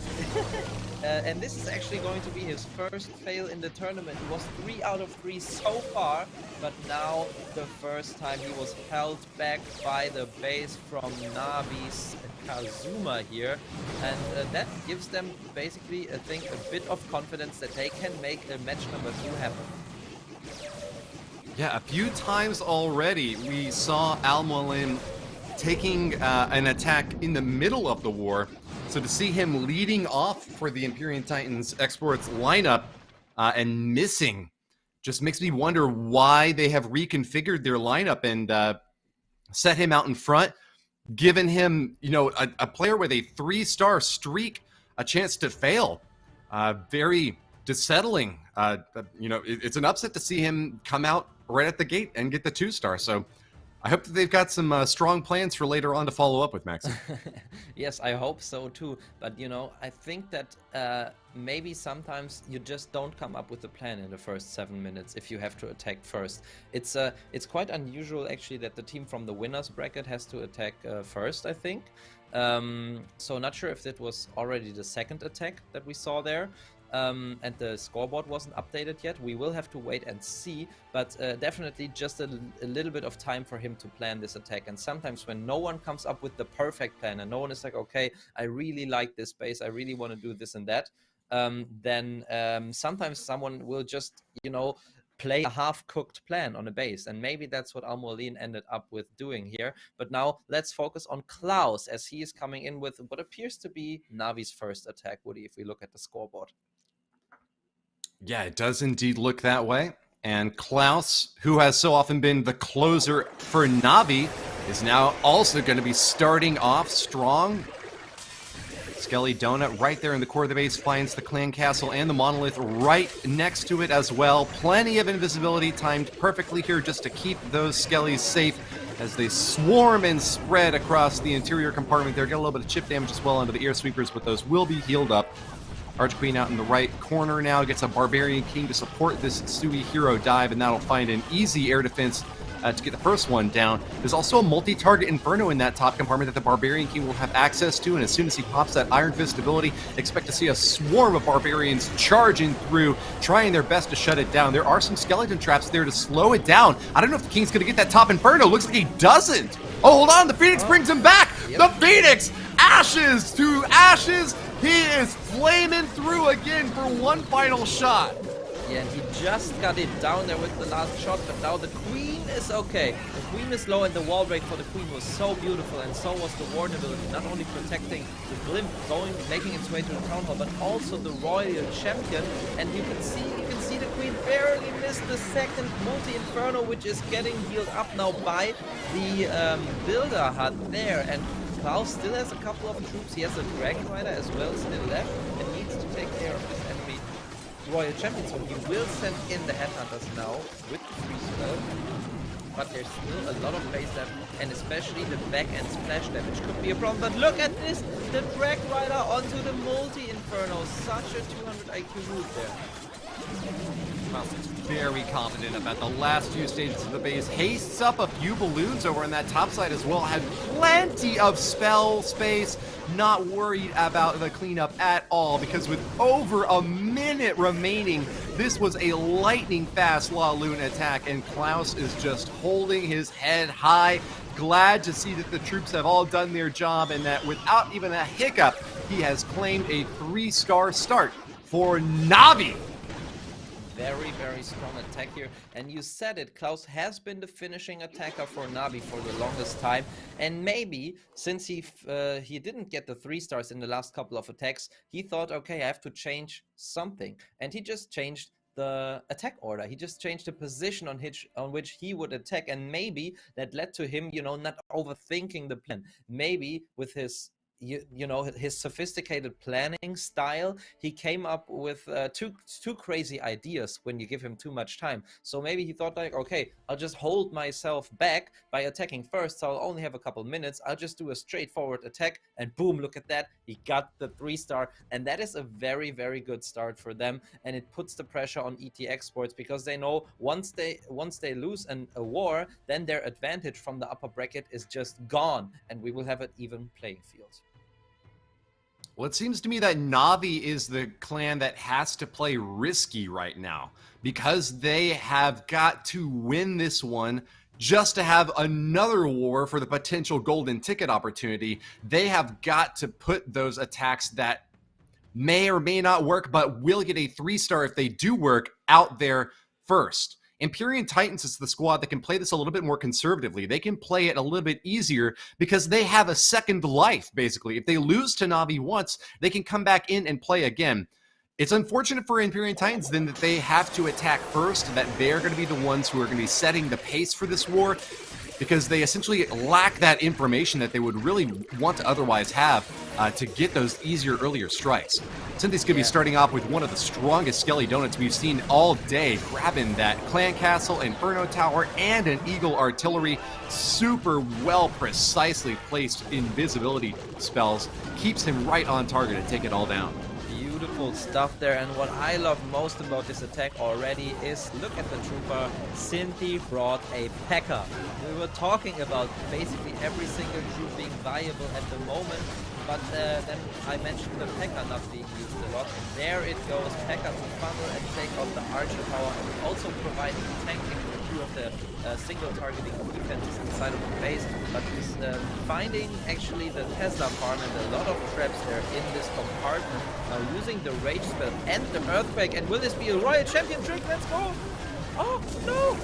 And this is actually going to be his first fail in the tournament. He was 3 out of 3 so far, but now the first time he was held back by the base from Navi's Kazuma here. And that gives them basically, I think, a bit of confidence that they can make a match number 2 happen. Yeah, a few times already we saw Al-Mualim taking an attack in the middle of the war. So to see him leading off for the Imperium Titans Esports lineup and missing just makes me wonder why they have reconfigured their lineup and set him out in front, given him, you know, a player with a 3-star streak a chance to fail. Very dissettling. You know, it's an upset to see him come out right at the gate and get the 2-star. So I hope that they've got some strong plans for later on to follow up with, Max. Yes, I hope so too. But, you know, I think that maybe sometimes you just don't come up with a plan in the first 7 minutes if you have to attack first. It's quite unusual, actually, that the team from the winners bracket has to attack first, I think. So not sure if that was already the second attack that we saw there. And the scoreboard wasn't updated yet. We will have to wait and see, but definitely just a little bit of time for him to plan this attack. And sometimes when no one comes up with the perfect plan and no one is like, okay, I really like this base, I really want to do this and that, then sometimes someone will just, you know, play a half-cooked plan on a base, and maybe that's what Al-Mualim ended up with doing here. But now let's focus on Klaus, as he is coming in with what appears to be Navi's first attack, Woody, if we look at the scoreboard. Yeah, it does indeed look that way. And Klaus, who has so often been the closer for Navi, is now also going to be starting off strong. Skelly Donut right there in the core of the base finds the clan castle and the monolith right next to it as well. Plenty of invisibility timed perfectly here just to keep those Skellys safe as they swarm and spread across the interior compartment there. Get a little bit of chip damage as well onto the air sweepers, but those will be healed up. Archqueen out in the right corner now gets a Barbarian King to support this Sui hero dive, and that'll find an easy air defense to get the first one down. There's also a multi-target Inferno in that top compartment that the Barbarian King will have access to, and as soon as he pops that Iron Fist ability, expect to see a swarm of Barbarians charging through, trying their best to shut it down. There are some skeleton traps there to slow it down. I don't know if the King's going to get that top Inferno. Looks like he doesn't. Oh, hold on. The Phoenix brings him back. Yep. The Phoenix, ashes to ashes. He is flaming through again for one final shot. Yeah, and he just got it down there with the last shot, but now the Queen is okay. The Queen is low, and the wall break for the Queen was so beautiful, and so was the ward ability, not only protecting the Glimp, making its way to the town hall, but also the Royal Champion. And you can see the Queen barely missed the second multi-inferno, which is getting healed up now by the Builder Hut there. And Klaus still has a couple of troops. He has a Dragon Rider as well still left, and needs to take care of this enemy Royal Champion. So he will send in the Headhunters now with the free spell. But there's still a lot of base left, and especially the back-end splash damage could be a problem. But look at this! The Dragon Rider onto the multi-inferno. Such a 200 IQ move there. Klaus is very confident about the last few stages of the base. Hastes up a few balloons over on that top side as well. Had plenty of spell space. Not worried about the cleanup at all, because with over a minute remaining, this was a lightning fast LaLo attack, and Klaus is just holding his head high. Glad to see that the troops have all done their job, and that without even a hiccup, he has claimed a 3-star start for Navi. Very, very strong attack here. And you said it, Klaus has been the finishing attacker for Navi for the longest time. And maybe, since he didn't get the 3 stars in the last couple of attacks, he thought, okay, I have to change something. And he just changed the attack order. He just changed the position on which he would attack. And maybe that led to him, you know, not overthinking the plan. Maybe with his his sophisticated planning style, he came up with two crazy ideas when you give him too much time. So maybe he thought like, okay, I'll just hold myself back by attacking first, so I'll only have a couple minutes. I'll just do a straightforward attack, and boom, look at that. He got the 3-star, and that is a very, very good start for them, and it puts the pressure on ET Esports, because they know once they lose a war, then their advantage from the upper bracket is just gone, and we will have an even playing field. Well, it seems to me that Navi is the clan that has to play risky right now because they have got to win this one just to have another war for the potential golden ticket opportunity. They have got to put those attacks that may or may not work, but will get a 3-star if they do work out there first. Imperium Titans is the squad that can play this a little bit more conservatively. They can play it a little bit easier because they have a second life, basically. If they lose to Navi once, they can come back in and play again. It's unfortunate for Imperium Titans then that they have to attack first, and that they're going to be the ones who are going to be setting the pace for this war, because they essentially lack that information that they would really want to otherwise have to get those easier, earlier strikes. Cynthia's going to be starting off with one of the strongest Skelly donuts we've seen all day, grabbing that Clan Castle, Inferno Tower, and an Eagle Artillery. Super well, precisely placed invisibility spells. Keeps him right on target to take it all down. Beautiful stuff there, and what I love most about this attack already is look at the trooper. Cynthia brought a P.E.K.K.A. We were talking about basically every single troop being viable at the moment, but then I mentioned the P.E.K.K.A. not being used a lot, and there it goes. P.E.K.K.A. to funnel and take out the archer tower, also providing tanking for 2 of the single targeting defenses inside of the base, but is finding actually the Tesla farm and a lot of traps there in this compartment. Now using the rage spell and the earthquake, and will this be a royal champion trick? Let's go! Oh no!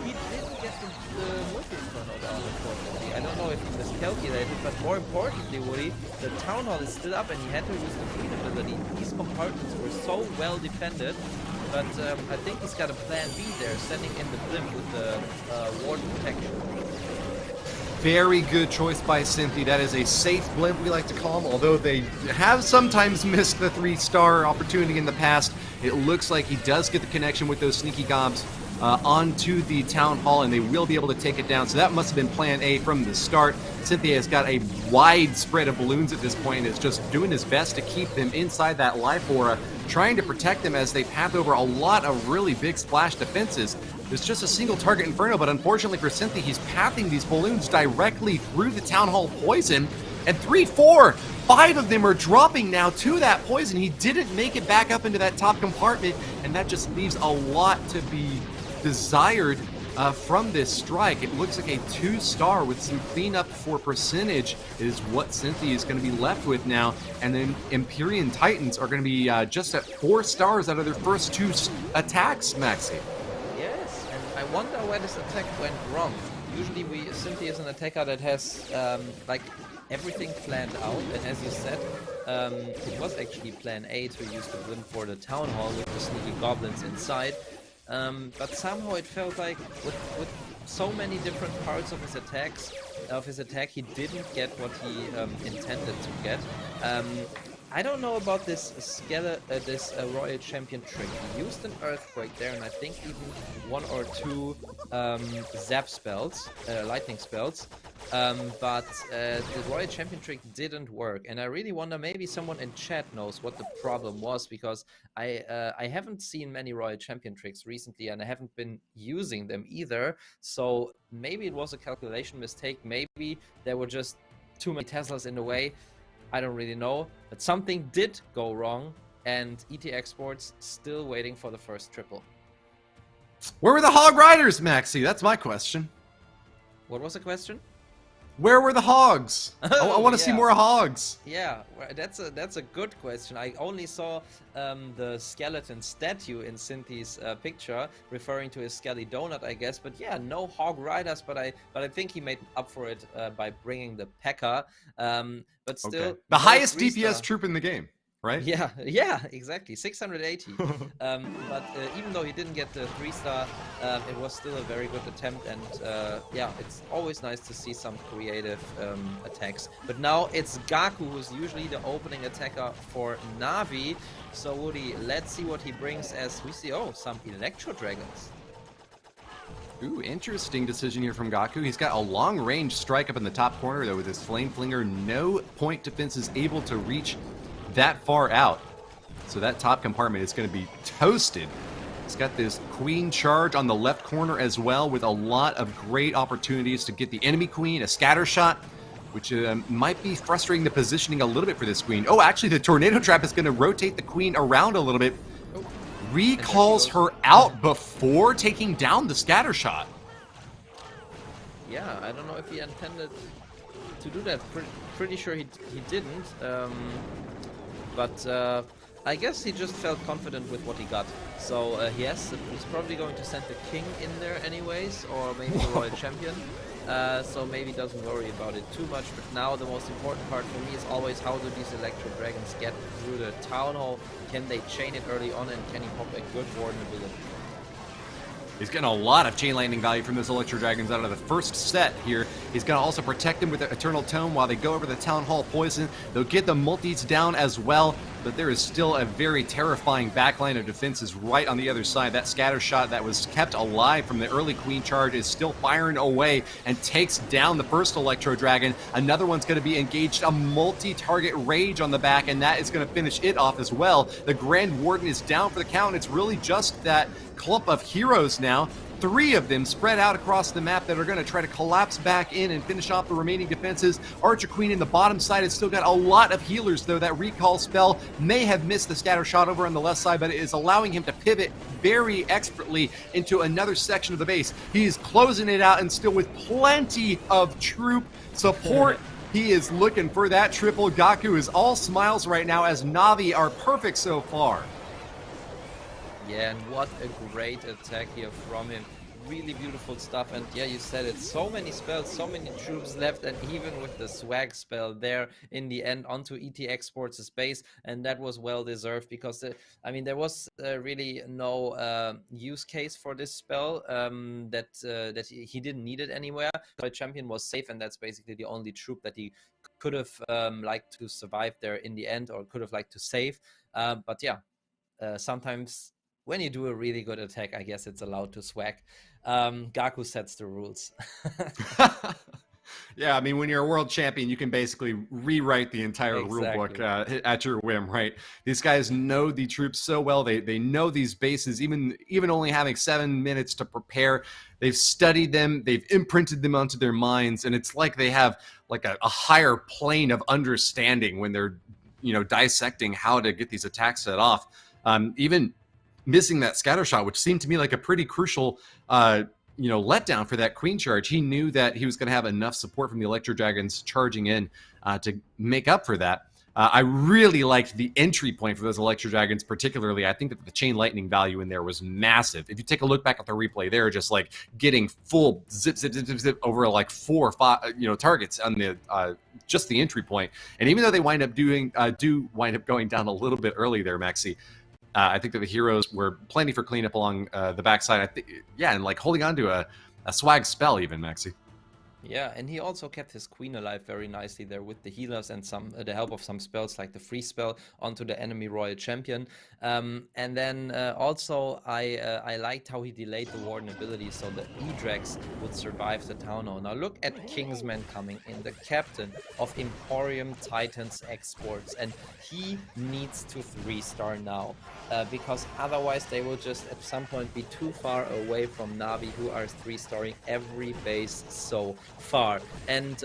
He didn't get the multi-inferno down, unfortunately. I don't know if he miscalculated, but more importantly, Woody, the town hall is still up and he had to use the green ability. These compartments were so well defended, but I think he's got a plan B there, sending in the blimp with the ward protection. Very good choice by Cynthia. That is a safe blimp, we like to call them, although they have sometimes missed the 3-star opportunity in the past. It looks like he does get the connection with those sneaky gobs onto the town hall, and they will be able to take it down. So that must have been plan A from the start. Cynthia has got a wide spread of balloons at this point and is just doing his best to keep them inside that life aura, trying to protect them as they path over a lot of really big splash defenses. There's just a single target Inferno, but unfortunately for Cynthia, he's pathing these balloons directly through the Town Hall poison, and 3, 4, 5 of them are dropping now to that poison. He didn't make it back up into that top compartment, and that just leaves a lot to be desired from this strike. It looks like a 2-star with some cleanup for percentage is what Cynthia is going to be left with now, and then Imperium Titans are going to be just at 4 stars out of their first 2 attacks, Maxi. Yes, and I wonder where this attack went wrong. Usually Cynthia is an attacker that has like everything planned out, and as you said, it was actually plan A to use the blimp for the town hall with the sneaky goblins inside. But somehow it felt like with so many different parts of his attack, he didn't get what he intended to get. I don't know about this Royal Champion trick. He used an Earthquake there, and I think even 1 or 2 Zap spells, lightning spells. But the Royal Champion trick didn't work, and I really wonder, maybe someone in chat knows what the problem was, because I haven't seen many Royal Champion tricks recently, and I haven't been using them either. So maybe it was a calculation mistake. Maybe there were just too many Teslas in the way. I don't really know, but something did go wrong, and ET Esports still waiting for the first triple. Where were the Hog Riders, Maxi? That's my question. What was the question? Where were the hogs? I want to see more hogs. Yeah, that's a good question. I only saw the skeleton statue in Cynthia's picture, referring to his Skelly donut, I guess. But yeah, no Hog Riders. But I think he made up for it by bringing the P.E.K.K.A. But still, okay. The highest DPS troop in the game, right? Yeah, exactly, 680. But even though he didn't get the 3-star, it was still a very good attempt, and yeah, it's always nice to see some creative attacks. But now it's Gaku who's usually the opening attacker for Navi. So Woody, let's see what he brings as we see, some Electro Dragons. Ooh, interesting decision here from Gaku. He's got a long-range strike up in the top corner, though, with his Flame Flinger. No point defense is able to reach that far out. So that top compartment is going to be toasted. It's got this Queen charge on the left corner as well, with a lot of great opportunities to get the enemy Queen, a scatter shot, which might be frustrating the positioning a little bit for this queen. Oh, actually, the tornado trap is going to rotate the queen around a little bit. Recalls her out before taking down the scatter shot. Yeah, I don't know if he intended to do that. Pretty sure he didn't. But I guess he just felt confident with what he got. So yes, he's probably going to send the king in there anyways, or maybe the royal champion. So maybe doesn't worry about it too much. But now the most important part for me is always how do these Electro Dragons get through the town hall? Can they chain it early on, and can he pop a good warden ability? He's getting a lot of chain lightning value from those Electro Dragons out of the first set here. He's going to also protect them with the Eternal Tome while they go over the Town Hall Poison. They'll get the multis down as well, but there is still a very terrifying backline of defenses right on the other side. That scatter shot that was kept alive from the early Queen charge is still firing away and takes down the first Electro Dragon. Another one's going to be engaged, a multi-target rage on the back, and that is going to finish it off as well. The Grand Warden is down for the count. It's really just that clump of heroes now, 3 of them spread out across the map that are going to try to collapse back in and finish off the remaining defenses. Archer Queen in the bottom side has still got a lot of healers, though. That recall spell may have missed the scatter shot over on the left side, but it is allowing him to pivot very expertly into another section of the base. He's closing it out, and still with plenty of troop support. He is looking for that triple. Gaku is all smiles right now, as Navi are perfect so far. Yeah, and what a great attack here from him. Really beautiful stuff. And yeah, you said it, so many spells, so many troops left, and even with the swag spell there in the end onto ET Esports' base, and that was well deserved, because I mean, there was really no use case for this spell, that he didn't need it anywhere. The champion was safe, and that's basically the only troop that he could have liked to survive there in the end, or could have liked to save. But yeah, sometimes when you do a really good attack, I guess it's allowed to swag. Gaku sets the rules. Yeah, I mean, when you're a world champion, you can basically rewrite the entire rulebook at your whim, right? These guys know the troops so well. They know these bases, even only having 7 minutes to prepare. They've studied them. They've imprinted them onto their minds, and it's like they have like a higher plane of understanding when they're, dissecting how to get these attacks set off. Even missing that scatter shot, which seemed to me like a pretty crucial, letdown for that Queen charge. He knew that he was going to have enough support from the Electro Dragons charging in to make up for that. I really liked the entry point for those Electro Dragons, particularly. I think that the chain lightning value in there was massive. If you take a look back at the replay, they're just like getting full zip, zip, zip, zip, zip over like 4 or 5, targets on the just the entry point. And even though they wind up do wind up going down a little bit early there, Maxi, I think that the heroes were plenty for cleanup along the backside. I think, and like holding on to a swag spell even, Maxi. Yeah, and he also kept his queen alive very nicely there with the healers and the help of some spells like the freeze spell onto the enemy royal champion. And then also I liked how he delayed the warden ability so the E-Drags would survive the town hall. Now look at Kingsman coming in, the captain of Imperium Titans Exports, and he needs to 3-star now because otherwise they will just at some point be too far away from Navi, who are 3-starring every base so far. And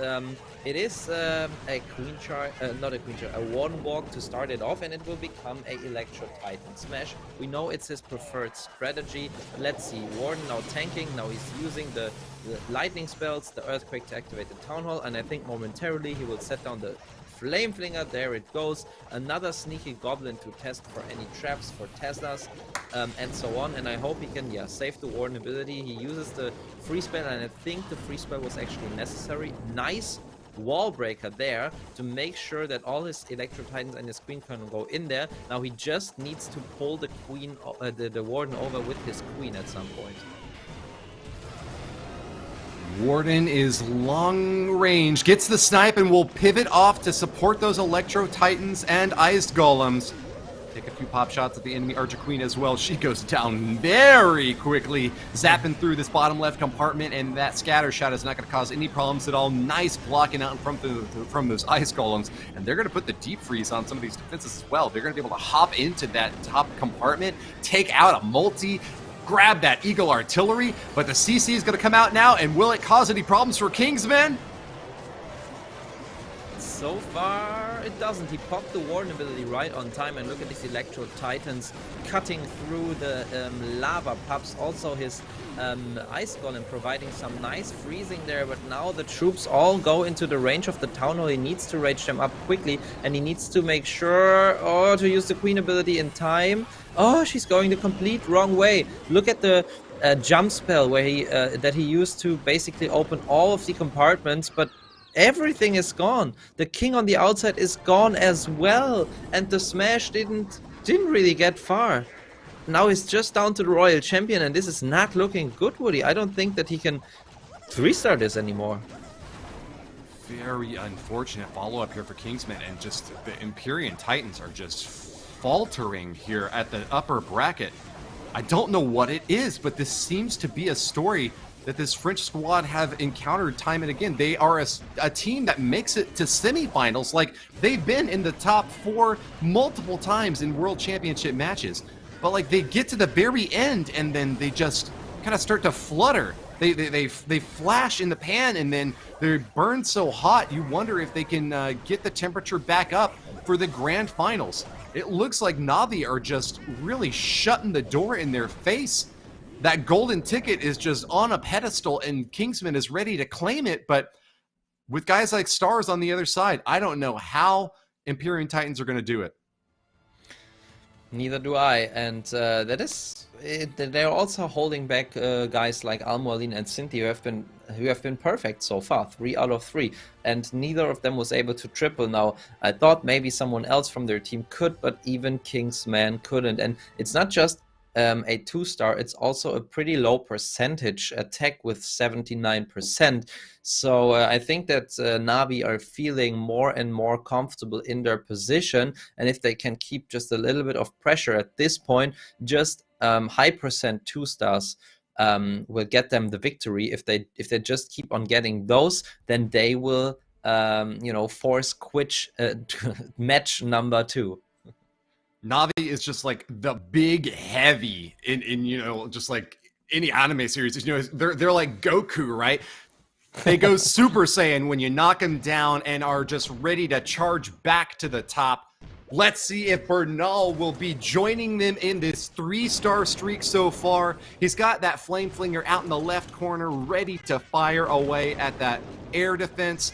it is a queen charge, not a queen charge, a warden walk to start it off, and it will become a Electro Titan smash. We know it's his preferred strategy. Let's see, warden now tanking. Now he's using the lightning spells, the earthquake to activate the town hall, and I think momentarily he will set down the flame flinger. There it goes. Another sneaky goblin to test for any traps for Teslas, and so on. And I hope he can save the warden ability. He uses the free spell, and I think the free spell was actually necessary. Nice wall breaker there to make sure that all his Electro Titans and his queen can go in there. Now he just needs to pull the queen, the warden over with his queen at some point. Warden is long range, gets the snipe, and will pivot off to support those Electro Titans and Iced Golems. Take a few pop shots at the enemy Archer Queen as well. She goes down very quickly, zapping through this bottom left compartment, and that scatter shot is not going to cause any problems at all. Nice blocking out in front from those Ice Golems, and they're going to put the deep freeze on some of these defenses as well. They're going to be able to hop into that top compartment, take out a multi, grab that Eagle Artillery, but the CC is going to come out now, and will it cause any problems for Kingsman? So far, it doesn't. He popped the Warden ability right on time, and look at these Electro Titans cutting through the lava pups. Also his Ice Golem providing some nice freezing there, but now the troops all go into the range of the Town Hall. He needs to rage them up quickly, and he needs to make sure to use the Queen ability in time. Oh, she's going the complete wrong way. Look at the jump spell where he that he used to basically open all of the compartments, but everything is gone. The king on the outside is gone as well, and the smash didn't really get far. Now he's just down to the royal champion, and this is not looking good, Woody. I don't think that he can 3-star this anymore. Very unfortunate follow-up here for Kingsman, and just the Imperium Titans are just faltering here at the upper bracket. I don't know what it is, but this seems to be a story that this French squad have encountered time and again. They are a team that makes it to semifinals. Like, they've been in the top 4 multiple times in World Championship matches. But, like, they get to the very end, and then they just kind of start to flutter. They flash in the pan, and then they burn so hot, you wonder if they can get the temperature back up for the grand finals. It looks like Navi are just really shutting the door in their face. That golden ticket is just on a pedestal, and Kingsman is ready to claim it. But with guys like Stars on the other side, I don't know how Imperium Titans are going to do it. Neither do I, and that is they're also holding back guys like Almoalin and Cynthia who have been perfect so far, 3 out of 3, and neither of them was able to triple. Now, I thought maybe someone else from their team could, but even Kingsman couldn't. And it's not just a 2-star, it's also a pretty low percentage attack with 79%. So I think that Navi are feeling more and more comfortable in their position, and if they can keep just a little bit of pressure at this point, just high percent 2-stars will get them the victory. If they just keep on getting those, then they will force quit match number 2. Navi is just like the big heavy in just like any anime series. They're like Goku, right? They go Super Saiyan when you knock them down and are just ready to charge back to the top. Let's see if Bernal will be joining them in this 3-star streak so far. He's got that flame flinger out in the left corner, ready to fire away at that air defense.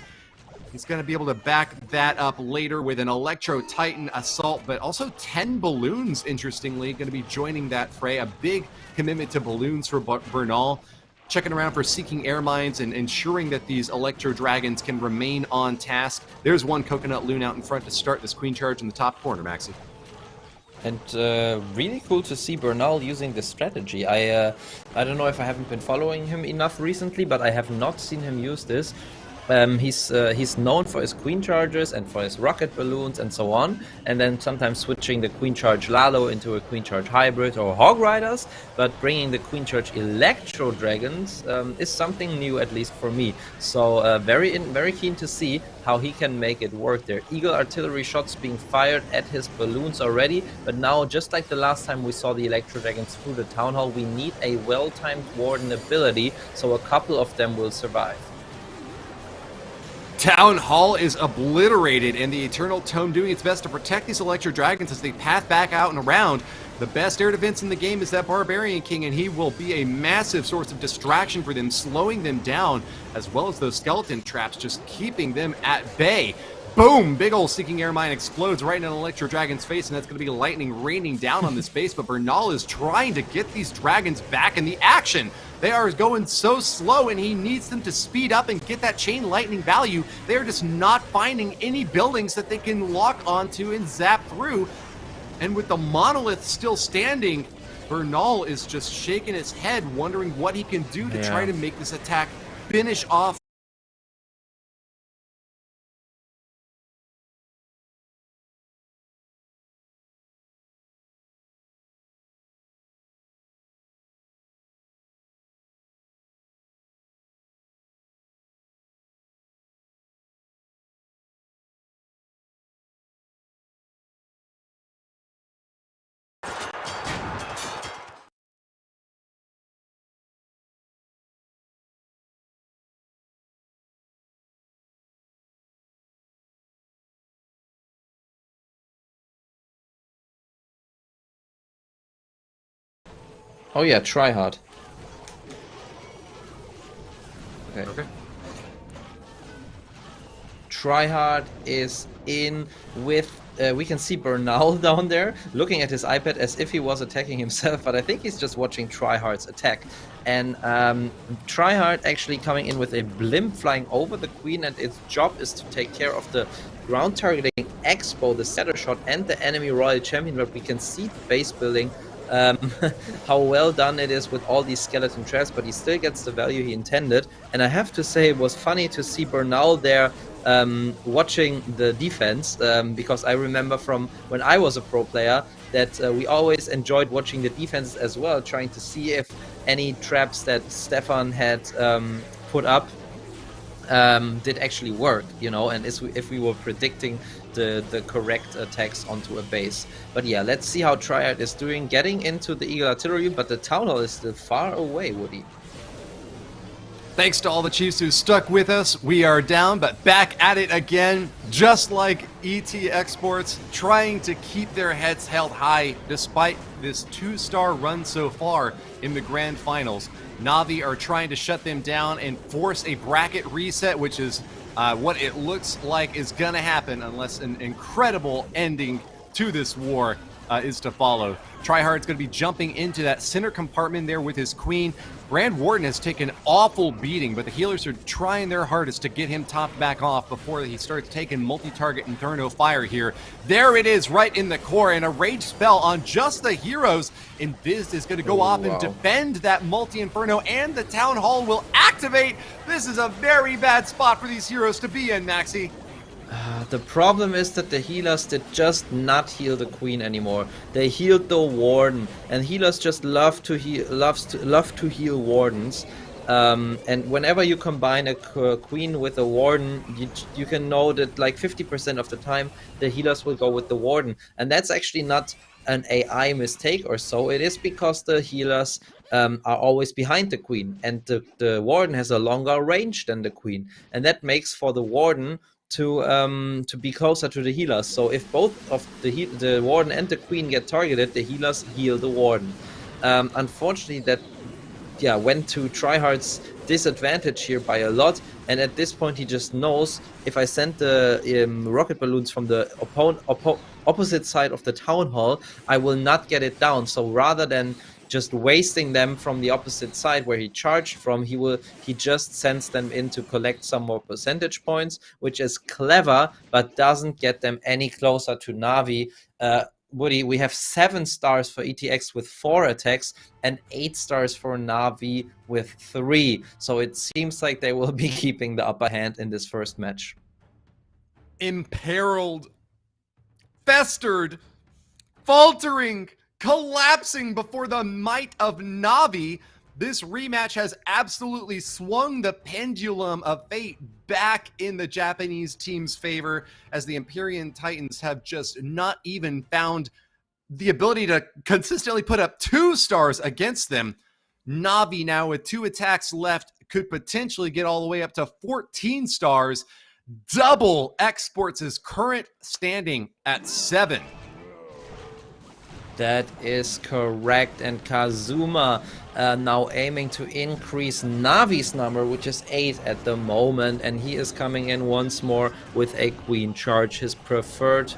He's going to be able to back that up later with an Electro Titan assault, but also 10 balloons, interestingly, going to be joining that fray. A big commitment to balloons for Bernal. Checking around for seeking air mines and ensuring that these Electro Dragons can remain on task. There's one Coconut Loon out in front to start this Queen Charge in the top corner, Maxi. And really cool to see Bernal using this strategy. I don't know if I haven't been following him enough recently, but I have not seen him use this. He's known for his Queen Chargers and for his rocket balloons and so on, and then sometimes switching the Queen Charge LaLo into a Queen Charge Hybrid or Hog Riders, but bringing the Queen Charge Electro Dragons is something new, at least for me. So very keen to see how he can make it work there. Eagle artillery shots being fired at his balloons already, but now, just like the last time we saw the Electro Dragons through the Town Hall, we need a well-timed Warden ability, so a couple of them will survive. Town Hall is obliterated, and the Eternal Tome doing its best to protect these Electro Dragons as they path back out and around. The best air defense in the game is that Barbarian King, and he will be a massive source of distraction for them, slowing them down, as well as those skeleton traps, just keeping them at bay. Boom! Big ol' Seeking Air Mine explodes right in an Electro Dragon's face, and that's going to be lightning raining down on this base, but Bernal is trying to get these dragons back in the action. They are going so slow, and he needs them to speed up and get that chain lightning value. They are just not finding any buildings that they can lock onto and zap through. And with the monolith still standing, Bernal is just shaking his head, wondering what he can do to try to make this attack finish off Oh yeah, try hard. Okay. Tryhard is in with, we can see Bernal down there looking at his iPad as if he was attacking himself, but I think he's just watching Tryhard's attack. And Tryhard actually coming in with a blimp flying over the queen, and its job is to take care of the ground targeting Expo, the setter shot, and the enemy royal champion. But we can see the base building, how well done it is with all these skeleton traps, but he still gets the value he intended. And I have to say, it was funny to see Bernal there watching the defense, because I remember from when I was a pro player that we always enjoyed watching the defense as well, trying to see if any traps that Stefan had put up did actually work, you know, and if we were predicting the correct attacks onto a base. But yeah, let's see how Triad is doing, getting into the Eagle Artillery, but the Town Hall is still far away, Woody. Thanks to all the Chiefs who stuck with us. We are down, but back at it again, just like ET Esports, trying to keep their heads held high despite this 2-star run so far in the grand finals. Navi are trying to shut them down and force a bracket reset, which is what it looks like is gonna happen unless an incredible ending to this war is to follow. Tryhard's going to be jumping into that center compartment there with his queen. Brand Warden has taken awful beating, but the healers are trying their hardest to get him topped back off before he starts taking multi-target Inferno fire here. There it is, right in the core, and a rage spell on just the heroes. And Viz is going to go off and defend that multi-Inferno, and the Town Hall will activate. This is a very bad spot for these heroes to be in, Maxi. The problem is that the healers did just not heal the queen anymore. They healed the warden, and healers just love to heal wardens. And whenever you combine a queen with a warden, you can know that like 50% of the time the healers will go with the warden, and that's actually not an AI mistake or so. It is because the healers are always behind the queen, and the warden has a longer range than the queen, and that makes for the warden to be closer to the healers. So if both of the warden and the queen get targeted, the healers heal the warden. Unfortunately, that went to Tryhard's disadvantage here by a lot, and at this point he just knows, if I send the rocket balloons from the opposite side of the Town Hall, I will not get it down. So rather than just wasting them from the opposite side where he charged from, he just sends them in to collect some more percentage points, which is clever, but doesn't get them any closer to Navi. Woody, we have 7 stars for ETX with 4 attacks and 8 stars for Navi with 3. So it seems like they will be keeping the upper hand in this first match. Imperiled, festered, faltering, collapsing before the might of Navi, this rematch has absolutely swung the pendulum of fate back in the Japanese team's favor, as the Imperium Titans have just not even found the ability to consistently put up 2 stars against them. Navi now with 2 attacks left could potentially get all the way up to 14 stars, double Esports' current standing at 7. That is correct, and Kazuma now aiming to increase Navi's number, which is 8 at the moment, and he is coming in once more with a queen charge, his preferred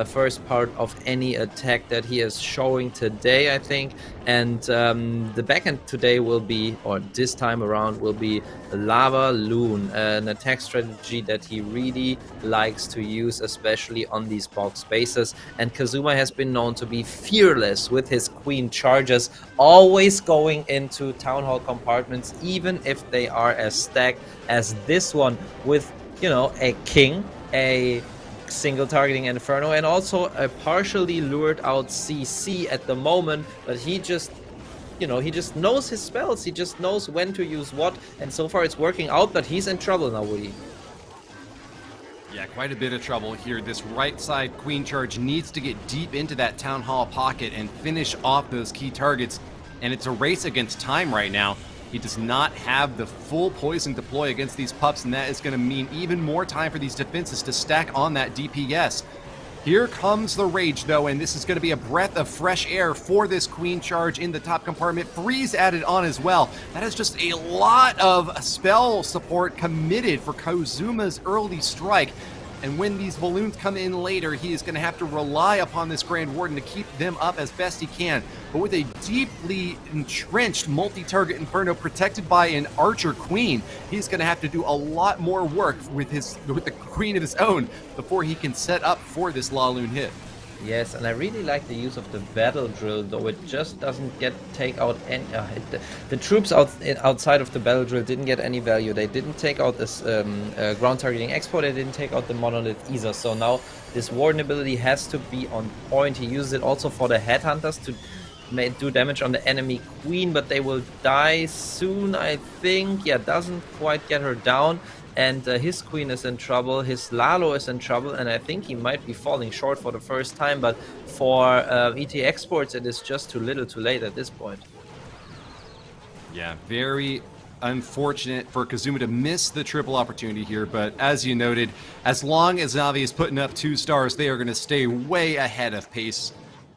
first part of any attack that he is showing today, I think. And the backhand today will be, or this time around, will be Lava Loon, an attack strategy that he really likes to use, especially on these box spaces. And Kazuma has been known to be fearless with his queen charges, always going into Town Hall compartments, even if they are as stacked as this one, with, you know, a king, a single targeting Inferno, and also a partially lured out CC at the moment, but he just, you know, he just knows his spells, he just knows when to use what, and so far it's working out, but he's in trouble now, Woody. Yeah, quite a bit of trouble here. This right side queen charge needs to get deep into that Town Hall pocket and finish off those key targets, and it's a race against time right now. He does not have the full poison deploy against these pups, and that is going to mean even more time for these defenses to stack on that DPS. Here comes the Rage, though, and this is going to be a breath of fresh air for this Queen charge in the top compartment. Freeze added on as well. That is just a lot of spell support committed for Kazuma's early strike. And when these balloons come in later, he is going to have to rely upon this Grand Warden to keep them up as best he can. But with a deeply entrenched multi-target Inferno protected by an Archer Queen, he's going to have to do a lot more work with the Queen of his own before he can set up for this LaLo hit. Yes, and I really like the use of the battle drill, though it just doesn't take out any... the troops outside of the battle drill didn't get any value. They didn't take out this ground targeting expo, they didn't take out the monolith either. So now this warden ability has to be on point. He uses it also for the headhunters to do damage on the enemy queen, but they will die soon, I think. Yeah, doesn't quite get her down. And his queen is in trouble, his LaLo is in trouble, and I think he might be falling short for the first time, but for ET Esports it is just too little too late at this point. Yeah, very unfortunate for Kazuma to miss the triple opportunity here, but as you noted, as long as Navi is putting up 2 stars, they are going to stay way ahead of pace.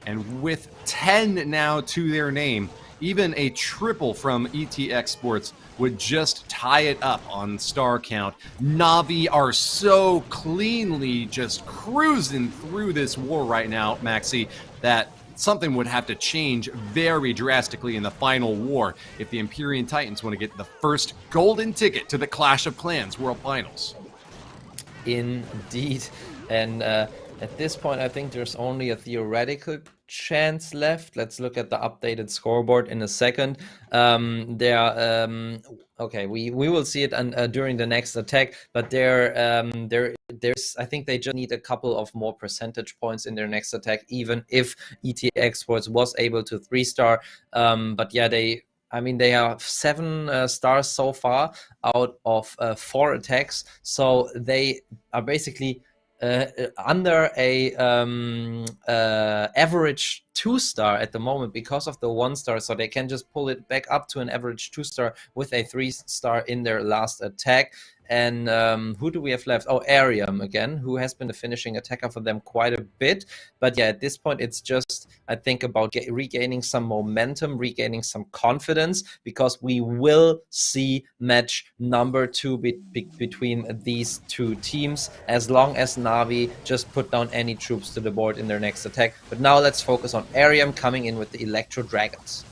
And with 10 now to their name, even a triple from ET Esports would just tie it up on star count. Navi are so cleanly just cruising through this war right now, Maxi, that something would have to change very drastically in the final war if the Imperium Titans want to get the first golden ticket to the Clash of Clans World Finals. Indeed. And at this point, I think there's only a theoretical chance left. Let's look at the updated scoreboard in a second. Okay, we will see it during the next attack, but there's I think they just need a couple of more percentage points in their next attack, even if ET Esports was able to 3-star. But yeah, they have 7 stars so far out of 4 attacks, so they are basically under a average 2-star at the moment because of the 1-star, so they can just pull it back up to an average 2-star with a 3-star in their last attack. And who do we have left? Oh, Imperium again, who has been the finishing attacker for them quite a bit. But yeah, at this point, it's just, I think, about regaining some momentum, regaining some confidence, because we will see match number 2 between these 2 teams, as long as Navi just put down any troops to the board in their next attack. But now let's focus on Imperium coming in with the Electro Dragons.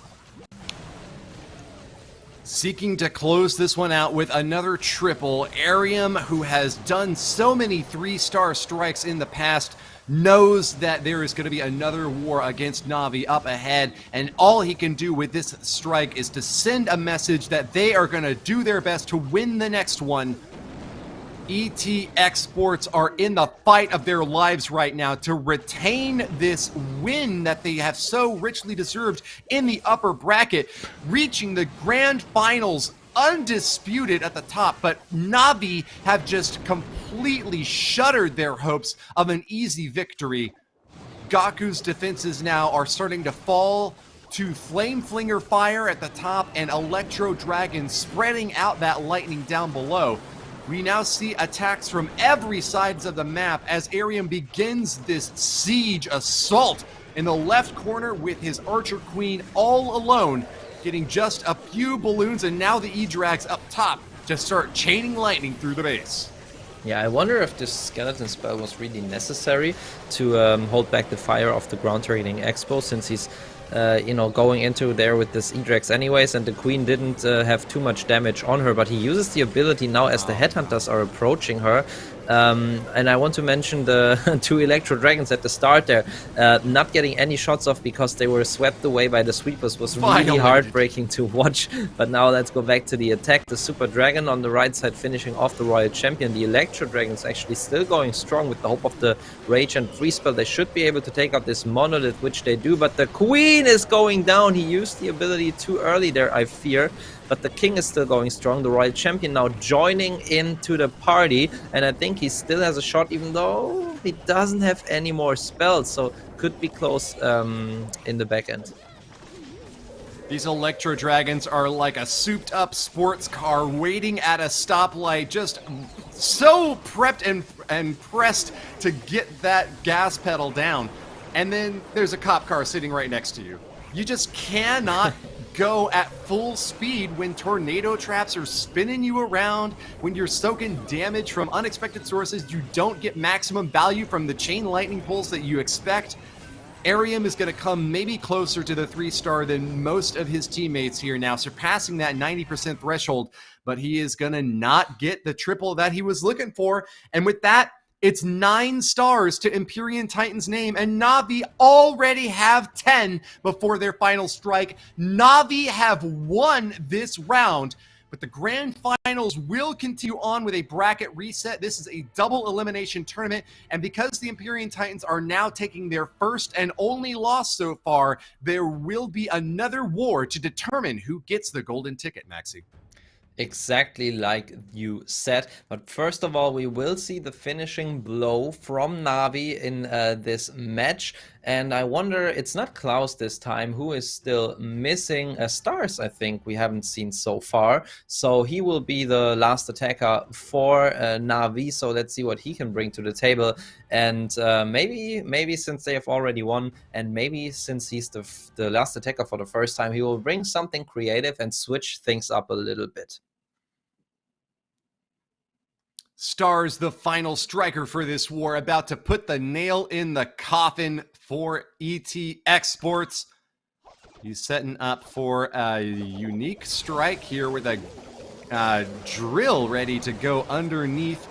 Seeking to close this one out with another triple, Imperium, who has done so many 3-star strikes in the past, knows that there is going to be another war against Navi up ahead, and all he can do with this strike is to send a message that they are going to do their best to win the next one. ET Esports are in the fight of their lives right now to retain this win that they have so richly deserved in the upper bracket, reaching the grand finals undisputed at the top. But Navi have just completely shuttered their hopes of an easy victory. Gaku's defenses now are starting to fall to Flame Flinger fire at the top and Electro Dragon spreading out that lightning down below. We now see attacks from every sides of the map as Imperium begins this siege assault in the left corner with his Archer Queen all alone, getting just a few balloons, and now the E-Drags up top to start chaining lightning through the base. Yeah, I wonder if this skeleton spell was really necessary to hold back the fire of the ground targeting expo, since he's going into there with this E-Drax anyways, and the queen didn't have too much damage on her, but he uses the ability now as the headhunters are approaching her. And I want to mention the 2 Electro Dragons at the start there, not getting any shots off because they were swept away by the sweepers. Was really heartbreaking to watch. But now let's go back to the attack. The Super Dragon on the right side finishing off the Royal Champion. The Electro Dragon is actually still going strong with the hope of the Rage and Freeze spell. They should be able to take out this Monolith, which they do, but the Queen is going down. He used the ability too early there, I fear. But the King is still going strong. The Royal Champion now joining into the party, and I think he still has a shot, even though he doesn't have any more spells, so could be close in the back end. These Electro Dragons are like a souped up sports car waiting at a stoplight, just so prepped and and pressed to get that gas pedal down. And then there's a cop car sitting right next to you. You just cannot go at full speed when tornado traps are spinning you around, when you're soaking damage from unexpected sources, you don't get maximum value from the chain lightning pulls that you expect. Imperium is going to come maybe closer to the 3-star than most of his teammates here now, surpassing that 90% threshold, but he is going to not get the triple that he was looking for. And with that, it's 9 stars to Imperium Titans' name, and Navi already have 10 before their final strike. Navi have won this round, but the grand finals will continue on with a bracket reset. This is a double elimination tournament, and because the Imperium Titans are now taking their first and only loss so far, there will be another war to determine who gets the golden ticket, Maxi. Exactly like you said. But first of all, we will see the finishing blow from Navi in this match. And I wonder, it's not Klaus this time, who is still missing stars, I think we haven't seen so far. So he will be the last attacker for Navi. So let's see what he can bring to the table. And maybe since they have already won, and maybe since he's the last attacker for the first time, he will bring something creative and switch things up a little bit. Stars, the final striker for this war, about to put the nail in the coffin for ET Esports. He's setting up for a unique strike here with a drill ready to go underneath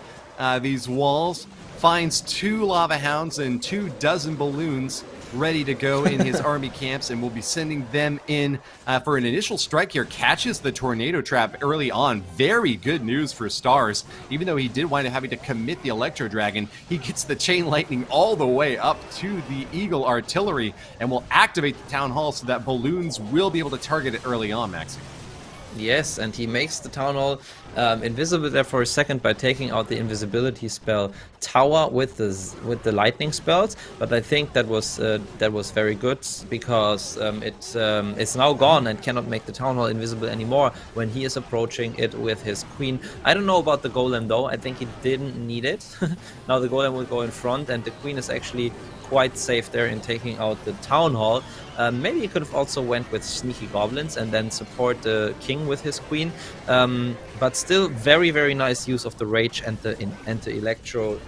these walls. Finds 2 lava hounds and 24 balloons ready to go in his army camps, and we'll be sending them in for an initial strike here. Catches the tornado trap early on. Very good news for Stars. Even though he did wind up having to commit the Electro Dragon, he gets the chain lightning all the way up to the Eagle artillery and will activate the Town Hall so that balloons will be able to target it early on, Maxi. Yes, and he makes the Town Hall invisible there for a second by taking out the invisibility spell Tower with the lightning spells. But I think that was very good, because it's now gone and cannot make the Town Hall invisible anymore when he is approaching it with his queen. I don't know about the golem though. I think he didn't need it. Now the golem will go in front, and the queen is actually quite safe there in taking out the Town Hall. Maybe he could have also went with sneaky goblins and then support the king with his queen. But still very, very nice use of the rage and the Electro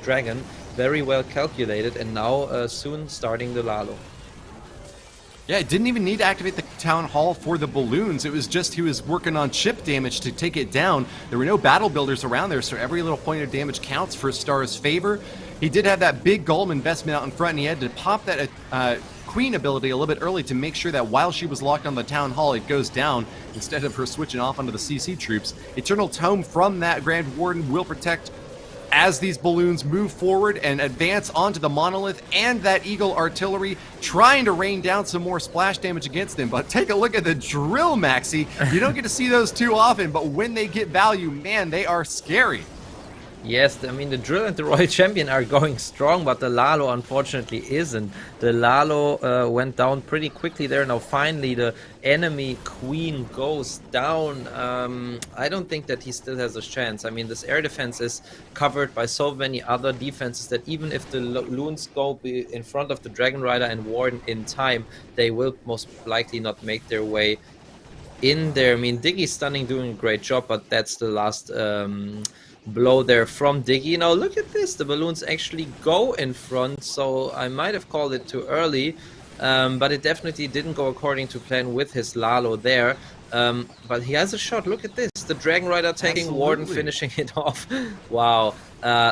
Dragon. Very well calculated, and now soon starting the LaLo. Yeah, it didn't even need to activate the Town Hall for the balloons. It was just he was working on chip damage to take it down. There were no battle builders around there, so every little point of damage counts for Star's favor. He did have that big golem investment out in front, and he had to pop that queen ability a little bit early to make sure that while she was locked on the Town Hall, it goes down instead of her switching off onto the CC troops. Eternal Tome from that Grand Warden will protect as these balloons move forward and advance onto the monolith and that Eagle artillery, trying to rain down some more splash damage against them. But take a look at the drill, Maxi. You don't get to see those too often, but when they get value, man, they are scary. Yes, I mean, the Drill and the Royal Champion are going strong, but the LaLo unfortunately isn't. The LaLo went down pretty quickly there. Now finally the enemy queen goes down. I don't think that he still has a chance. I mean, this air defense is covered by so many other defenses that even if the loons go in front of the Dragon Rider and Warden in time, they will most likely not make their way in there. I mean, Diggy's stunning, doing a great job, but that's the last blow there from Diggy. Now look at this, the balloons actually go in front, so I might have called it too early, but it definitely didn't go according to plan with his LaLo there. But he has a shot. Look at this, the Dragon Rider taking Warden, finishing it off. Wow.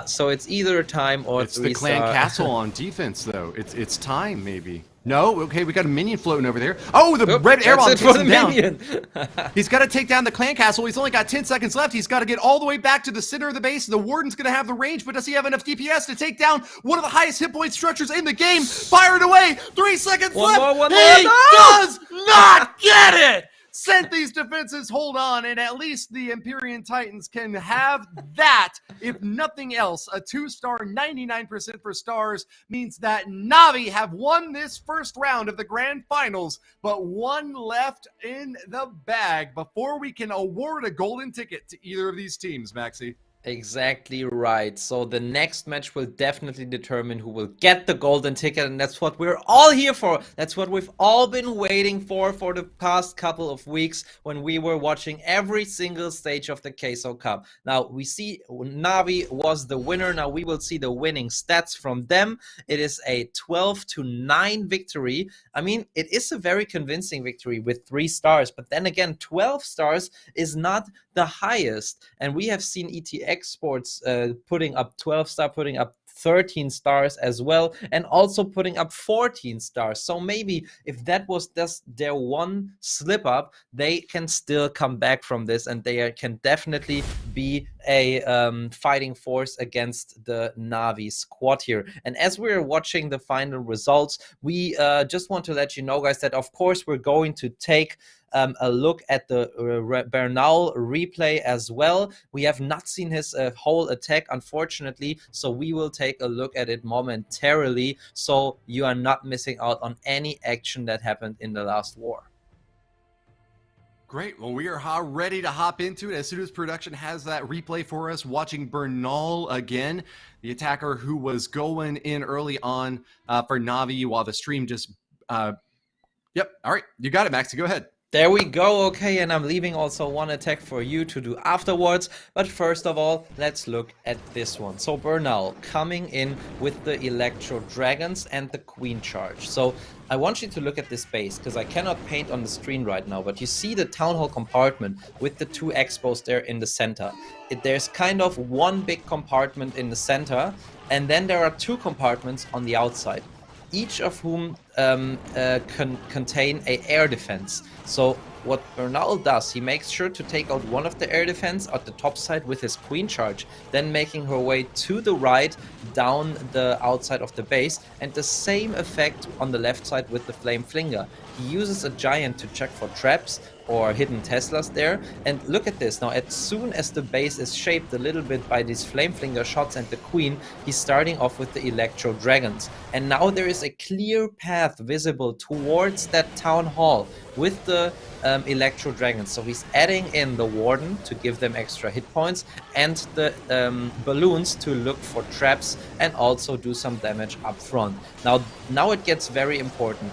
So it's either time or it's the Clan Castle on defense though. It's time maybe. No, okay, we got a minion floating over there. Oh, the red air bomb takes him down. He's got to take down the Clan Castle. He's only got 10 seconds left. He's got to get all the way back to the center of the base. The Warden's going to have the range, but does he have enough DPS to take down one of the highest hit point structures in the game? Fire it away. 3 seconds left. He does not get it. Sent these defenses hold on, and at least the Imperium Titans can have that. If nothing else, a 2-star 99% for Stars means that Navi have won this first round of the grand finals, but one left in the bag before we can award a golden ticket to either of these teams, Maxi. Exactly right. So the next match will definitely determine who will get the golden ticket, and that's what we're all here for. That's what we've all been waiting for the past couple of weeks when we were watching every single stage of the Queso Cup. Now we see Navi was the winner. Now we will see the winning stats from them. It is a 12-9 victory. I mean, it is a very convincing victory with 3 stars, but then again, 12 stars is not the highest, and we have seen Esports putting up 12 star, putting up 13 stars as well, and also putting up 14 stars. So maybe if that was just their one slip up, they can still come back from this, and they can definitely be a fighting force against the Navi squad here. And as we're watching the final results, we just want to let you know, guys, that of course we're going to take a look at the Bernal replay as well. We have not seen his whole attack, unfortunately, so we will take a look at it momentarily, so you are not missing out on any action that happened in the last war. Great. Well, we are ready to hop into it as soon as production has that replay for us. Watching Bernal again, the attacker who was going in early on for Navi while the stream just... Yep. All right. You got it, Maxi. Go ahead. There we go. Okay, and I'm leaving also one attack for you to do afterwards. But first of all, let's look at this one. So Bernal coming in with the Electro Dragons and the Queen Charge. So I want you to look at this base, because I cannot paint on the screen right now, but you see the Town Hall compartment with the 2 expos there in the center. There's kind of one big compartment in the center, and then there are 2 compartments on the outside, each of whom contain a air defense. So what Bernal does, he makes sure to take out one of the air defense at the top side with his Queen Charge, then making her way to the right down the outside of the base, and the same effect on the left side with the Flame Flinger. He uses a giant to check for traps or hidden Teslas there, and look at this. Now, as soon as the base is shaped a little bit by these Flame Flinger shots and the Queen, he's starting off with the Electro Dragons. And now there is a clear path visible towards that Town Hall with the Electro Dragons. So he's adding in the Warden to give them extra hit points, and the balloons to look for traps and also do some damage up front. Now it gets very important.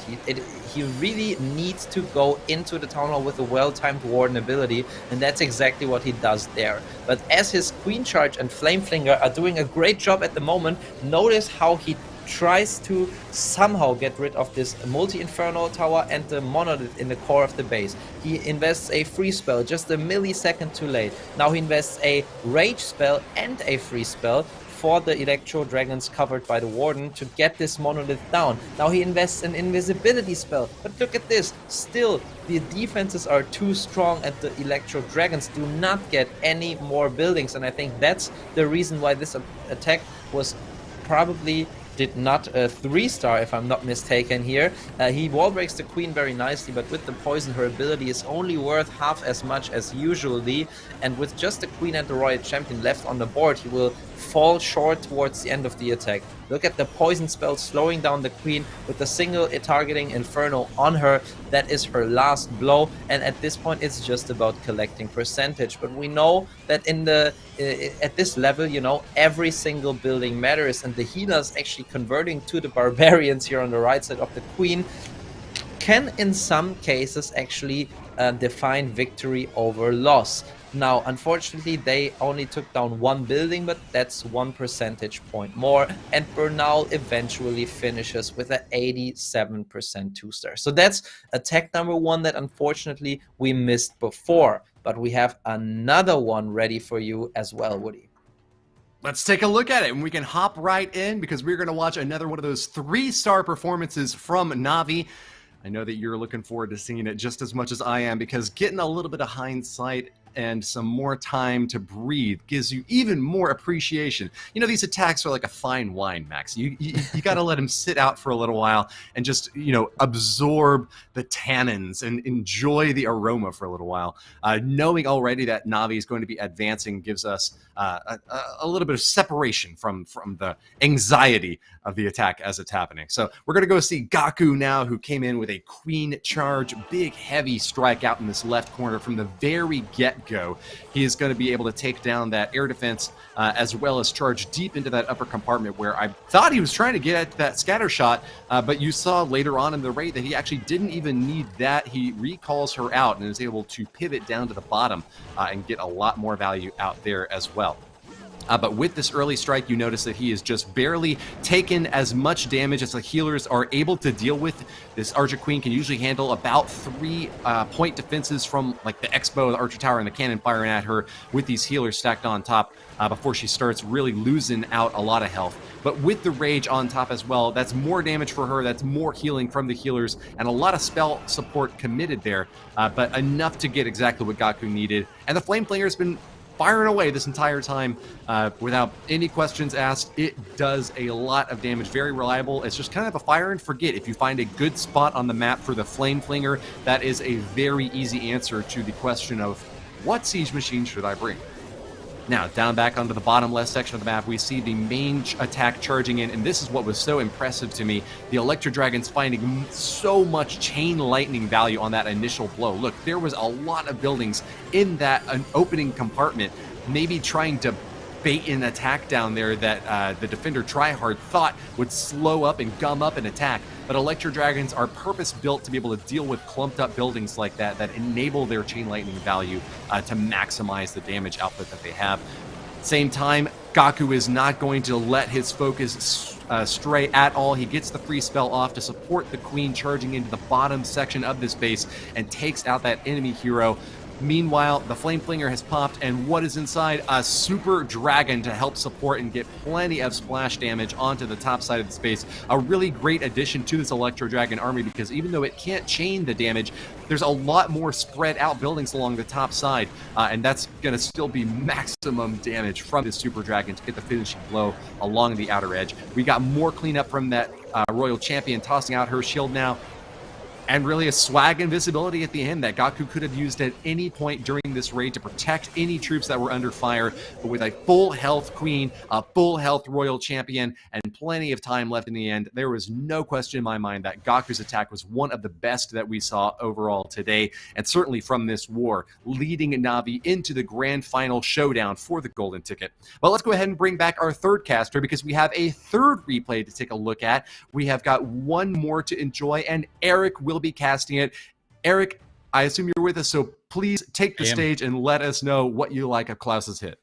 He really needs to go into the Town Hall with a well-timed Warden ability, and that's exactly what he does there. But as his Queen Charge and Flame Flinger are doing a great job at the moment, notice how he tries to somehow get rid of this multi-inferno tower and the monolith in the core of the base. He invests a free spell just a millisecond too late. Now he invests a rage spell and a free spell for the Electro Dragons covered by the Warden to get this monolith down. Now he invests an invisibility spell, but look at this, still the defenses are too strong and the Electro Dragons do not get any more buildings, and I think that's the reason why this attack was probably did not a 3-star, if I'm not mistaken here. He wall breaks the Queen very nicely, but with the poison her ability is only worth half as much as usually, and with just the Queen and the Royal Champion left on the board, he will fall short towards the end of the attack. Look at the poison spell slowing down the Queen with a single targeting Inferno on her. That is her last blow, and at this point it's just about collecting percentage. But we know that in the at this level, you know, every single building matters, and the healers actually converting to the Barbarians here on the right side of the Queen can in some cases actually define victory over loss. Now, unfortunately, they only took down 1 building, but that's 1 percentage point more, and Bernal eventually finishes with an 87% 2-star. So that's attack number 1 that unfortunately we missed before, but we have another one ready for you as well, Woody. Let's take a look at it, and we can hop right in because we're going to watch another one of those 3-star performances from Navi. I know that you're looking forward to seeing it just as much as I am, because getting a little bit of hindsight and some more time to breathe gives you even more appreciation. You know, these attacks are like a fine wine, Max. You got to let them sit out for a little while and just, you know, absorb the tannins and enjoy the aroma for a little while. Knowing already that Navi is going to be advancing gives us a little bit of separation from the anxiety of the attack as it's happening. So we're going to go see Gaku now, who came in with a Queen Charge, big heavy strike out in this left corner from the very get get-go. He is going to be able to take down that air defense as well as charge deep into that upper compartment where I thought he was trying to get at that scatter shot, but you saw later on in the raid that he actually didn't even need that. He recalls her out and is able to pivot down to the bottom and get a lot more value out there as well. But with this early strike, you notice that he is just barely taken as much damage as the healers are able to deal with. This Archer Queen can usually handle about 3 point defenses from like the Expo, the Archer Tower, and the cannon firing at her with these healers stacked on top before she starts really losing out a lot of health. But with the Rage on top as well, that's more damage for her, that's more healing from the healers, and a lot of spell support committed there, but enough to get exactly what Gaku needed. And the Flame Flinger's been firing away this entire time without any questions asked. It does a lot of damage, very reliable. It's just kind of a fire and forget. If you find a good spot on the map for the Flame Flinger, that is a very easy answer to the question of what siege machine should I bring? Now, down back onto the bottom left section of the map, we see the main attack charging in, and this is what was so impressive to me. The Electro Dragons finding so much chain lightning value on that initial blow. Look, there was a lot of buildings in that opening compartment, maybe trying to bait an attack down there that the defender tryhard thought would slow up and gum up an attack. But Electro Dragons are purpose-built to be able to deal with clumped-up buildings like that enable their chain lightning value to maximize the damage output that they have. Same time, Gaku is not going to let his focus stray at all. He gets the free spell off to support the Queen charging into the bottom section of this base and takes out that enemy hero. Meanwhile, the Flame Flinger has popped, and what is inside? A Super Dragon to help support and get plenty of splash damage onto the top side of the space. A really great addition to this Electro Dragon army, because even though it can't chain the damage, there's a lot more spread out buildings along the top side, and that's going to still be maximum damage from this Super Dragon to get the finishing blow along the outer edge. We got more cleanup from that Royal Champion tossing out her shield now. And really a swag invisibility at the end that Gaku could have used at any point during this raid to protect any troops that were under fire. But with a full health Queen, a full health Royal Champion, and plenty of time left in the end, there was no question in my mind that Gaku's attack was one of the best that we saw overall today. And certainly from this war, leading Navi into the grand final showdown for the golden ticket. But let's go ahead and bring back our third caster, because we have a third replay to take a look at. We have got one more to enjoy, and Eric will be casting it. Eric, I assume you're with us, so please take the stage and let us know what you like of Klaus's hit.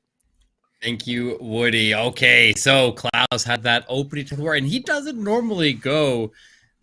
Thank you, Woody. Okay, so Klaus had that opening to the war, and he doesn't normally go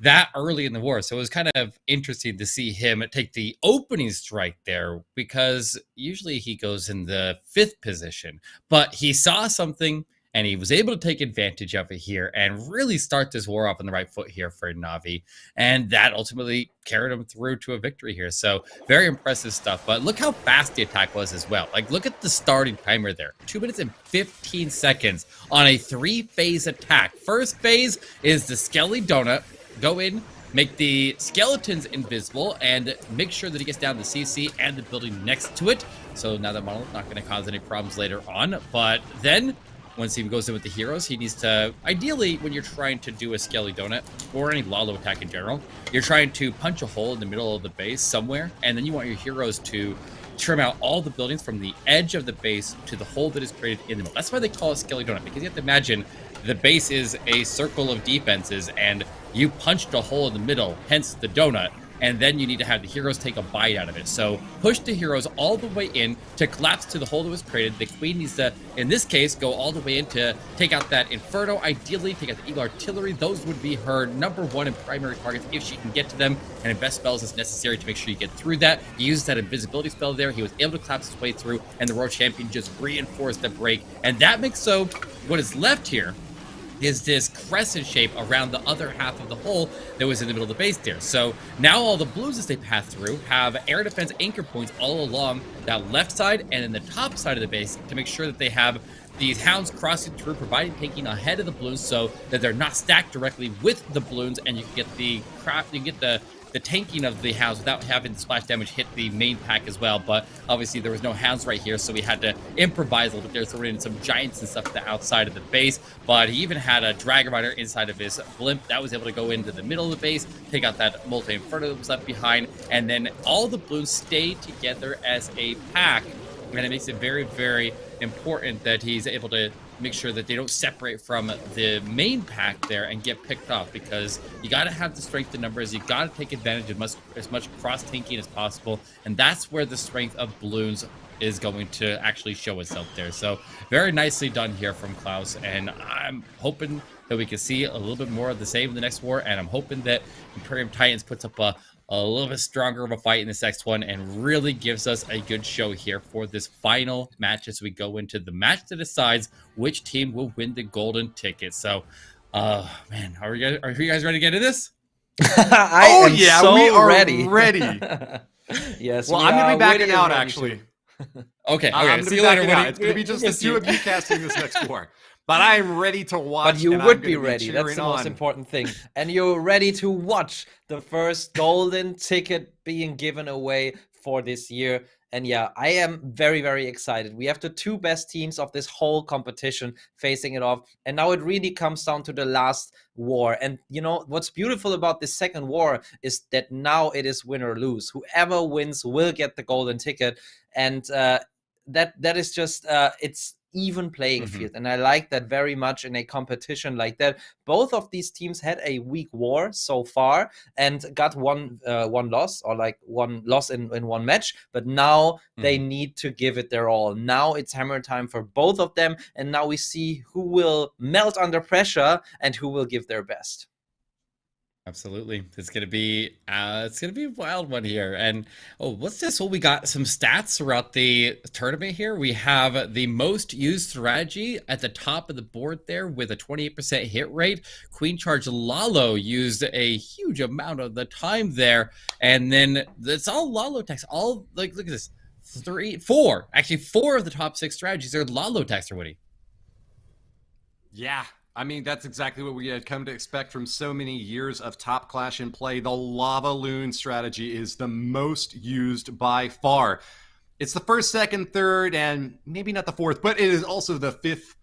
that early in the war, so it was kind of interesting to see him take the opening strike there, because usually he goes in the 5th position, but he saw something and he was able to take advantage of it here and really start this war off on the right foot here for Navi. And that ultimately carried him through to a victory here. So very impressive stuff. But look how fast the attack was as well. Like, look at the starting timer there. 2 minutes and 15 seconds on a 3-phase attack. First phase is the Skelly donut. Go in, make the skeletons invisible, and make sure that he gets down to CC and the building next to it. So now that model is not going to cause any problems later on. But then once he goes in with the heroes, he needs to, ideally, when you're trying to do a Skelly donut, or any LaLo attack in general, you're trying to punch a hole in the middle of the base somewhere, and then you want your heroes to trim out all the buildings from the edge of the base to the hole that is created in the middle. That's why they call it Skelly donut, because you have to imagine the base is a circle of defenses, and you punched a hole in the middle, hence the donut. And then you need to have the heroes take a bite out of it. So push the heroes all the way in to collapse to the hole that was created. The Queen needs to, in this case, go all the way in to take out that Inferno. Ideally, take out the Eagle Artillery. Those would be her #1 and primary targets if she can get to them. And invest spells as necessary to make sure you get through that. He uses that invisibility spell there. He was able to collapse his way through, and the Royal Champion just reinforced the break. And that makes so what is left here is this crescent shape around the other half of the hole that was in the middle of the base there. So now all the blues as they pass through have air defense anchor points all along that left side and in the top side of the base to make sure that they have these hounds crossing through, providing tanking ahead of the balloons so that they're not stacked directly with the balloons, and you can get the tanking of the hounds without having the splash damage hit the main pack as well. But obviously there was no hounds right here, so we had to improvise a little bit there, throwing in some giants and stuff to the outside of the base. But he even had a Dragon Rider inside of his blimp that was able to go into the middle of the base, take out that multi-inferno that was left behind, and then all the balloons stayed together as a pack And it makes it very, very important that he's able to make sure that they don't separate from the main pack there and get picked off, because you got to have the strength in numbers. You got to take advantage of as much cross-tanking as possible. And that's where the strength of balloons is going to actually show itself there. So very nicely done here from Klaus. And I'm hoping that we can see a little bit more of the same in the next war. And I'm hoping that Imperium Titans puts up a little bit stronger of a fight in this next one and really gives us a good show here for this final match as we go into the match that decides which team will win the golden ticket. So, man, are you guys ready to get into this? We are ready. Yes. Well, I'm gonna be backing out actually. Okay. I'm gonna See be you later. backing out. It's gonna be just the two of you casting this next war. But I am ready to watch. But you and would I'm be gonna ready. That's cheering the most on. important thing. And you're ready to watch the first golden ticket being given away for this year. And yeah, I am very, very excited. We have the two best teams of this whole competition facing it off. And now it really comes down to the last war. And you know, what's beautiful about this second war is that now it is win or lose. Whoever wins will get the golden ticket. And that is just, it's even playing field, and I like that very much in a competition like that. Both of these teams had a weak war so far and got one loss, or like one loss in one match, but now they need to give it their all. Now it's hammer time for both of them, and now we see who will melt under pressure and who will give their best. Absolutely. It's gonna be a wild one here. And what's this? Well, we got some stats throughout the tournament here. We have the most used strategy at the top of the board there with a 28% hit rate. Queen Charge LaLo used a huge amount of the time there. And then it's all LaLo text. All like look at this. Four of the top 6 strategies are LaLo text or Woody. Yeah. I mean, that's exactly what we had come to expect from so many years of Top Clash in play. The Lava Loon strategy is the most used by far. It's the first, second, third, and maybe not the fourth, but it is also the 5th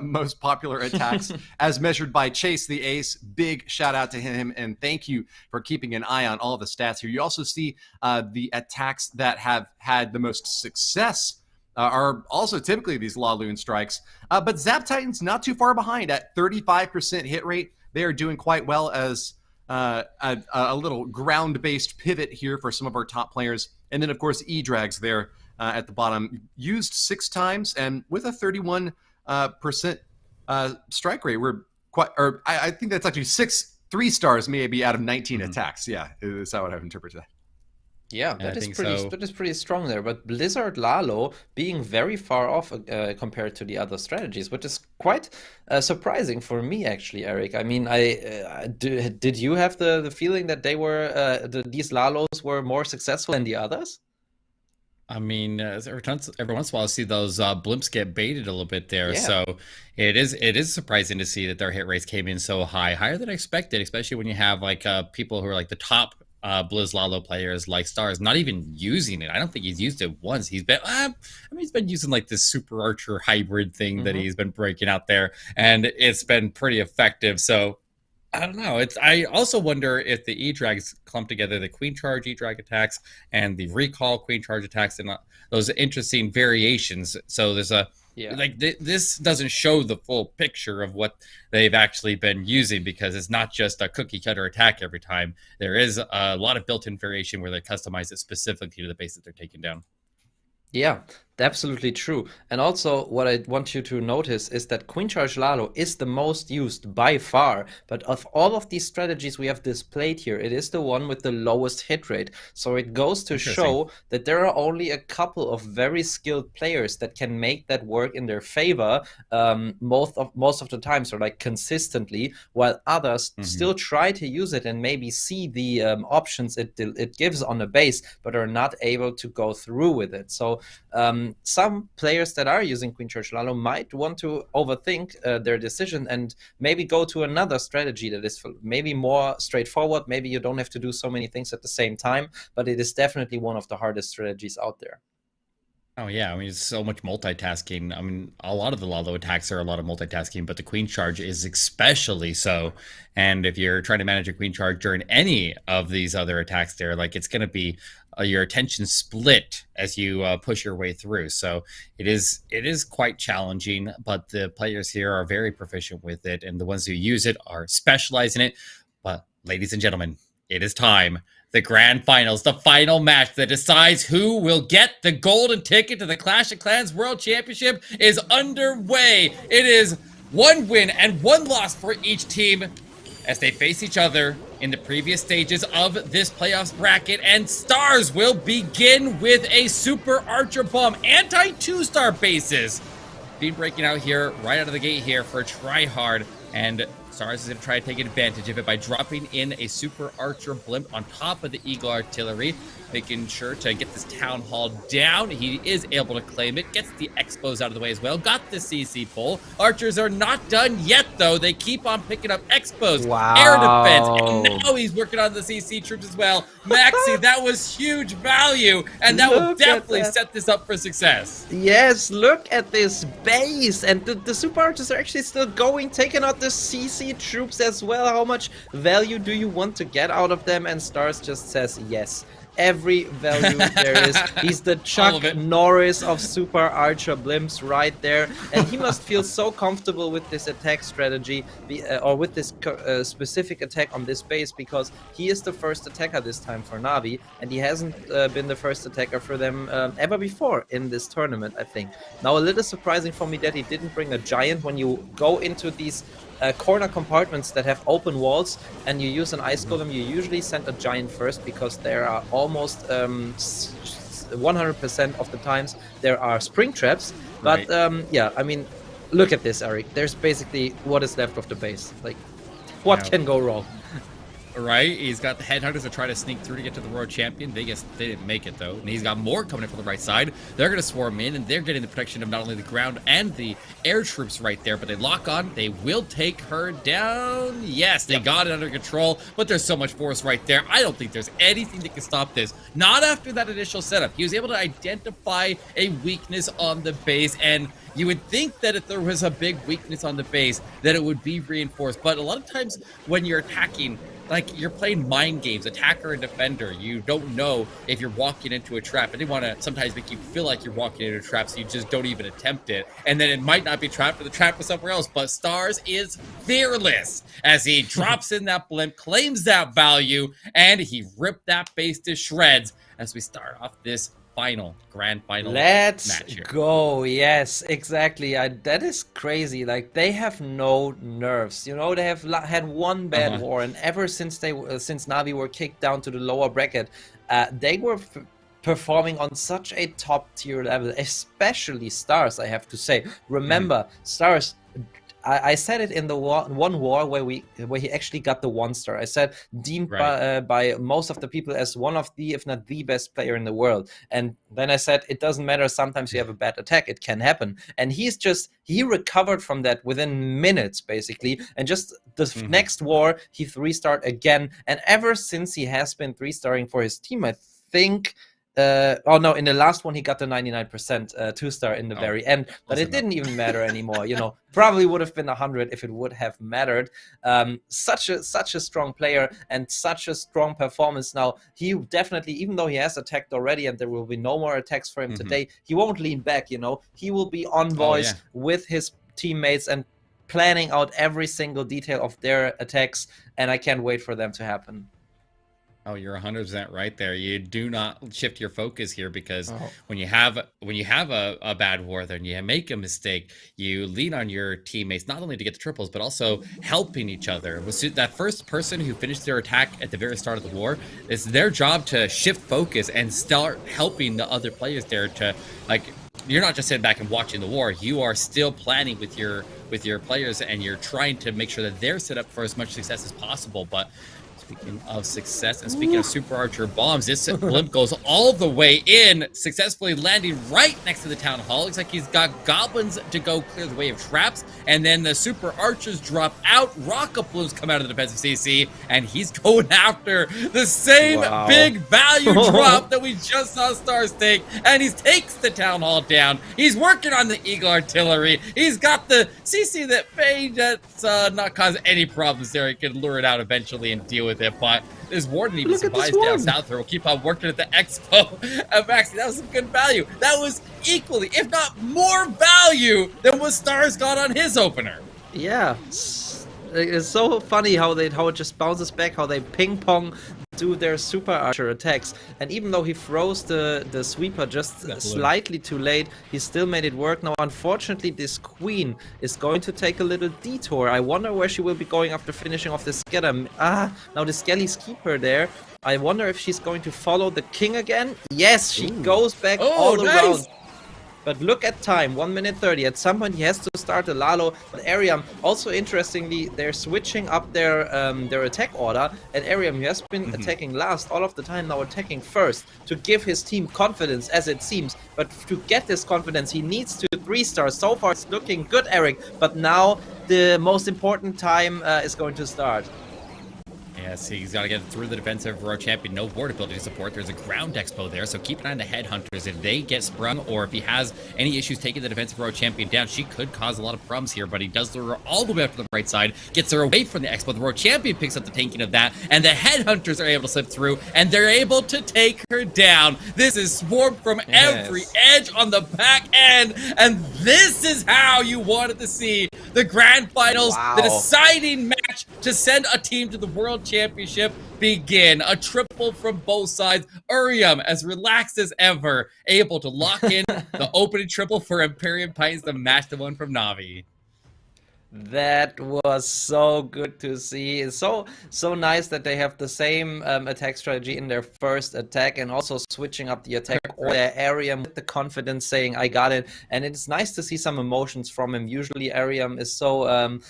most popular attacks as measured by Chase the Ace. Big shout out to him, and thank you for keeping an eye on all the stats here. You also see the attacks that have had the most success are also typically these LaLoon strikes. But Zap Titans not too far behind at 35% hit rate. They are doing quite well as a little ground-based pivot here for some of our top players. And then, of course, E-Drags there at the bottom. Used 6 times and with a 31% strike rate. We're quite, or I think that's actually 3 stars maybe out of 19 attacks. Yeah, is that what I've interpreted? Yeah, that is pretty strong there. But Blizzard LaLo being very far off compared to the other strategies, which is quite surprising for me, actually, Eric. I mean, did you have the feeling that they were these LaLos were more successful than the others? I mean, every once in a while I see those blimps get baited a little bit there. Yeah. So it is surprising to see that their hit rates came in so high, higher than I expected, especially when you have like people who are like the top Blizz LaLo players like Stars not even using it. I don't think he's used it once. He's been he's been using like this super archer hybrid thing that he's been breaking out there, and it's been pretty effective. So I don't know. I also wonder if the E-Drags clump together the Queen Charge E-Drag attacks and the Recall Queen Charge attacks and those interesting variations. So there's this doesn't show the full picture of what they've actually been using, because it's not just a cookie cutter attack every time. There is a lot of built-in variation where they customize it specifically to the base that they're taking down. Yeah, absolutely true. And also what I want you to notice is that Queen Charge LaLo is the most used by far, but of all of these strategies we have displayed here, it is the one with the lowest hit rate. So it goes to show that there are only a couple of very skilled players that can make that work in their favor most of the time, so like consistently, while others still try to use it and maybe see the options it gives on the base, but are not able to go through with it. So some players that are using Queen Charge LaLo might want to overthink their decision and maybe go to another strategy that is maybe more straightforward. Maybe you don't have to do so many things at the same time, but it is definitely one of the hardest strategies out there. Oh yeah, I mean it's so much multitasking. I mean a lot of the LaLo attacks are a lot of multitasking, but the queen charge is especially so. And if you're trying to manage a queen charge during any of these other attacks there, like it's going to be your attention split as you push your way through. So it is quite challenging, but the players here are very proficient with it, and the ones who use it are specialized in it. But ladies and gentlemen, it is time. The grand finals, the final match that decides who will get the golden ticket to the Clash of Clans World Championship is underway. It is 1 win and 1 loss for each team as they face each other in the previous stages of this playoffs bracket. And Stars will begin with a Super Archer Bomb anti-2-star basis. Being breaking out here right out of the gate here for a try-hard, and Stars is going to try to take advantage of it by dropping in a Super Archer blimp on top of the Eagle Artillery, making sure to get this Town Hall down. He is able to claim it, gets the Expos out of the way as well, got the CC pull. Archers are not done yet, though. They keep on picking up Expos, air defense, and now he's working on the CC troops as well. Maxi, that was huge value, and that will definitely set this up for success. Yes, look at this base, and the Super Archers are actually still going, taking out the CC troops as well. How much value do you want to get out of them? And Stars just says yes. Every value there is. He's the Chuck Norris of Super Archer blimps right there, and he must feel so comfortable with this attack strategy, or with this specific attack on this base, because he is the first attacker this time for Navi, and he hasn't been the first attacker for them ever before in this tournament, I think. Now, a little surprising for me that he didn't bring a giant. When you go into these corner compartments that have open walls and you use an ice golem, you usually send a giant first, because there are almost 100% of the times there are spring traps. But yeah, I mean, look at this, Eric. There's basically what is left of the base. Like, what can go wrong? Right, he's got the headhunters to try to sneak through to get to the world champion. They didn't make it though, and he's got more coming in from the right side. They're going to swarm in, and they're getting the protection of not only the ground and the air troops right there, but they lock on. They will take her down. Yes, they got it under control, but there's so much force right there. I don't think there's anything that can stop this. Not after that initial setup. He was able to identify a weakness on the base, and you would think that if there was a big weakness on the base, that it would be reinforced. But a lot of times when you're attacking, like, you're playing mind games, attacker and defender. You don't know if you're walking into a trap, and they want to sometimes make you feel like you're walking into a trap, so you just don't even attempt it. And then it might not be trapped, or the trap is somewhere else. But Stars is fearless as he drops in that blimp, claims that value, and he ripped that base to shreds as we start off this grand final Let's match here. Go. Yes, exactly. That is crazy. Like, they have no nerves, you know. They have had one bad war, and ever since since Navi were kicked down to the lower bracket, they were performing on such a top tier level, especially Stars, I have to say. Remember, Stars, I said it in the one war where he actually got the 1-star. I said deemed by most of the people as one of the, if not the best player in the world. And then I said it doesn't matter. Sometimes you have a bad attack. It can happen. And he recovered from that within minutes, basically. And just the next war, he 3-starred again. And ever since he has been 3-starring for his team, I think. Oh no, in the last one he got the 99% 2-star in the very end, but it didn't even matter anymore. You know, probably would have been 100 if it would have mattered. Such a strong player and such a strong performance. Now he definitely, even though he has attacked already and there will be no more attacks for him today, he won't lean back. You know, he will be on voice with his teammates and planning out every single detail of their attacks, and I can't wait for them to happen. Oh, you're 100% right there. You do not shift your focus here, because when you have a bad war, then you make a mistake, you lean on your teammates not only to get the triples but also helping each other. That first person who finished their attack at the very start of the war, it's their job to shift focus and start helping the other players there to, like, you're not just sitting back and watching the war. You are still planning with your players, and you're trying to make sure that they're set up for as much success as possible. But Speaking of success and speaking of Super Archer bombs, this blimp goes all the way in, successfully landing right next to the Town Hall. Looks like he's got goblins to go clear the way of traps, and then the Super Archers drop out. Rocket Balloons come out of the defensive CC, and he's going after the same big value drop that we just saw Stars take, and he takes the Town Hall down. He's working on the Eagle Artillery. He's got the CC that may not cause any problems there. He can lure it out eventually and deal with it, but this Warden even survives down south there. We'll keep on working at the Expo. Maxi, that was some good value. That was equally, if not more value than what Stars got on his opener. Yeah, it's so funny how it just bounces back, how they ping pong do their Super Archer attacks, and even though he throws the sweeper just slightly too late, he still made it work. Now unfortunately this Queen is going to take a little detour. I wonder where she will be going after finishing off the scatter. Now the Skelly's keeper there. I wonder if she's going to follow the King again. Yes, she goes back all around. But look at time, 1 minute 30. At some point he has to start the LaLo. But Ariam, also interestingly, they're switching up their attack order. And Ariam, who has been attacking last all of the time, now attacking first to give his team confidence, as it seems. But to get this confidence, he needs to 3-star. So far it's looking good, Eric. But now the most important time is going to start. Yes, he's got to get through the defensive World Champion. No ward ability support. There's a ground expo there, so keep an eye on the Headhunters. If they get sprung, or if he has any issues taking the defensive World Champion down, she could cause a lot of problems here, but he does lure her all the way up to the right side, gets her away from the expo. The World Champion picks up the tanking of that, and the Headhunters are able to slip through, and they're able to take her down. This is swarmed from every edge on the back end, and this is how you wanted to see the Grand Finals, the deciding match to send a team to the World Championship begin. A triple from both sides. Urium, as relaxed as ever, able to lock in the opening triple for Imperium Titans to match the one from Navi. That was so good to see. It's so nice that they have the same attack strategy in their first attack, and also switching up the attack or their Ariam with the confidence saying, I got it. And it's nice to see some emotions from him. Usually Ariam is so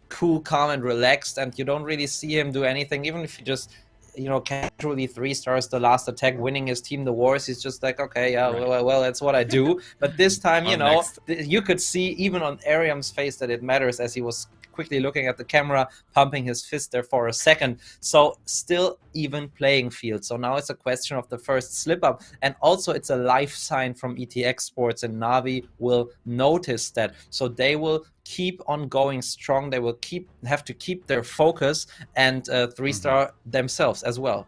cool, calm, and relaxed, and you don't really see him do anything. Even if he just, you know, casually 3-stars the last attack, winning his team the wars, he's just like, okay, yeah, well, that's what I do. But this time, you know, you could see even on Ariam's face that it matters, as he was quickly looking at the camera, pumping his fist there for a second. So still even playing field. So now it's a question of the first slip up, and also it's a life sign from ET Esports, and Navi will notice that. So they will keep on going strong. They will have to keep their focus and 3-star themselves as well.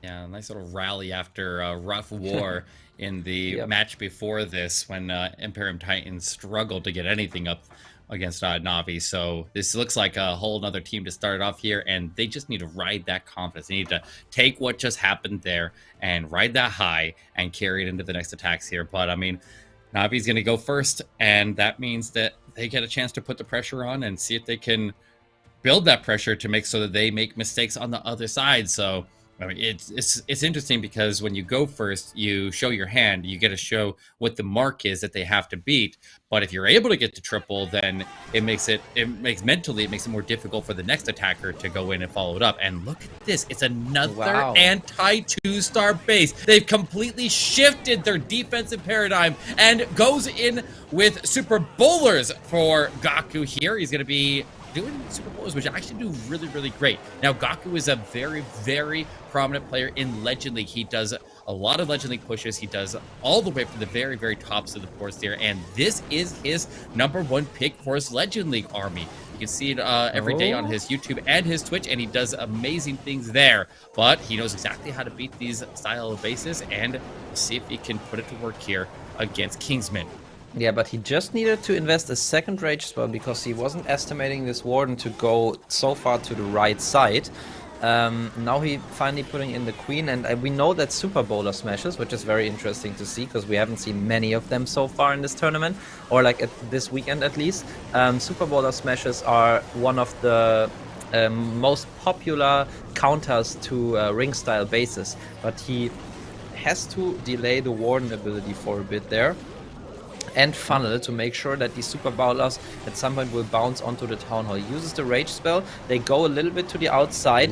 Yeah, nice little rally after a rough war in the match before this, when Imperium Titans struggled to get anything up against Navi. So this looks like a whole nother team to start off here, and they just need to ride that confidence. They need to take what just happened there and ride that high and carry it into the next attacks here. But I mean, Navi's going to go first, and that means that they get a chance to put the pressure on and see if they can build that pressure to make so that they make mistakes on the other side. So I mean, it's interesting, because when you go first, you show your hand, you get to show what the mark is that they have to beat. But if you're able to get to triple, then it makes it more difficult for the next attacker to go in and follow it up. And look at this, it's another anti-2-star base. They've completely shifted their defensive paradigm and goes in with super bowlers for Gaku here. He's going to be doing super bowlers, which actually do really, really great. Now, Gaku is a very, very prominent player in Legend League. He does a lot of Legend League pushes. He does all the way up to the very, very tops of the boards there. And this is his #1 pick for his Legend League army. You can see it every day on his YouTube and his Twitch, and he does amazing things there. But he knows exactly how to beat these style of bases, and we'll see if he can put it to work here against Kingsman. Yeah, but he just needed to invest a second rage spell, because he wasn't estimating this Warden to go so far to the right side. Now he finally putting in the Queen, and we know that Super Bowler smashes, which is very interesting to see, because we haven't seen many of them so far in this tournament, or like at this weekend at least. Super Bowler smashes are one of the most popular counters to ring-style bases, but he has to delay the Warden ability for a bit there. and funnel to make sure that these super bowlers at some point will bounce onto the town hall. He uses the rage spell. They go a little bit to the outside,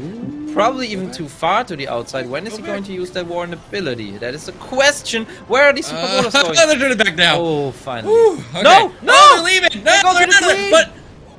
probably even too far to the outside. When is he going to use that warren ability? That is the question. Where are these super bowlers going? They're turning back now. Oh, finally. Okay. No, they're leaving. No, they're not. But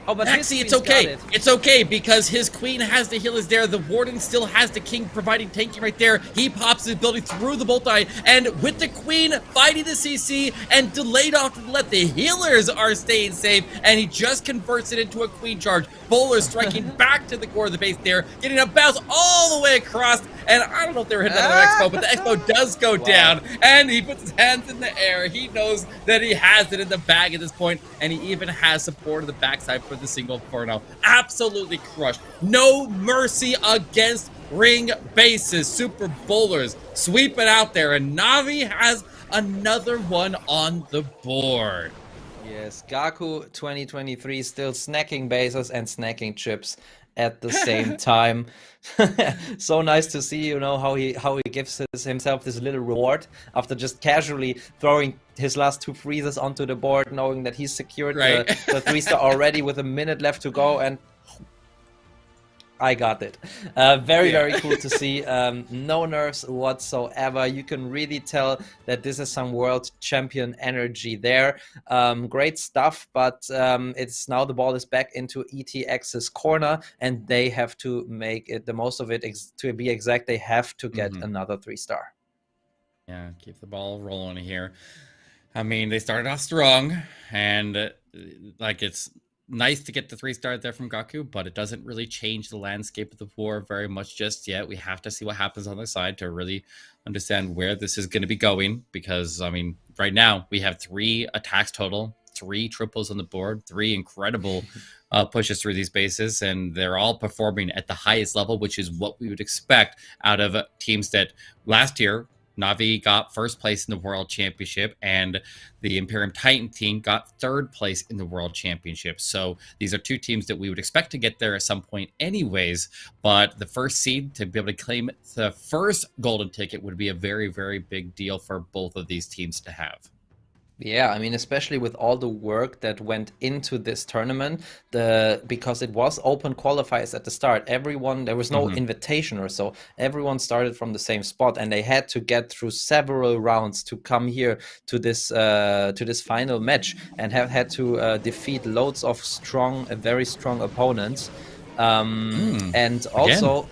oh, but actually, it's okay. It's okay because his queen has the healers there. The warden still has the king providing tanking right there. He pops his ability through the multi, and with the queen fighting the CC and delayed off to the left, the healers are staying safe, and he just converts it into a queen charge. Bowler striking back to the core of the base there, getting a bounce all the way across. And I don't know if they were hitting another expo, but the expo does go down, and he puts his hands in the air. He knows that he has it in the bag at this point, and he even has support on the backside for the single Bernal. Absolutely crushed. No mercy against ring bases. Super bowlers sweep it out there, and Navi has another one on the board. Yes, Gaku 2023 still snacking bases and snacking chips at the same time. So nice to see, you know, how he gives himself this little reward after just casually throwing his last 2 freezes onto the board, knowing that he's secured the 3-star already with a minute left to go, and I got it. Very cool to see. No nerfs whatsoever. You can really tell that this is some world champion energy there. Great stuff, but it's now the ball is back into ETX's corner, and they have to make it the most of it. To be exact, they have to get another 3-star. Yeah, keep the ball rolling here. I mean, they started off strong, and it's nice to get the 3-star there from Gaku, but it doesn't really change the landscape of the war very much just yet. We have to see what happens on the side to really understand where this is going to be going, because, I mean, right now we have 3 attacks total, 3 triples on the board, 3 incredible pushes through these bases, and they're all performing at the highest level, which is what we would expect out of teams that last year Navi got first place in the World Championship, and the Imperium Titan team got third place in the World Championship. So these are 2 teams that we would expect to get there at some point anyways, but the first seed to be able to claim the first golden ticket would be a very big deal for both of these teams to have. Yeah, I mean, especially with all the work that went into this tournament, because it was open qualifiers at the start. Everyone, there was no invitation or so. Everyone started from the same spot, and they had to get through several rounds to come here to this final match, and have had to defeat loads of very strong opponents. And also, again.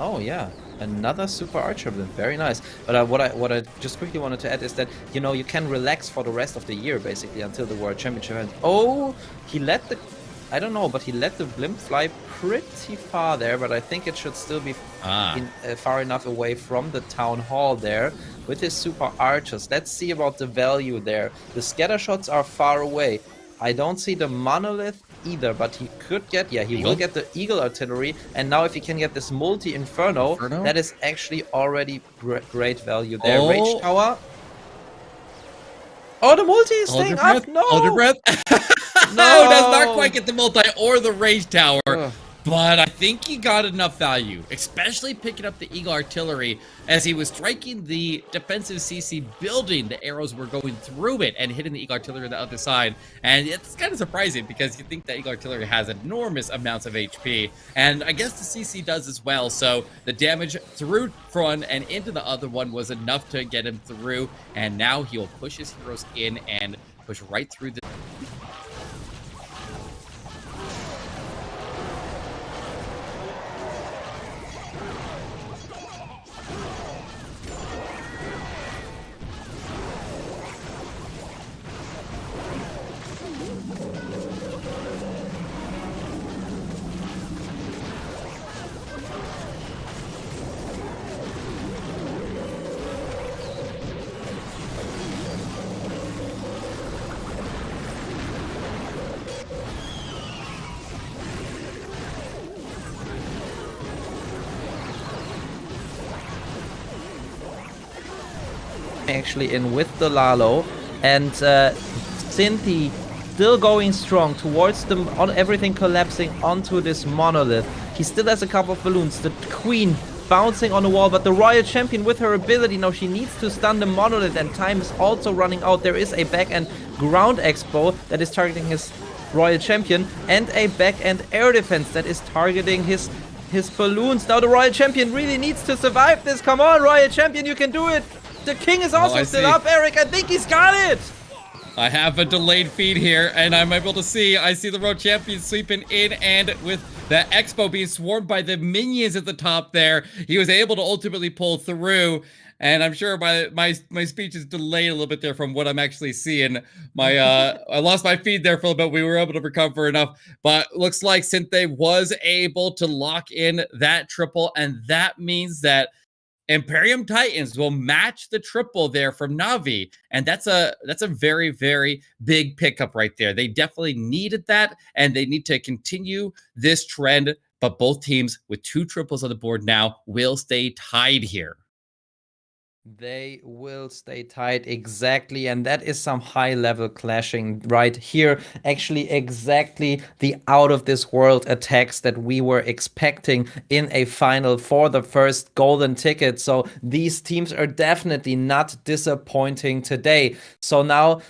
Oh yeah. Another super archer blend, very nice. But what I just quickly wanted to add is that, you know, you can relax for the rest of the year basically until the World Championship ends. Oh, he let the, I don't know, but he let the blimp fly pretty far there. But I think it should still be far enough away from the town hall there with his super archers. Let's see about the value there. The scatter shots are far away. I don't see the monolith either, but he could get, he will get the eagle artillery, and now if he can get this multi-inferno, that is actually already great value there. Rage tower. Oh, the multi is staying up. No. Hold your breath. No, does not quite get the multi or the rage tower. But I think he got enough value, especially picking up the Eagle Artillery as he was striking the defensive CC building. The arrows were going through it and hitting the Eagle Artillery on the other side. And it's kind of surprising because you think the Eagle Artillery has enormous amounts of HP. And I guess the CC does as well. So the damage through front and into the other one was enough to get him through. And now he'll push his heroes in and push right through the... Actually in with the LaLo, and Cynthia still going strong towards them, everything collapsing onto this monolith. He still has a couple of balloons. The queen bouncing on the wall, but the Royal Champion with her ability, now she needs to stun the Monolith, and time is also running out. There is a back-end ground expo that is targeting his Royal Champion, and a back-end air defense that is targeting his balloons. Now the Royal Champion really needs to survive this. Come on, Royal Champion, you can do it. The king is also still up, Eric. I think he's got it. I have a delayed feed here, and I'm able to see. I see the Royal Champion sweeping in, and with the Expo being swarmed by the minions at the top there, he was able to ultimately pull through. And I'm sure my speech is delayed a little bit there from what I'm actually seeing. I lost my feed there for a little bit. We were able to recover enough, but looks like Sinthe was able to lock in that triple, and that means that Imperium Titans will match the triple there from Navi, and that's a very, very big pickup right there. They definitely needed that, and they need to continue this trend, but both teams with 2 triples on the board now will stay tied here. They will stay tight, exactly, and that is some high-level clashing right here. Actually, exactly the out-of-this-world attacks that we were expecting in a final for the first golden ticket. So these teams are definitely not disappointing today. So now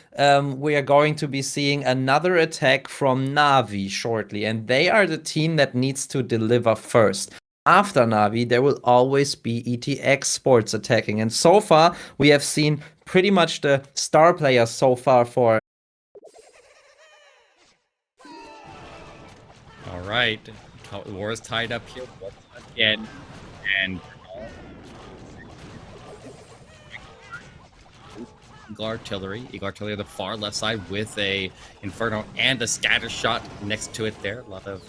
we are going to be seeing another attack from Navi shortly, and they are the team that needs to deliver first. After Navi, there will always be ETX Sports attacking. And so far, we have seen pretty much the star players so far for... All right. War is tied up here once again. And Eagle Artillery on the far left side with a Inferno and a scatter shot next to it there. A lot of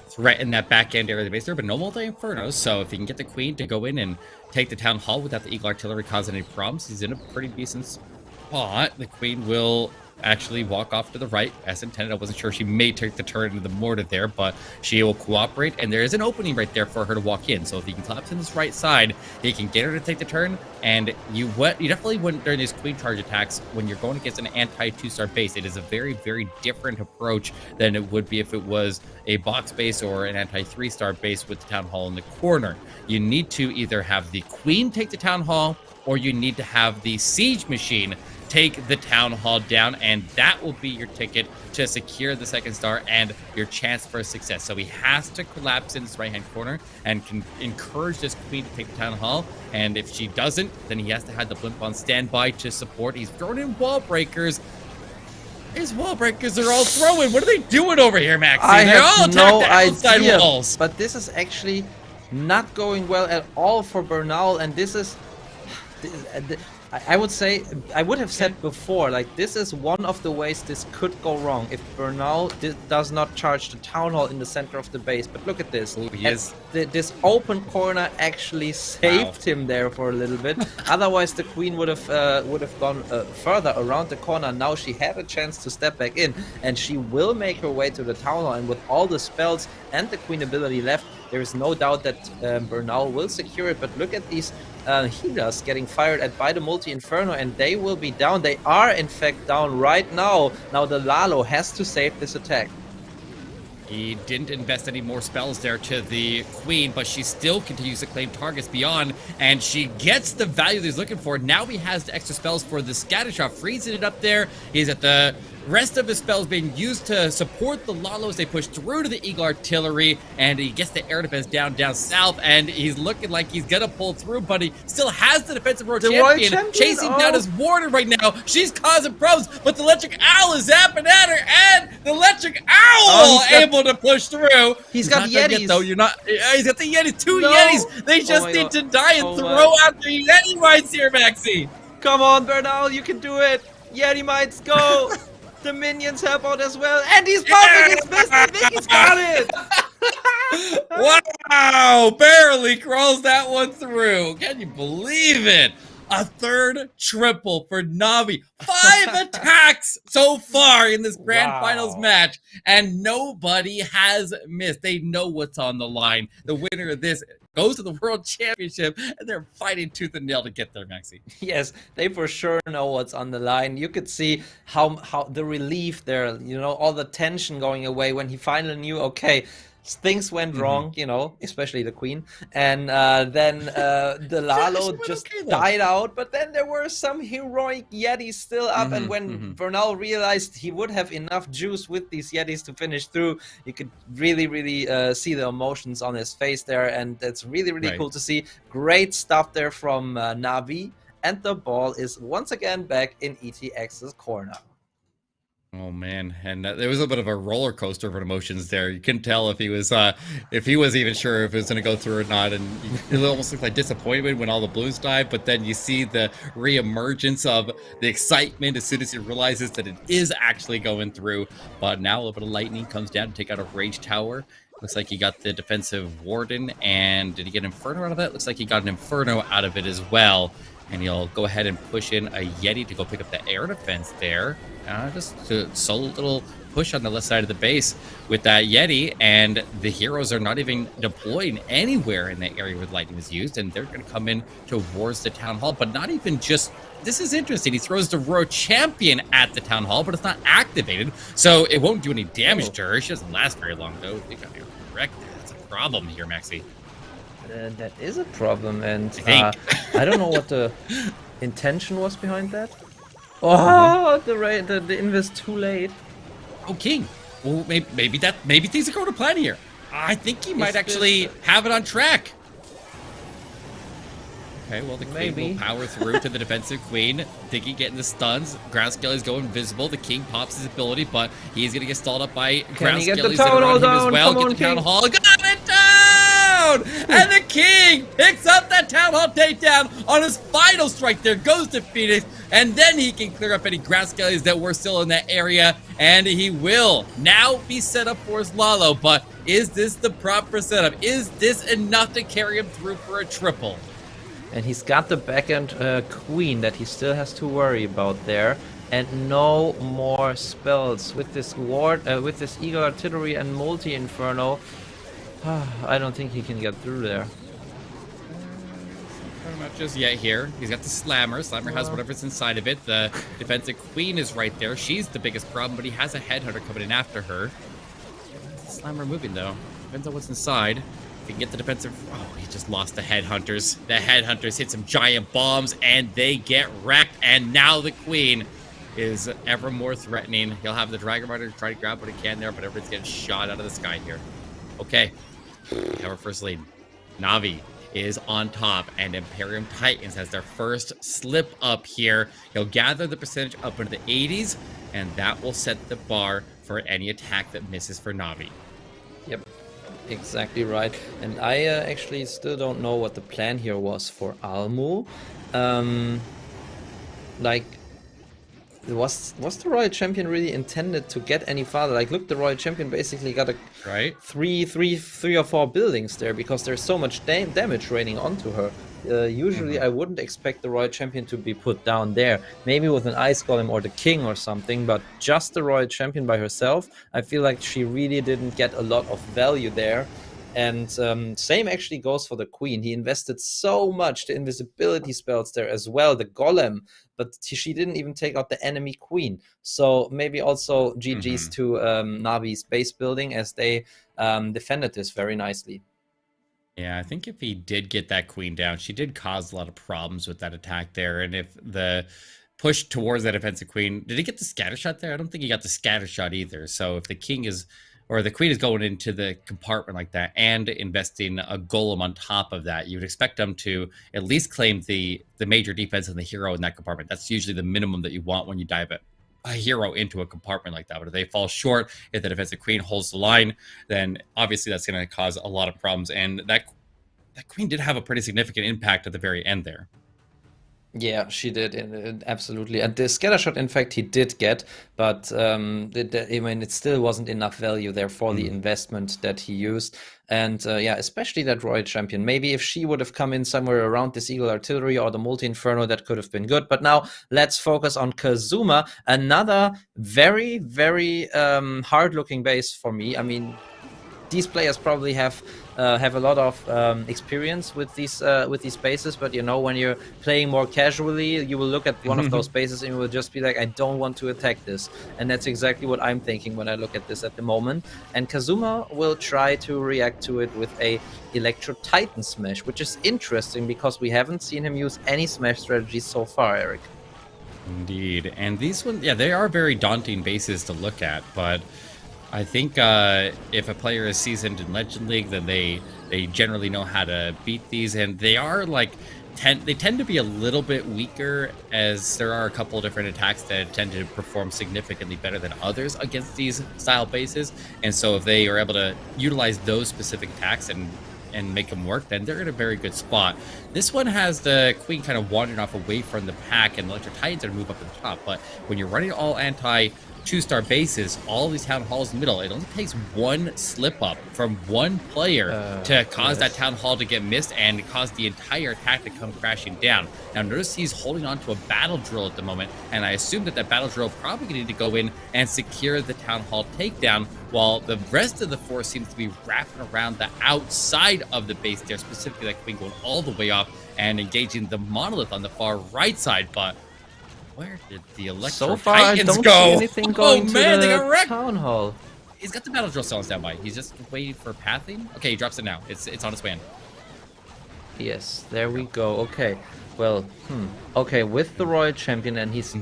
threat in that back end area of the base there, but no multi-infernos, so if he can get the Queen to go in and take the Town Hall without the Eagle Artillery causing any problems, he's in a pretty decent spot. The Queen will actually walk off to the right as intended. I wasn't sure, she may take the turret into the mortar there, but she will cooperate, and there is an opening right there for her to walk in. So if he can collapse in this right side, he can get her to take the turn. And you definitely wouldn't, during these Queen charge attacks, when you're going against an anti-2-star base, it is a very, very different approach than it would be if it was a box base or an anti-3-star base with the Town Hall in the corner. You need to either have the Queen take the Town Hall, or you need to have the Siege Machine take the Town Hall down, and that will be your ticket to secure the 2nd star and your chance for success. So he has to collapse in this right-hand corner and can encourage this Queen to take the Town Hall, and if she doesn't, then he has to have the Blimp on standby to support. He's thrown in wall breakers. His wall breakers are all throwing. What are they doing over here, Maxi? They're all no outside idea, walls. but this is actually not going well at all for Bernal, and this is... I would say, I would have said before, like, this is one of the ways this could go wrong if Bernal does not charge the Town Hall in the center of the base. But look at this. Ooh, This open corner actually saved him there for a little bit. Otherwise, the Queen would have gone further around the corner. Now she had a chance to step back in, and she will make her way to the Town Hall. And with all the spells and the Queen ability left, there is no doubt that Bernal will secure it. But look at these healers getting fired at by the multi-inferno, and they will be down. They are in fact down right now. Now the LaLo has to save this attack. He didn't invest any more spells there to the Queen, but she still continues to claim targets beyond, and she gets the value that he's looking for. Now he has the extra spells for the scatter shot, freezing it up there. He's at the rest of his spells being used to support the LaLo as they push through to the Eagle Artillery, and he gets the air defense down south, and he's looking like he's gonna pull through, but he still has the defensive Royal Champion chasing down his warden right now. She's causing problems, but the Electric Owl is zapping at her, and the Electric Owl able to push through. He's got the Yetis. Though you're not. He's got the Yetis. Two Yetis. They just need to die and throw out the Yeti mites here, Maxi. Come on, Bernal, you can do it. Yeti mites, go. The minions help out as well, and he's popping his fist. I think he's got it. Wow! Barely crawls that one through. Can you believe it? A third triple for Navi. 5 attacks so far in this grand finals match, and nobody has missed. They know what's on the line. The winner of this goes to the World Championship, and they're fighting tooth and nail to get there, Maxi. Yes, they for sure know what's on the line. You could see how the relief there, you know, all the tension going away when he finally knew, okay, things went wrong, you know, especially the queen, and then the LaLo just died out. But then there were some heroic Yetis still up, and when Bernal realized he would have enough juice with these Yetis to finish through, you could really see the emotions on his face there, and it's really cool to see. Great stuff there from Navi, and the ball is once again back in ETX's corner. Oh man, and there was a bit of a roller coaster of emotions there. You couldn't tell if he was even sure if it was going to go through or not, and it almost looked like disappointment when all the blues died. But then you see the re-emergence of the excitement as soon as he realizes that it is actually going through. But now a little bit of lightning comes down to take out a rage tower. Looks like he got the defensive warden, and did he get Inferno out of it? Looks like he got an Inferno out of it as well. And he'll go ahead and push in a Yeti to go pick up the air defense there. Just a solo little push on the left side of the base with that Yeti, and the heroes are not even deployed anywhere in the area where lightning was used, and they're going to come in towards the town hall, but not even just. This is interesting. He throws the Royal Champion at the town hall, but it's not activated, so it won't do any damage to her. She doesn't last very long, though. They got to correct that. That's a problem here, Maxi. That is a problem, and I don't know what the intention was behind that. Oh, the invest too late. Oh, King. Well, maybe things are going to plan here. I think he might actually have it on track. Okay, well, the Queen will power through to the defensive Queen. Diggy getting the stuns. Ground Skelly's going invisible. The King pops his ability, but he's going to get stalled up by Ground Skelly's that are on him as well. Get the Town Hall. Got it down! And the King picks up that Town Hall takedown on his final strike. There goes to Phoenix, and then he can clear up any Ground Skellies that were still in that area, and he will now be set up for his LaLo. But is this the proper setup? Is this enough to carry him through for a triple? And he's got the backend Queen that he still has to worry about there, and no more spells with this ward, with this Eagle Artillery and Multi Inferno. I don't think he can get through there. Not just yet here. He's got the Slammer. Slammer has whatever's inside of it. The defensive Queen is right there. She's the biggest problem, but he has a Headhunter coming in after her. Slammer moving though. Depends on what's inside. If he can get the defensive. Oh, he just lost the Headhunters. The Headhunters hit some giant bombs and they get wrecked. And now the Queen is ever more threatening. He'll have the Dragon Rider try to grab what he can there, but everybody's getting shot out of the sky here. Okay. We have our first lead. Navi is on top, and Imperium Titans has their first slip up here. He'll gather the percentage up into the 80s, and that will set the bar for any attack that misses for Navi. Yep, exactly right. And I actually still don't know what the plan here was for Almu. Like, was the Royal Champion really intended to get any farther? Like, look, the Royal Champion basically got a three or four buildings there because there's so much damage raining onto her. Usually I wouldn't expect the Royal Champion to be put down there. Maybe with an Ice Golem or the King or something, but just the Royal Champion by herself, I feel like she really didn't get a lot of value there. And same actually goes for the Queen. He invested so much the invisibility spells there as well, the Golem, but she didn't even take out the enemy Queen. So maybe also GG's to Navi's base building, as they defended this very nicely. Yeah, I think if he did get that Queen down, she did cause a lot of problems with that attack there. And if the push towards that offensive Queen, did he get the scatter shot there? I don't think he got the scatter shot either. So if the King is, or the Queen is going into the compartment like that and investing a Golem on top of that, you would expect them to at least claim the major defense and the hero in that compartment. That's usually the minimum that you want when you dive a hero into a compartment like that. But if they fall short, if the defensive Queen holds the line, then obviously that's going to cause a lot of problems. And that Queen did have a pretty significant impact at the very end there. Yeah, she did, absolutely. And the scatter shot, in fact, he did get, but I mean, it still wasn't enough value there for the investment that he used. And yeah, especially that Royal Champion. Maybe if she would have come in somewhere around this Eagle Artillery or the Multi Inferno, that could have been good. But now let's focus on Kazuma, another very, very hard-looking base for me. I mean, these players probably have have a lot of experience with these bases, but you know, when you're playing more casually, you will look at one of those bases and you will just be like, I don't want to attack this. And that's exactly what I'm thinking when I look at this at the moment. And Kazuma will try to react to it with a Electro Titan smash, which is interesting because we haven't seen him use any smash strategies so far, Eric. Indeed. And these ones, yeah, they are very daunting bases to look at, but I think if a player is seasoned in Legend League, then they generally know how to beat these, and they are like they tend to be a little bit weaker, as there are a couple of different attacks that tend to perform significantly better than others against these style bases. And so if they are able to utilize those specific attacks and make them work, then they're in a very good spot. This one has the Queen kind of wandering off away from the pack, and the Electro Titans are to move up to the top. But when you're running all anti 2-star bases, all these town halls in the middle, it only takes one slip up from one player to cause that town hall to get missed and cause the entire attack to come crashing down. Now notice he's holding on to a battle drill at the moment, and I assume that battle drill probably going to need to go in and secure the town hall takedown, while the rest of the force seems to be wrapping around the outside of the base there, specifically that Queen going all the way off and engaging the monolith on the far right side. But where did the Electro Titans don't go? See anything going to they got the wrecked. town hall. He's got the battle drill still on standby. He's just waiting for pathing. Okay, he drops it now. It's on its way in. Yes, there we go. Okay, well, okay, with the Royal Champion, and he's,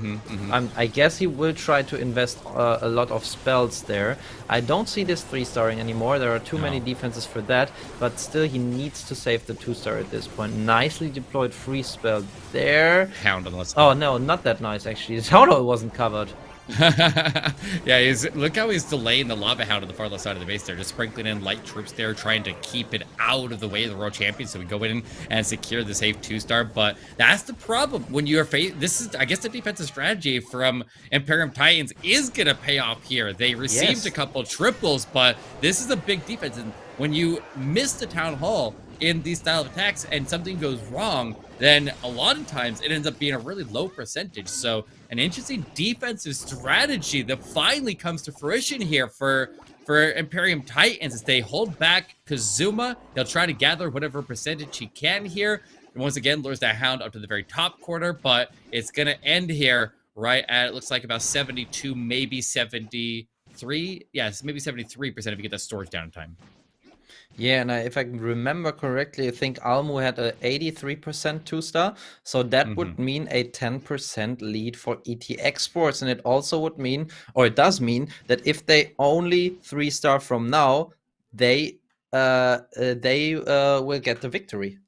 I guess he will try to invest a lot of spells there. I don't see this 3-starring anymore. There are too many defenses for that, but still he needs to save the 2-star at this point. Nicely deployed free spell there. Hound on the left side. Oh no, not that nice actually. The town hall wasn't covered. Yeah, look how he's delaying the lava hound on the far left side of the base there, just sprinkling in light troops there, trying to keep it out of the way of the Royal Champion so we go in and secure the safe 2-star. But that's the problem when you're this is, I guess, the defensive strategy from Imperium Titans is gonna pay off here. They received a couple triples, but this is a big defense, and when you miss the town hall in these style of attacks and something goes wrong, then a lot of times it ends up being a really low percentage. So an interesting defensive strategy that finally comes to fruition here for Imperium Titans as they hold back Kazuma. They'll try to gather whatever percentage he can here. And once again, lures that hound up to the very top corner, but it's going to end here right at, it looks like about 72, maybe 73. Yes, maybe 73% if you get that storage downtime. Yeah, and if I remember correctly, I think Almu had a 83% 2-star, so that would mean a 10% lead for ET Esports, and it also would mean, or it does mean, that if they only 3-star from now, they will get the victory.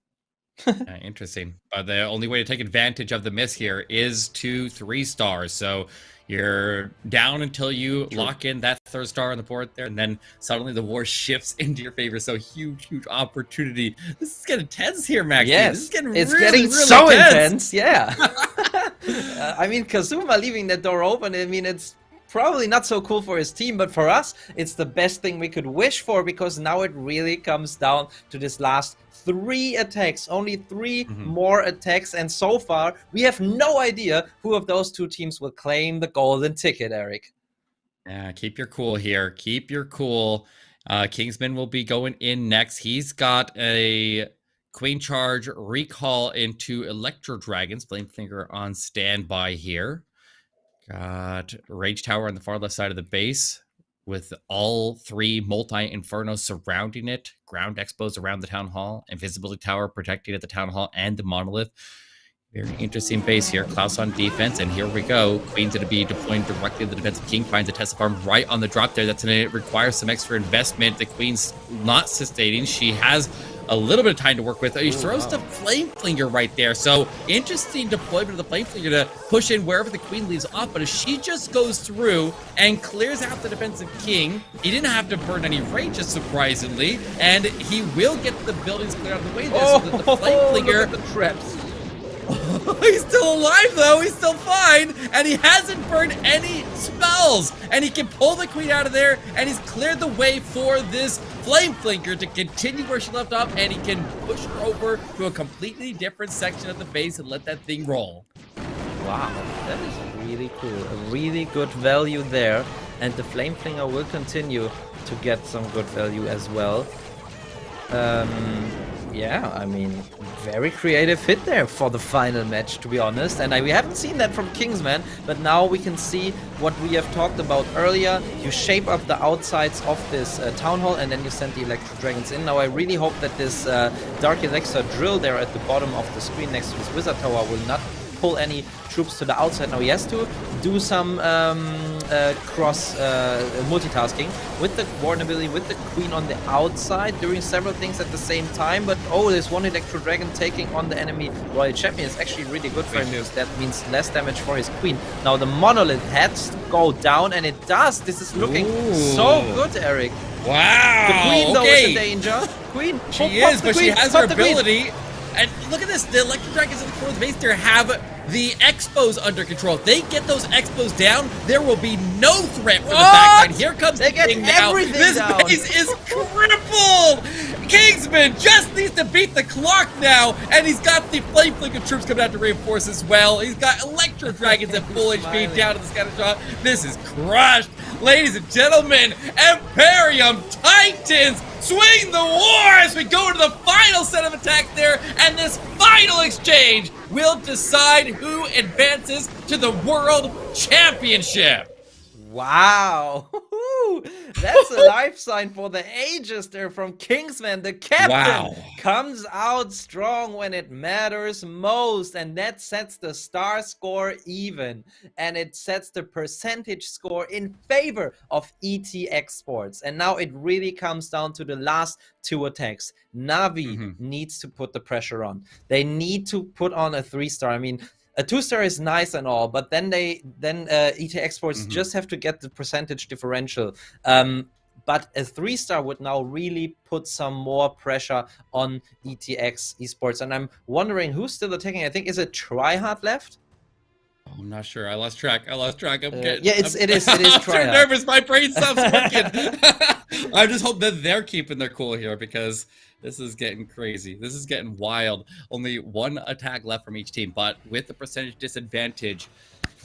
Interesting. But the only way to take advantage of the miss here is to 3-stars. So you're down until you lock in that 3rd star on the board there, and then suddenly the war shifts into your favor. So huge opportunity. This is getting tense here, Max. Yes, this is getting it's really, getting really so tense. intense. Yeah. I mean, Kazuma leaving that door open, I mean, it's probably not so cool for his team, but for us, it's the best thing we could wish for, because now it really comes down to this last 3 attacks, only 3 more attacks, and so far we have no idea who of those 2 teams will claim the golden ticket, Eric. Yeah, keep your cool here. Keep your cool. Kingsman will be going in next. He's got a Queen Charge recall into Electro Dragons. Flamefinger on standby here. Got Rage Tower on the far left side of the base, with all 3 multi-infernos surrounding it, ground expos around the town hall, invisibility tower protecting at the town hall and the monolith. Very interesting base here. Klaus on defense, and here we go. Queen's going to be deploying directly to the defensive king. Finds a test farm right on the drop there. That's going to require some extra investment. The Queen's not sustaining. She has a little bit of time to work with. He throws the Flameflinger right there. So interesting deployment of the Flameflinger to push in wherever the Queen leaves off. But if she just goes through and clears out the defensive king, he didn't have to burn any rages, surprisingly. And he will get the buildings cleared out of the way there, so that the Flameflinger... Look at the traps. He's still alive, though. He's still fine. And he hasn't burned any spells. And he can pull the Queen out of there. And he's cleared the way for this Flameflinger to continue where she left off. And he can push her over to a completely different section of the base and let that thing roll. Wow, that is really cool. A really good value there. And the Flameflinger will continue to get some good value as well. Yeah, I mean, very creative hit there for the final match, to be honest. And we haven't seen that from Kingsman, but now we can see what we have talked about earlier. You shape up the outsides of this town hall, and then you send the Electro Dragons in. Now I really hope that this Dark Elixir drill there at the bottom of the screen next to this Wizard Tower will not pull any troops to the outside. Now he has to do some cross multitasking with the Warden ability, with the Queen on the outside, doing several things at the same time. But oh, there's one Electro Dragon taking on the enemy Royal Champion. It's actually really good for him because that means less damage for his Queen. Now the Monolith has to go down, and it does. This is looking so good, Eric. Wow. The Queen though is in danger. Queen, she is, but she has her ability. And look at this, the Electro Dragons in the core of the base there have the Expos under control. If they get those Expos down, there will be no threat for the backside. Here comes the King now. This base is crippled! Kingsman just needs to beat the clock now, and he's got the Flame Flicker troops coming out to reinforce as well. He's got Electro Dragons at full HP down to the scatter shot. This is crushed. Ladies and gentlemen, Imperium Titans swing the war as we go into the final set of attacks there, and this final exchange will decide who advances to the World Championship. Wow, that's a life sign for the ages there from Kingsman. The captain comes out strong when it matters most, and that sets the star score even, and it sets the percentage score in favor of ET Esports. And now it really comes down to the last two attacks. Navi needs to put the pressure on. They need to put on a 3-star. I mean, a 2-star is nice and all, but then ET Esports just have to get the percentage differential. But a 3-star would now really put some more pressure on ETX Esports. And I'm wondering who's still attacking. I think, is it Tryhard left? Oh, I'm not sure. I lost track. I'm getting, yeah, it is I'm Tryhard. too nervous. My brain stops working. I just hope that they're keeping their cool here, because this is getting crazy. This is getting wild. Only one attack left from each team, but with the percentage disadvantage,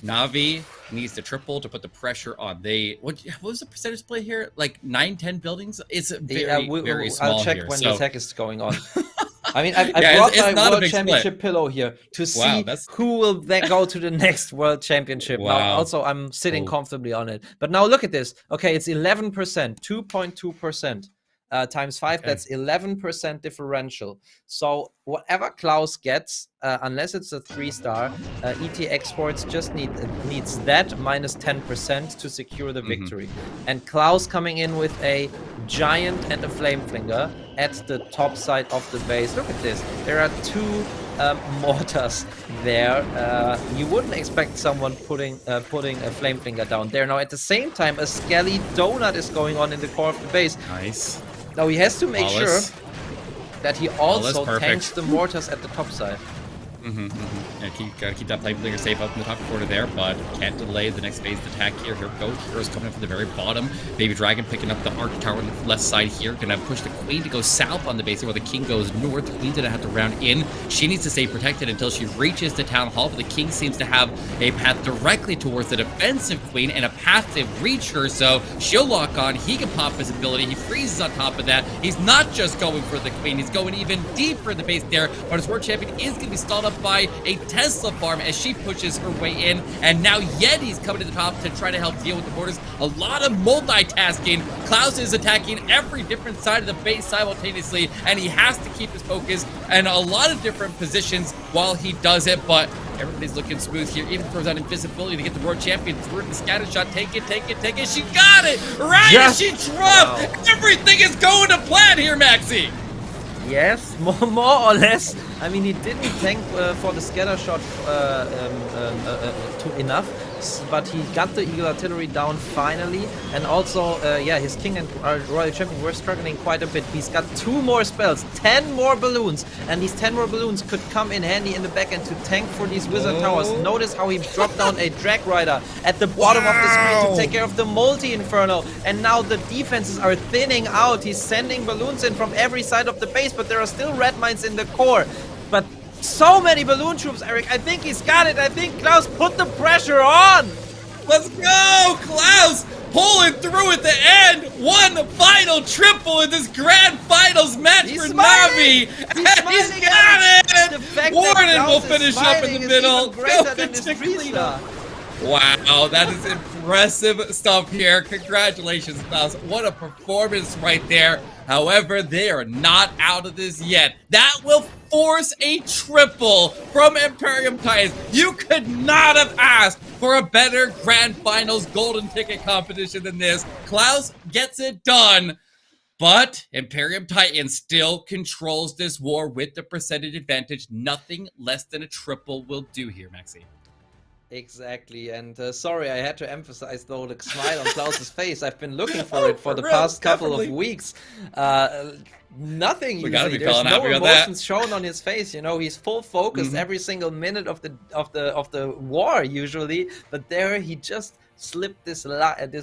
Navi needs to triple to put the pressure on. What was the percentage play here? Like 9-10 buildings? It's very small. I'll check here, when the attack is going on. I mean, I brought my World Championship pillow here to see who will then go to the next World Championship. Now, also, I'm sitting comfortably on it. But now look at this. Okay, it's 11%, 2.2%. Times 5, that's 11% differential. So whatever Klaus gets, unless it's a 3-star, ET Esports just needs that minus 10% to secure the victory. And Klaus coming in with a giant and a flame flinger at the top side of the base. Look at this. There are 2 mortars there. You wouldn't expect someone putting a flame flinger down there. Now at the same time, a Skelly donut is going on in the core of the base. Nice. Now he has to make sure that he also tanks the mortars at the top side. Yeah, gotta keep that flame flinger safe up in the top corner there, but can't delay the next phase of attack here. Here we go. Heroes coming up from the very bottom. Baby Dragon picking up the Arc Tower on the left side here. Gonna push the Queen to go south on the base, where the King goes north. The Queen's gonna have to round in. She needs to stay protected until she reaches the Town Hall, but the King seems to have a path directly towards the defensive Queen and a path to reach her, so she'll lock on. He can pop his ability. He freezes on top of that. He's not just going for the Queen, he's going even deeper in the base there, but his World Champion is gonna be stalled up by a Tesla farm as she pushes her way in, and now Yeti's coming to the top to try to help deal with the mortars. A lot of multitasking. Klaus is attacking every different side of the base simultaneously, and he has to keep his focus in a lot of different positions while he does it, but everybody's looking smooth here. Even throws out invisibility to get the World Champion through the scatter shot. Take it. She got it! Right as she dropped! Wow. Everything is going to plan here, Maxi! Yes, more or less. I mean, he didn't tank for the scatter shot enough, but he got the Eagle Artillery down finally. And also, yeah, his King and Royal Champion were struggling quite a bit. He's got 2 more spells, 10 more balloons, and these 10 more balloons could come in handy in the back end to tank for these Wizard Towers. Notice how he dropped down a Drag Rider at the bottom of the screen to take care of the multi-Inferno. And now the defenses are thinning out. He's sending balloons in from every side of the base, but there are still red mines in the core. But so many balloon troops, Eric. I think he's got it. I think Klaus put the pressure on. Let's go, Klaus! Pulling through at the end. 1 And the final triple in this grand finals match for Navi. And he's got it! Warden will finish up in the middle. Wow, that is impressive stuff here. Congratulations, Klaus. What a performance right there. However, they are not out of this yet. That will force a triple from Imperium Titans. You could not have asked for a better Grand Finals golden ticket competition than this. Klaus gets it done. But Imperium Titans still controls this war with the percentage advantage. Nothing less than a triple will do here, Maxi. Exactly, and sorry, I had to emphasize though the smile on Klaus's face. I've been looking for it for the past couple of weeks. Nothing. Usually. There's no emotions shown on his face. You know, he's full focused every single minute of the war usually. But there, he just slipped this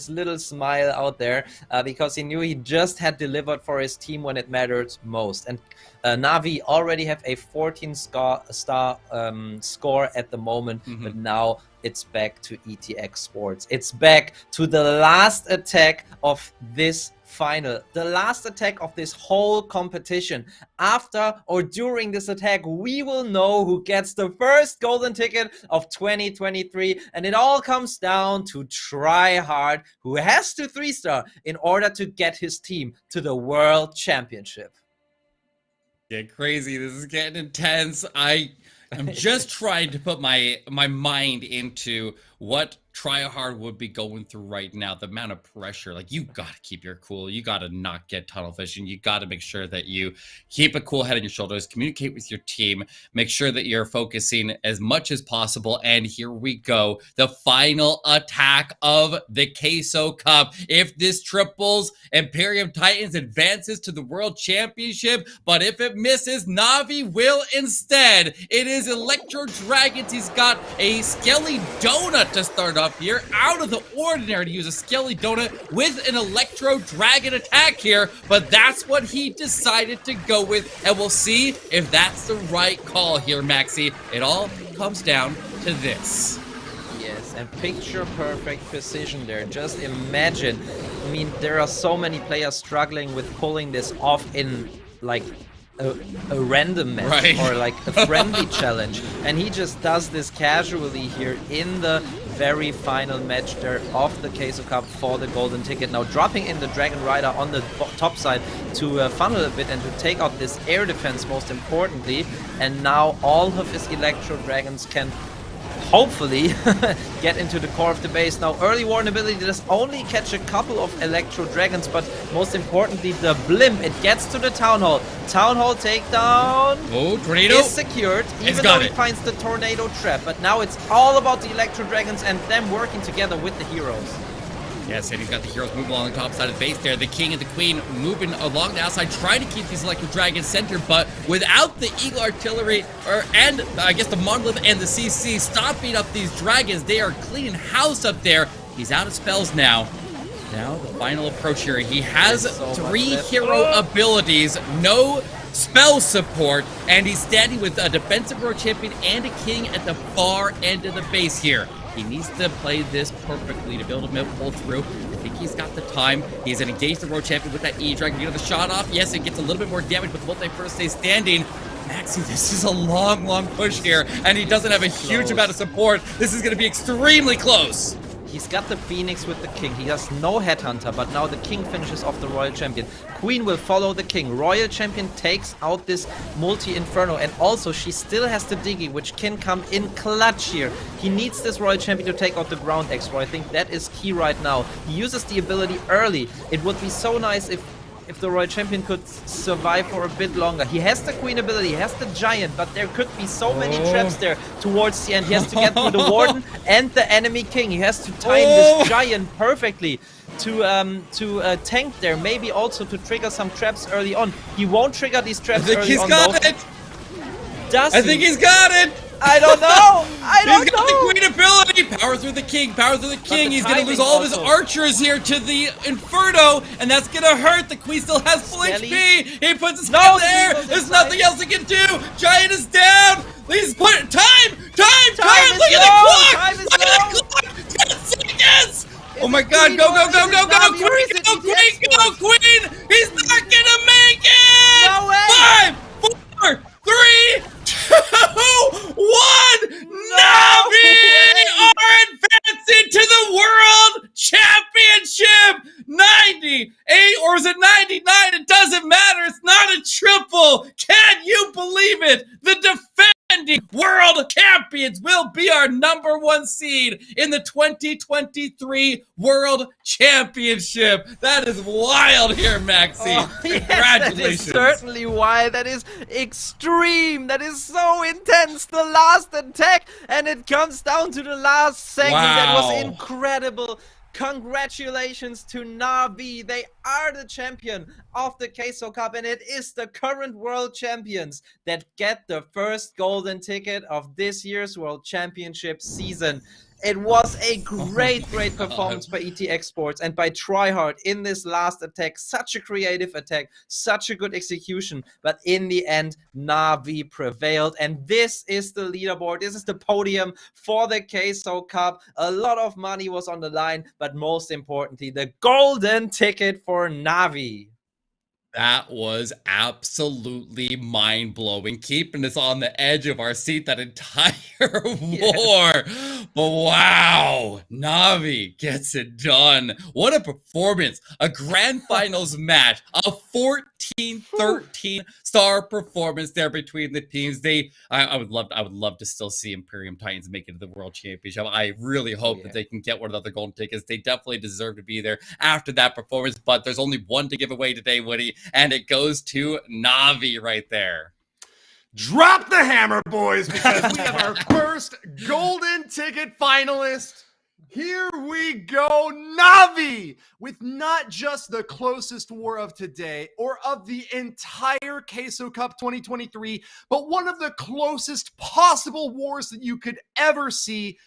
little smile out there because he knew he just had delivered for his team when it mattered most. And Navi already have a 14 star score at the moment, but now it's back to ETX Sports. It's back to the last attack of this final, the last attack of this whole competition. After or during this attack, we will know who gets the first golden ticket of 2023, and it all comes down to Tryhard, who has to 3-star in order to get his team to the World Championship. Get crazy. This is getting intense. I'm just trying to put my mind into what Tryhard would be going through right now. The amount of pressure, like, you gotta keep your cool. You gotta not get tunnel vision. You gotta make sure that you keep a cool head on your shoulders, communicate with your team, make sure that you're focusing as much as possible. And here we go, the final attack of the Queso Cup. If this triples, Imperium Titans advances to the World Championship, but if it misses, Navi will instead. It is Electro Dragons. He's got a Skelly donut to start off here. Out of the ordinary to use a Skelly donut with an Electro Dragon attack here, but that's what he decided to go with, and we'll see if that's the right call here, Maxi. It all comes down to this. Yes, and picture perfect precision there. Just imagine. I mean, there are so many players struggling with pulling this off in like a random match or like a friendly challenge, and he just does this casually here in the very final match there of the Queso Cup for the golden ticket. Now dropping in the Dragon Rider on the top side to funnel a bit and to take out this air defense most importantly, and now all of his Electro Dragons can hopefully get into the core of the base. Now early warn ability does only catch a couple of Electro Dragons, but most importantly the blimp, it gets to the Town Hall. Town Hall takedown is secured, even though he finds the tornado trap. But now it's all about the Electro Dragons and them working together with the heroes. Yes, and he's got the heroes moving along the top side of the base there. The king and the queen moving along the outside, trying to keep these Electro Dragons centered, but without the Eagle Artillery, and I guess the Monolith and the CC stopping up these dragons, they are cleaning house up there. He's out of spells now. Now the final approach here. He has 3 hero abilities, no spell support, and he's standing with a defensive row champion and a king at the far end of the base here. He needs to play this perfectly to build him pull through. I think he's got the time. He's going to engage the road champion with that E-Dragon. Get the shot off. Yes, it gets a little bit more damage, but multi-first stays standing. Maxi, this is a long, long push here, and he doesn't have a huge amount of support. This is going to be extremely close. He's got the Phoenix with the King. He has no Headhunter, but now the King finishes off the Royal Champion. Queen will follow the King. Royal Champion takes out this multi-inferno, and also she still has the Diggy, which can come in clutch here. He needs this Royal Champion to take out the ground Expo. I think that is key right now. He uses the ability early. It would be so nice if the Royal Champion could survive for a bit longer. He has the Queen ability, he has the Giant, but there could be so many traps there towards the end. He has to get through the Warden and the enemy King. He has to time this Giant perfectly to tank there, maybe also to trigger some traps early on. He won't trigger these traps early on. He's got it! I think he's got it! I don't know! I don't know! He's got the Queen ability! Power through the King, power through the King! He's gonna lose all of his archers here to the Inferno, and that's gonna hurt! The Queen still has full HP! He puts his head there! There's nothing else he can do! Giant is down! He's put time! Look at the clock! Look at the clock! 10 seconds! Oh my God, go, go, go, go, go, Queen, go, Queen, go, Queen! He's not gonna make it! No way! 5, 4, 3, 2, 1! Navi are advancing to the World Championship! 98, or is it 99? It doesn't matter. It's not a triple. Can you believe it? The defending world champions will be our #1 seed in the 2023 World Championship. That is wild here, Maxi. Congratulations. Yes, that is certainly wild. That is extreme. That is so intense. The last attack, and it comes down to the last segment. Wow. That was incredible. Congratulations to Navi. They are the champion of the Queso Cup, and it is the current world champions that get the first golden ticket of this year's World Championship season. It was a great performance by ET Esports and by Tryhard in this last attack. Such a creative attack, such a good execution. But in the end, Navi prevailed. And this is the leaderboard. This is the podium for the Queso Cup. A lot of money was on the line, but most importantly, the golden ticket for Navi. That was absolutely mind-blowing, keeping us on the edge of our seat that entire war. But wow, Navi gets it done. What a performance. A grand finals match, a 14-13 star performance there between the teams. I would love to still see Imperium Titans make it to the World Championship. I really hope that they can get one of the other golden tickets. They definitely deserve to be there after that performance, but there's only one to give away today, Woody. And it goes to Navi right there. Drop the hammer, boys, because we have our first golden ticket finalist. Here we go, Navi, with not just the closest war of today or of the entire Queso Cup 2023, but one of the closest possible wars that you could ever see.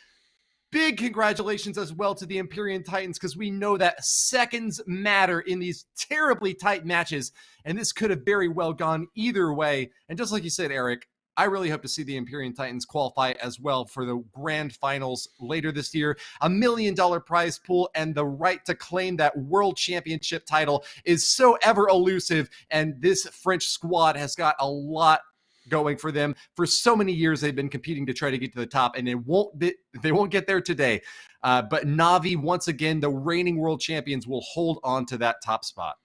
Big congratulations as well to the Imperium Titans, because we know that seconds matter in these terribly tight matches, and this could have very well gone either way. And just like you said, Eric, I really hope to see the Imperium Titans qualify as well for the grand finals later this year. $1 million prize pool and the right to claim that world championship title is so ever elusive, and this French squad has got a lot going for them. For so many years they've been competing to try to get to the top, and they won't get there today. But Navi, once again, the reigning world champions, will hold on to that top spot.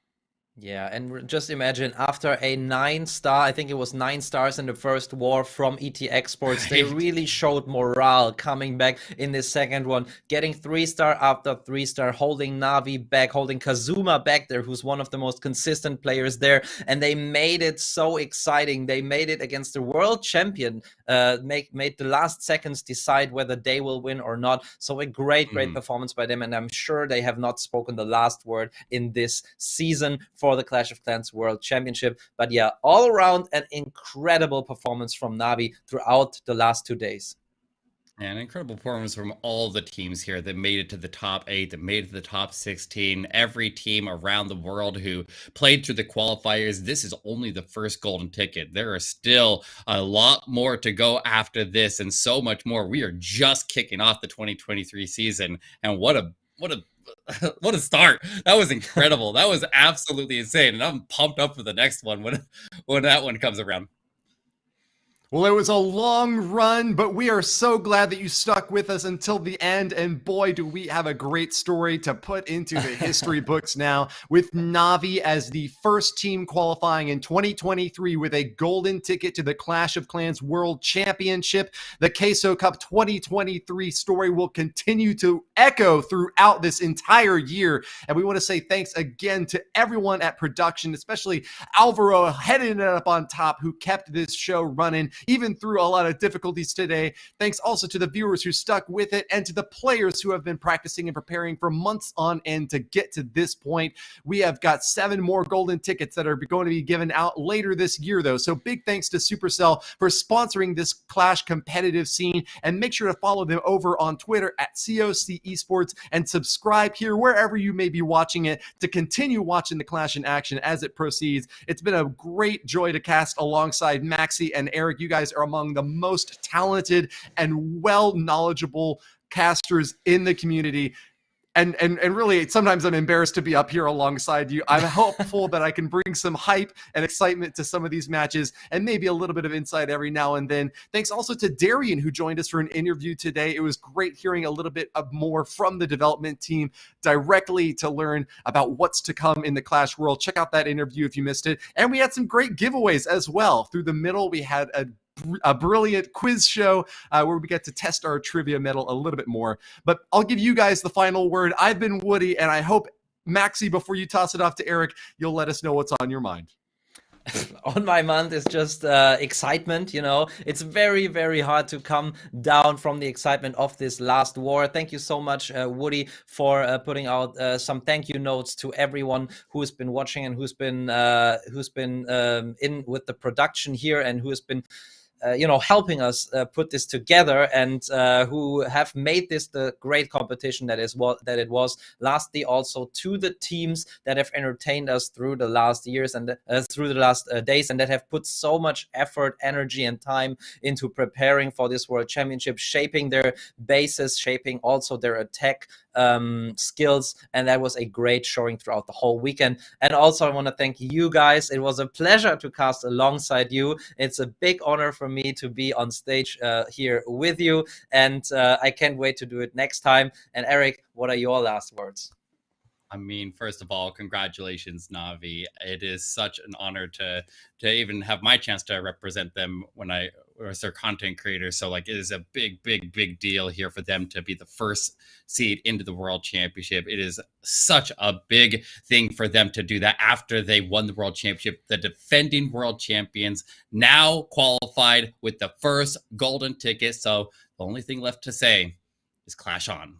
Yeah, and just imagine, after a 9-star, I think it was 9 stars in the first war from ET Esports, they really showed morale coming back in this second one, getting 3-star after 3-star, holding Navi back, holding Kazuma back there, who's one of the most consistent players there, and they made it so exciting. They made it against the world champion, made the last seconds decide whether they will win or not. So a great performance by them, and I'm sure they have not spoken the last word in this season for the Clash of Clans World Championship. But yeah, all around an incredible performance from Navi throughout the last 2 days. An incredible performance from all the teams here that made it to the top 8, that made it to the top 16. Every team around the world who played through the qualifiers. This is only the first golden ticket. There are still a lot more to go after this, and so much more. We are just kicking off the 2023 season, and what a start. That was incredible. That was absolutely insane, and I'm pumped up for the next one when that one comes around. Well, it was a long run, but we are so glad that you stuck with us until the end. And boy, do we have a great story to put into the history books now, with Navi as the first team qualifying in 2023 with a golden ticket to the Clash of Clans World Championship. The Queso Cup 2023 story will continue to echo throughout this entire year. And we want to say thanks again to everyone at production, especially Alvaro heading it up on top, who kept this show running even through a lot of difficulties today. Thanks also to the viewers who stuck with it, and to the players who have been practicing and preparing for months on end to get to this point. We have got 7 more golden tickets that are going to be given out later this year, though. So big thanks to Supercell for sponsoring this Clash competitive scene, and make sure to follow them over on Twitter at COC Esports, and subscribe here wherever you may be watching it to continue watching the Clash in action as it proceeds. It's been a great joy to cast alongside Maxi and Eric. You guys are among the most talented and well knowledgeable casters in the community. and really, sometimes I'm embarrassed to be up here alongside you. I'm hopeful that I can bring some hype and excitement to some of these matches, and maybe a little bit of insight every now and then. Thanks also to Darian, who joined us for an interview today. It was great hearing a little bit of more from the development team directly to learn about what's to come in the Clash world. Check out that interview if you missed it. And we had some great giveaways as well. Through the middle, we had a brilliant quiz show where we get to test our trivia metal a little bit more. But I'll give you guys the final word. I've been Woody, and I hope, Maxi, before you toss it off to Eric, you'll let us know what's on your mind. On my mind is just excitement. It's very, very hard to come down from the excitement of this last war. Thank you so much, Woody, for putting out some thank you notes to everyone who's been watching and who's been in with the production here, and who has been helping us put this together, and who have made this the great competition that it was. Lastly, also to the teams that have entertained us through the last years and through the last days, and that have put so much effort, energy, and time into preparing for this World Championship, shaping their bases, shaping also their attack skills, and that was a great showing throughout the whole weekend. And also I want to thank you guys. It was a pleasure to cast alongside you. It's a big honor for me to be on stage here with you, and I can't wait to do it next time. And Eric, what are your last words? I mean, first of all, congratulations, Navi. It is such an honor to even have my chance to represent them when I was their content creator. So like, it is a big deal here for them to be the first seed into the World Championship. It is such a big thing for them to do that after they won the World Championship. The defending world champions now qualified with the first golden ticket. So the only thing left to say is clash on.